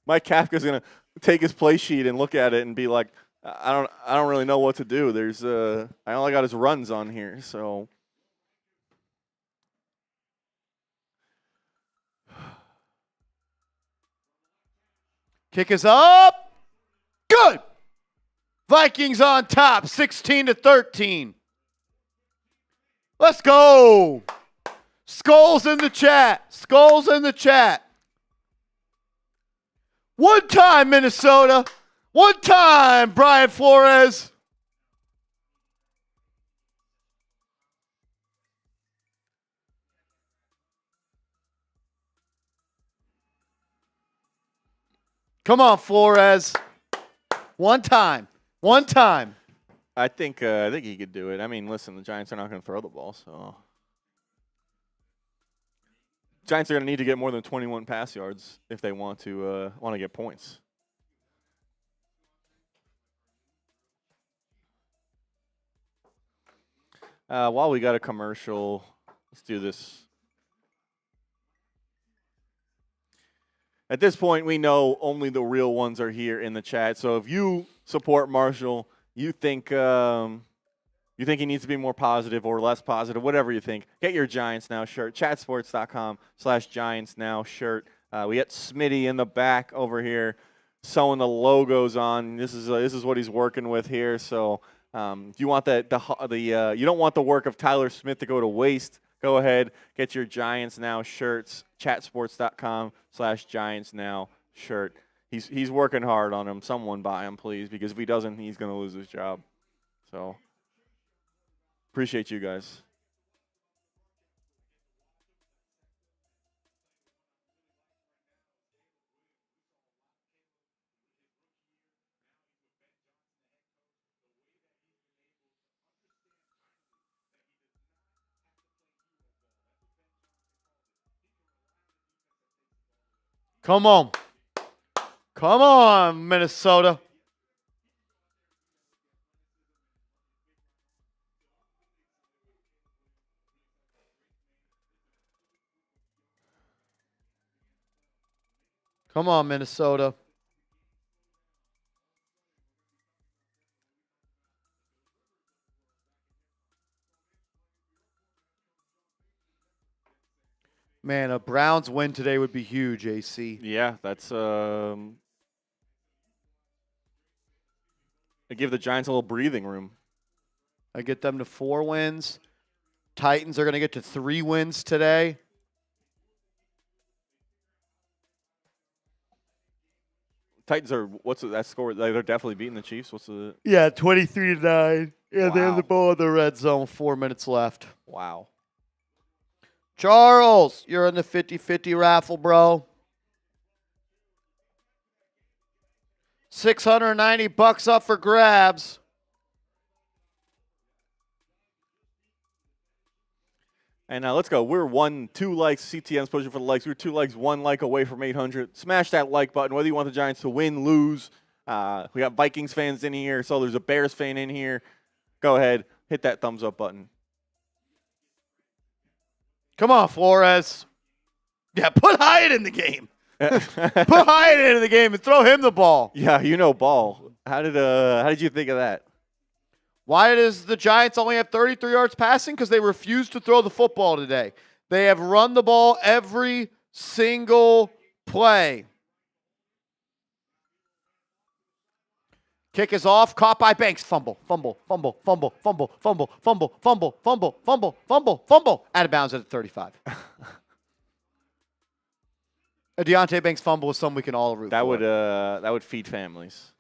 Speaker 2: Mike Kafka's gonna take his play sheet and look at it and be like, I don't really know what to do. There's I only got his runs on here, so.
Speaker 1: Kick is up. Good. Vikings on top, 16-13. Let's go. Skulls in the chat. Skulls in the chat. One time, Minnesota. One time, Brian Flores. Come on, Flores. One time. One time.
Speaker 2: I think he could do it. I mean, listen, the Giants are not going to throw the ball, so. Giants are going to need to get more than 21 pass yards if they want to get points. While we got a commercial, let's do this. At this point, we know only the real ones are here in the chat. So if you support Marshall, you think he needs to be more positive or less positive, whatever you think, get your Giants Now shirt. Chatsports.com/Giants Now shirt. We got Smitty in the back over here sewing the logos on. This is what he's working with here. So if you want you don't want the work of Tyler Smith to go to waste, go ahead, get your Giants Now shirts. Chatsports.com/Giants Now shirt. He's working hard on them. Someone buy him, please, because if he doesn't, he's going to lose his job. So appreciate you guys.
Speaker 1: Come on. Come on, Minnesota. Come on, Minnesota. Man, a Browns win today would be huge, AC.
Speaker 2: Yeah, that's give the Giants a little breathing room.
Speaker 1: I get them to 4 wins. Titans are going to get to 3 wins today.
Speaker 2: Titans are what's that score? They're definitely beating the Chiefs. What's the?
Speaker 1: Yeah, 23-9. Yeah, they have
Speaker 2: Wow.
Speaker 1: the ball in the red zone. 4 minutes left.
Speaker 2: Wow.
Speaker 1: Charles, you're in the 50-50 raffle, bro. $690 up for grabs.
Speaker 2: And let's go. We're 2 likes. CTM's pushing for the likes. We're 2 likes, 1 like away from 800. Smash that like button, whether you want the Giants to win, lose. We got Vikings fans in here, so there's a Bears fan in here. Go ahead, hit that thumbs up button.
Speaker 1: Come on, Flores. Yeah, put Hyatt in the game. Put Hyatt in the game and throw him the ball.
Speaker 2: Yeah, ball. How did you think of that?
Speaker 1: Why does the Giants only have 33 yards passing? Because they refused to throw the football today. They have run the ball every single play. Kick is off. Caught by Banks. Fumble. Out of bounds at 35. A Deontay Banks fumble is something we can all root for.
Speaker 2: That would feed families.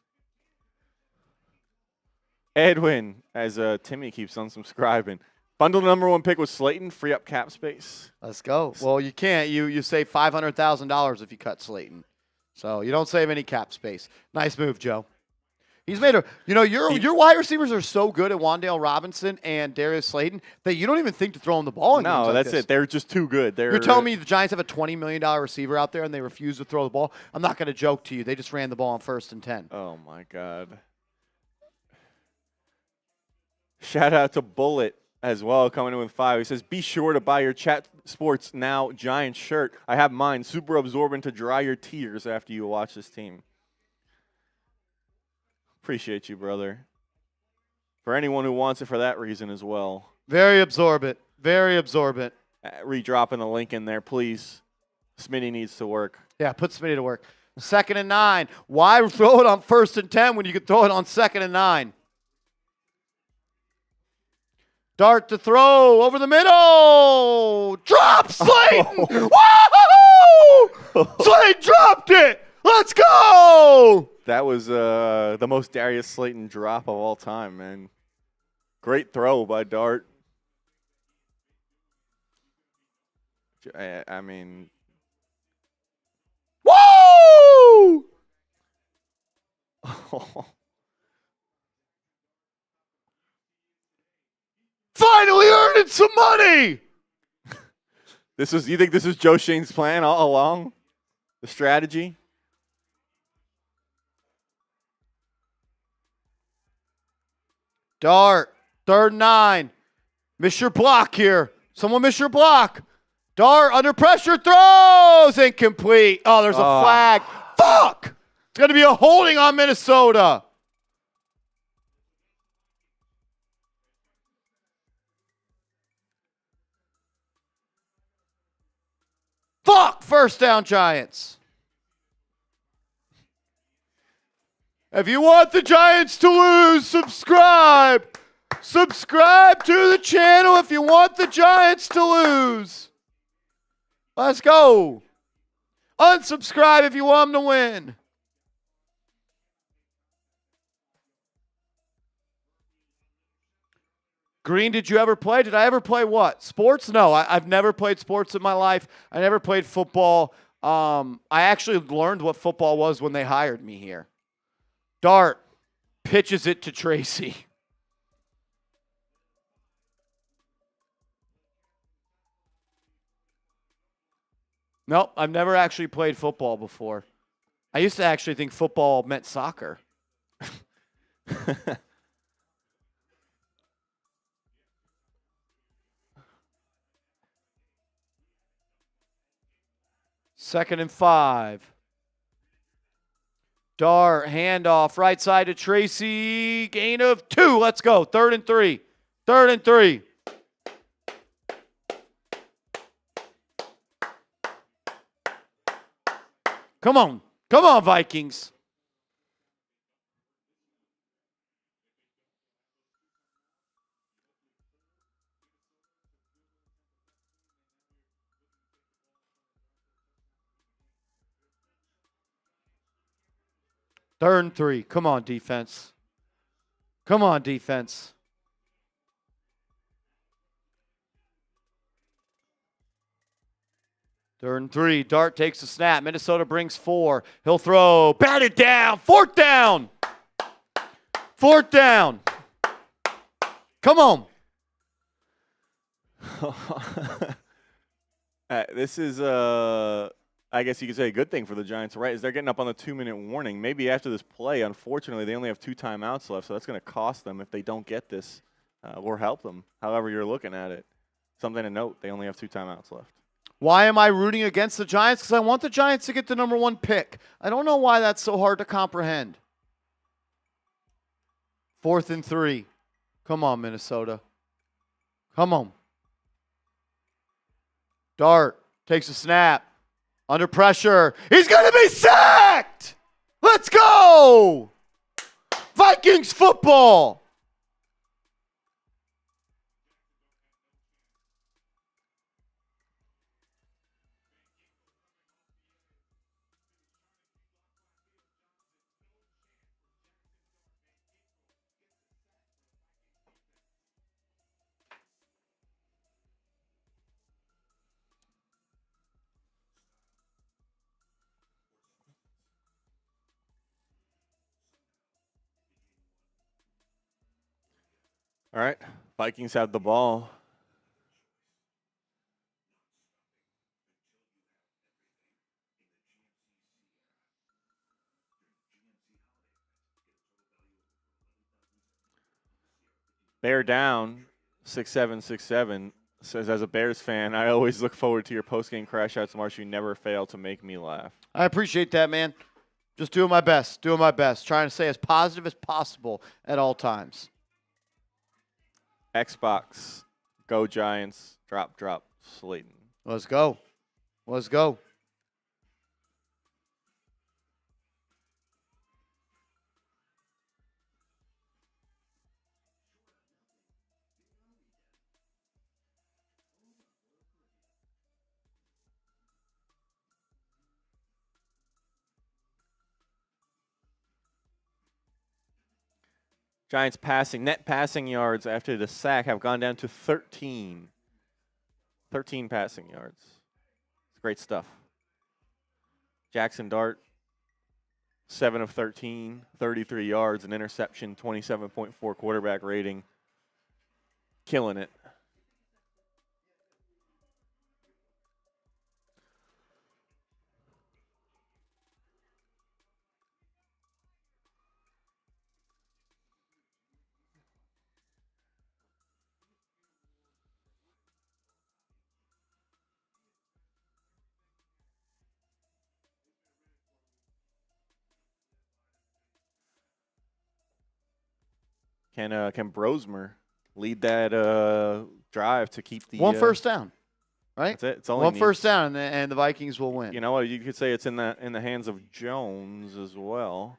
Speaker 2: Edwin, as Timmy keeps unsubscribing. Bundle number 1 pick with Slayton. Free up cap space.
Speaker 1: Let's go. Well, you can't. You save $500,000 if you cut Slayton. So you don't save any cap space. Nice move, Joe. He's made your wide receivers are so good at Wan'Dale Robinson and Darius Slayton that you don't even think to throw him the ball.
Speaker 2: No, that's it. They're just too good.
Speaker 1: You're telling me the Giants have a $20 million receiver out there and they refuse to throw the ball? I'm not going to joke to you. They just ran the ball on 1st and 10.
Speaker 2: Oh, my God. Shout out to Bullet. as well, coming in with 5. He says, be sure to buy your Chat Sports Now Giants shirt. I have mine, super absorbent to dry your tears after you watch this team. Appreciate you, brother. For anyone who wants it for that reason as well.
Speaker 1: Very absorbent. Very absorbent.
Speaker 2: Redropping the link in there, please. Smitty needs to work.
Speaker 1: Yeah, put Smitty to work. 2nd and 9. Why throw it on 1st and 10 when you could throw it on 2nd and 9? Dart to throw over the middle. Drop Slayton. Woo! Slayton dropped it. Let's go.
Speaker 2: That was the most Darius Slayton drop of all time, man. Great throw by Dart. I mean,
Speaker 1: woo! Finally earning some money.
Speaker 2: You think this is Joe Shane's plan all along? The strategy?
Speaker 1: Dart, 3rd and 9. Miss your block here. Someone miss your block. Dart under pressure, throws incomplete. Oh, there's a flag. Fuck! It's going to be a holding on Minnesota. Fuck! 1st down, Giants. If you want the Giants to lose, subscribe. Subscribe to the channel if you want the Giants to lose. Let's go. Unsubscribe if you want them to win. Green, did you ever play? Did I ever play what? Sports? No, I've never played sports in my life. I never played football. I actually learned what football was when they hired me here. Dart pitches it to Tracy. Nope, I've never actually played football before. I used to actually think football meant soccer. Second and 5. Dart, handoff, right side to Tracy. Gain of 2. Let's go. 3rd and 3. 3rd and 3. Come on. Come on, Vikings. Third and 3. Come on, defense. Come on, defense. Third and 3. Dart takes the snap. Minnesota brings 4. He'll throw. Batted down. 4th down. 4th down. Come on.
Speaker 2: This is, I guess you could say a good thing for the Giants, right? Is they're getting up on the 2-minute warning. Maybe after this play, unfortunately, they only have 2 timeouts left, so that's going to cost them if they don't get this or help them, however you're looking at it. Something to note, they only have 2 timeouts left.
Speaker 1: Why am I rooting against the Giants? Because I want the Giants to get the number 1 pick. I don't know why that's so hard to comprehend. 4th and 3. Come on, Minnesota. Come on. Dart takes a snap. Under pressure. He's going to be sacked! Let's go! Vikings football!
Speaker 2: All right, Vikings have the ball. Bear down. 6767 says, as a Bears fan, I always look forward to your post-game crash outs, Marsh. You never fail to make me laugh.
Speaker 1: I appreciate that, man. Just doing my best. Trying to stay as positive as possible at all times.
Speaker 2: Xbox, go Giants, drop, Slayton.
Speaker 1: Let's go.
Speaker 2: Giants net passing yards after the sack have gone down to 13. 13 passing yards. It's great stuff. Jaxson Dart, 7 of 13, 33 yards, an interception, 27.4 quarterback rating. Killing it. Can Brosmer lead that drive to keep the
Speaker 1: one first down, right?
Speaker 2: That's it. It's only
Speaker 1: one first down, and the Vikings will win.
Speaker 2: You know what? You could say it's in the hands of Jones as well.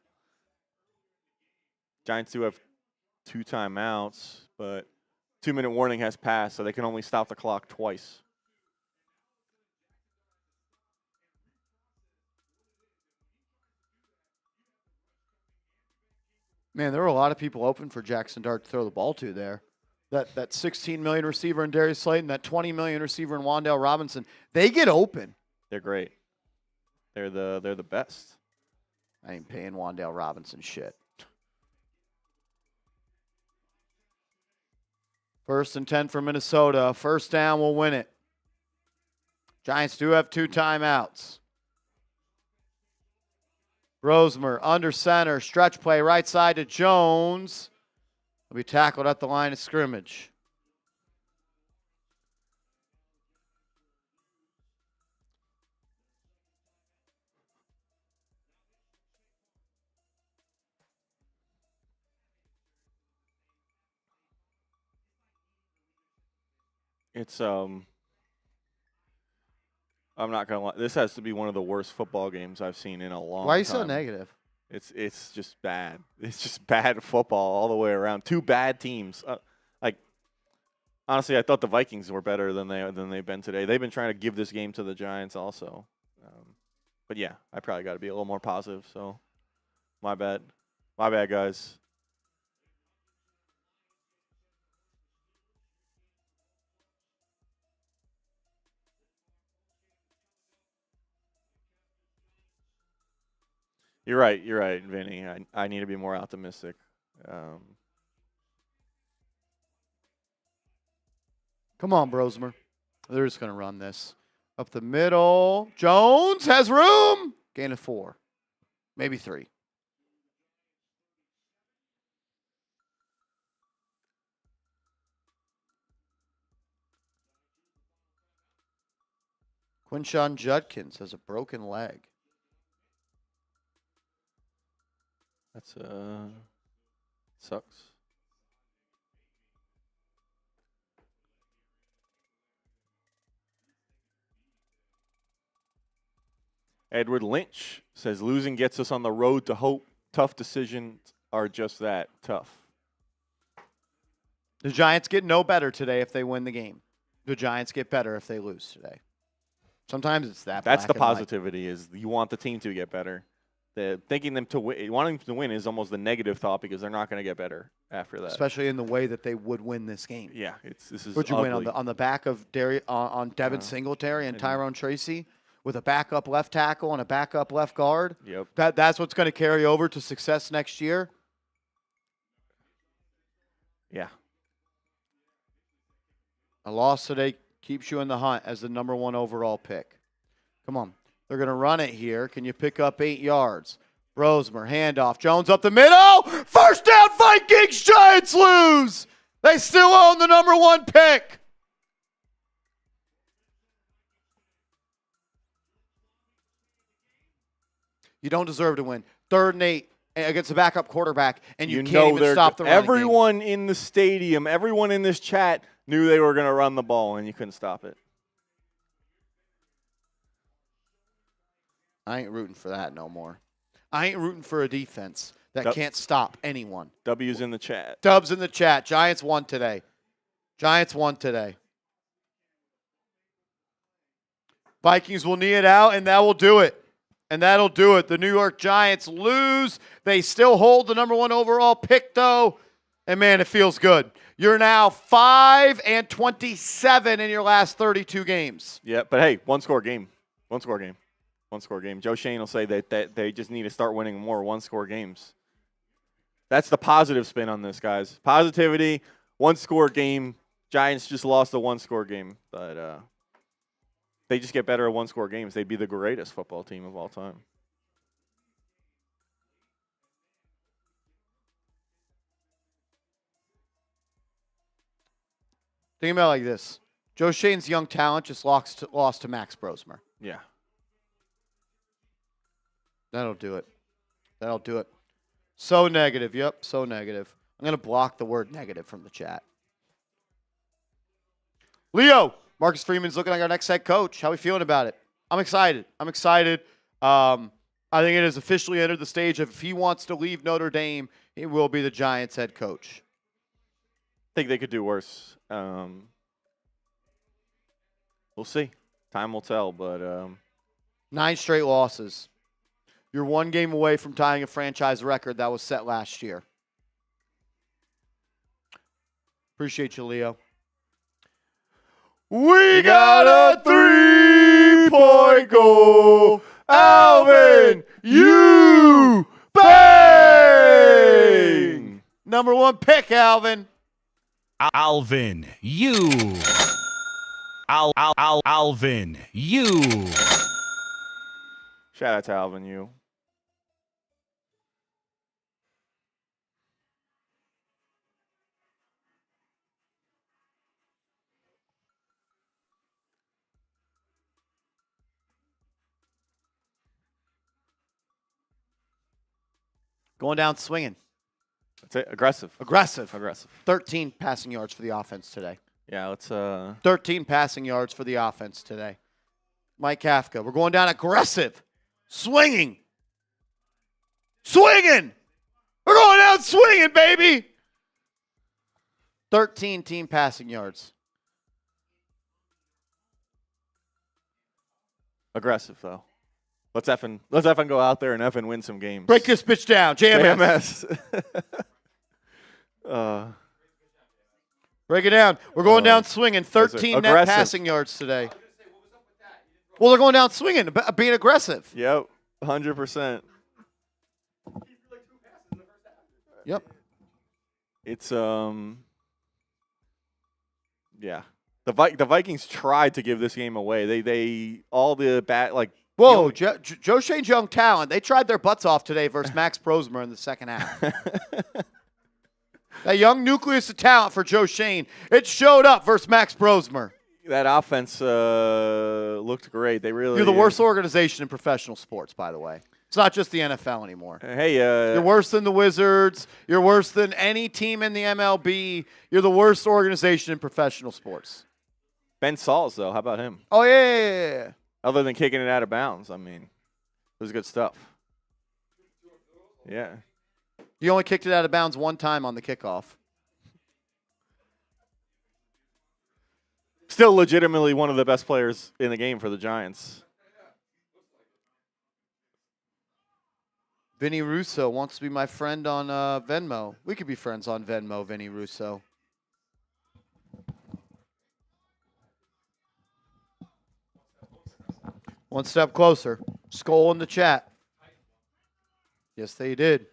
Speaker 2: Giants do have 2 timeouts, but 2-minute warning has passed, so they can only stop the clock twice.
Speaker 1: Man, there were a lot of people open for Jaxson Dart to throw the ball to there. That $16 million receiver in Darius Slayton, that $20 million receiver in Wan'Dale Robinson, they get open.
Speaker 2: They're great. They're the best.
Speaker 1: I ain't paying Wan'Dale Robinson shit. 1st and 10 for Minnesota. First down will win it. Giants do have 2 timeouts. Brosmer under center, stretch play right side to Jones. Will be tackled at the line of scrimmage.
Speaker 2: It's I'm not gonna lie. This has to be one of the worst football games I've seen in a long time.
Speaker 1: Why are you so negative?
Speaker 2: It's just bad. It's just bad football all the way around. 2 bad teams. Honestly, I thought the Vikings were better than they've been today. They've been trying to give this game to the Giants also. But yeah, I probably got to be a little more positive. So, my bad, guys. You're right, Vinny. I need to be more optimistic.
Speaker 1: Come on, Brosmer. They're just going to run this. Up the middle. Jones has room. Gain of 4. Maybe 3. Quinshon Judkins has a broken leg.
Speaker 2: That's sucks. Edward Lynch says losing gets us on the road to hope. Tough decisions are just that, tough.
Speaker 1: The Giants get no better today if they win the game. The Giants get better if they lose today. Sometimes it's that.
Speaker 2: That's the positivity, is you want the team to get better. Wanting them to win is almost the negative thought because they're not going to get better after that.
Speaker 1: Especially in the way that they would win this game.
Speaker 2: Yeah, this is.
Speaker 1: Would you
Speaker 2: ugly.
Speaker 1: win on the back of on Devin Singletary and Tyrone Tracy with a backup left tackle and a backup left guard?
Speaker 2: Yep.
Speaker 1: That's what's going to carry over to success next year.
Speaker 2: Yeah.
Speaker 1: A loss today keeps you in the hunt as the number 1 overall pick. Come on. They're going to run it here. Can you pick up 8 yards? Brosmer, handoff. Jones up the middle. First down, Vikings. Giants lose. They still own the number 1 pick. You don't deserve to win. 3rd and 8 against a backup quarterback, and you can't even stop the running game.
Speaker 2: Everyone in the stadium, everyone in this chat knew they were going to run the ball, and you couldn't stop it.
Speaker 1: I ain't rooting for that no more. I ain't rooting for a defense that can't stop anyone.
Speaker 2: W's in the chat.
Speaker 1: Dubs in the chat. Giants won today. Giants won today. Vikings will knee it out, and that will do it. And that'll do it. The New York Giants lose. They still hold the number 1 overall pick, though. And, man, it feels good. You're now 5-27 in your last 32 games.
Speaker 2: Yeah, but, hey, one-score game. One-score game. One-score game. Joe Shane will say that they just need to start winning more one-score games. That's the positive spin on this, guys. Positivity, one-score game. Giants just lost a one-score game. But they just get better at one-score games. They'd be the greatest football team of all time.
Speaker 1: Think about it like this. Joe Shane's young talent just lost to Max Brosmer.
Speaker 2: Yeah.
Speaker 1: That'll do it. That'll do it. So negative. Yep, so negative. I'm going to block the word negative from the chat. Leo, Marcus Freeman's looking like our next head coach. How are we feeling about it? I'm excited. I think it has officially entered the stage of if he wants to leave Notre Dame, he will be the Giants head coach.
Speaker 2: I think they could do worse. We'll see. Time will tell, but
Speaker 1: 9 straight losses. You're 1 game away from tying a franchise record that was set last year. Appreciate you, Leo. We got a 3-point goal. Alvin, you bang! Number 1 pick, Alvin.
Speaker 4: Alvin, you. Alvin, you.
Speaker 2: shout out to Alvin, you.
Speaker 1: Going down swinging.
Speaker 2: That's it. Aggressive.
Speaker 1: Aggressive.
Speaker 2: 13
Speaker 1: passing yards for the offense today.
Speaker 2: Yeah, let's
Speaker 1: 13 passing yards for the offense today. Mike Kafka. We're going down aggressive. Swinging. Swinging. We're going down swinging, baby. 13 team passing yards.
Speaker 2: aggressive though. Let's effing go out there and effing win some games.
Speaker 1: Break this bitch down. JMS. Break it down. We're going down swinging. 13 net
Speaker 2: Aggressive.
Speaker 1: passing yards today. Well, they're going down swinging, being aggressive.
Speaker 2: Yep, 100%.
Speaker 1: Yep.
Speaker 2: It's yeah. The Vikings tried to give this game away. They all the bat like.
Speaker 1: Whoa, Joe Shane's young talent. They tried their butts off today versus Max Brosmer in the second half. That young nucleus of talent for Joe Shane, it showed up versus Max Brosmer.
Speaker 2: That offense looked great. They really.
Speaker 1: You're the worst organization in professional sports, by the way. It's not just the NFL anymore.
Speaker 2: Hey,
Speaker 1: you're worse than the Wizards. You're worse than any team in the MLB. You're the worst organization in professional sports.
Speaker 2: Ben Sauls, though, how about him?
Speaker 1: Oh yeah.
Speaker 2: Other than kicking it out of bounds, I mean, it was good stuff. Yeah.
Speaker 1: You only kicked it out of bounds one time on the kickoff.
Speaker 2: Still legitimately one of the best players in the game for the Giants.
Speaker 1: Vinny Russo wants to be my friend on Venmo. We could be friends on Venmo, Vinny Russo. One step closer. Skull in the chat. Yes, they did.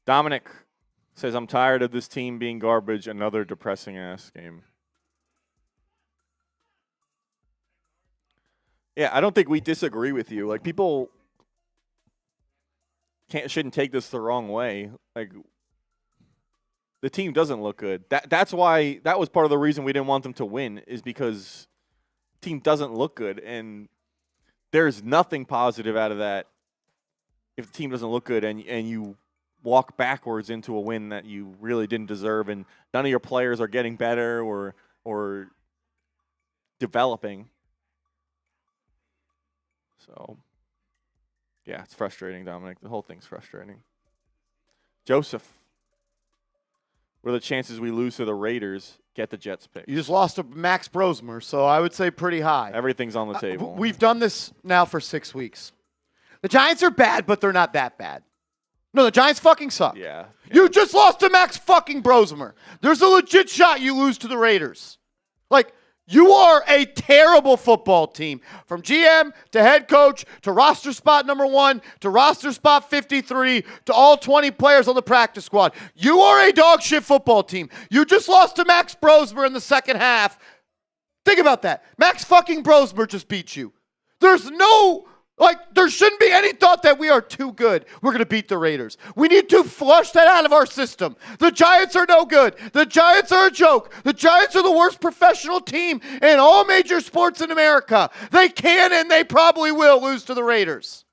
Speaker 2: Dominic says, I'm tired of this team being garbage. Another depressing-ass game. Yeah, I don't think we disagree with you. Like, people shouldn't take this the wrong way. Like, the team doesn't look good. That was part of the reason we didn't want them to win, is because the team doesn't look good, and there's nothing positive out of that if the team doesn't look good and you walk backwards into a win that you really didn't deserve, and none of your players are getting better or developing. So, yeah, it's frustrating, Dominic. The whole thing's frustrating. Joseph, what are the chances we lose to the Raiders? Get the Jets pick.
Speaker 1: You just lost to Max Brosmer, so I would say pretty high.
Speaker 2: Everything's on the table.
Speaker 1: We've done this now for 6 weeks. The Giants are bad, but they're not that bad. No, the Giants fucking suck.
Speaker 2: Yeah.
Speaker 1: You just lost to Max fucking Brosmer. There's a legit shot you lose to the Raiders. Like, you are a terrible football team. From GM to head coach to roster spot number 1 to roster spot 53 to all 20 players on the practice squad. You are a dog shit football team. You just lost to Max Brosmer in the second half. Think about that. Max fucking Brosmer just beat you. There's no... there shouldn't be any thought that we are too good. We're going to beat the Raiders. We need to flush that out of our system. The Giants are no good. The Giants are a joke. The Giants are the worst professional team in all major sports in America. They can and they probably will lose to the Raiders.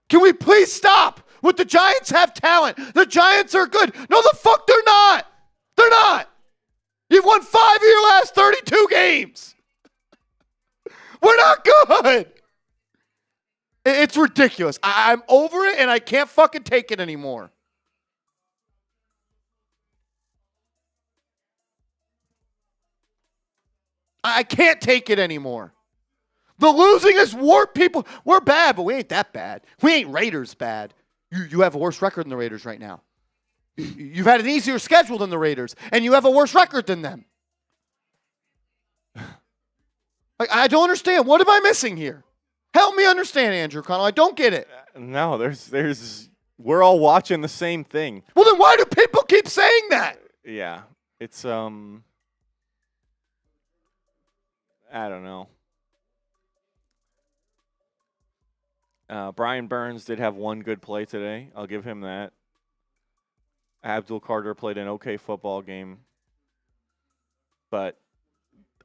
Speaker 1: Can we please stop with the Giants have talent? The Giants are good. No, the fuck they're not. They're not. You've won 5 of your last 32 games. We're not good. It's ridiculous. I'm over it, and I can't fucking take it anymore. I can't take it anymore. The losing has warped people. We're bad, but we ain't that bad. We ain't Raiders bad. You have a worse record than the Raiders right now. You've had an easier schedule than the Raiders, and you have a worse record than them. I don't understand. What am I missing here? Help me understand, Andrew Connell. I don't get it.
Speaker 2: No, we're all watching the same thing.
Speaker 1: Well, then why do people keep saying that?
Speaker 2: Yeah, it's I don't know. Brian Burns did have one good play today. I'll give him that. Abdul Carter played an okay football game, but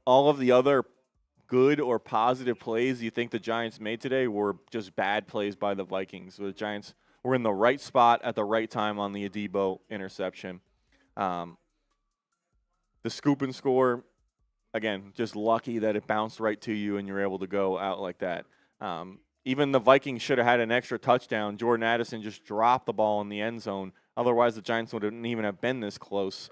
Speaker 2: all of the other good or positive plays you think the Giants made today were just bad plays by the Vikings. The Giants were in the right spot at the right time on the Adebo interception. The scoop and score, again, just lucky that it bounced right to you and you're able to go out like that. Even the Vikings should have had an extra touchdown. Jordan Addison just dropped the ball in the end zone. Otherwise, the Giants wouldn't even have been this close.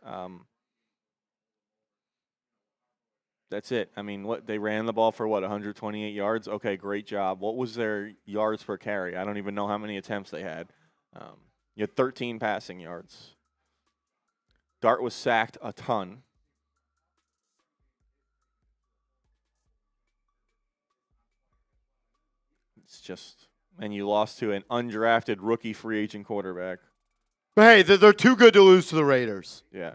Speaker 2: That's it. I mean, they ran the ball for 128 yards? Okay, great job. What was their yards per carry? I don't even know how many attempts they had. You had 13 passing yards. Dart was sacked a ton. It's just, and you lost to an undrafted rookie free agent quarterback.
Speaker 1: But hey, they're too good to lose to the Raiders.
Speaker 2: Yeah.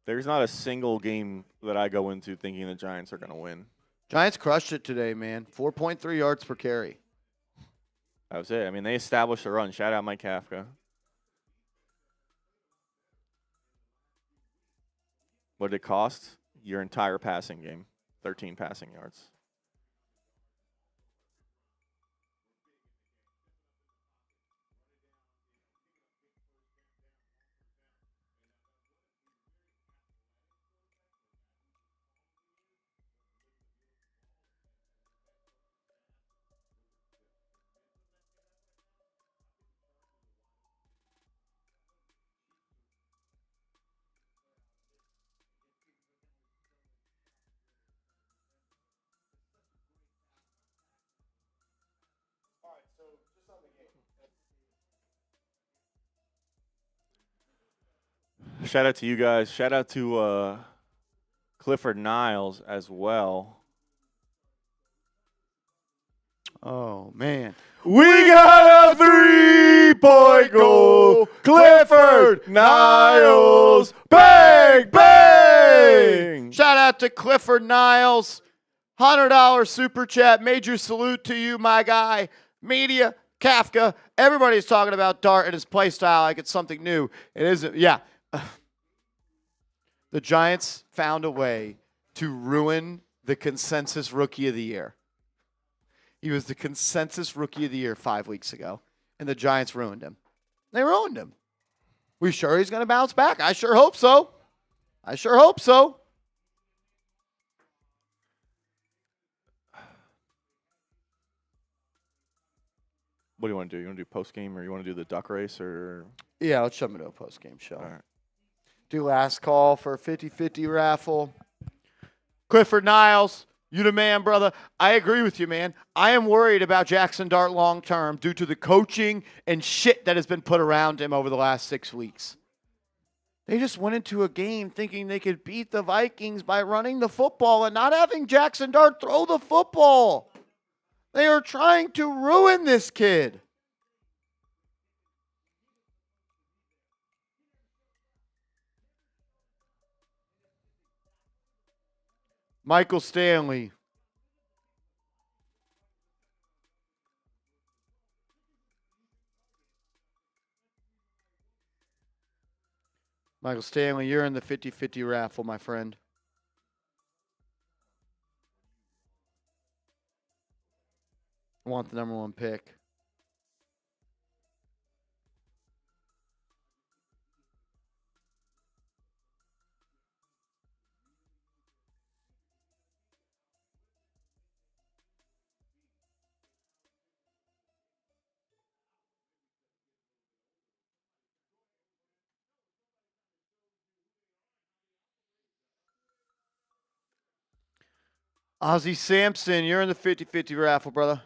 Speaker 2: There's not a single game that I go into thinking the Giants are going to win.
Speaker 1: Giants crushed it today, man. 4.3 yards per carry.
Speaker 2: That was it. I mean, they established a run. Shout out Mike Kafka. What did it cost? Your entire passing game. 13 passing yards. Shout out to you guys. Shout out to Clifford Niles as well.
Speaker 1: Oh, man.
Speaker 2: We got a 3-point goal. Clifford Niles. Bang, bang.
Speaker 1: Shout out to Clifford Niles. $100 super chat. Major salute to you, my guy. Media, Kafka. Everybody's talking about Dart and his play style like it's something new. It isn't. Yeah. The Giants found a way to ruin the consensus rookie of the year. He was the consensus rookie of the year 5 weeks ago, and the Giants ruined him. They ruined him. We sure he's going to bounce back? I sure hope so. I sure hope so.
Speaker 2: What do you want to do? You want to do post-game or you want to do the duck race? Or
Speaker 1: Yeah, let's jump into a post-game show.
Speaker 2: All right.
Speaker 1: Do last call for a 50-50 raffle. Clifford Niles, you the man, brother. I agree with you, man. I am worried about Jaxson Dart long-term due to the coaching and shit that has been put around him over the last 6 weeks. They just went into a game thinking they could beat the Vikings by running the football and not having Jaxson Dart throw the football. They are trying to ruin this kid. Michael Stanley. Michael Stanley, you're in the 50-50 raffle, my friend. I want the number one pick. Ozzie Sampson, you're in the 50-50 raffle, brother.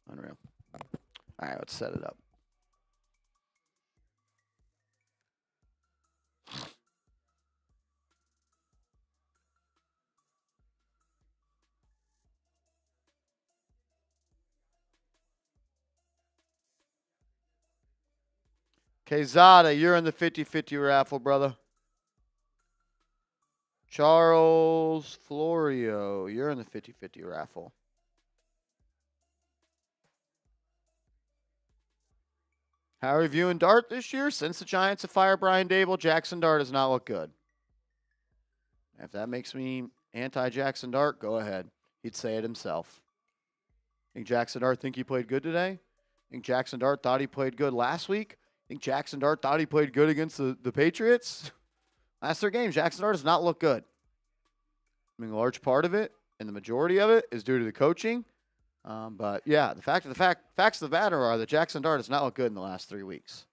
Speaker 1: Unreal. All right, let's set it up. Quezada, you're in the 50-50 raffle, brother. Charles Florio, you're in the 50-50 raffle. How are you viewing Dart this year? Since the Giants have fired Brian Dable, Jaxson Dart does not look good. If that makes me anti-Jaxson Dart, go ahead. He'd say it himself. Think Jaxson Dart think he played good today? Think Jaxson Dart thought he played good last week? Think Jaxson Dart thought he played good against the Patriots? Last 3 games, Jaxson Dart does not look good. I mean, a large part of it, and the majority of it, is due to the coaching. But, yeah, the facts of the matter are that Jaxson Dart does not look good in the last 3 weeks.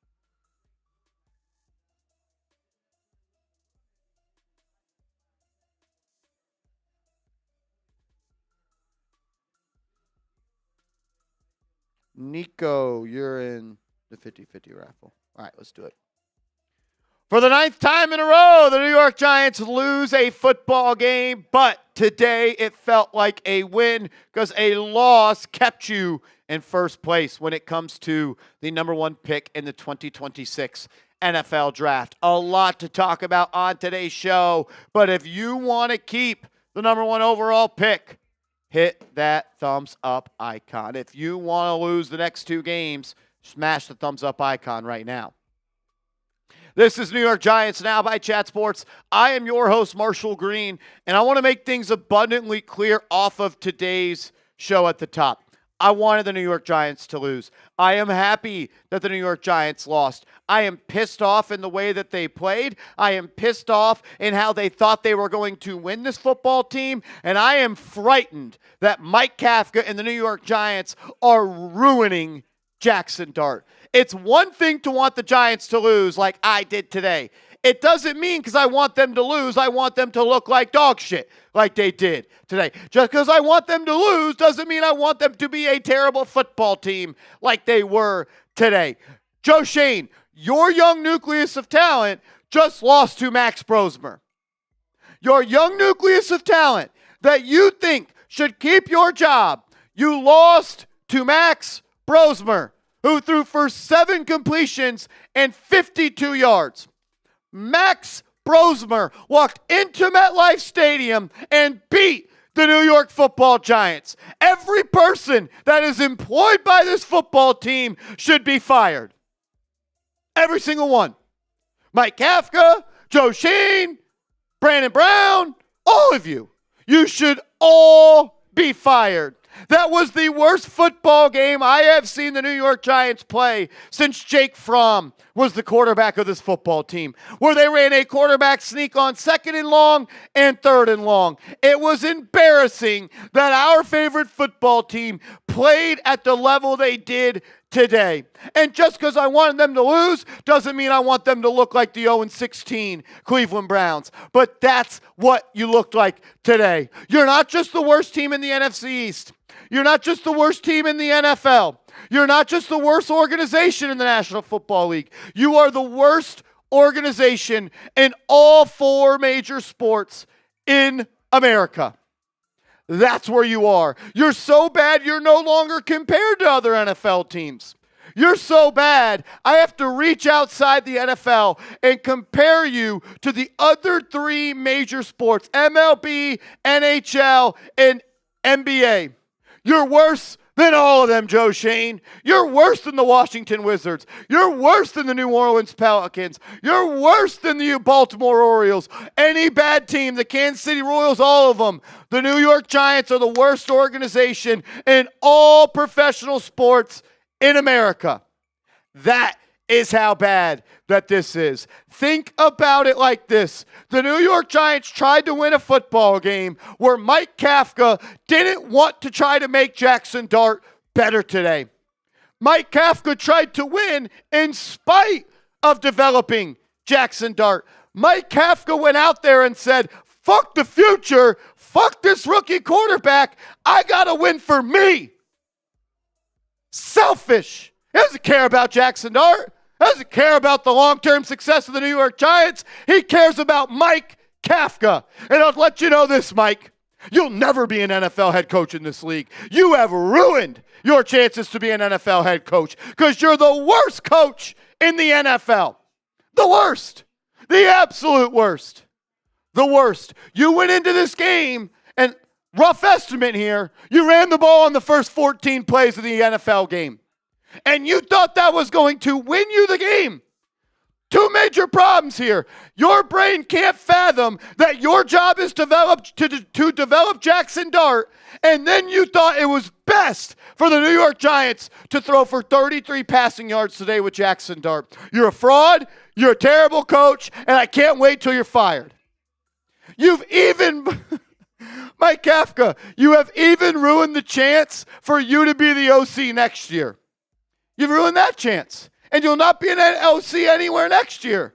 Speaker 1: Nico, you're in the 50-50 raffle. All right, let's do it. For the 9th time in a row, the New York Giants lose a football game, but today it felt like a win because a loss kept you in first place when it comes to the number 1 pick in the 2026 NFL Draft. A lot to talk about on today's show, but if you want to keep the number 1 overall pick, hit that thumbs up icon. If you want to lose the next 2 games, smash the thumbs up icon right now. This is New York Giants Now by Chat Sports. I am your host, Marshall Green, and I want to make things abundantly clear off of today's show at the top. I wanted the New York Giants to lose. I am happy that the New York Giants lost. I am pissed off in the way that they played. I am pissed off in how they thought they were going to win this football team. And I am frightened that Mike Kafka and the New York Giants are ruining Jaxson Dart. It's one thing to want the Giants to lose like I did today. It doesn't mean because I want them to lose, I want them to look like dog shit like they did today. Just because I want them to lose doesn't mean I want them to be a terrible football team like they were today. Joe Shane, your young nucleus of talent just lost to Max Brosmer. Your young nucleus of talent that you think should keep your job, you lost to Max Brosmer, who threw for 7 completions and 52 yards. Max Brosmer walked into MetLife Stadium and beat the New York Football Giants. Every person that is employed by this football team should be fired. Every single one. Mike Kafka, Joe Shane, Brandon Brown, all of you. You should all be fired. That was the worst football game I have seen the New York Giants play since Jake Fromm was the quarterback of this football team, where they ran a quarterback sneak on 2nd and long and 3rd and long. It was embarrassing that our favorite football team played at the level they did today. And just because I wanted them to lose doesn't mean I want them to look like the 0-16 Cleveland Browns. But that's what you looked like today. You're not just the worst team in the NFC East. You're not just the worst team in the NFL. You're not just the worst organization in the National Football League. You are the worst organization in all 4 major sports in America. That's where you are. You're so bad you're no longer compared to other NFL teams. You're so bad, I have to reach outside the NFL and compare you to the other 3 major sports, MLB, NHL, and NBA. You're worse than all of them, Joe Shane. You're worse than the Washington Wizards. You're worse than the New Orleans Pelicans. You're worse than the Baltimore Orioles. Any bad team, the Kansas City Royals, all of them. The New York Giants are the worst organization in all professional sports in America. That is how bad that this is. Think about it like this. The New York Giants tried to win a football game where Mike Kafka didn't want to try to make Jaxson Dart better today. Mike Kafka tried to win in spite of developing Jaxson Dart. Mike Kafka went out there and said, fuck the future, fuck this rookie quarterback, I gotta win for me. Selfish. He doesn't care about Jaxson Dart. Doesn't care about the long-term success of the New York Giants. He cares about Mike Kafka. And I'll let you know this, Mike. You'll never be an NFL head coach in this league. You have ruined your chances to be an NFL head coach because you're the worst coach in the NFL. The worst. The absolute worst. The worst. You went into this game, and rough estimate here, you ran the ball on the first 14 plays of the NFL game. And you thought that was going to win you the game. 2 major problems here. Your brain can't fathom that your job is to develop Jaxson Dart, and then you thought it was best for the New York Giants to throw for 33 passing yards today with Jaxson Dart. You're a fraud, you're a terrible coach, and I can't wait till you're fired. You've even... Mike Kafka, you have even ruined the chance for you to be the OC next year. You've ruined that chance. And you'll not be an OC anywhere next year.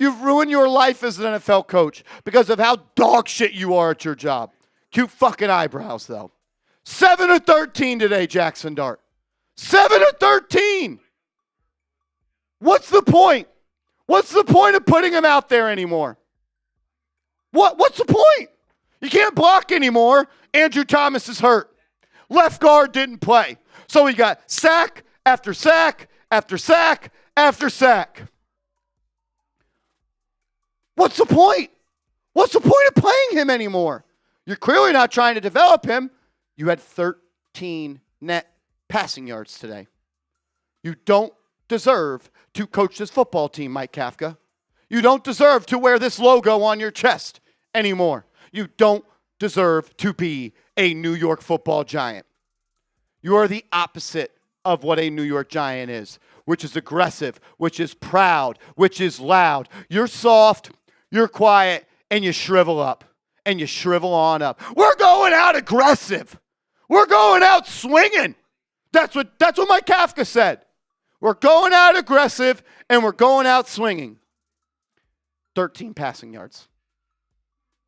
Speaker 1: You've ruined your life as an NFL coach because of how dog shit you are at your job. Cute fucking eyebrows, though. 7 of 13 today, Jaxson Dart. 7 of 13. What's the point? What's the point of putting him out there anymore? What's the point? You can't block anymore. Andrew Thomas is hurt. Left guard didn't play. So we got sack after sack after sack after sack. What's the point? What's the point of playing him anymore? You're clearly not trying to develop him. You had 13 net passing yards today. You don't deserve to coach this football team, Mike Kafka. You don't deserve to wear this logo on your chest anymore. You don't deserve to be a New York Football Giant. You are the opposite of what a New York Giant is, which is aggressive, which is proud, which is loud. You're soft, you're quiet, and you shrivel up, and you shrivel on up. We're going out aggressive. We're going out swinging. That's what Mike Kafka said. We're going out aggressive, and we're going out swinging. 13 passing yards.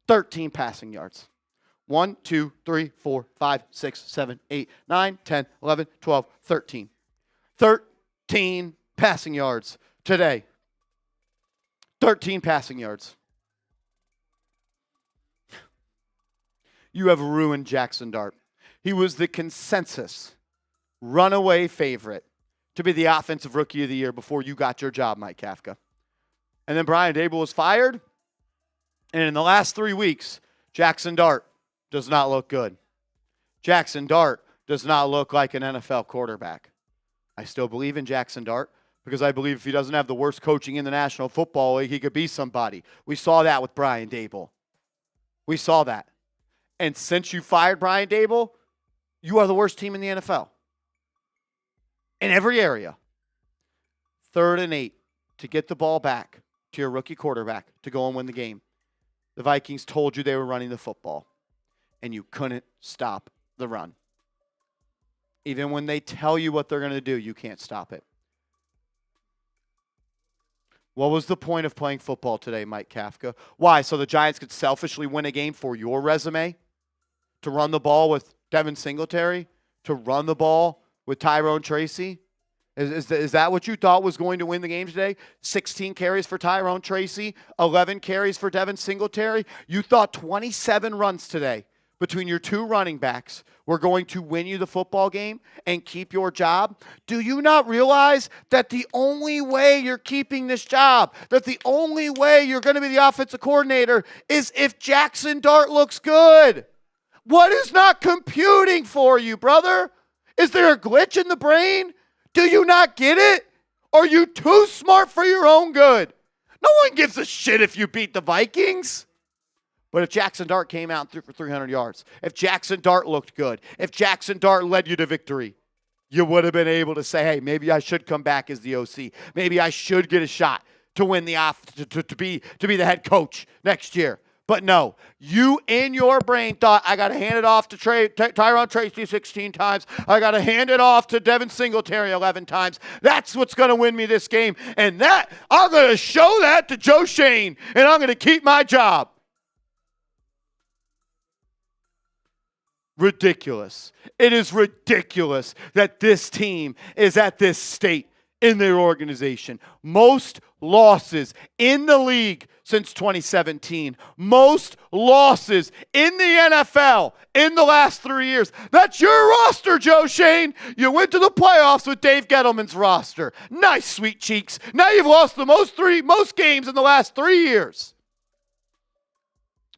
Speaker 1: 13 passing yards. 1, 2, 3, 4, 5, 6, 7, 8, 9, 10, 11, 12, 13. 13 passing yards today. 13 passing yards. You have ruined Jaxson Dart. He was the consensus runaway favorite to be the offensive rookie of the year before you got your job, Mike Kafka. And then Brian Dable was fired. And in the last 3 weeks, Jaxson Dart does not look good. Jaxson Dart does not look like an NFL quarterback. I still believe in Jaxson Dart because I believe if he doesn't have the worst coaching in the National Football League, he could be somebody. We saw that with Brian Dable. We saw that. And since you fired Brian Dable, you are the worst team in the NFL. In every area. 3rd and 8 to get the ball back to your rookie quarterback to go and win the game. The Vikings told you they were running the football, and you couldn't stop the run. Even when they tell you what they're going to do, you can't stop it. What was the point of playing football today, Mike Kafka? Why? So the Giants could selfishly win a game for your resume? To run the ball with Devin Singletary? To run the ball with Tyrone Tracy? Is that what you thought was going to win the game today? 16 carries for Tyrone Tracy, 11 carries for Devin Singletary. You thought 27 runs today between your two running backs were going to win you the football game and keep your job? Do you not realize that the only way you're keeping this job, that the only way you're going to be the offensive coordinator is if Jaxson Dart looks good? What is not computing for you, brother? Is there a glitch in the brain? Do you not get it? Are you too smart for your own good? No one gives a shit if you beat the Vikings. But if Jaxson Dart came out and threw for 300 yards, if Jaxson Dart looked good, if Jaxson Dart led you to victory, you would have been able to say, hey, maybe I should come back as the OC. Maybe I should get a shot to win the to be the head coach next year. But no, you in your brain thought, I got to hand it off to Tyrone Tracy 16 times. I got to hand it off to Devin Singletary 11 times. That's what's going to win me this game. And that, I'm going to show that to Joe Shane, and I'm going to keep my job. Ridiculous. It is ridiculous that this team is at this state in their organization. Most losses in the league since 2017. Most losses in the NFL in the last 3 years. That's your roster, Joe Shane. You went to the playoffs with Dave Gettleman's roster. Nice, sweet cheeks. Now you've lost the most games in the last 3 years.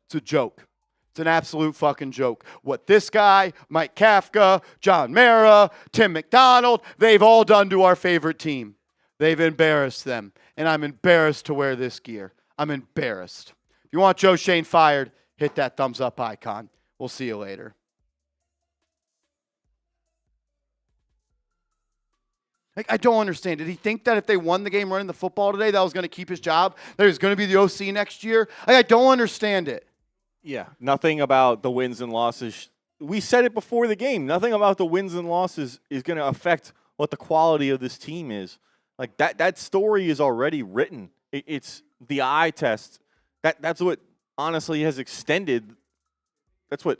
Speaker 1: It's a joke. It's an absolute fucking joke. What this guy, Mike Kafka, John Mara, Tim McDonald, they've all done to our favorite team. They've embarrassed them. And I'm embarrassed to wear this gear. I'm embarrassed. If you want Joe Shane fired, hit that thumbs up icon. We'll see you later. I don't understand. Did he think that if they won the game running the football today, that was going to keep his job? That he was going to be the OC next year? I don't understand it.
Speaker 2: Yeah, nothing about the wins and losses. We said it before the game. Nothing about the wins and losses is going to affect what the quality of this team is. Like that story is already written. It's the eye test. That's what honestly has extended. That's what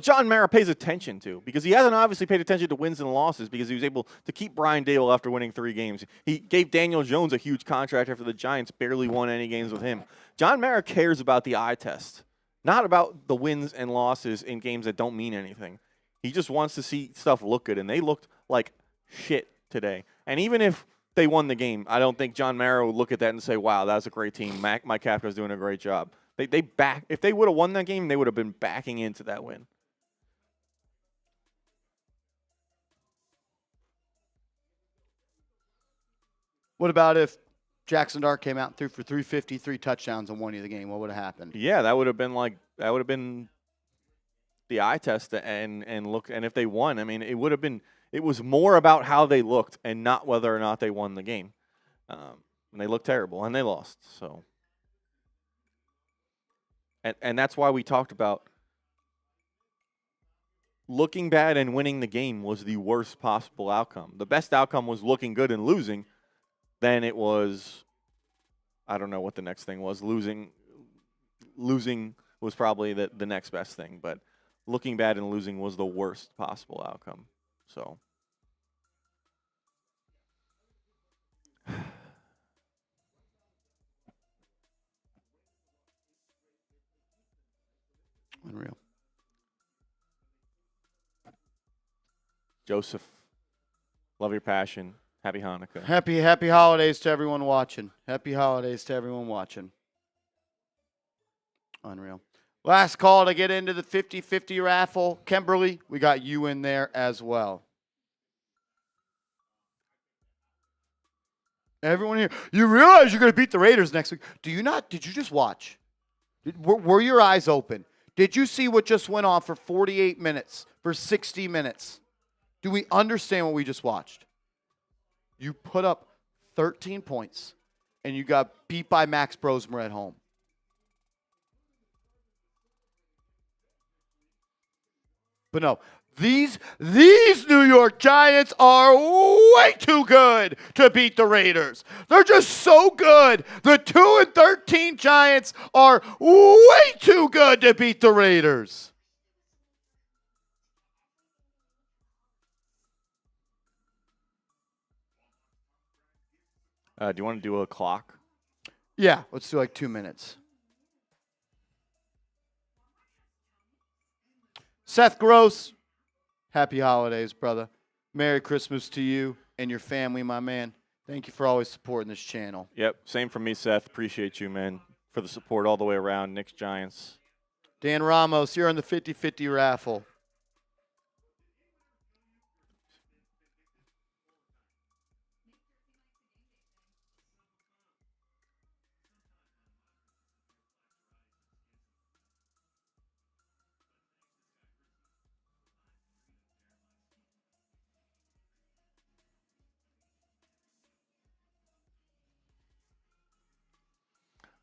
Speaker 2: John Mara pays attention to, because he hasn't obviously paid attention to wins and losses because he was able to keep Brian Dable after winning 3 games. He gave Daniel Jones a huge contract after the Giants barely won any games with him. John Mara cares about the eye test. Not about the wins and losses in games that don't mean anything. He just wants to see stuff look good, and they looked like shit today. And even if they won the game, I don't think John Mara would look at that and say, wow, that was a great team. Mike Kafka's doing a great job. If they would have won that game, they would have been backing into that win.
Speaker 1: What about if Jaxson Dart came out and threw for 350, 3 touchdowns and won you the game? What would have happened?
Speaker 2: Yeah, that would have been the eye test and look. And if they won, I mean, it was more about how they looked and not whether or not they won the game. And they looked terrible and they lost. So, and that's why we talked about looking bad and winning the game was the worst possible outcome. The best outcome was looking good and losing. Then it was I don't know what the next thing was. Losing was probably the next best thing, but looking bad and losing was the worst possible outcome. So.
Speaker 1: Unreal.
Speaker 2: Joseph, love your passion. Happy Hanukkah.
Speaker 1: Happy holidays to everyone watching. Happy holidays to everyone watching. Unreal. Last call to get into the 50-50 raffle. Kimberly, we got you in there as well. Everyone here, you realize you're going to beat the Raiders next week. Do you not? Did you just watch? Were your eyes open? Did you see what just went on for 48 minutes, for 60 minutes? Do we understand what we just watched? You put up 13 points, and you got beat by Max Brosmer at home. But no, these New York Giants are way too good to beat the Raiders. They're just so good. The 2-13 Giants are way too good to beat the Raiders.
Speaker 2: Do you want to do a clock?
Speaker 1: Yeah, let's do like 2 minutes. Seth Gross, happy holidays, brother. Merry Christmas to you and your family, my man. Thank you for always supporting this channel.
Speaker 2: Yep, same from me, Seth. Appreciate you, man, for the support all the way around. Knicks, Giants.
Speaker 1: Dan Ramos, you're on the 50-50 raffle.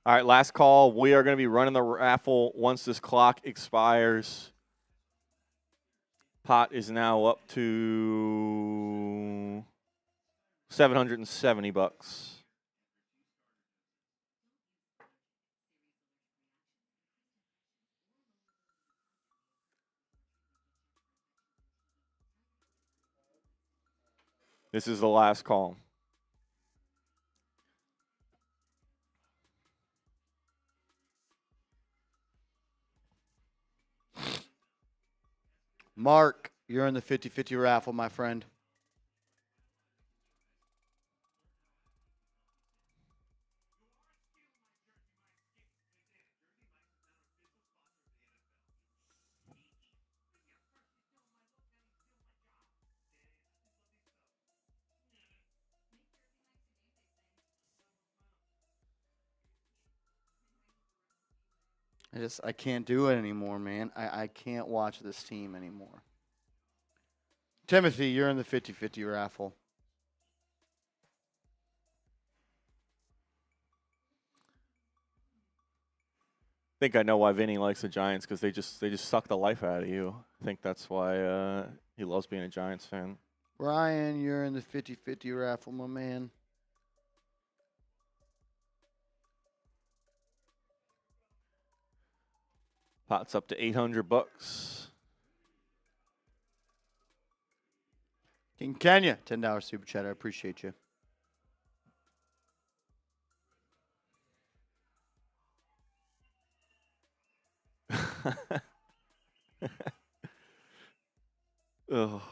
Speaker 2: All right, last call. We are going to be running the raffle once this clock expires. Pot is now up to $770. This is the last call.
Speaker 1: Mark, you're in the 50-50 raffle, my friend. I can't do it anymore, man. I can't watch this team anymore. Timothy, you're in the 50-50 raffle.
Speaker 2: I think I know why Vinny likes the Giants, because they just suck the life out of you. I think that's why he loves being a Giants fan.
Speaker 1: Brian, you're in the 50-50 raffle, my man.
Speaker 2: Pot's up to $800.
Speaker 1: King Kenya, $10 super chat. I appreciate you.
Speaker 2: Ugh.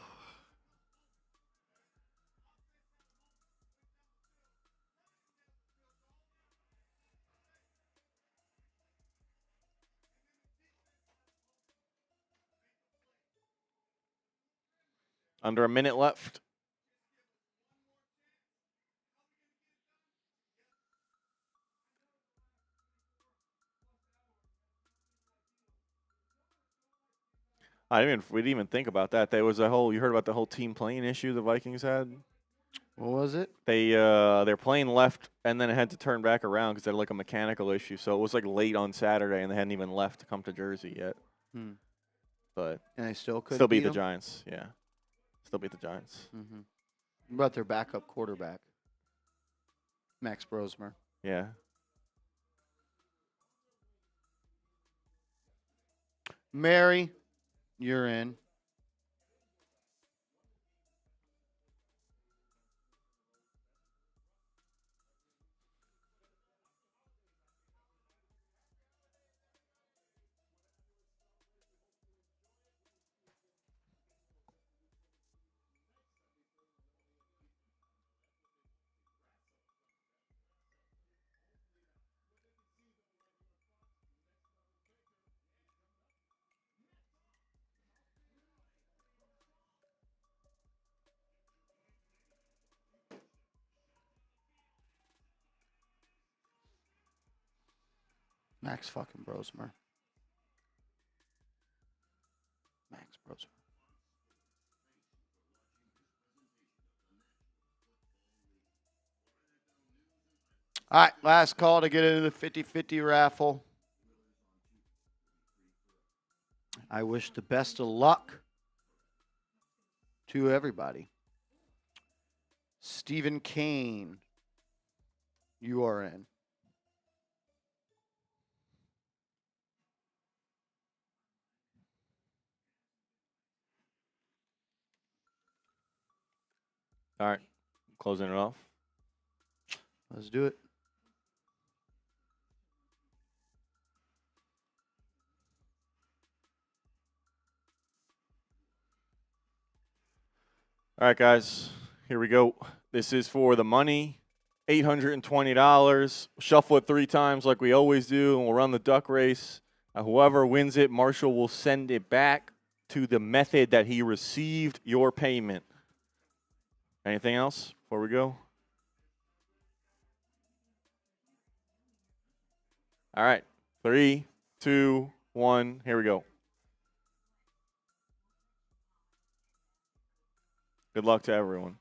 Speaker 2: Under a minute left. We didn't even think about that. There was you heard about the whole team plane issue the Vikings had?
Speaker 1: What was it?
Speaker 2: Their plane left and then it had to turn back around because they had like a mechanical issue. So it was like late on Saturday and they hadn't even left to come to Jersey yet. But
Speaker 1: and they still could
Speaker 2: beat the Giants. Yeah, still beat the Giants.
Speaker 1: Mm-hmm. What about their backup quarterback, Max Brosmer?
Speaker 2: Yeah,
Speaker 1: Mary, you're in. Max fucking Brosmer. Max Brosmer. All right, last call to get into the 50-50 raffle. I wish the best of luck to everybody. Stephen Kane, you are in.
Speaker 2: All right. Closing it off.
Speaker 1: Let's do it.
Speaker 2: All right, guys. Here we go. This is for the money. $820. Shuffle it 3 times like we always do, and we'll run the duck race. Whoever wins it, Marshall will send it back to the method that he received your payment. Anything else before we go? All right. 3, 2, 1. Here we go. Good luck to everyone.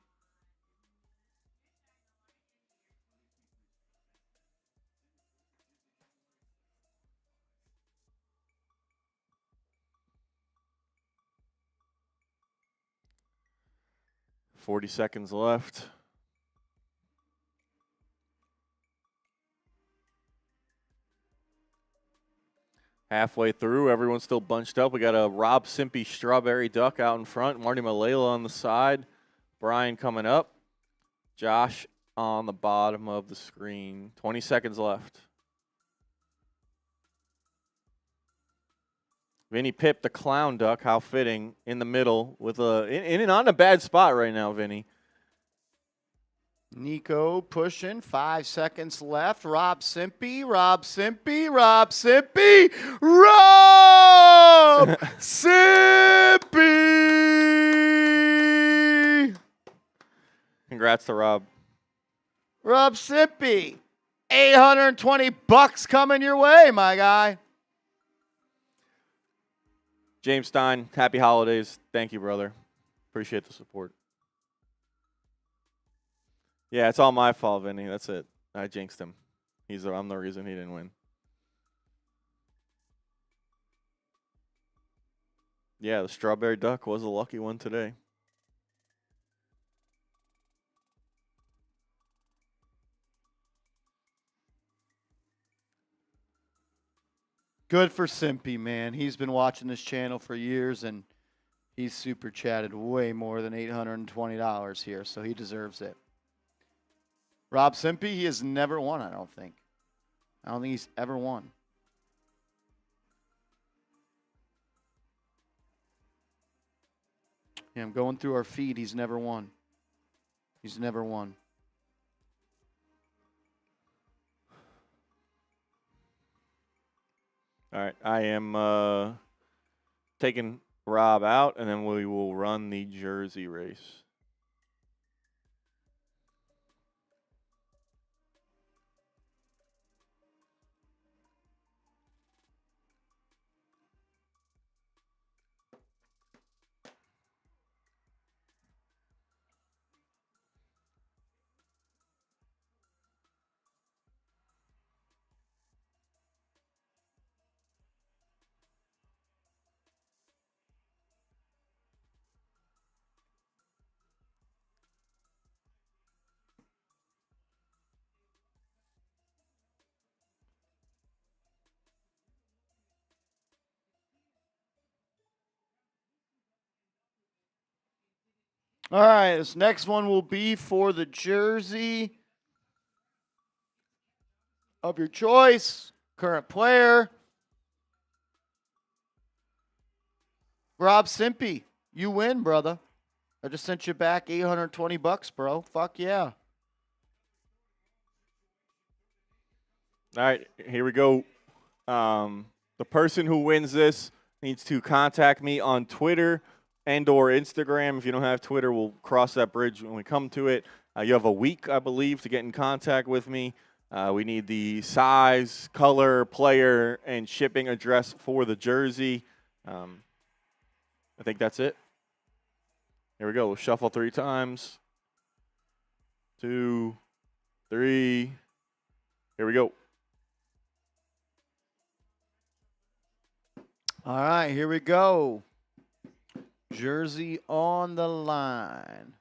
Speaker 2: $40 seconds left. Halfway through, everyone's still bunched up. We got a Rob Simpy Strawberry Duck out in front, Marty Malela on the side, Brian coming up, Josh on the bottom of the screen. 20 seconds left. Vinny Pip, the clown duck, how fitting, in the middle with in and on a bad spot right now, Vinny.
Speaker 1: Nico pushing. 5 seconds left. Rob Simpy. Rob Simpy. Rob Simpy. Rob Simpy.
Speaker 2: Congrats to Rob.
Speaker 1: Rob Simpy. $820 coming your way, my guy.
Speaker 2: James Stein, happy holidays. Thank you, brother. Appreciate the support. Yeah, it's all my fault, Vinny. That's it. I jinxed him. I'm the reason he didn't win. Yeah, the strawberry duck was a lucky one today.
Speaker 1: Good for Simpy, man. He's been watching this channel for years, and he's super chatted way more than $820 here, so he deserves it. Rob Simpy, he has never won, I don't think. I don't think he's ever won. Yeah, I'm going through our feed. He's never won. He's never won.
Speaker 2: All right, I am taking Rob out, and then we will run the Jersey race.
Speaker 1: All right, this next one will be for the jersey of your choice, current player. Rob Simpy, you win, brother. I just sent you back $820, bro. Fuck yeah.
Speaker 2: All right, here we go. The person who wins this needs to contact me on Twitter and or Instagram. If you don't have Twitter, we'll cross that bridge when we come to it. You have a week, I believe, to get in contact with me. We need the size, color, player, and shipping address for the jersey. I think that's it. Here we go. We'll shuffle 3 times. 2, 3. Here we go.
Speaker 1: All right, here we go. Jersey on the line.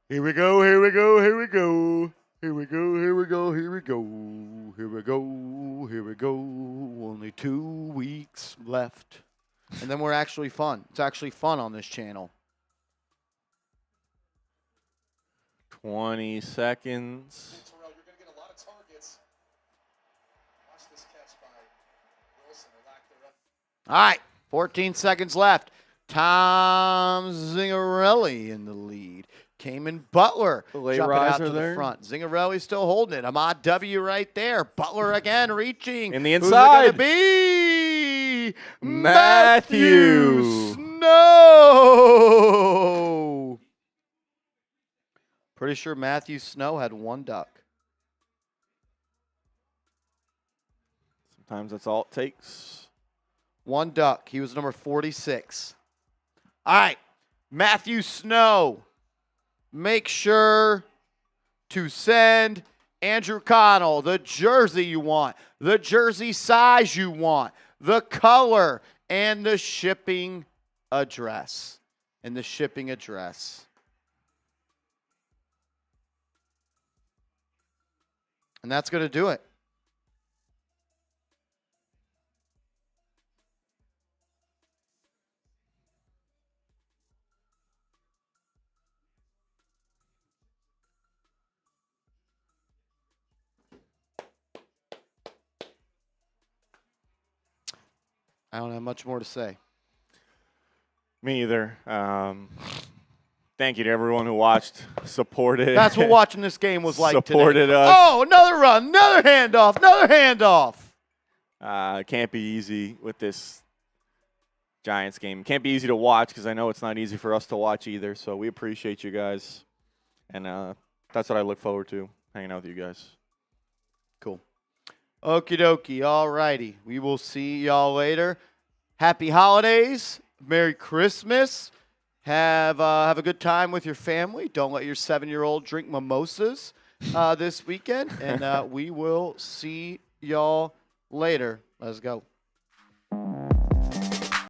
Speaker 1: Here we go, here we go, here we go. Here we go, here we go, here we go. Here we go, here we go. Only 2 weeks left. And then we're actually fun. It's actually fun on this channel.
Speaker 2: 20 seconds.
Speaker 5: Terrell, you're going to get a lot of targets. Watch this catch by Wilson or lack thereof.
Speaker 1: All right, 14 seconds left. Tom Zingarelli in the lead. Cayman Butler
Speaker 2: Late
Speaker 1: jumping out
Speaker 2: riser
Speaker 1: to the
Speaker 2: there.
Speaker 1: front. Zingarelli still holding it. Ahmad W right there. Butler again reaching.
Speaker 2: In the
Speaker 1: Who's it
Speaker 2: inside.
Speaker 1: gonna be?
Speaker 2: Matthew
Speaker 1: Snow. Pretty sure Matthew Snow had 1 duck.
Speaker 2: Sometimes that's all it takes.
Speaker 1: 1 duck. He was number 46. All right, Matthew Snow. Make sure to send Andrew Connell the jersey you want, the jersey size you want, the color, and the shipping address. And the shipping address. And that's going to do it. I don't have much more to say.
Speaker 2: Me either. Thank you to everyone who watched, supported.
Speaker 1: That's what watching this game was like
Speaker 2: supported
Speaker 1: today.
Speaker 2: us.
Speaker 1: Oh, another run, another handoff, another handoff.
Speaker 2: It can't be easy with this Giants game. It can't be easy to watch because I know it's not easy for us to watch either. So we appreciate you guys. And that's what I look forward to, hanging out with you guys.
Speaker 1: Cool. Okie dokie. All righty. We will see y'all later. Happy holidays. Merry Christmas. Have a good time with your family. Don't let your 7-year-old drink mimosas this weekend. And we will see y'all later. Let's go.